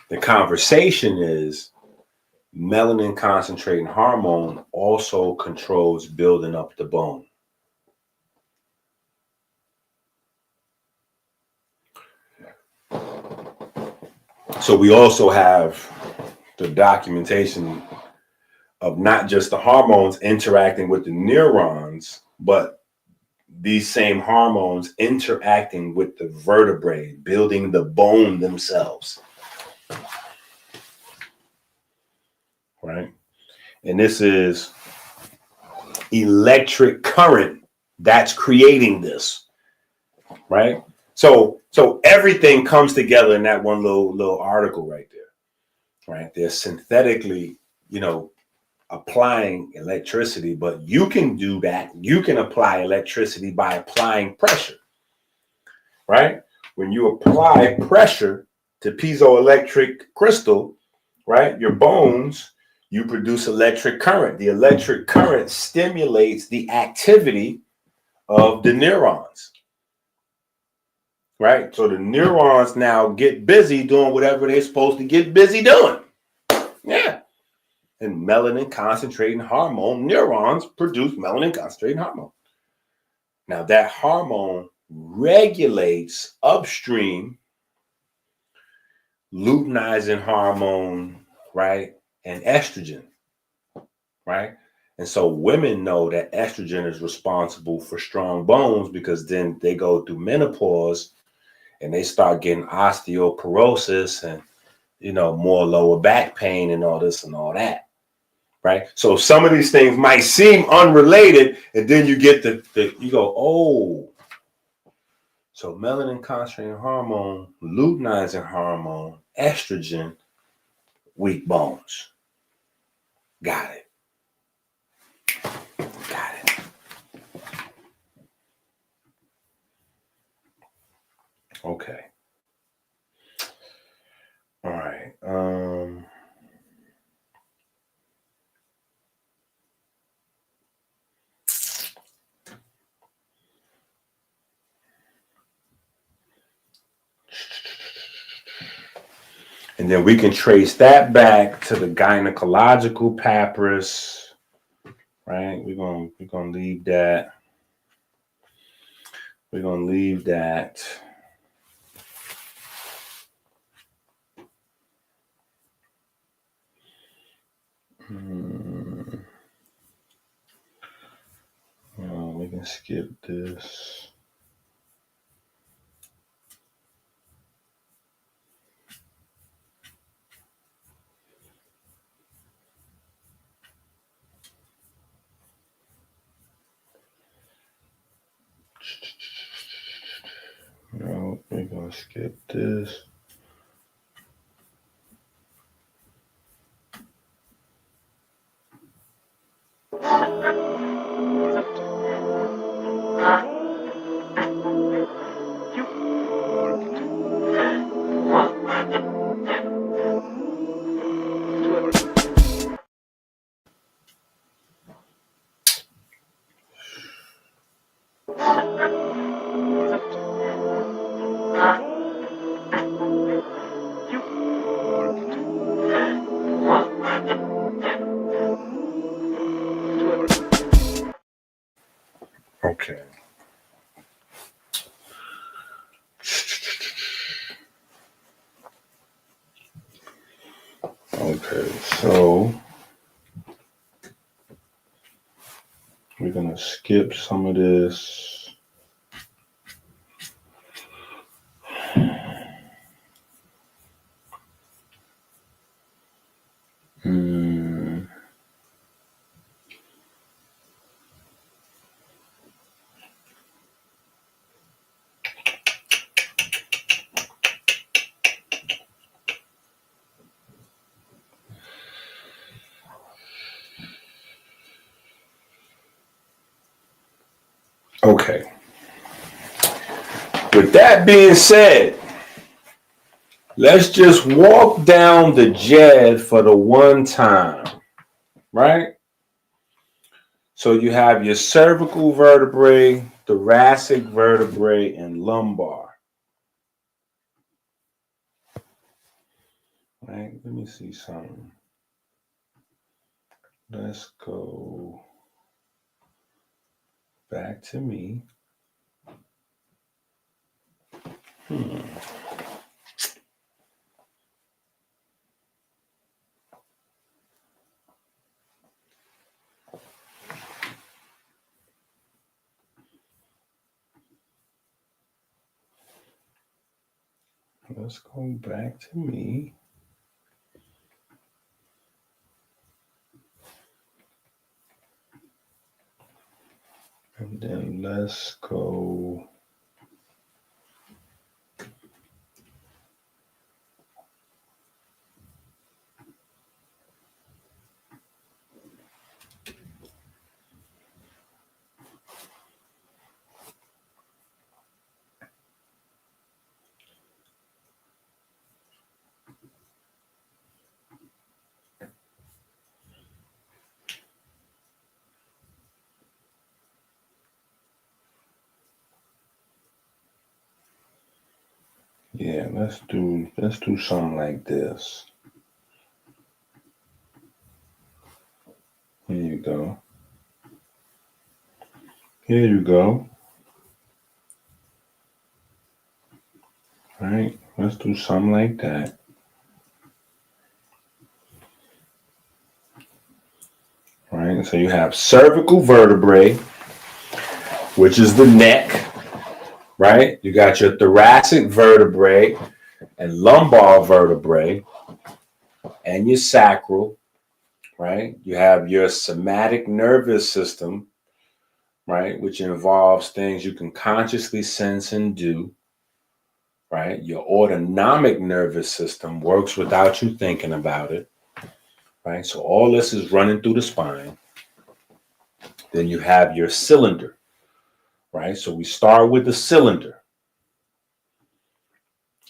the conversation is melanin concentrating hormone also controls building up the bone. So we also have the documentation of not just the hormones interacting with the neurons, but these same hormones interacting with the vertebrae, building the bone themselves. Right? And this is electric current that's creating this. Right? So everything comes together in that one little article right there. Right? They're synthetically, applying electricity, but you can do that. You can apply electricity by applying pressure, right? When you apply pressure to piezoelectric crystal, right, your bones, you produce electric current. The electric current stimulates the activity of the neurons, right? So the neurons now get busy doing whatever they're supposed to get busy doing. Yeah. And melanin concentrating hormone neurons produce melanin concentrating hormone. Now that hormone regulates upstream luteinizing hormone, right? And estrogen, right? And so women know that estrogen is responsible for strong bones because then they go through menopause and they start getting osteoporosis and, more lower back pain and all this and all that. Right. So some of these things might seem unrelated, and then you get you go, oh, so melanin concentrating hormone, luteinizing hormone, estrogen, weak bones. Got it. Okay. All right. And then we can trace that back to the gynecological papyrus, right? We're gonna leave that. We're gonna leave that. We can skip this. No, we're gonna skip this. Okay, so we're gonna skip some of this. Okay. With that being said, let's just walk down the Jed for the one time, right? So you have your cervical vertebrae, thoracic vertebrae, and lumbar. Right? Let me see something. Let's go back to me. Let's go back to me. And then let's go. Yeah, let's do something like this. Here you go. Here you go. All right, let's do something like that. All right, so you have cervical vertebrae, which is the neck, right? You got your thoracic vertebrae and lumbar vertebrae and your sacral, right? You have your somatic nervous system, right? Which involves things you can consciously sense and do, right? Your autonomic nervous system works without you thinking about it, right? So all this is running through the spine. Then you have your cylinder, right? So we start with the cylinder,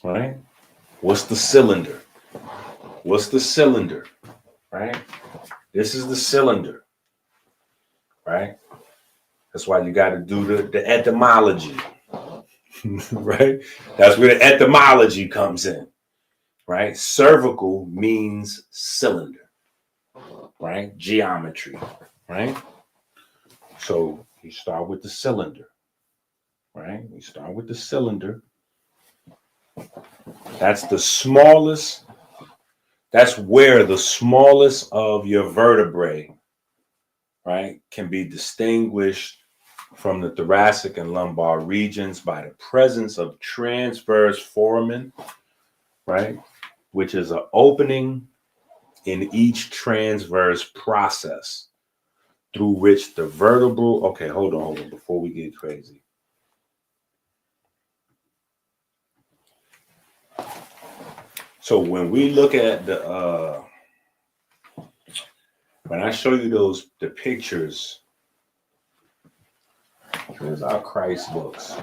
right? What's the cylinder? What's the cylinder, right? This is the cylinder, right? That's why you got to do the etymology, right? That's where the etymology comes in, right? Cervical means cylinder, right? Geometry, right? So you start with the cylinder, right? You start with the cylinder. That's the smallest, that's where the smallest of your vertebrae, right, can be distinguished from the thoracic and lumbar regions by the presence of transverse foramen, right, which is an opening in each transverse process through which the vertebral, okay, hold on, before we get crazy. So when we look at the, when I show you the pictures, here's our Christ books.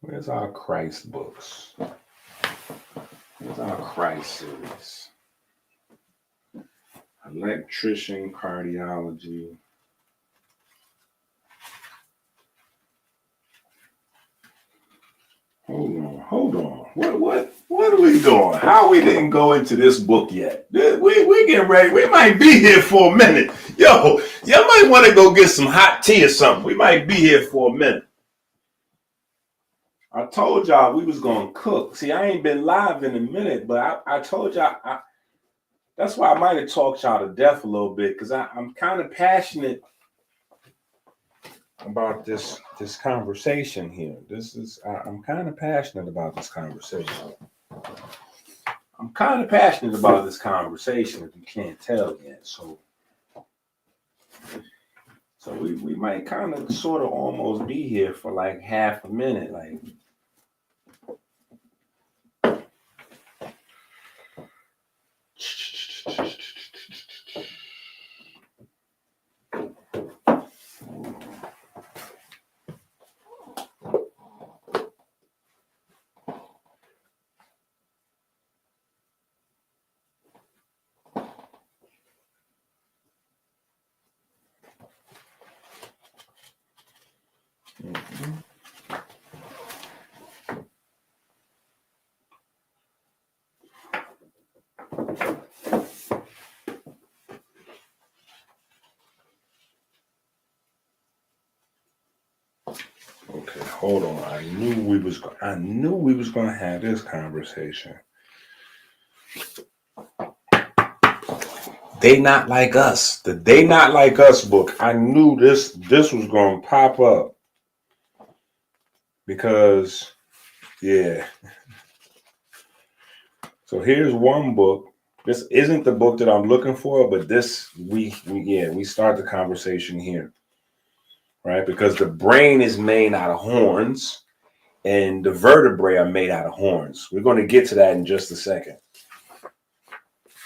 Where's our Christ books? Where's our Christ series? Electrician cardiology. Hold on. What are we doing? How we didn't go into this book yet? We getting ready. We might be here for a minute. Yo, y'all might want to go get some hot tea or something. We might be here for a minute. I told y'all we was gonna cook. See, I ain't been live in a minute, but I told y'all that's why I might have talked y'all to death a little bit, because I'm kind of passionate about this conversation here. I'm kind of passionate about this conversation. I'm kind of passionate about this conversation, if you can't tell yet. So we might kind of sort of almost be here for like half a minute, like. Okay, hold on. I knew we was gonna have this conversation. They Not Like Us. The They Not Like Us book. I knew this was gonna pop up. Because, yeah. So here's one book. This isn't the book that I'm looking for, but this we start the conversation here. Right? Because the brain is made out of horns and the vertebrae are made out of horns. We're going to get to that in just a second.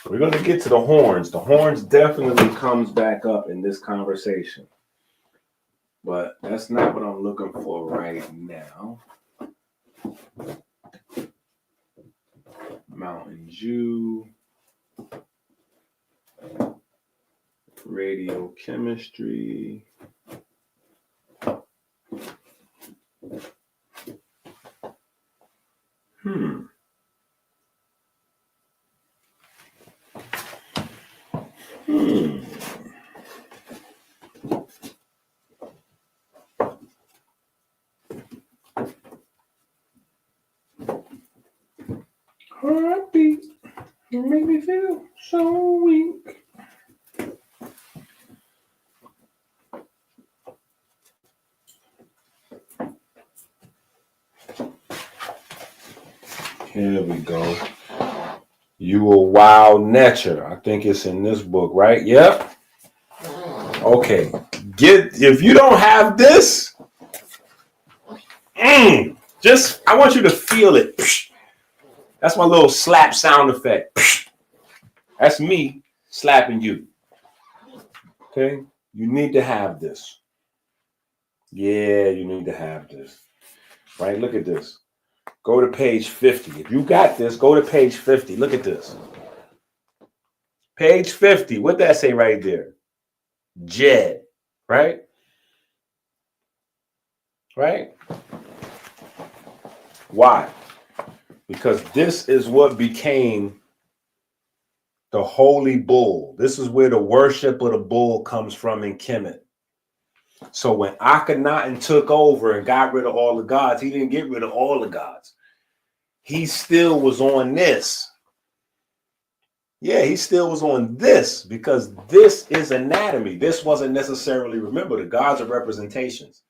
We're going to get to the horns. The horns definitely comes back up in this conversation. But that's not what I'm looking for right now. Mountain Dew. Radiochemistry. Heartbeat. You make me feel so weak. Here we go. You a Wild Nature. I think it's in this book, right? Yep. Okay. If you don't have this, I want you to feel it. That's my little slap sound effect. That's me slapping you. Okay? You need to have this. Yeah, you need to have this. Right? Look at this. Go to page 50. If you got this, go to page 50. Look at this. Page 50. What that say right there? Jed. Right? Right? Why? Because this is what became the holy bull. This is where the worship of the bull comes from in Kemet. So when Akhenaten took over and got rid of all the gods, he didn't get rid of all the gods. He still was on this. Yeah, he still was on this because this is anatomy. This wasn't necessarily, remember, the gods are representations,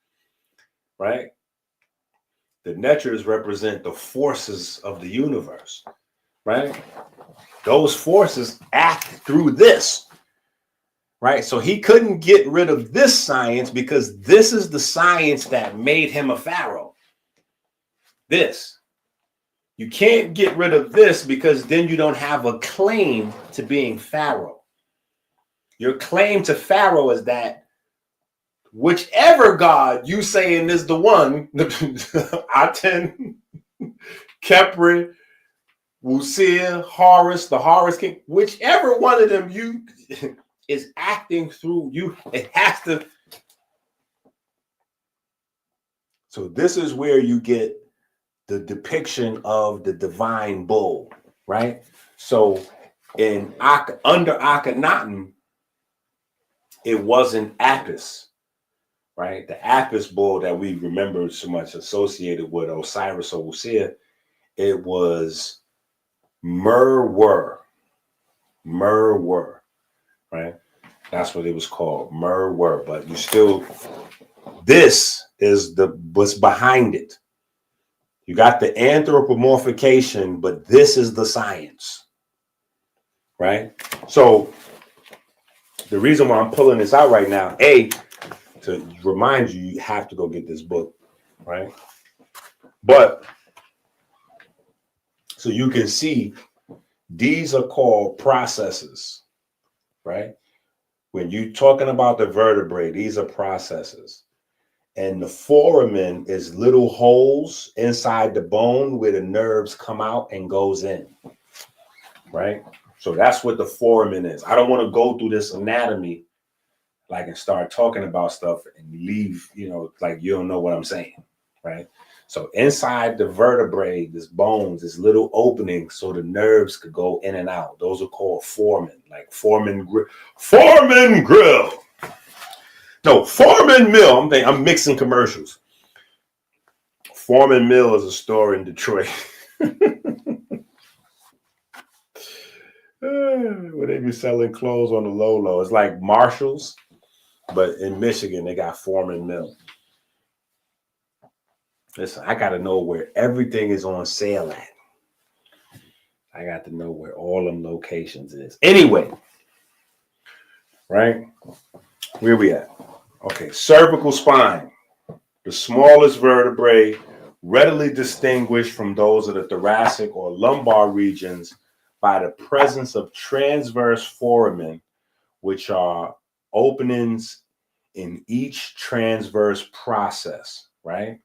right? The natures represent the forces of the universe, right? Those forces act through this, right? So he couldn't get rid of this science because this is the science that made him a pharaoh. This. You can't get rid of this because then you don't have a claim to being pharaoh. Your claim to pharaoh is that whichever god you saying is the one, Aten, Khepri, Wusia, Horus, the Horus king, whichever one of them you is acting through you, it has to. So this is where you get the depiction of the divine bull, right? So under Akhenaten, it wasn't Apis. right? The Apis bull that we remember so much associated with Osiris or Osir, it was Merwer, right? That's what it was called, Merwer. But you still, this is what's behind it. You got the anthropomorphication, but this is the science, right? So the reason why I'm pulling this out right now, to remind you, you have to go get this book, right? But so you can see these are called processes, right? When you're talking about the vertebrae, these are processes. And the foramen is little holes inside the bone where the nerves come out and goes in, right? So that's what the foramen is. I don't want to go through this anatomy like and start talking about stuff and leave, like you don't know what I'm saying, right? So inside the vertebrae, this bones, this little opening so the nerves could go in and out. Those are called foramen, like foramen grill. No, Foreman Mill. I'm mixing commercials. Foreman Mill is a store in Detroit. Where they be selling clothes on the low. It's like Marshall's, but in Michigan, they got Foreman Mill. Listen, I got to know where everything is on sale at. I got to know where all them locations is. Anyway, right? Where we at? Okay, cervical spine, the smallest vertebrae, readily distinguished from those of the thoracic or lumbar regions by the presence of transverse foramen, which are openings in each transverse process, right?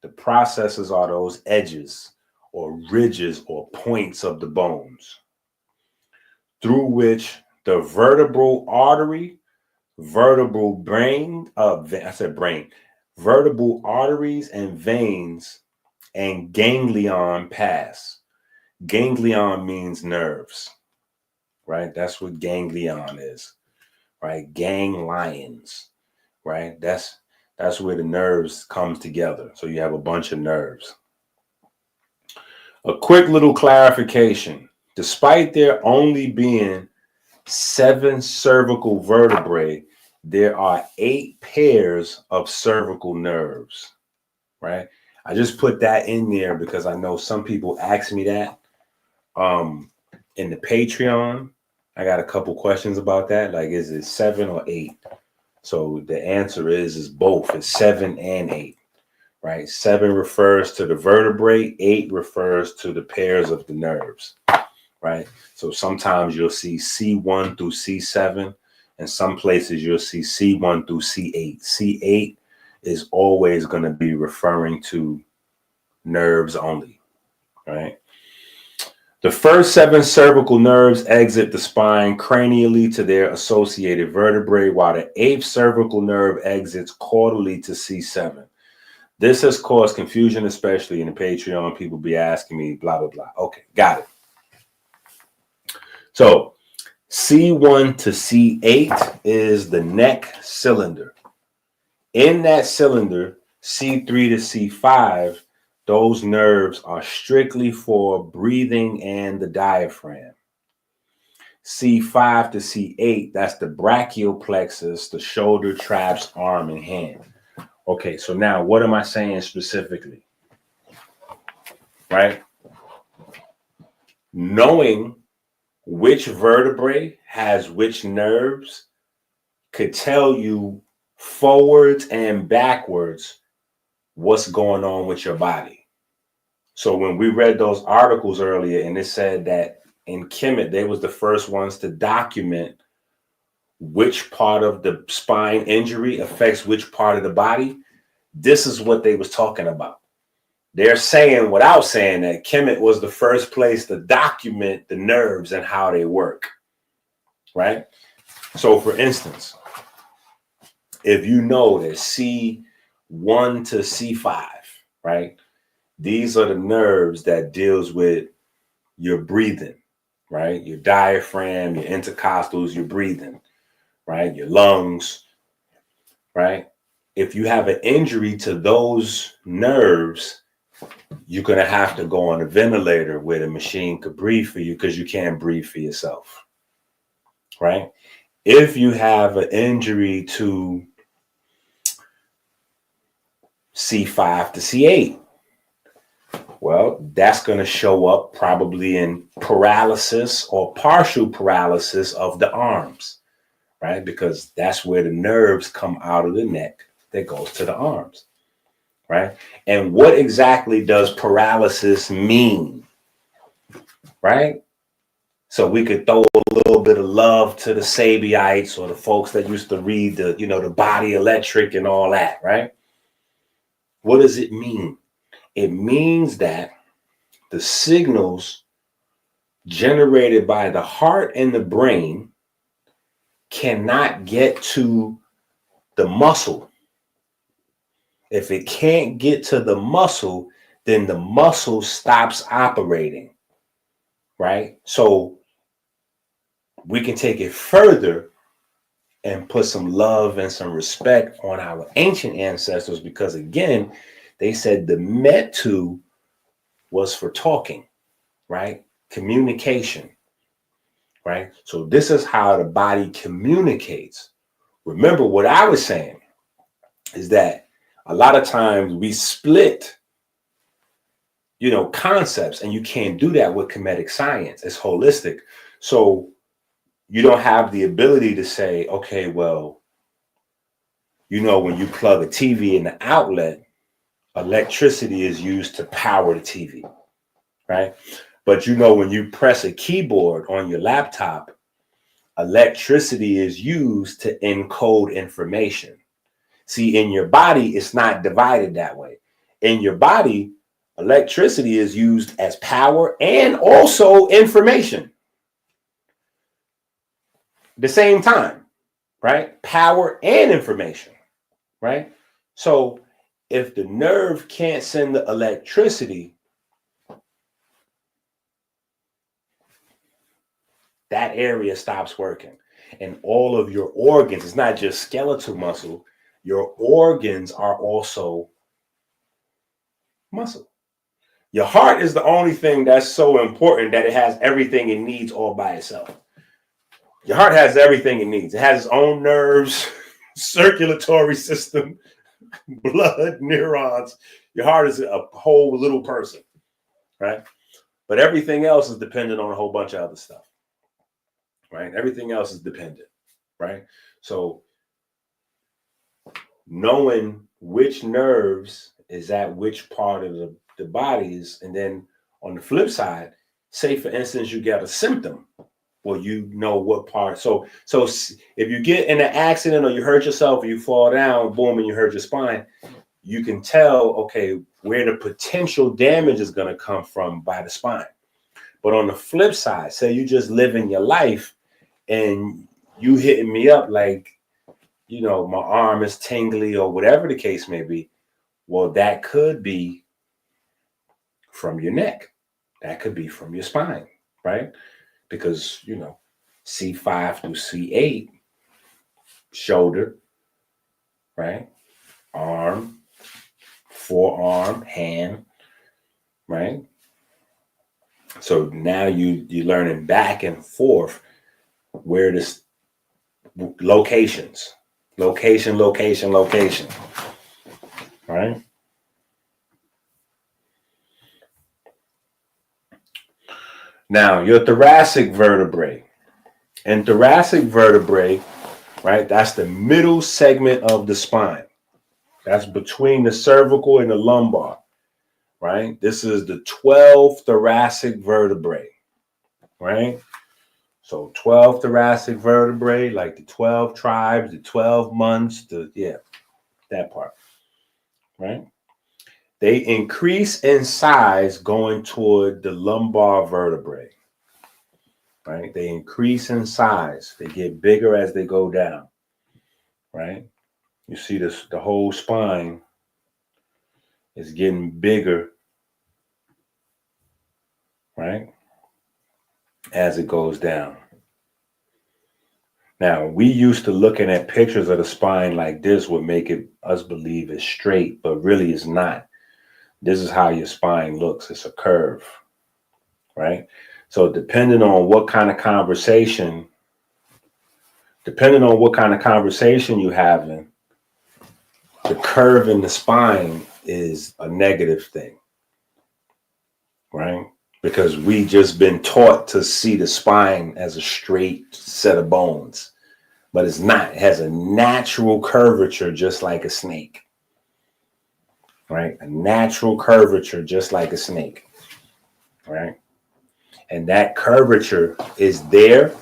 The processes are those edges or ridges or points of the bones through which the vertebral artery, vertebral arteries and veins and ganglion pass. Ganglion means nerves, right? That's what ganglion is, right? Ganglions, right? That's where the nerves come together. So you have a bunch of nerves. A quick little clarification. Despite there only being 7 cervical vertebrae, there are 8 pairs of cervical nerves, right? I just put that in there because I know some people ask me that in the Patreon. I got a couple questions about that. Like, is it 7 or 8? So the answer is both. It's 7 and 8, right? 7 refers to the vertebrae. 8 refers to the pairs of the nerves. Right. So sometimes you'll see C1 through C7, and some places you'll see C1 through C8. C8 is always going to be referring to nerves only. Right. The first 7 cervical nerves exit the spine cranially to their associated vertebrae, while the 8th cervical nerve exits caudally to C7. This has caused confusion, especially in the Patreon. People be asking me, blah, blah, blah. Okay, got it. So C1 to C8 is the neck cylinder. In that cylinder, C3 to C5, those nerves are strictly for breathing and the diaphragm. C5 to C8, that's the brachial plexus, the shoulder, traps, arm, and hand. Okay, so now what am I saying specifically? Right? Knowing which vertebrae has which nerves could tell you forwards and backwards what's going on with your body. So when we read those articles earlier, and it said that in Kemet, they was the first ones to document which part of the spine injury affects which part of the body. This is what they was talking about. They're saying, without saying, that Kemet was the first place to document the nerves and how they work, right? So, for instance, if you know that C1 to C5, right? These are the nerves that deals with your breathing, right? Your diaphragm, your intercostals, your breathing, right? Your lungs, right? if you have an injury to those nerves, you're going to have to go on a ventilator where the machine could breathe for you because you can't breathe for yourself, right? If you have an injury to C5 to C8, well, that's going to show up probably in paralysis or partial paralysis of the arms, right? Because that's where the nerves come out of the neck that goes to the arms, right? And what exactly does paralysis mean, right? So we could throw a little bit of love to the Sabaites or the folks that used to read the, the body electric and all that, right? What does it mean? It means that the signals generated by the heart and the brain cannot get to the muscle. If it can't get to the muscle, then the muscle stops operating, right? So we can take it further and put some love and some respect on our ancient ancestors, because again, they said the metu was for talking, right? Communication, right? So this is how the body communicates. Remember what I was saying is that a lot of times we split, concepts, and you can't do that with comedic science. It's holistic. So you don't have the ability to say, okay, well, when you plug a TV in the outlet, electricity is used to power the TV, right? But when you press a keyboard on your laptop, electricity is used to encode information. See, in your body, it's not divided that way. In your body, electricity is used as power and also information. The same time, right? Power and information, right? So if the nerve can't send the electricity, that area stops working. And all of your organs, it's not just skeletal muscle, your organs are also muscle. Your heart is the only thing that's so important that it has everything it needs all by itself. Your heart has everything it needs. It has its own nerves, circulatory system, blood, neurons. Your heart is a whole little person, right? But everything else is dependent on a whole bunch of other stuff, right? Everything else is dependent, right? So knowing which nerves is at which part of the bodies, and then on the flip side, say for instance, you get a symptom, well, you know what part. So if you get in an accident or you hurt yourself or you fall down, boom, and you hurt your spine, you can tell, okay, where the potential damage is going to come from by the spine. But on the flip side, say you just living your life and you hitting me up like, my arm is tingly or whatever the case may be. Well, that could be from your neck. That could be from your spine, right? Because, C5 through C8, shoulder, right? Arm, forearm, hand, right? So now you're learning back and forth where this location, right? Now, your thoracic vertebrae. And thoracic vertebrae, right, that's the middle segment of the spine. That's between the cervical and the lumbar, right? This is the 12 thoracic vertebrae, right? So 12 thoracic vertebrae, like the 12 tribes, the 12 months, that part, right? They increase in size going toward the lumbar vertebrae, right? They increase in size. They get bigger as they go down, right? You see this, the whole spine is getting bigger, right? As it goes down. Now, we used to looking at pictures of the spine like this would make us believe it's straight, but really it's not. This is how your spine looks. It's a curve, right? So depending on what kind of conversation you having, the curve in the spine is a negative thing, right? Because we just been taught to see the spine as a straight set of bones, but it's not. It has a natural curvature, just like a snake, right? A natural curvature, just like a snake, right? And that curvature is there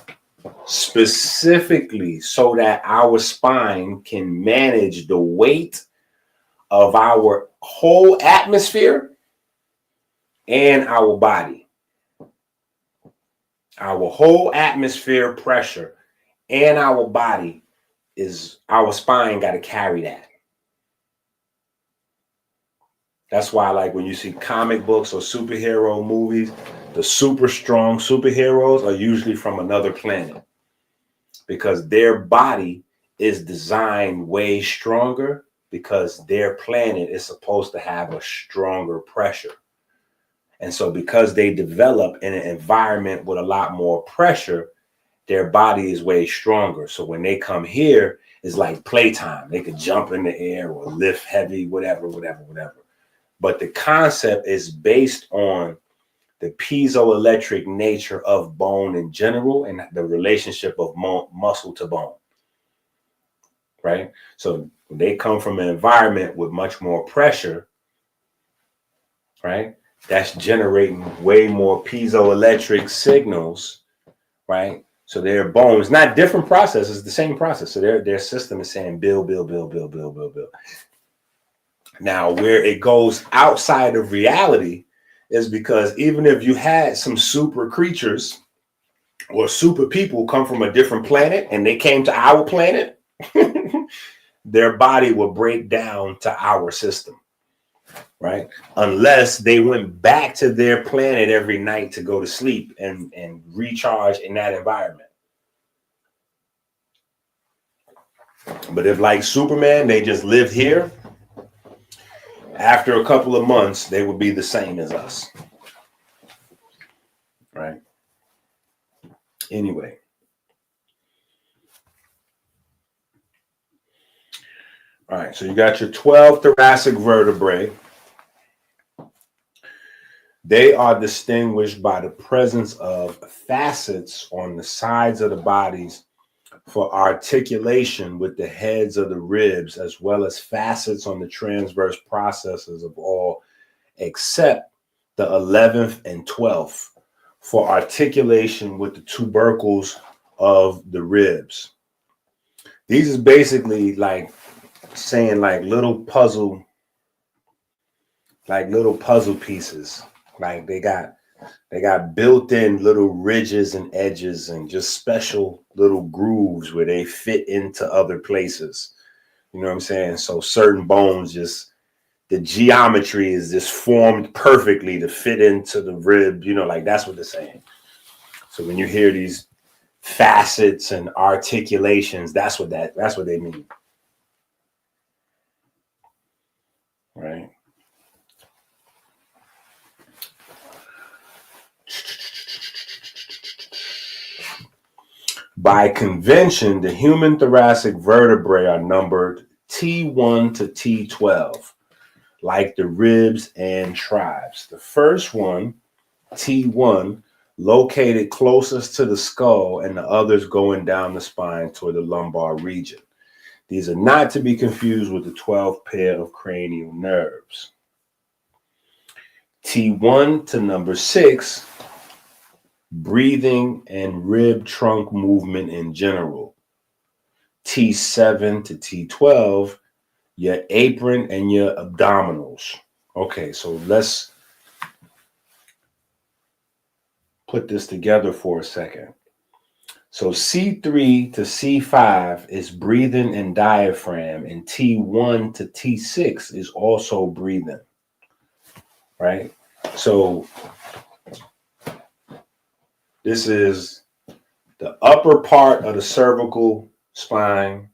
specifically so that our spine can manage the weight of our whole atmosphere and our body. Our whole atmosphere pressure and our body is our spine got to carry that. That's why, like, when you see comic books or superhero movies, the super strong superheroes are usually from another planet because their body is designed way stronger because their planet is supposed to have a stronger pressure. And so because they develop in an environment with a lot more pressure, their body is way stronger. So when they come here, it's like playtime. They could jump in the air or lift heavy, whatever. But the concept is based on the piezoelectric nature of bone in general and the relationship of muscle to bone, right? So when they come from an environment with much more pressure, right? That's generating way more piezoelectric signals, right? So their bones, not different processes, the same process. So their system is saying build. Now, where it goes outside of reality is because even if you had some super creatures or super people come from a different planet and they came to our planet, their body will break down to our system, right? Unless they went back to their planet every night to go to sleep and recharge in that environment. But if, like Superman, they just lived here, after a couple of months, they would be the same as us, right? Anyway. All right, so you got your 12 thoracic vertebrae. They are distinguished by the presence of facets on the sides of the bodies for articulation with the heads of the ribs, as well as facets on the transverse processes of all except the 11th and 12th for articulation with the tubercles of the ribs. These is basically like saying like little puzzle pieces. Like they got built-in little ridges and edges and just special little grooves where they fit into other places. You know what I'm saying? So certain bones, just the geometry is just formed perfectly to fit into the rib, you know, like that's what they're saying. So when you hear these facets and articulations, that's what they mean. Right? By convention, the human thoracic vertebrae are numbered T1 to T12, like the ribs and tribes. The first one, T1, located closest to the skull, and the others going down the spine toward the lumbar region. These are not to be confused with the 12th pair of cranial nerves. T1 to number 6, breathing and rib trunk movement in general. T7 to T12, your apron and your abdominals. Okay, so let's put this together for a second. So C3 to C5 is breathing and diaphragm, and T1 to T6 is also breathing, right? So this is the upper part of the cervical spine,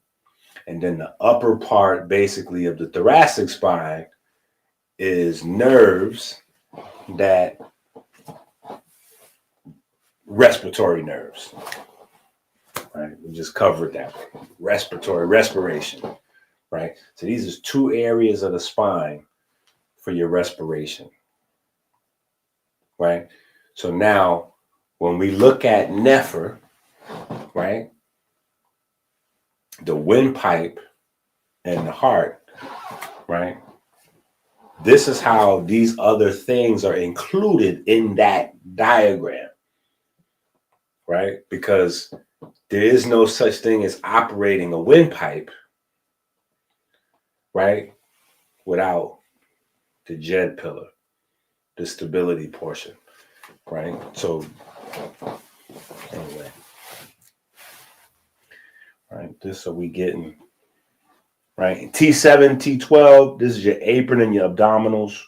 and then the upper part basically of the thoracic spine is nerves that respiratory nerves. Right? We just covered that way. Respiration. Right? So these are 2 areas of the spine for your respiration. Right? So now when we look at Nefer, right? The windpipe and the heart, right? This is how these other things are included in that diagram, right? Because there is no such thing as operating a windpipe, right? Without the Jed Pillar, the stability portion, right? So anyway, right? This are we getting, right? T7, T12, this is your apron and your abdominals,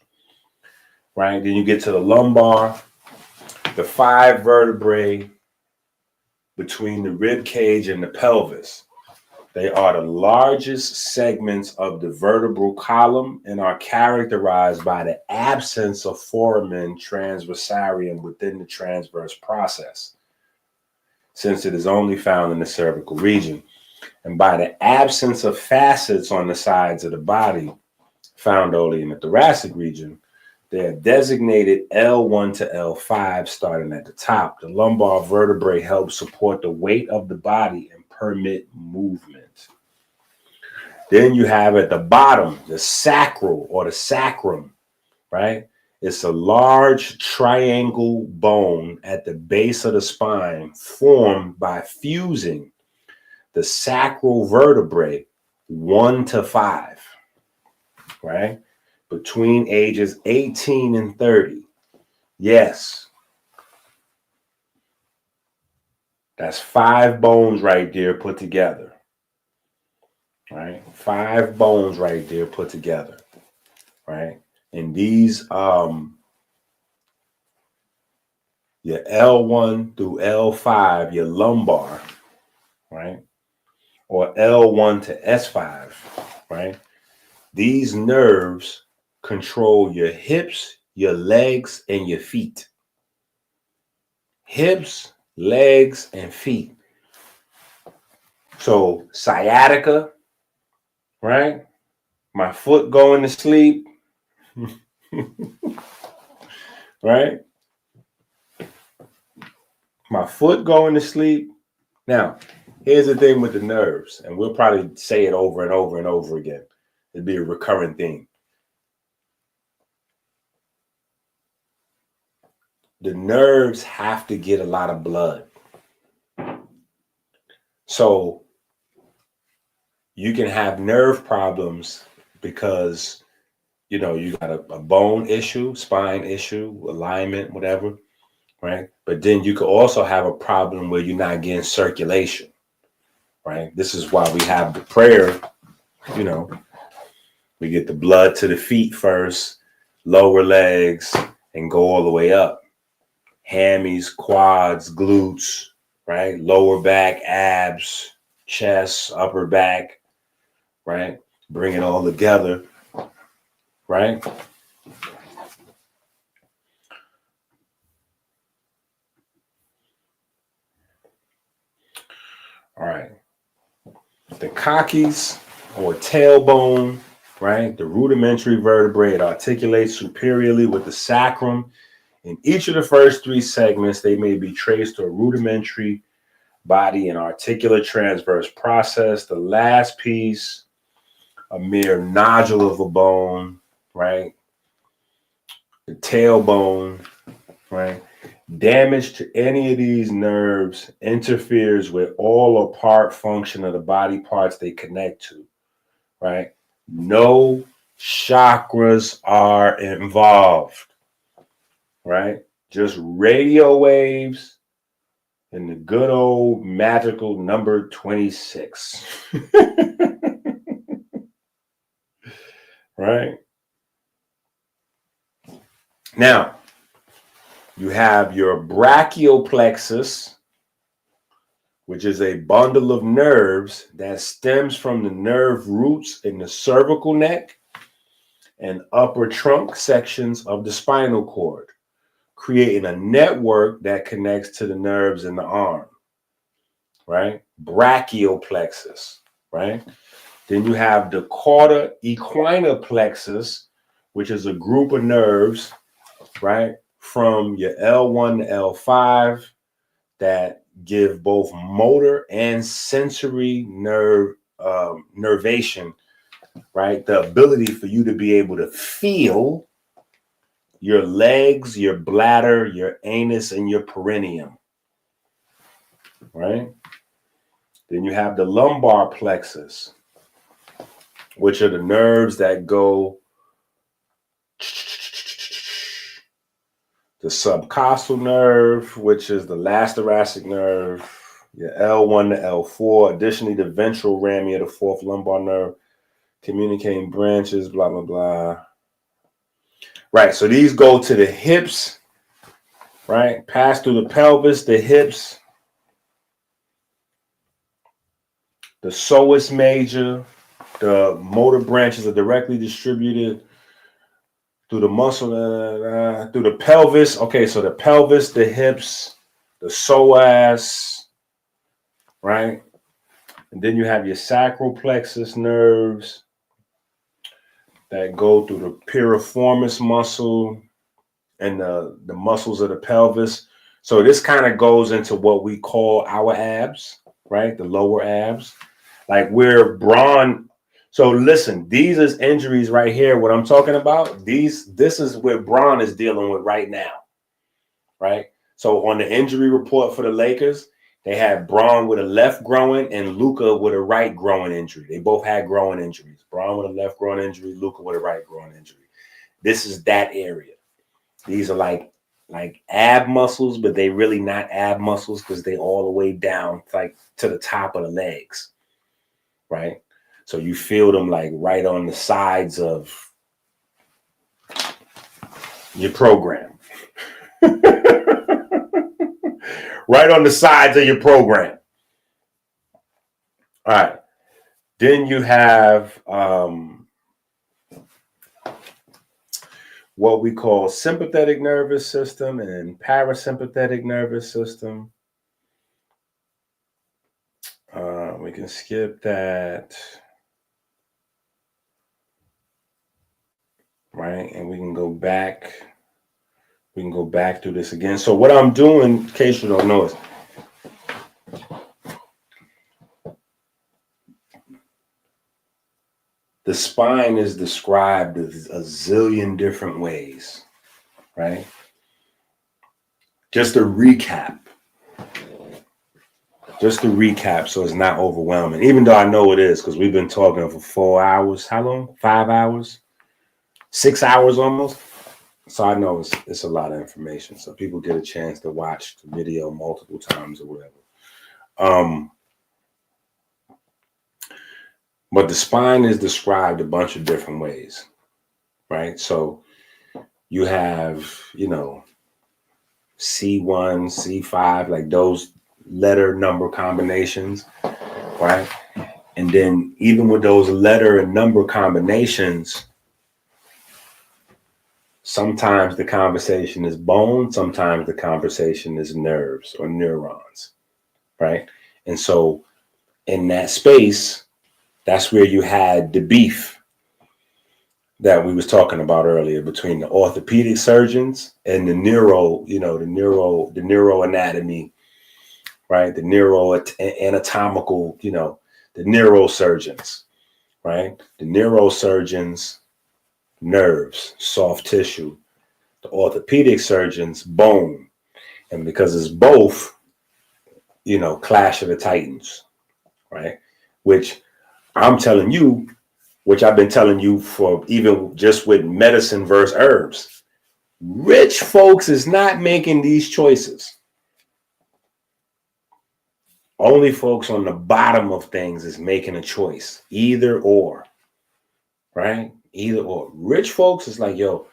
right? Then you get to the lumbar, the 5 vertebrae between the rib cage and the pelvis. They are the largest segments of the vertebral column and are characterized by the absence of foramen transversarium within the transverse process, since it is only found in the cervical region, and by the absence of facets on the sides of the body, found only in the thoracic region. They are designated L1 to L5 starting at the top. The lumbar vertebrae help support the weight of the body and permit movement. Then you have at the bottom, the sacral or the sacrum, right? It's a large triangle bone at the base of the spine formed by fusing the sacral vertebrae 1 to 5, right? Between ages 18 and 30. Yes. That's 5 bones right there put together. Right? 5 bones right there put together. Right? And these your L1 through L5, your lumbar, right? Or L1 to S5, right? These nerves control your hips, your legs, and your feet. Hips, legs, and feet. So sciatica, right? My foot going to sleep, right? My foot going to sleep. Now, here's the thing with the nerves, and we'll probably say it over and over and over again. It'd be a recurring theme. The nerves have to get a lot of blood. So you can have nerve problems because, you know, you got a bone issue, spine issue, alignment, whatever, right? But then you could also have a problem where you're not getting circulation, right? This is why we have the prayer, you know, we get the blood to the feet first, lower legs, and go all the way up. Hammies, quads, glutes, right? Lower back, abs, chest, upper back, right? Bring it all together, right? All right. The coccyx or tailbone, right? The rudimentary vertebrae, it articulates superiorly with the sacrum. In each of the first 3 segments, they may be traced to a rudimentary body and articular transverse process. The last piece, a mere nodule of a bone, right? The tailbone, right? Damage to any of these nerves interferes with all or part function of the body parts they connect to, right? No chakras are involved, right? Just radio waves and the good old magical number 26. Right? Now, you have your brachial plexus, which is a bundle of nerves that stems from the nerve roots in the cervical neck and upper trunk sections of the spinal cord, creating a network that connects to the nerves in the arm, right? Brachial plexus, right? Then you have the cauda equina plexus, which is a group of nerves, right? From your L1 to L5 that give both motor and sensory nervation, right? The ability for you to be able to feel your legs, your bladder, your anus, and your perineum, right? Then you have the lumbar plexus, which are the nerves that go the subcostal nerve, which is the last thoracic nerve, your L1 to L4. Additionally, the ventral ramia, the fourth lumbar nerve, communicating branches, blah, blah, blah. Right, so these go to the hips, right? Pass through the pelvis, the hips, the psoas major, the motor branches are directly distributed through the muscle, through the pelvis. Okay, so the pelvis, the hips, the psoas, right? And then you have your sacral plexus nerves that go through the piriformis muscle and the muscles of the pelvis. So this kind of goes into what we call our abs, right? The lower abs. Like where brawn. So listen, these is injuries right here. What I'm talking about, this is where Braun is dealing with right now, right? So on the injury report for the Lakers, they had Braun with a left groin and Luka with a right groin injury. They both had groin injuries. Braun with a left groin injury, Luka with a right groin injury. This is that area. These are like ab muscles, but they really not ab muscles because they all the way down like to the top of the legs, right? So you feel them like right on the sides of your program. Right on the sides of your program. All right. Then you have what we call sympathetic nervous system and parasympathetic nervous system. We can skip that. Right, and we can go back. We can go back through this again. So what I'm doing, in case you don't know, is the spine is described as a zillion different ways, right? Just to recap. So it's not overwhelming, even though I know it is, because we've been talking for 4 hours. How long? 5 hours? 6 hours almost. So I know it's a lot of information. So people get a chance to watch the video multiple times or whatever. But the spine is described a bunch of different ways, right? So you have, C1, C5, like those letter number combinations, right? And then even with those letter and number combinations, sometimes the conversation is bone, sometimes the conversation is nerves or neurons, right? And so in that space, that's where you had the beef that we was talking about earlier between the orthopedic surgeons and the NeuroAnatomy, right? The Anatomical, the neurosurgeons, right? The neurosurgeons, nerves, soft tissue, the orthopedic surgeons, bone. And because it's both, clash of the titans, right? Which I'm telling you, which I've been telling you for even just with medicine versus herbs. Rich folks is not making these choices. Only folks on the bottom of things is making a choice, either or, right? Either or. Rich folks is like, yo,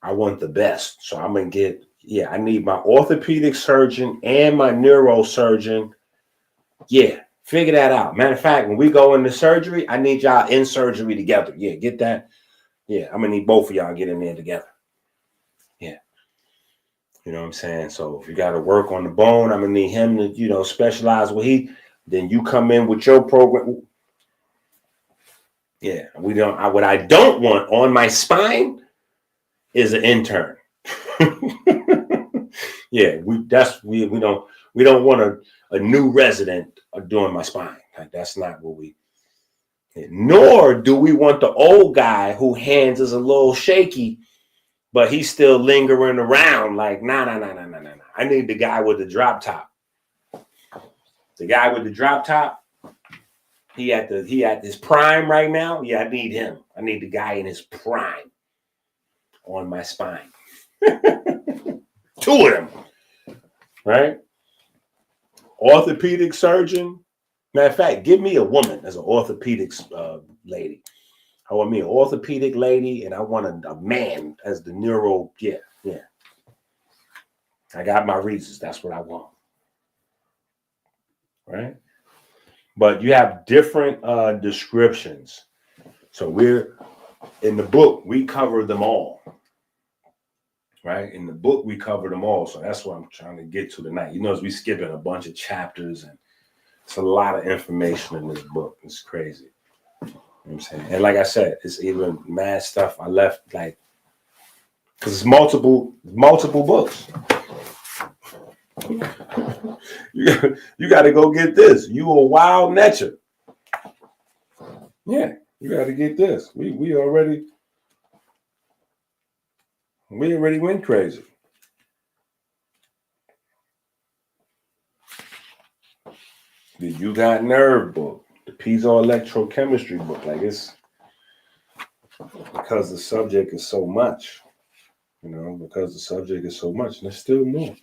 I want the best. So I'm going to I need my orthopedic surgeon and my neurosurgeon Yeah, figure that out. Matter of fact, when we go into surgery, I need y'all in surgery together. Yeah, get that. Yeah, I'm gonna need both of y'all to get in there together. Yeah. You know what I'm saying? So if you got to work on the bone, I'm gonna need him to, you know, specialize what he. Then you come in with your program. Yeah, we don't. What I don't want on my spine is an intern. Yeah, we don't want a new resident doing my spine. Like, that's not what we. Nor do we want the old guy who hands is a little shaky, but he's still lingering around. Like, nah. I need the guy with the drop top. The guy with the drop top. He at his prime right now. Yeah, I need him. I need the guy in his prime on my spine. Two of them, right? Orthopedic surgeon. Matter of fact, give me a woman as an orthopedics lady. I want me an orthopedic lady, and I want a man as the neuro. Yeah. I got my reasons. That's what I want. Right? But you have different descriptions. So we're in the book, we cover them all. Right? In the book, we cover them all. So that's what I'm trying to get to tonight. You know, as we skipping a bunch of chapters, and it's a lot of information in this book. It's crazy. You know what I'm saying? And like I said, it's even mad stuff I left, like, because it's multiple books. You got to go get this. You a wild nature. Yeah, you got to get this. We already went crazy. The You Got Nerve book, the piezoelectrochemistry book, like, it's because the subject is so much, you know, because the subject is so much, and there's still more.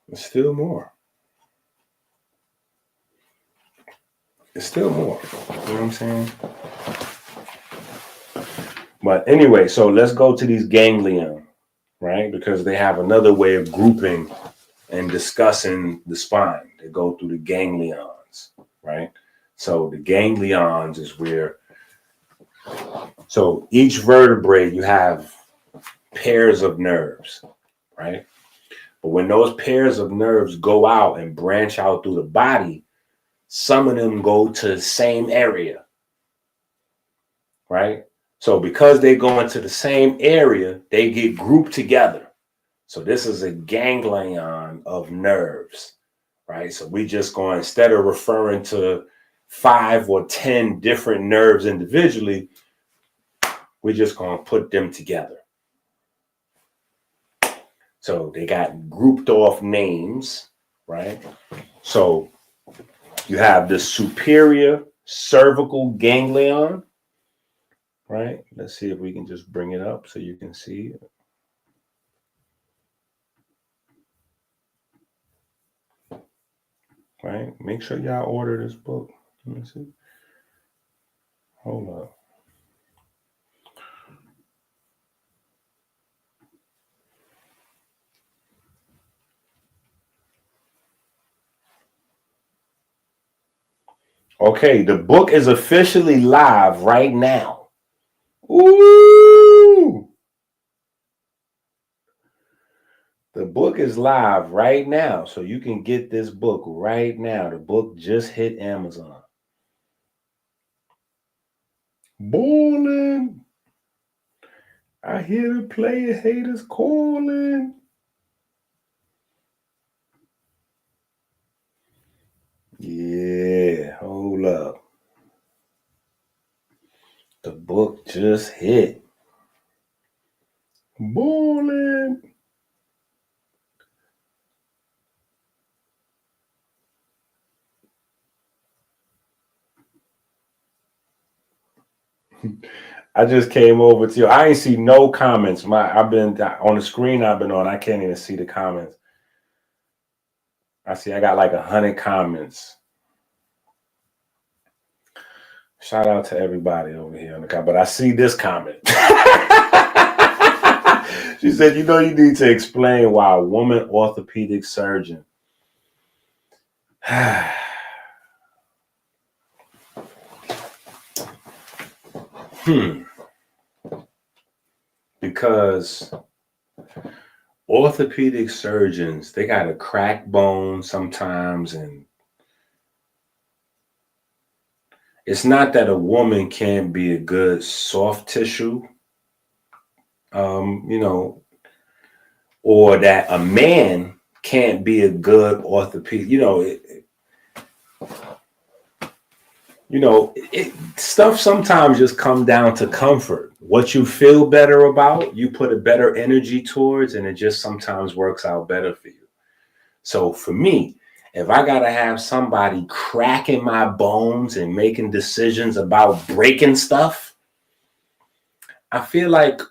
There's still more. It's still more. You know what I'm saying? But anyway, so let's go to these ganglion, right? Because they have another way of grouping and discussing the spine. They go through the ganglions, right? So the ganglions is where, so each vertebrae, you have pairs of nerves, right? But when those pairs of nerves go out and branch out through the body, some of them go to the same area, right? So because they go into the same area, they get grouped together. So this is a ganglion of nerves, right? So we just go, instead of referring to 5 or 10 different nerves individually, we're just going to put them together. So they got grouped off names, right? So you have the superior cervical ganglion, right? Let's see if we can just bring it up so you can see it. Right? Make sure y'all order this book. Let me see. Hold up. Okay, the book is officially live right now. Ooh! The book is live right now, so you can get this book right now. The book just hit Amazon. Bowling. I hear the player haters calling. Yeah, hold up. The book just hit. Bowling. I just came over to you. I ain't see no comments. I've been on the screen I've been on. I can't even see the comments. I got like 100 comments. Shout out to everybody over here on the comment. But I see this comment. She said, you know, you need to explain why a woman orthopedic surgeon Because orthopedic surgeons, they got to crack bone sometimes, and it's not that a woman can't be a good soft tissue, or that a man can't be a good orthopedic. Stuff sometimes just come down to comfort. What you feel better about, you put a better energy towards, and it just sometimes works out better for you. So for me, if I got to have somebody cracking my bones and making decisions about breaking stuff, I feel like,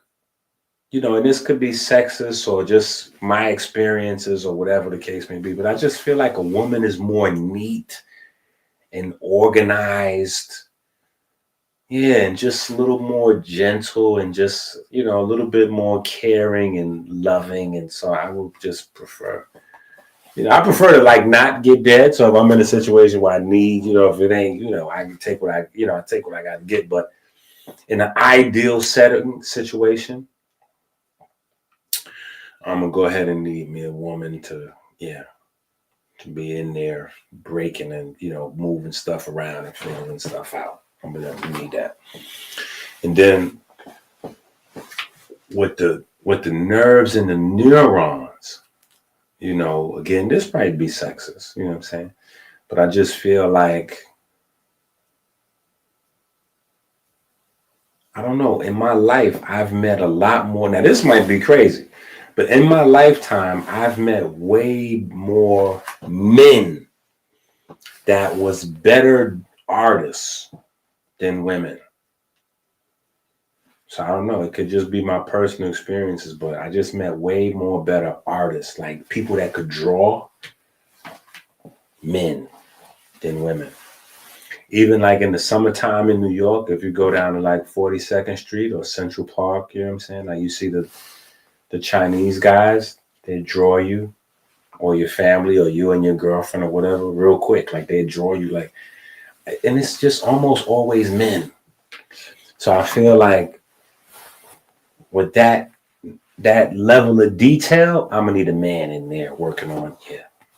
and this could be sexist or just my experiences or whatever the case may be, but I just feel like a woman is more neat and organized. Yeah, and just a little more gentle and just, a little bit more caring and loving. And so I would just prefer, I prefer to like not get dead. So if I'm in a situation where I need, if it ain't, I can take what I take what I got to get. But in an ideal situation, I'm going to go ahead and need me a woman to be in there breaking and, moving stuff around and filling stuff out. I'm going to need that. And then with the nerves and the neurons, again, this might be sexist, you know what I'm saying? But I just feel like, I don't know, in my life, I've met a lot more. Now, this might be crazy, but in my lifetime, I've met way more men that was better artists than women. So I don't know, it could just be my personal experiences, but I just met way more better artists, like people that could draw, men than women. Even like in the summertime in New York, if you go down to like 42nd Street or Central Park, you know what I'm saying? Like you see the Chinese guys, they draw you or your family or you and your girlfriend or whatever real quick. Like they draw you like, and it's just almost always men. So I feel like with that level of detail, I'm gonna need a man in there working on,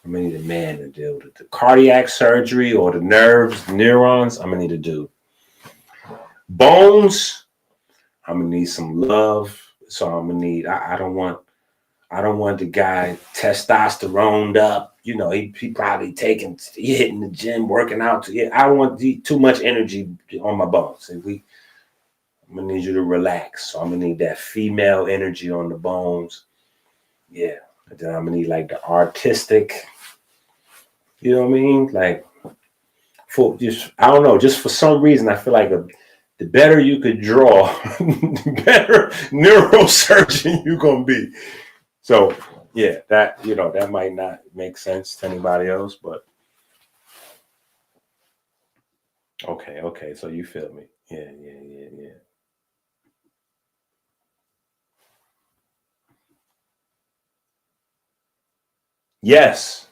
I'm gonna need a man to deal with the cardiac surgery or the nerves, neurons. I'm gonna need to do bones. I'm gonna need some love. So I'm gonna need. I don't want the guy testosteroned up. He probably hitting the gym, working out. I don't want too much energy on my bones. I'm gonna need you to relax. So I'm gonna need that female energy on the bones. Yeah. And then I'm gonna need like the artistic, you know what I mean? Like for just, I don't know, just for some reason, I feel like the better you could draw, the better neurosurgeon you're gonna be. So yeah, that, that might not make sense to anybody else, but okay. So you feel me. Yeah. Yes,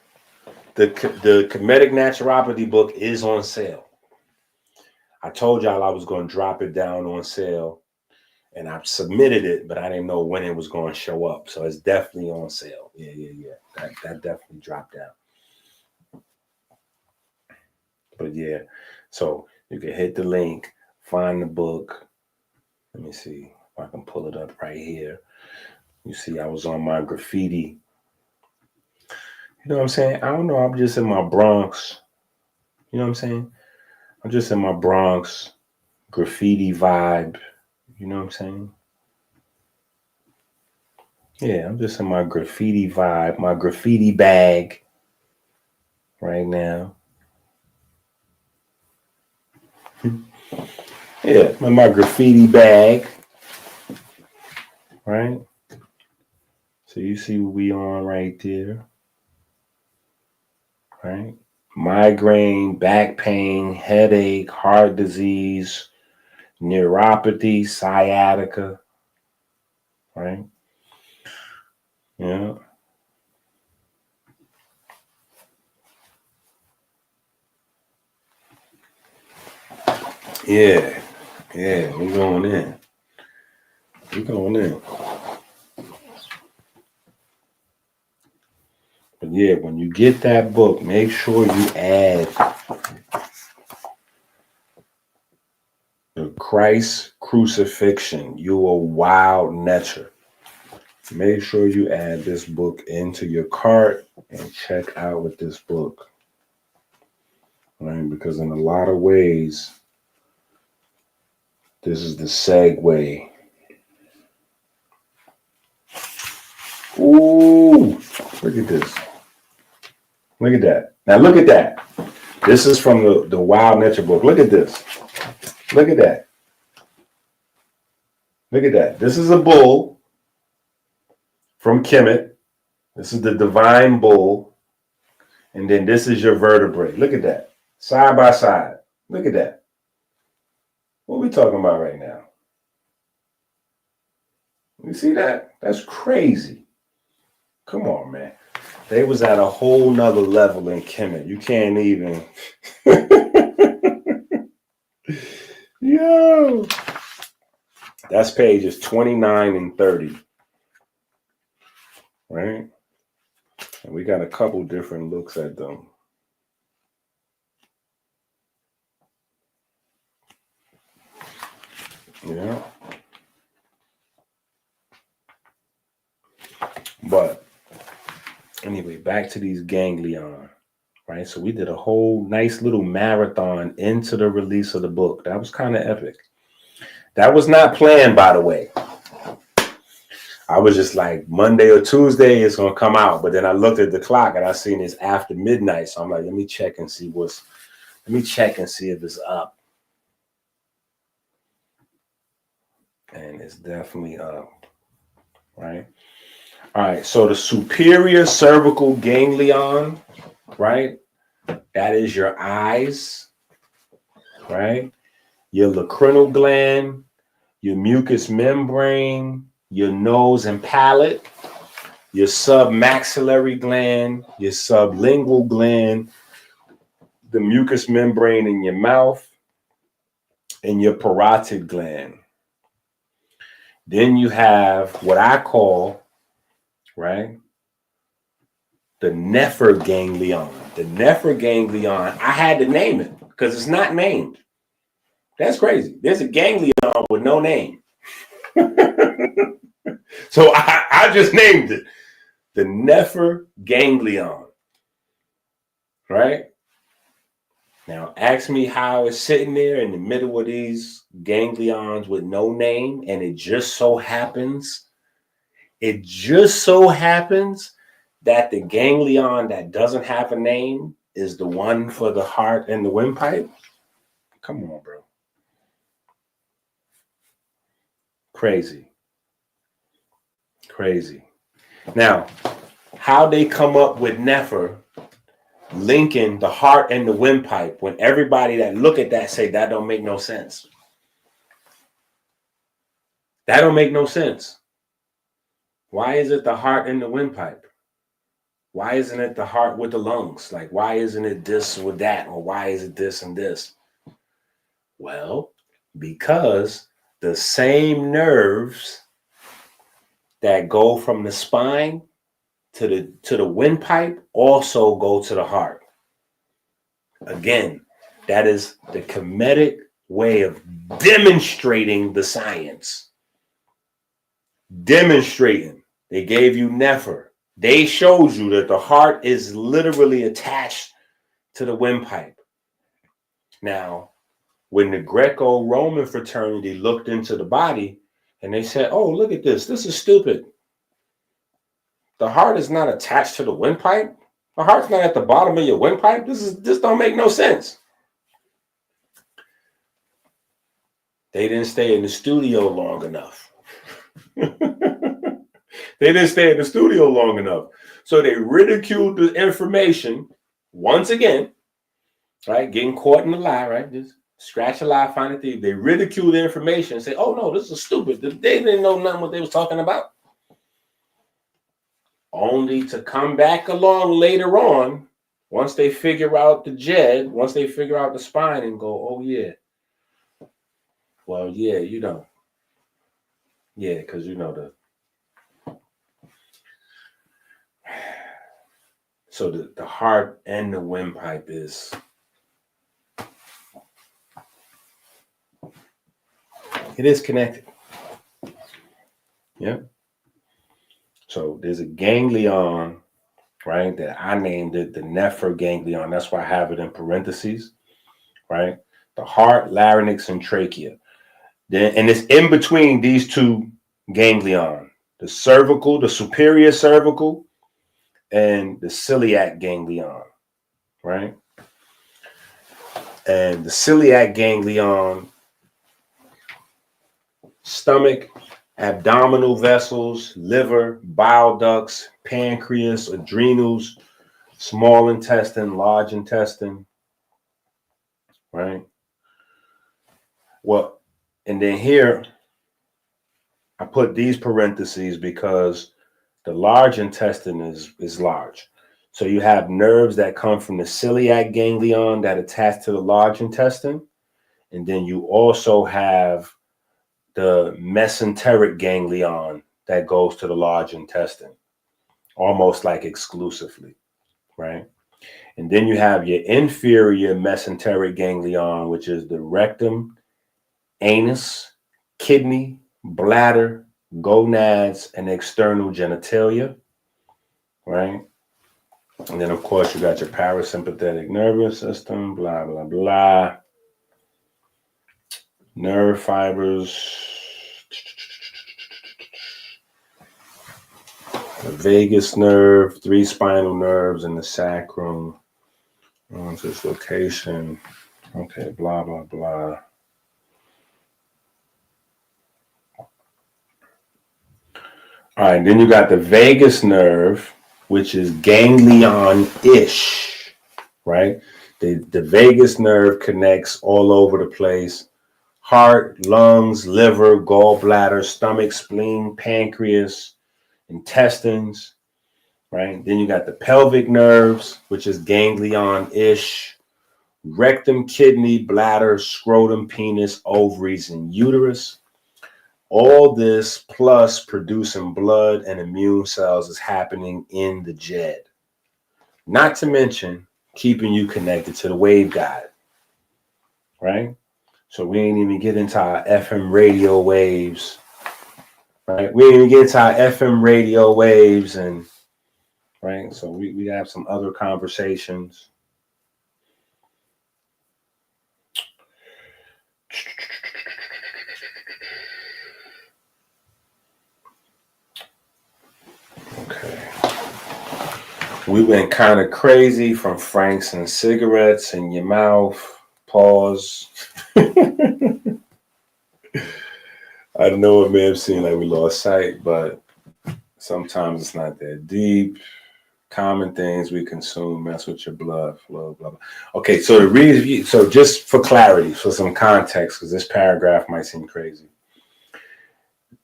the Comedic Naturopathy book is on sale. I told y'all I was going to drop it down on sale, and I've submitted it, but I didn't know when it was going to show up. So it's definitely on sale. Yeah. That definitely dropped down. But yeah, so you can hit the link, find the book. Let me see if I can pull it up right here. You see, I was on my graffiti. You know what I'm saying? I don't know. I'm just in my Bronx. You know what I'm saying? I'm just in my Bronx graffiti vibe. You know what I'm saying? Yeah, I'm just in my graffiti vibe, my graffiti bag right now. Yeah, in my graffiti bag. Right? So you see what we on right there. Right? Migraine, back pain, headache, heart disease, neuropathy, sciatica. Right? Yeah. Yeah. Yeah, we're going in. We're going in. But yeah, when you get that book, make sure you add the Christ crucifixion. You a wild netcher. Make sure you add this book into your cart and check out with this book. Right? Because in a lot of ways, this is the segue. Ooh, look at this. Look at that. Now look at that. This is from the Wild Nature book. Look at this. Look at that. Look at that. This is a bull from Kemet. This is the divine bull. And then this is your vertebrae. Look at that. Side by side. Look at that. What are we talking about right now? You see that? That's crazy. Come on, man. They was at a whole nother level in Kemet. You can't even. Yo. That's pages 29 and 30. Right? And we got a couple different looks at them. Yeah. But anyway, back to these ganglion, right? So we did a whole nice little marathon into the release of the book. That was kind of epic. That was not planned, by the way. I was just like, Monday or Tuesday, it's going to come out. But then I looked at the clock and I seen it's after midnight. So I'm like, let me check and see if it's up. And it's definitely up, right? All right, so the superior cervical ganglion, right? That is your eyes, right? Your lacrynal gland, your mucous membrane, your nose and palate, your submaxillary gland, your sublingual gland, the mucous membrane in your mouth, and your parotid gland. Then you have what I call, right, the Nephro ganglion. The Nephro ganglion, I had to name it because it's not named. That's crazy. There's a ganglion with no name. So I just named it the Nephro ganglion. Right? Now, ask me how it's sitting there in the middle of these ganglions with no name, and it just so happens that the ganglion that doesn't have a name is the one for the heart and the windpipe. Come on, bro. Crazy. Now, how they come up with Nephro linking the heart and the windpipe when everybody that look at that say that don't make no sense. That don't make no sense. Why is it the heart and the windpipe? Why isn't it the heart with the lungs? Like, why isn't it this with that? Or why is it this and this? Well, because the same nerves that go from the spine to the windpipe also go to the heart. Again, that is the Kemetic way of demonstrating the science. Demonstrating. They gave you Nephro. They showed you that the heart is literally attached to the windpipe. Now, when the Greco-Roman fraternity looked into the body and they said, oh, look at this. This is stupid. The heart is not attached to the windpipe. The heart's not at the bottom of your windpipe. This don't make no sense. They didn't stay in the studio long enough. So they ridiculed the information once again, right? Getting caught in the lie, right? Just scratch a lie, find a thief. They ridicule the information and say, oh no, this is stupid. They didn't know nothing what they was talking about. Only to come back along later on, once they figure out the Jed, once they figure out the spine and go, oh yeah, Well, yeah, you know. Yeah, because you know so the heart and the windpipe is it is connected. Yeah. So there's a ganglion, right, that I named it the nepher ganglion. That's why I have it in parentheses, right? The heart, larynx, and trachea. Then, and it's in between these two ganglion, the cervical, the superior cervical, and the celiac ganglion, right? And the celiac ganglion, stomach, abdominal vessels, liver, bile ducts, pancreas, adrenals, small intestine, large intestine, right? Well, and then here, I put these parentheses because the large intestine is large. So you have nerves that come from the celiac ganglion that attach to the large intestine. And then you also have the mesenteric ganglion that goes to the large intestine, almost like exclusively, right? And then you have your inferior mesenteric ganglion, which is the rectum, anus, kidney, bladder, gonads, and external genitalia, right? And then, of course, you got your parasympathetic nervous system, blah, blah, blah. Nerve fibers, the vagus nerve, 3 spinal nerves in the sacrum. On this location. Okay, blah, blah, blah. All right, then you got the vagus nerve, which is ganglion-ish, right? The vagus nerve connects all over the place. Heart, lungs, liver, gallbladder, stomach, spleen, pancreas, intestines, right? Then you got the pelvic nerves, which is ganglion-ish. Rectum, kidney, bladder, scrotum, penis, ovaries, and uterus. All this plus producing blood and immune cells is happening in the Jed. Not to mention keeping you connected to the wave guide, right? So we ain't even get into our FM radio waves, right? We ain't even get into our FM radio waves and, right? So we have some other conversations. Okay. We went kind of crazy from Franks and cigarettes in your mouth. Pause. I know it may have seemed like we lost sight, but sometimes it's not that deep. Common things we consume mess with your blood flow, blah, blah. Okay, so the reason, so just for clarity, for some context, because this paragraph might seem crazy.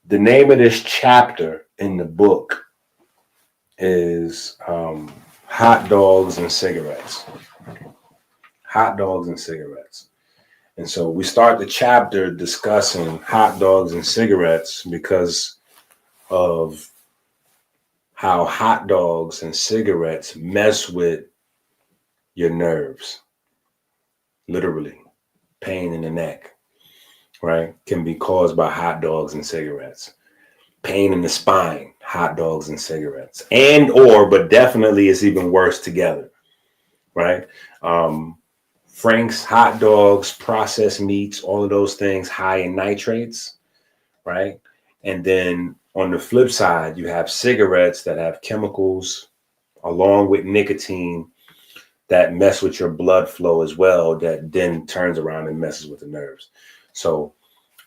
The name of this chapter in the book is Hot Dogs and Cigarettes. Hot dogs and cigarettes. And so we start the chapter discussing hot dogs and cigarettes because of how hot dogs and cigarettes mess with your nerves. Literally, pain in the neck, right? Can be caused by hot dogs and cigarettes. Pain in the spine, hot dogs and cigarettes. And or, but definitely it's even worse together, right? Frank's, hot dogs, processed meats, all of those things high in nitrates, right? And then on the flip side, you have cigarettes that have chemicals along with nicotine that mess with your blood flow as well, that then turns around and messes with the nerves. So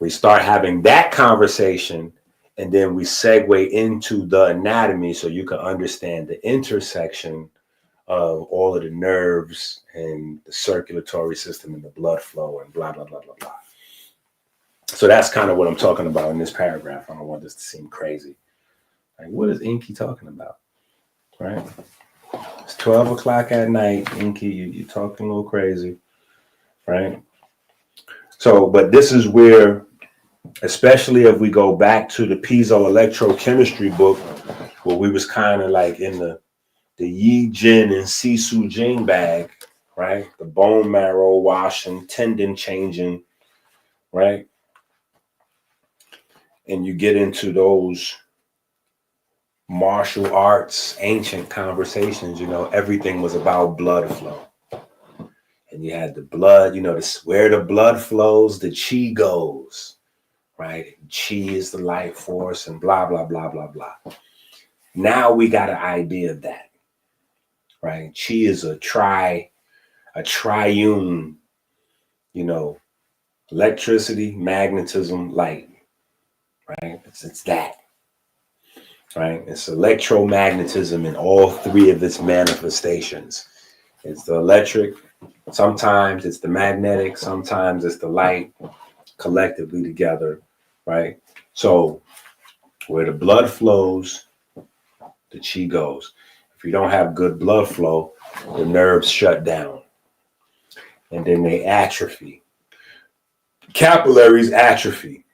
we start having that conversation, and then we segue into the anatomy so you can understand the intersection of all of the nerves and the circulatory system and the blood flow and blah, blah, blah, blah, blah. So that's kind of what I'm talking about in this paragraph. I don't want this to seem crazy. Like, what is Inky talking about, right? It's 12 o'clock at night. Inky, you're talking a little crazy, right? So, but this is where especially if we go back to the piezoelectrochemistry book, where we was kind of like in the Yi Jin and Sisu Jing bag, right? The bone marrow washing, tendon changing, right? And you get into those martial arts, ancient conversations, everything was about blood flow. And you had the blood, where the blood flows, the chi goes, right? Chi is the life force and blah, blah, blah, blah, blah. Now we got an idea of that, right? Chi is a triune, electricity, magnetism, light, right? It's that, right? It's electromagnetism in all three of its manifestations. It's the electric, sometimes it's the magnetic, sometimes it's the light, collectively together, right? So where the blood flows, the chi goes. If you don't have good blood flow, the nerves shut down and then they atrophy. Capillaries atrophy.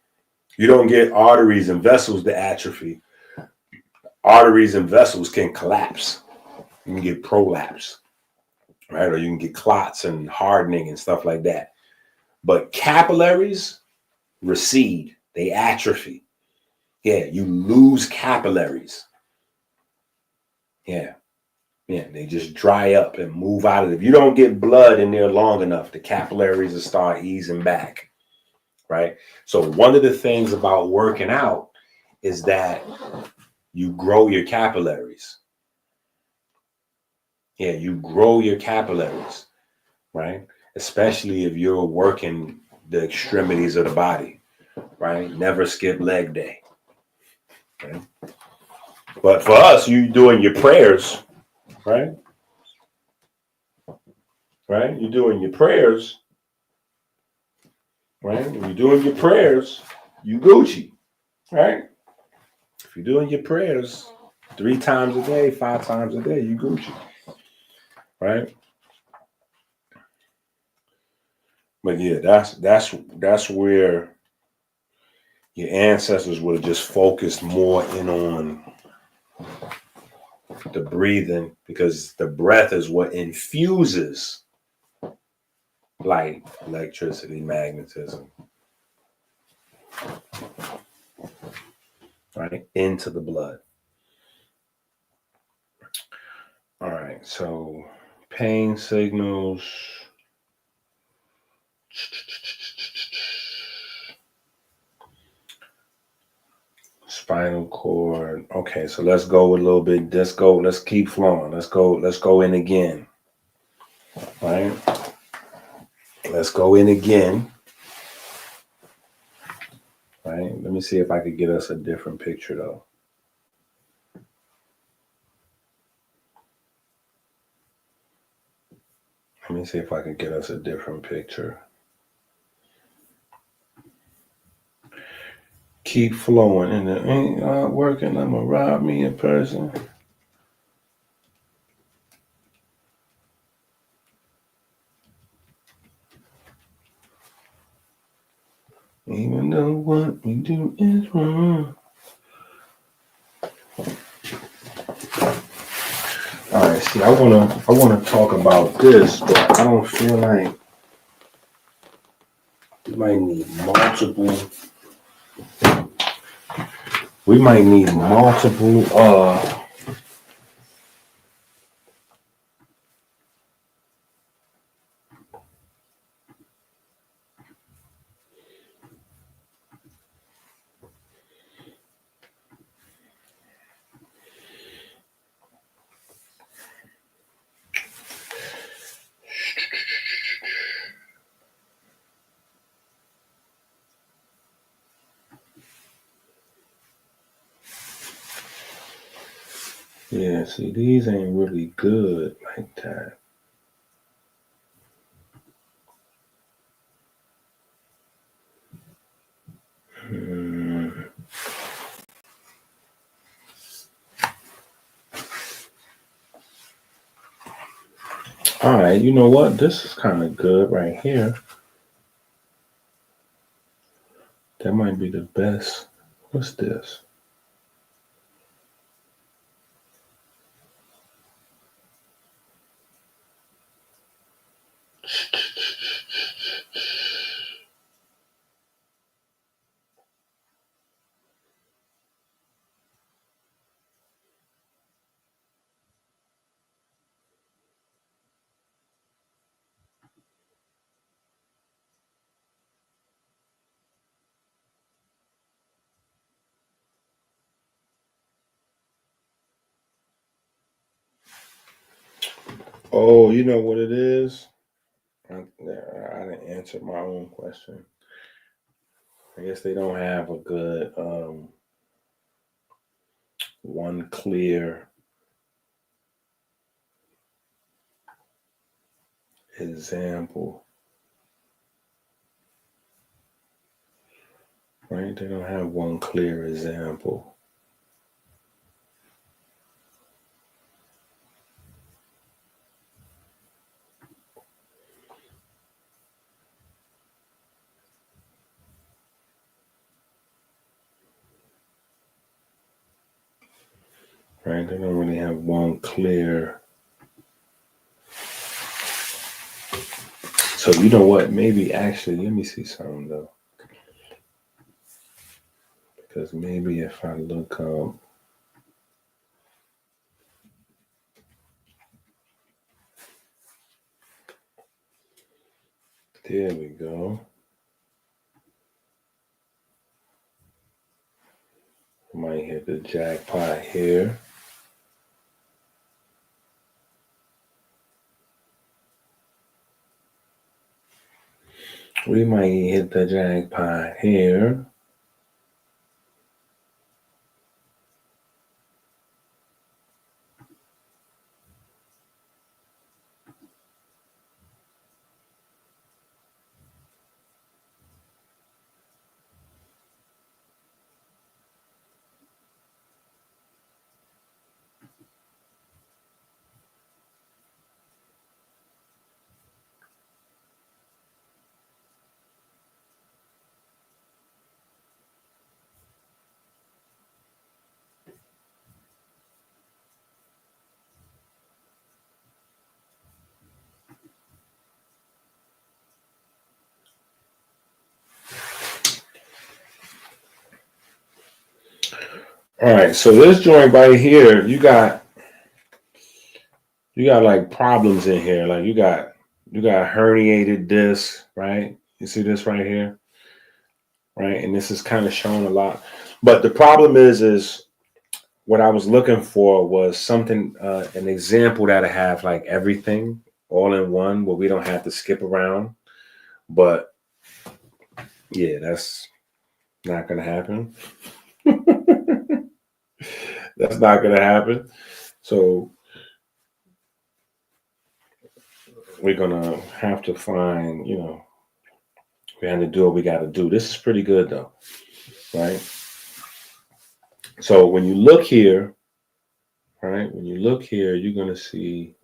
You don't get arteries and vessels to atrophy. Arteries and vessels can collapse. You can get prolapse, right? Or you can get clots and hardening and stuff like that. But capillaries recede. They atrophy. Yeah, you lose capillaries. Yeah, they just dry up and move out of it. If you don't get blood in there long enough, the capillaries will start easing back, right? So one of the things about working out is that you grow your capillaries. Yeah, you grow your capillaries, right? Especially if you're working the extremities of the body, right? Never skip leg day, right? But for us, you doing your prayers, right? Right? You're doing your prayers, right? When you're doing your prayers, you Gucci, right? If you're doing your prayers 3 times a day, 5 times a day, you Gucci, right? But yeah, that's where your ancestors would have just focused more in on the breathing, because the breath is what infuses light, electricity, magnetism, right, into the blood. All right, so pain signals. Spinal cord. Okay, so let's go a little bit. Let's keep flowing. Let's go in again. Right? Let's go in again. Right? Let me see if I could get us a different picture though. Let me see if I can get us a different picture. Keep flowing, and it ain't not working. I'm gonna rob me in person. Even though what we do is wrong. All right, see, I wanna talk about this, but I don't feel like we might need multiple. Yeah, see, these ain't really good like that. All right, you know what? This is kind of good right here. That might be the best. What's this? Oh, you know what it is? I didn't answer my own question. I guess they don't have a good one clear example. Right? They don't have one clear example. Right? They don't really have one clear. So you know what? Maybe actually, let me see something though. Because maybe if I look up, there we go. Might hit the jackpot here. We might hit the jackpot here. All right, so this joint right here, you got like problems in here. Like you got herniated disc, right? You see this right here, right? And this is kind of shown a lot. But the problem is what I was looking for was something, an example that I have like everything all in one, where we don't have to skip around. But yeah, that's not gonna happen. That's not gonna happen. So we're gonna have to find, we have to do what we got to do. This is pretty good though, right? So when you look here, right? When you look here, you're gonna see.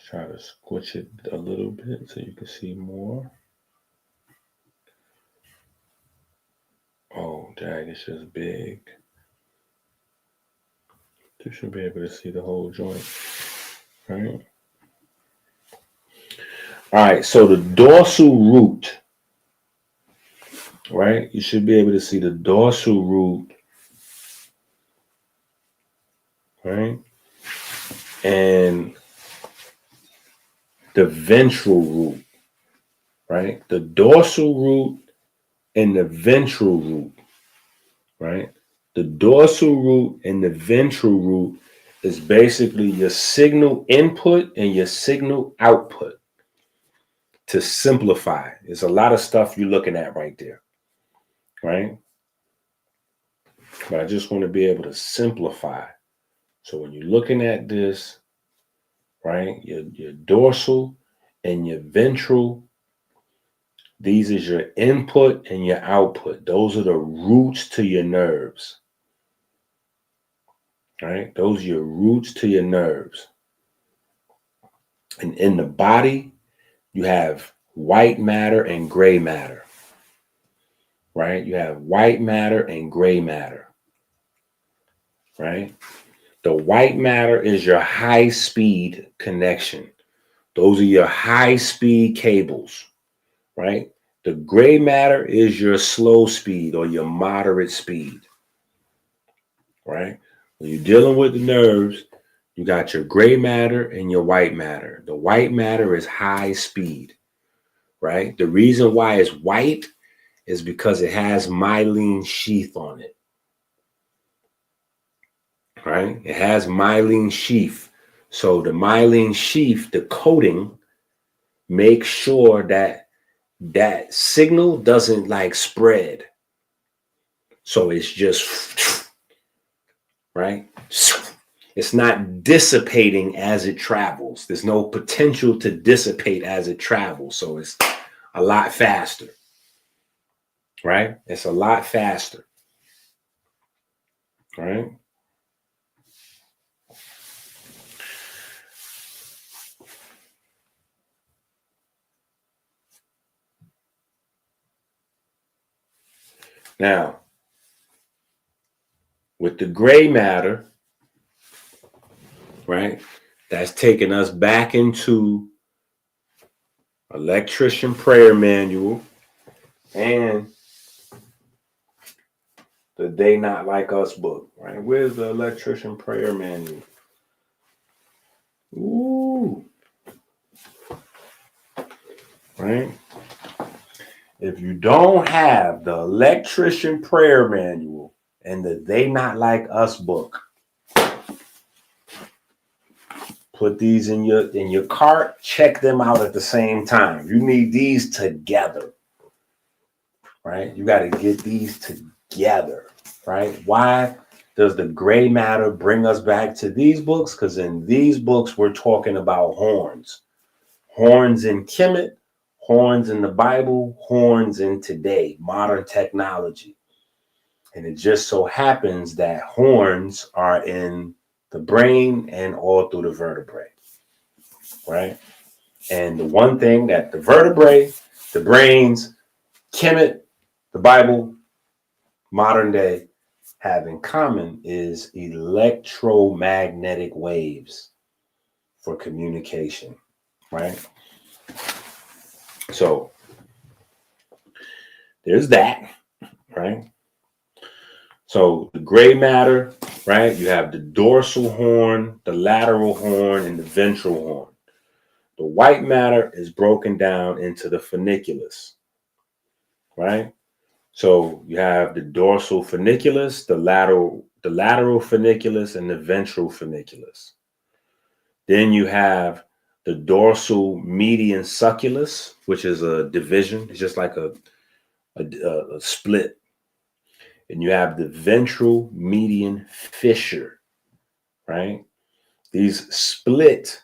Try to squish it a little bit so you can see more. Oh, dang, it's just big. You should be able to see the whole joint, right? All right, so the dorsal root, right? You should be able to see the dorsal root, right? And the ventral root, right? The dorsal root and the ventral root, right? The dorsal root and the ventral root is basically your signal input and your signal output. To simplify, there's a lot of stuff you're looking at right there, right? But I just want to be able to simplify. So when you're looking at this, right, your dorsal and your ventral, these is your input and your output. Those are the roots to your nerves, right? Those are your roots to your nerves. And in the body, you have white matter and gray matter. right? You have white matter and gray matter, right? The white matter is your high speed connection. Those are your high speed cables, right? The gray matter is your slow speed or your moderate speed, right? When you're dealing with the nerves, you got your gray matter and your white matter. The white matter is high speed, right? The reason why it's white is because it has myelin sheath on it, right? It has myelin sheath. So the myelin sheath, the coating, makes sure that that signal doesn't like spread. So it's just, right? It's not dissipating as it travels. There's no potential to dissipate as it travels. So it's a lot faster, right? It's a lot faster, right? Now, with the gray matter, right, that's taking us back into electrician prayer manual and the They Not Like Us book, right? Where's the electrician prayer manual? Ooh. Right? If you don't have the electrician prayer manual and the They Not Like Us book, put these in your cart, check them out at the same time. You need these together, right? You got to get these together, right? Why does the gray matter bring us back to these books? Because in these books, we're talking about horns. Horns in Kemet, horns in the Bible, horns in today, modern technology. And it just so happens that horns are in the brain and all through the vertebrae, right? And the one thing that the vertebrae, the brains, Kemet, the Bible, modern day have in common is electromagnetic waves for communication, right? So there's that, right? So the gray matter, right? You have the dorsal horn, the lateral horn, and the ventral horn. The white matter is broken down into the funiculus, right? So you have the dorsal funiculus, the lateral funiculus, and the ventral funiculus. Then you have the dorsal median succulus, which is a division. It's just like a split. And you have the ventral median fissure, right? These split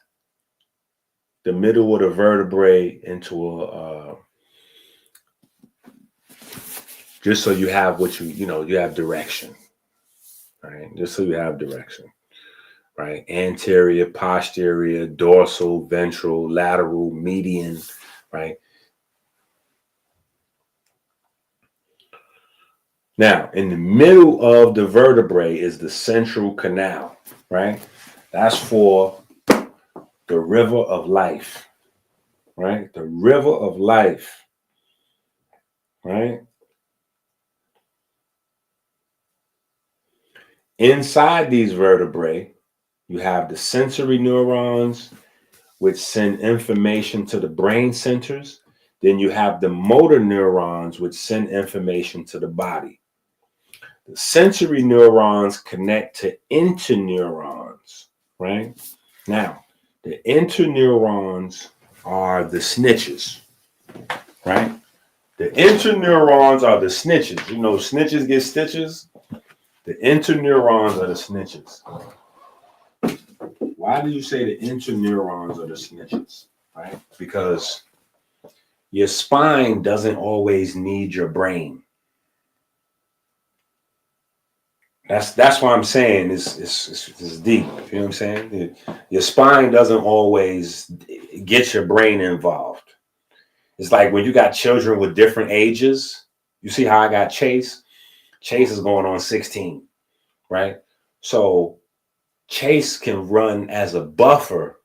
the middle of the vertebrae into a, just so you have what you have direction, right? Just so you have direction, right? Anterior, posterior, dorsal, ventral, lateral, median, right? Now, in the middle of the vertebrae is the central canal, right? That's for the river of life, right? The river of life, right? Inside these vertebrae, you have the sensory neurons, which send information to the brain centers. Then you have the motor neurons, which send information to the body. The sensory neurons connect to interneurons, right? Now, the interneurons are the snitches, right? The interneurons are the snitches. You know, snitches get stitches. The interneurons are the snitches. Why do you say the interneurons are the snitches, right? Because your spine doesn't always need your brain. That's why I'm saying it's deep. You know what I'm saying? Your spine doesn't always get your brain involved. It's like when you got children with different ages, You see how I got Chase? Chase is going on 16, right? So Chase can run as a buffer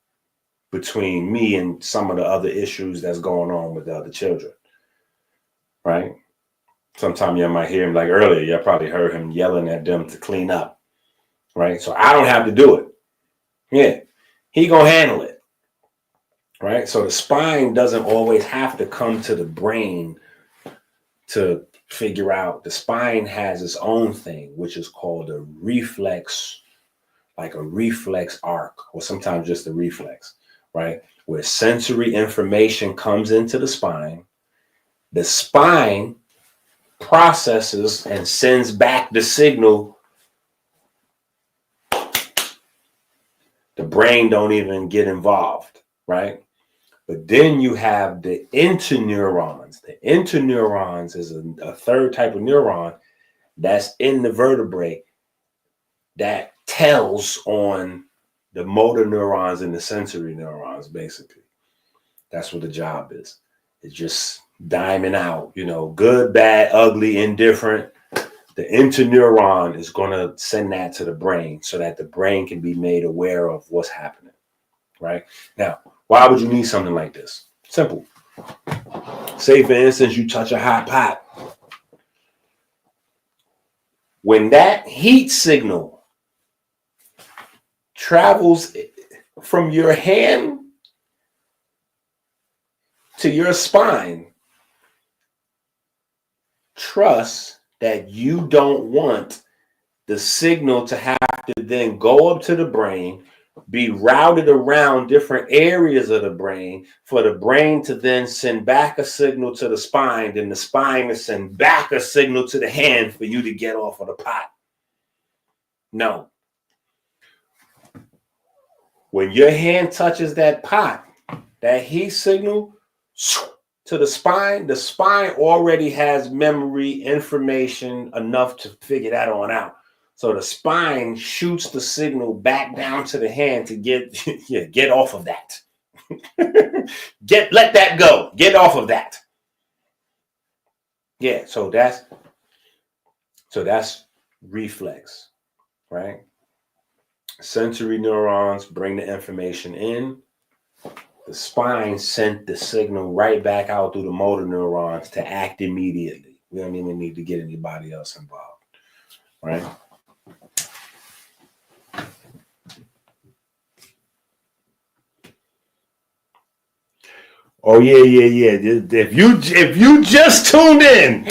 between me and some of the other issues that's going on with the other children, right? Sometimes you might hear him, like earlier, you probably heard him yelling at them to clean up, right? So I don't have to do it. Yeah, he gonna handle it, right? So the spine doesn't always have to come to the brain to figure out. The spine has its own thing, which is called a reflex, like a reflex arc, or sometimes just a reflex, right? Where sensory information comes into the spine processes and sends back the signal. The brain don't even get involved, right? But then you have the interneurons. The interneurons is a third type of neuron that's in the vertebrae that tells on the motor neurons and the sensory neurons, basically. That's what the job is. It's just diming out, good, bad, ugly, indifferent. The interneuron is going to send that to the brain so that the brain can be made aware of what's happening, right? Now, why would you need something like this? Simple. Say, for instance, you touch a hot pot. When that heat signal travels from your hand to your spine, trust that you don't want the signal to have to then go up to the brain, be routed around different areas of the brain, for the brain to then send back a signal to the spine, then the spine to send back a signal to the hand for you to get off of the pot. No. When your hand touches that pot, that heat signal to the spine already has memory information enough to figure that on out. So the spine shoots the signal back down to the hand to get off of that. Let that go. Get off of that. Yeah, so that's reflex, right? Sensory neurons bring the information in. The spine sent the signal right back out through the motor neurons to act immediately. We don't even need to get anybody else involved, right? Oh yeah. If you just tuned in,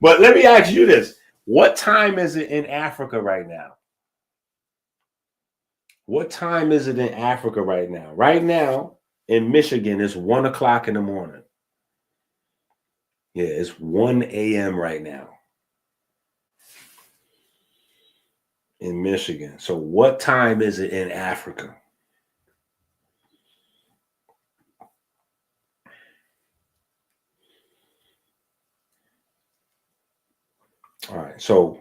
but let me ask you this: what time is it in Africa right now? What time is it in Africa right now? Right now in Michigan, it's 1 o'clock in the morning. Yeah, it's 1 a.m. right now in Michigan. So what time is it in Africa? All right, so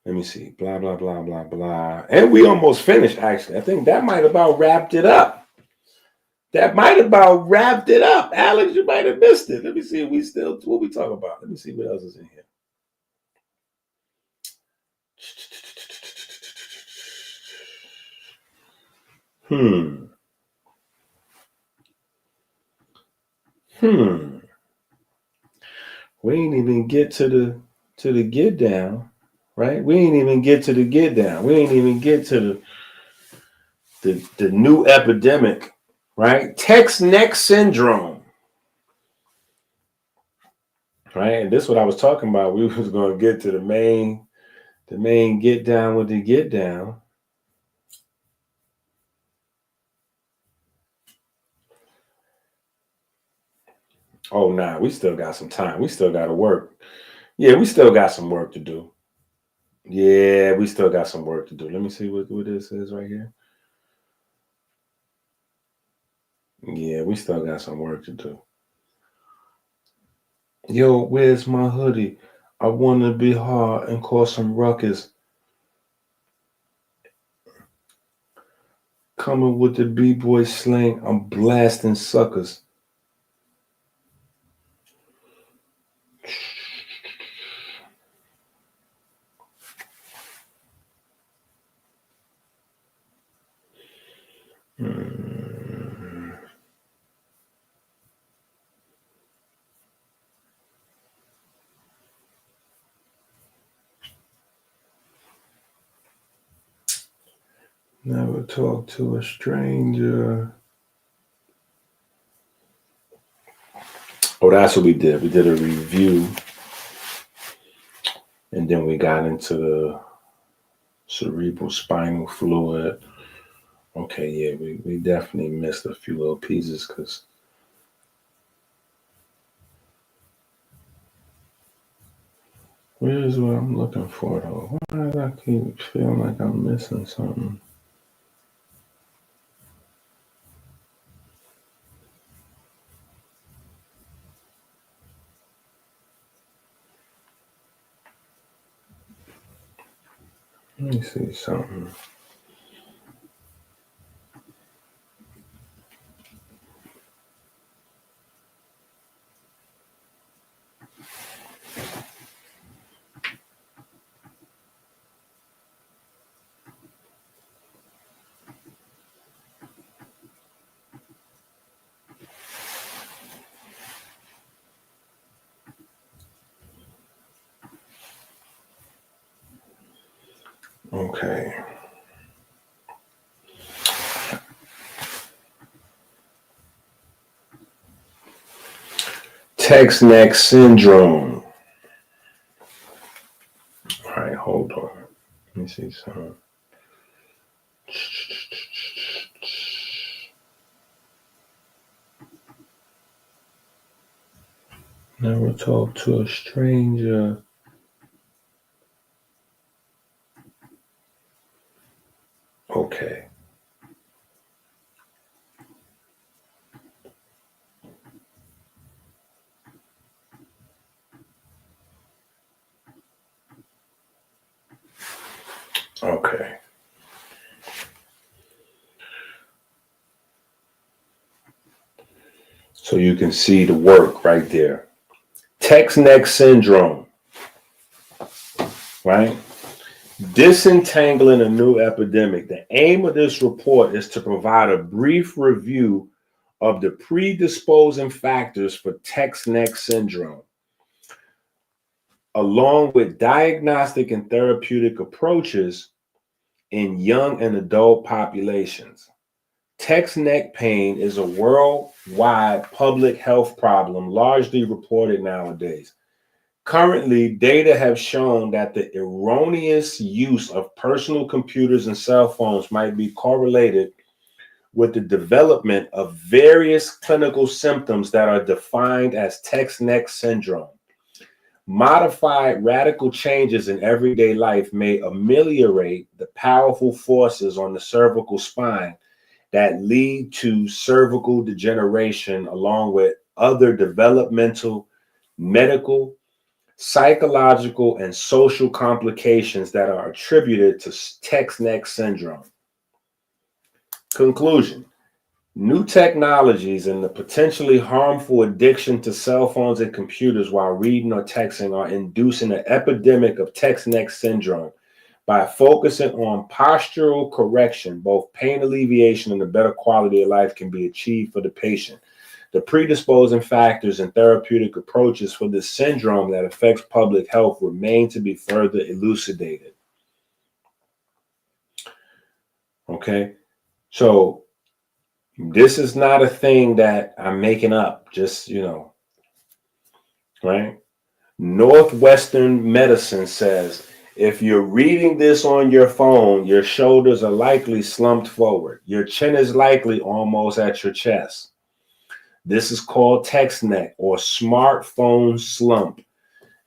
let me see. Blah, blah, blah, blah, blah. And we almost finished, actually. I think that might about wrapped it up. Alex, you might have missed it. Let me see if what we talk about. Let me see what else is in here. We ain't even get to the get down, right? We ain't even get to the get down. We ain't even get to the new epidemic, right? Text neck syndrome, right? And this is what I was talking about. We was going to get to the main get down with the get down. Oh, nah, we still got some time. We still got to work. Yeah, we still got some work to do. Yeah, we still got some work to do. Let me see what this is right here. Yeah, we still got some work to do. Yo, where's my hoodie? I want to be hard and cause some ruckus. Coming with the B-boy slang, I'm blasting suckers. Never talk to a stranger. Oh, that's what we did. We did a review. And then we got into the cerebral spinal fluid. Okay, yeah, we definitely missed a few little pieces because where's what I'm looking for though? Why do I keep feeling like I'm missing something? Let me see something. Okay. Text neck syndrome. All right, hold on. Let me see something. Never talk to a stranger. Okay. Okay. So you can see the work right there. Text neck syndrome. Right? Disentangling a new epidemic. The aim of this report is to provide a brief review of the predisposing factors for text neck syndrome, along with diagnostic and therapeutic approaches in young and adult populations. Text neck pain is a worldwide public health problem largely reported nowadays. Currently, data have shown that the erroneous use of personal computers and cell phones might be correlated with the development of various clinical symptoms that are defined as text neck syndrome. Modified radical changes in everyday life may ameliorate the powerful forces on the cervical spine that lead to cervical degeneration, along with other developmental, medical, psychological, and social complications that are attributed to text neck syndrome. Conclusion: new technologies and the potentially harmful addiction to cell phones and computers while reading or texting are inducing an epidemic of text neck syndrome. By focusing on postural correction, both pain alleviation and a better quality of life can be achieved for the patient. The predisposing factors and therapeutic approaches for this syndrome that affects public health remain to be further elucidated. Okay, so this is not a thing that I'm making up, just, right? Northwestern Medicine says, if you're reading this on your phone, your shoulders are likely slumped forward. Your chin is likely almost at your chest. This is called text neck or smartphone slump,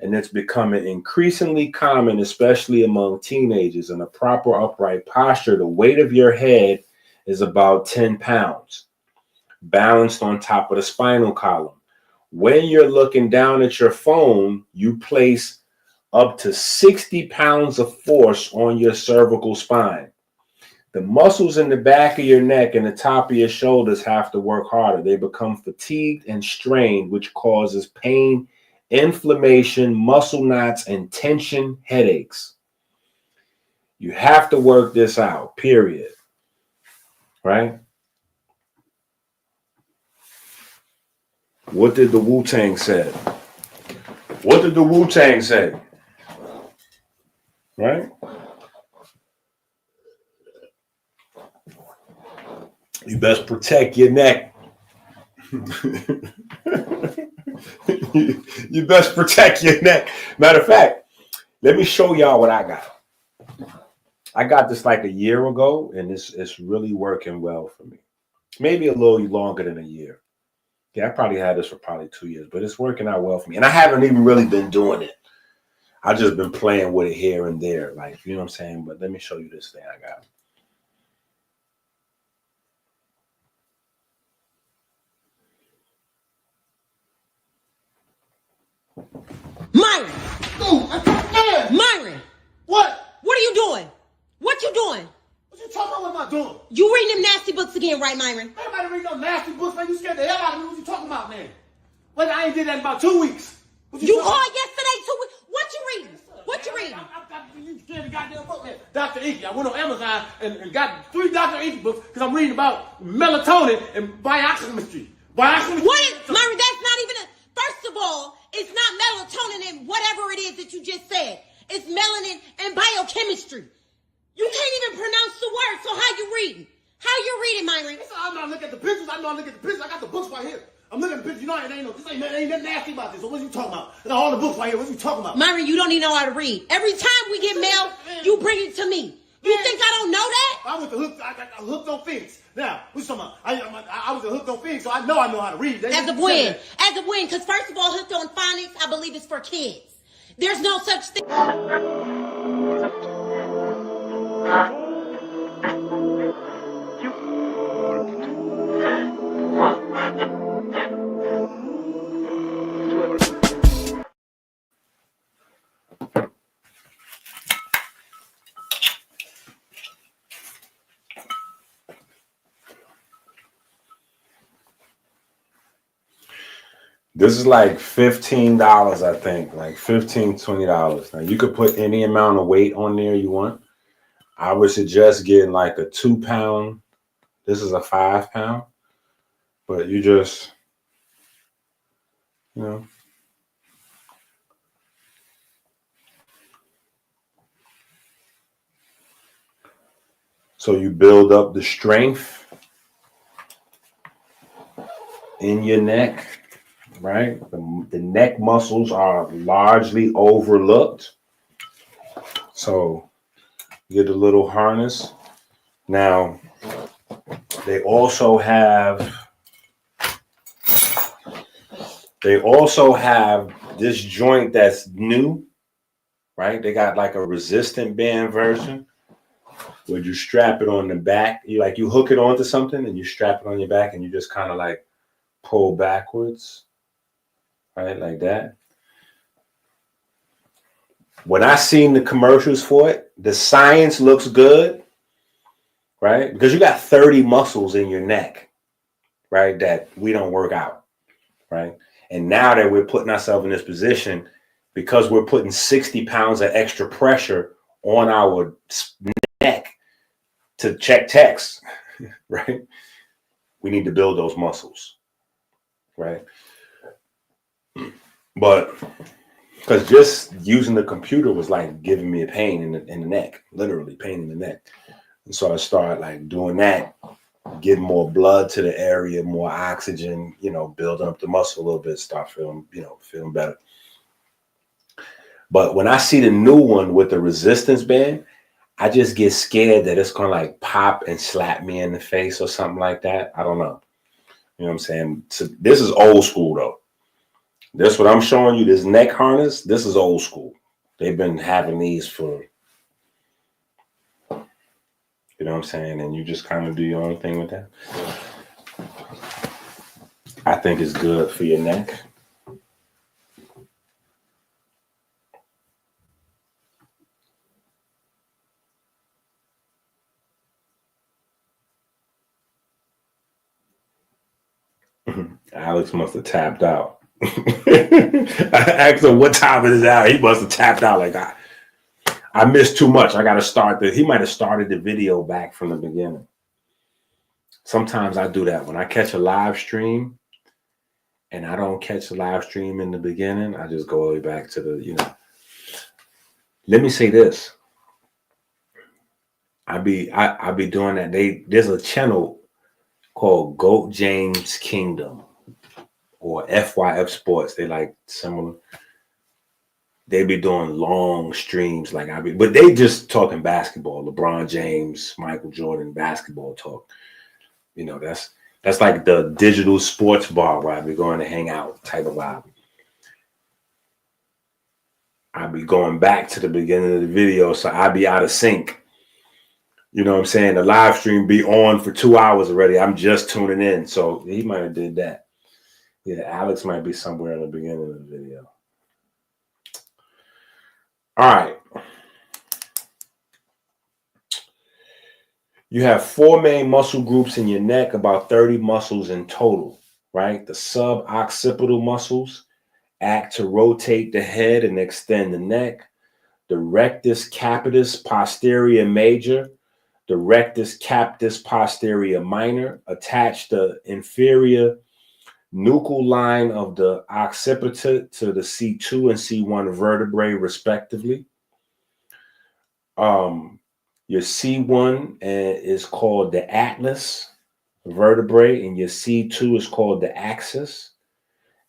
and it's becoming increasingly common, especially among teenagers. In a proper upright posture, the weight of your head is about 10 pounds, balanced on top of the spinal column. When you're looking down at your phone, you place up to 60 pounds of force on your cervical spine. The muscles in the back of your neck and the top of your shoulders have to work harder. They become fatigued and strained, which causes pain inflammation, muscle knots, and tension headaches. You have to work this out, period. Right? What did the Wu-Tang say? What did the Wu-Tang say? Right? You best protect your neck. You best protect your neck. Matter of fact, let me show y'all what I got. I got this like a year ago, and it's really working well for me. Maybe a little longer than a year. Yeah, I probably had this for probably 2 years, but it's working out well for me. And I haven't even really been doing it. I just been playing with it here and there, like, you know what I'm saying? But let me show you this thing I got. Myron! Myron! What? What are you doing? What you doing? What you talking about? What am I doing? You reading them nasty books again, right, Myron? Everybody read no nasty books, man. You scared the hell out of me. What you talking about, man? Wait, I ain't did that in about 2 weeks. You called yesterday too. What you reading? What you reading? You scared the goddamn book, man. Dr. Inky. I went on Amazon and got 3 Dr. Inky books because I'm reading about melatonin and biochemistry. What is, Myron, that's not even first of all, it's not melatonin and whatever it is that you just said. It's melanin and biochemistry. You can't even pronounce the word, so how you reading? How you reading, Myron? I'm not looking at the pictures. I got the books right here. I'm looking at the pictures. You know, this ain't nothing nasty about this. So what are you talking about? I got all the books right here. What are you talking about? Myron, you don't even know how to read. Every time we get mail, you bring it to me. You think I don't know that? I got hooked on Phoenix. Now, what you talking about? I was hooked on Phoenix, so I know how to read. As a when? Because first of all, hooked on phonics, I believe it's for kids. There's no such thing. This is like $15, I think, like $15, $20. Now you could put any amount of weight on there you want. I would suggest getting like a 2 pound. This is a 5 pound, but you just, you know. So you build up the strength in your neck. Right? The neck muscles are largely overlooked. So you get a little harness. Now, they also have this joint that's new, right? They got like a resistant band version where you strap it on the back. You hook it onto something and you strap it on your back and you just kind of like pull backwards. Right, like that. When I seen the commercials for it, the science looks good, right? Because you got 30 muscles in your neck, right, that we don't work out, right? And now that we're putting ourselves in this position, because we're putting 60 pounds of extra pressure on our neck to check text, right? We need to build those muscles, right? But because just using the computer was like giving me a pain in the neck, literally pain in the neck. And so I started like doing that, getting more blood to the area, more oxygen, building up the muscle a little bit, start feeling better. But when I see the new one with the resistance band, I just get scared that it's going to like pop and slap me in the face or something like that. I don't know. You know what I'm saying? So this is old school though. This what I'm showing you, this neck harness, this is old school. They've been having these for, you know what I'm saying? And you just kind of do your own thing with that. I think it's good for your neck. Alex must have tapped out. I asked him what time it is out. He must have tapped out like I missed too much. I got to start he might have started the video back from the beginning. Sometimes I do that when I catch a live stream and I don't catch the live stream in the beginning. I just go all the way back to the, Let me say this. I be doing that. There's a channel called Goat James Kingdom or FYF Sports. They like similar. They be doing long streams but they just talking basketball. LeBron James, Michael Jordan, basketball talk. That's like the digital sports bar where I be going to hang out type of vibe. I be going back to the beginning of the video, so I be out of sync. You know what I'm saying? The live stream be on for 2 hours already. I'm just tuning in. So he might have did that. Yeah, Alex might be somewhere in the beginning of the video. All right. You have 4 main muscle groups in your neck, about 30 muscles in total, right? The suboccipital muscles act to rotate the head and extend the neck. The rectus capitis posterior major, the rectus capitis posterior minor attach the inferior nuchal line of the occiput to the C2 and C1 vertebrae, respectively. Your C1 is called the atlas vertebrae, and your C2 is called the axis.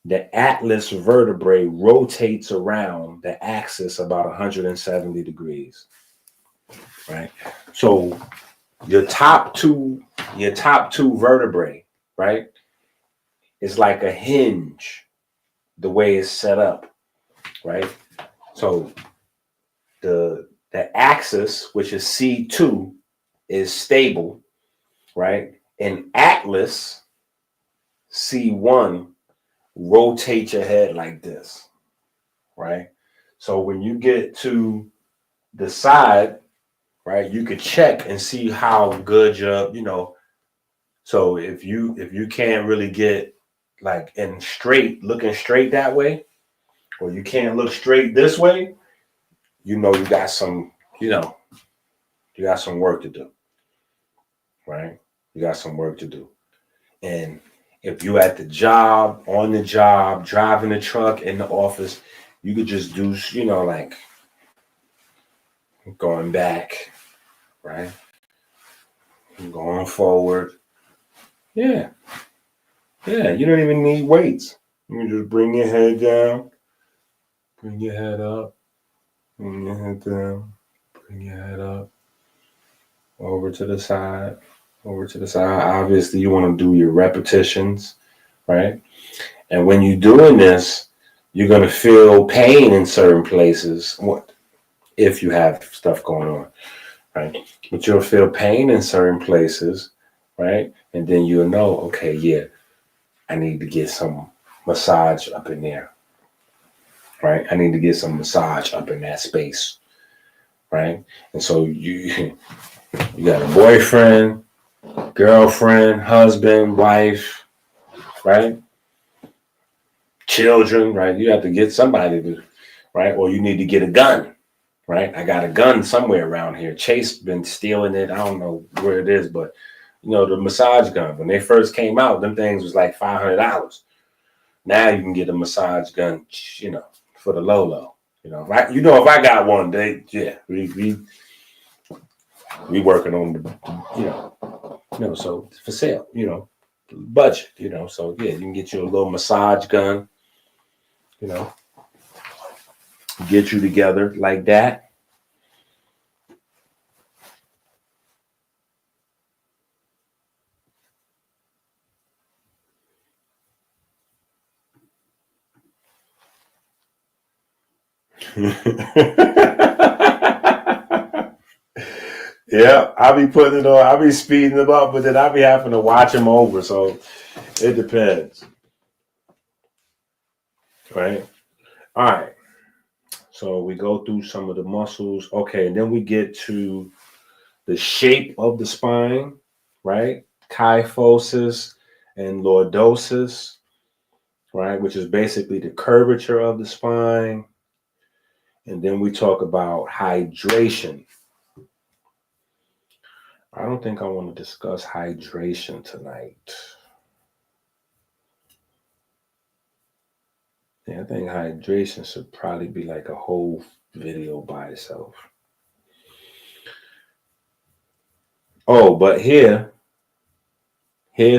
The atlas vertebrae rotates around the axis about 170 degrees, right? So your top two vertebrae, right, is like a hinge, the way it's set up, right? So the axis, which is C2, is stable, right? And atlas, C1, rotate your head like this, right? So when you get to the side, right, you could check and see how good you're, so if you can't really get like looking straight that way, or you can't look straight this way, you got some, you got some work to do, right? You got some work to do. And if you're at the job, on the job, driving the truck, in the office, you could just do, like going back, right? Going forward. Yeah. Yeah, you don't even need weights. You can just bring your head down, bring your head up, bring your head down, bring your head up, over to the side, over to the side. Obviously, you want to do your repetitions, right? And when you're doing this, you're going to feel pain in certain places. What if you have stuff going on, right? But you'll feel pain in certain places, right? And then you'll know, okay, yeah, I need to get some massage up in there, right? I need to get some massage up in that space, right? And so you got a boyfriend, girlfriend, husband, wife, right? Children, right? You have to get somebody to, right? Or you need to get a gun, right? I got a gun somewhere around here. Chase been stealing it. I don't know where it is, but the massage gun. When they first came out, them things was like $500. Now you can get a massage gun, for the low. If I got one, we working on so for sale, budget, so yeah, you can get you a little massage gun, get you together like that. Yeah, I'll be putting it on. I'll be speeding them up, but then I'll be having to watch them over. So it depends. Right? All right. So we go through some of the muscles. Okay, and then we get to the shape of the spine, right? Kyphosis and lordosis. right? Which is basically the curvature of the spine. And then we talk about hydration. I don't think I want to discuss hydration tonight. Yeah, I think hydration should probably be like a whole video by itself. Oh, but here's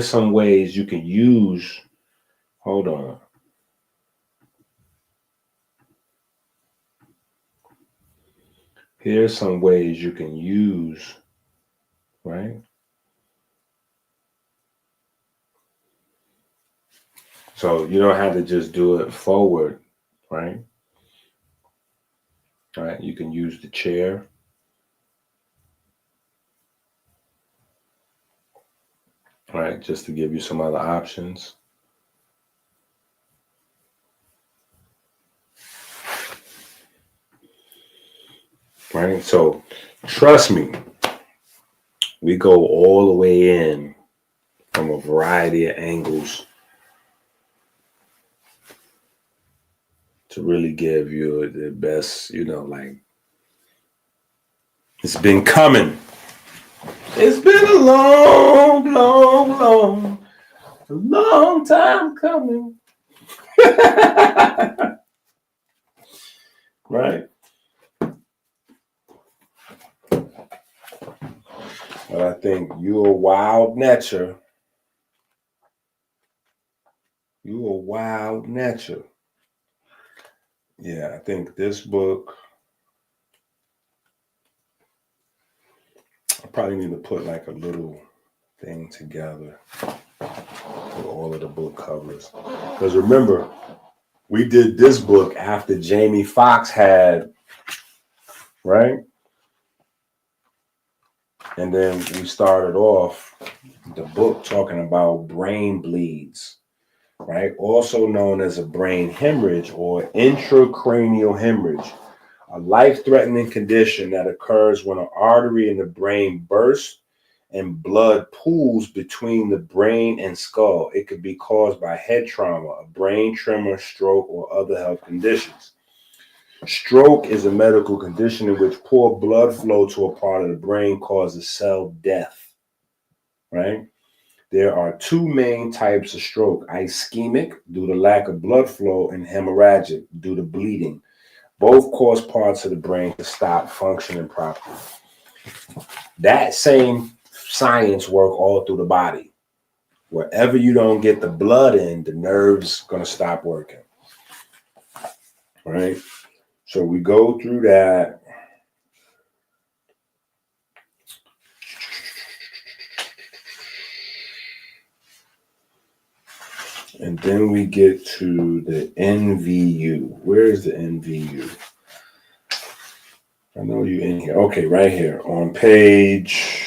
some ways you can use, hold on. Here's some ways you can use, right? So you don't have to just do it forward, right? All right, you can use the chair. All right, just to give you some other options. Right, so trust me, we go all the way in from a variety of angles to really give you the best, like, it's been coming. It's been a long time coming. Right? But I think you're a wild nature. You're a wild nature. Yeah, I think this book, I probably need to put like a little thing together with all of the book covers. Because remember, we did this book after Jamie Foxx had, right? And then we started off the book talking about brain bleeds, right? Also known as a brain hemorrhage or intracranial hemorrhage, a life-threatening condition that occurs when an artery in the brain bursts and blood pools between the brain and skull. It could be caused by head trauma, a brain tremor, stroke, or other health conditions. Stroke is a medical condition in which poor blood flow to a part of the brain causes cell death, right? There are two main types of stroke: ischemic, due to lack of blood flow, and hemorrhagic, due to bleeding. Both cause parts of the brain to stop functioning properly. That same science work all through the body. Wherever you don't get the blood in, the nerves going to stop working. All right? So we go through that. And then we get to the NVU. Where is the NVU? I know you're in here. Okay, right here on page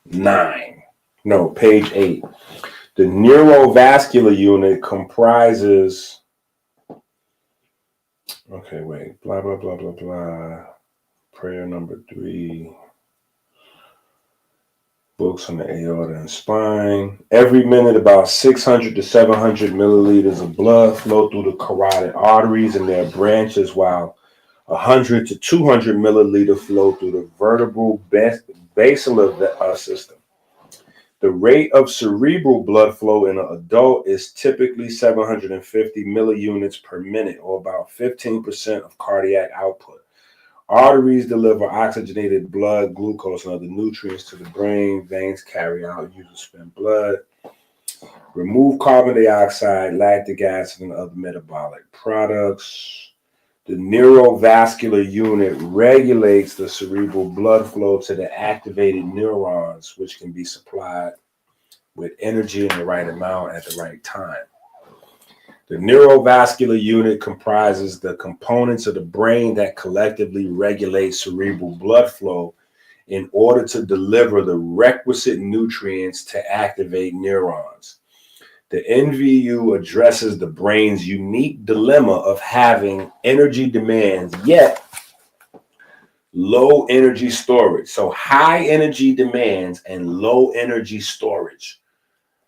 9. No, page 8. The neurovascular unit comprises, okay, wait, blah, blah, blah, blah, blah. Prayer number 3. Books on the aorta and spine. Every minute, about 600 to 700 milliliters of blood flow through the carotid arteries and their branches, while 100 to 200 milliliter flow through the vertebral basilar system. The rate of cerebral blood flow in an adult is typically 750 milliunits per minute, or about 15% of cardiac output. Arteries deliver oxygenated blood, glucose, and other nutrients to the brain. Veins carry out usual spent blood. Remove carbon dioxide, lactic acid, and other metabolic products. The neurovascular unit regulates the cerebral blood flow to the activated neurons, which can be supplied with energy in the right amount at the right time. The neurovascular unit comprises the components of the brain that collectively regulate cerebral blood flow in order to deliver the requisite nutrients to activate neurons. The NVU addresses the brain's unique dilemma of having energy demands, yet low energy storage. So high energy demands and low energy storage.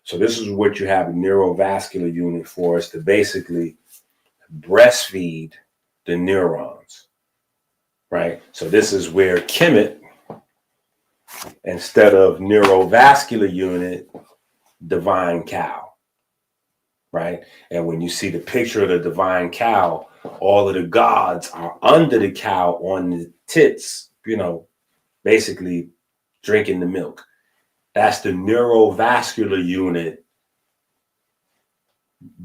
So this is what you have a neurovascular unit for, is to basically breastfeed the neurons, right? So this is where Kemet, instead of neurovascular unit, divine cow, right? And when you see the picture of the divine cow, all of the gods are under the cow on the tits, basically drinking the milk. That's the neurovascular unit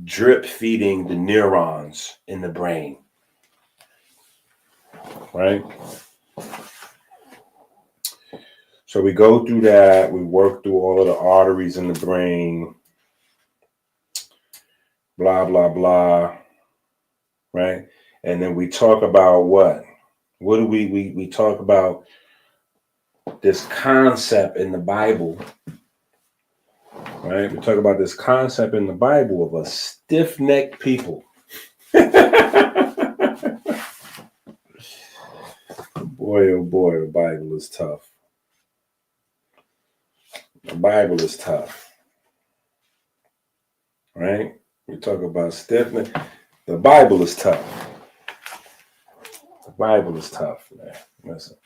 drip feeding the neurons in the brain, right? So we go through that, we work through all of the arteries in the brain, blah, blah, blah, right? And then we talk about what? What do we talk about this concept in the Bible, right? We talk about this concept in the Bible of a stiff-necked people. Boy, oh boy, the Bible is tough. The Bible is tough, right? We talk about stiffness. The Bible is tough. The Bible is tough, man. Listen.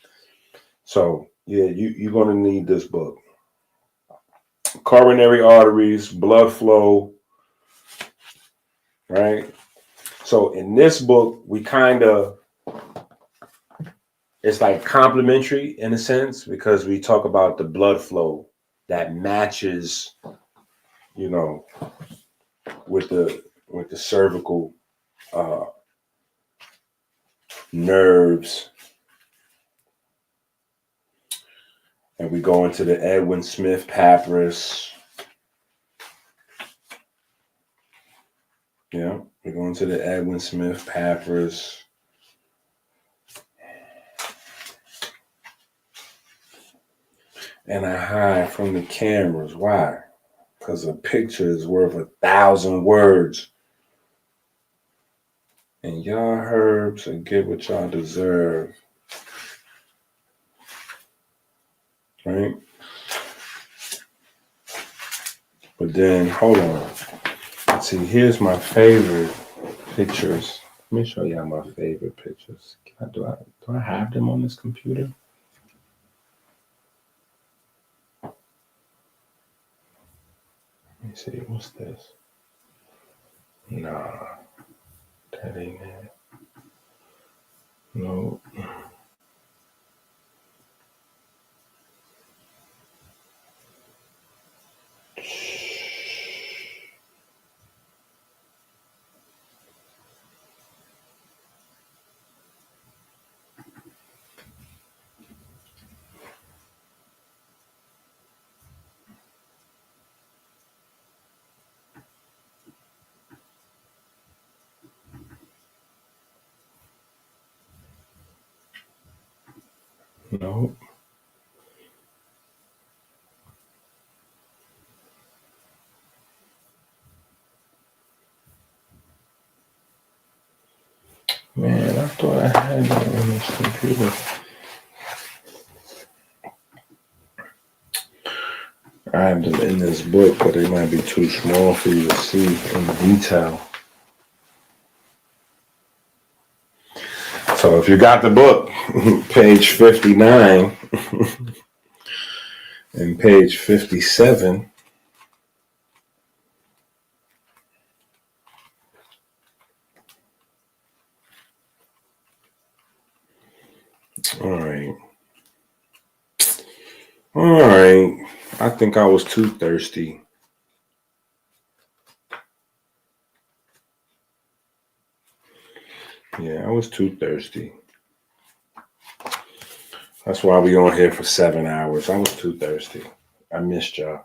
So, yeah, you're going to need this book. Coronary arteries, blood flow, right? So in this book, we kind of, it's like complementary in a sense, because we talk about the blood flow that matches, with the cervical nerves. And we go into the Edwin Smith papyrus. Yeah, we go into the Edwin Smith papyrus. And I hide from the cameras. Why? Because a picture is worth 1,000 words. And y'all herbs and get what y'all deserve. Right? But then, hold on. See, here's my favorite pictures. Let me show y'all my favorite pictures. Do I have them on this computer? Let me see, what's this? Nah, that ain't it. No. No. Man, I thought I had that on this computer. I have them in this book, but they might be too small for you to see in detail. So if you got the book, page 59 and page 57. All right. I think I was too thirsty. Yeah, I was too thirsty. That's why we on here for 7 hours. I was too thirsty. I missed y'all.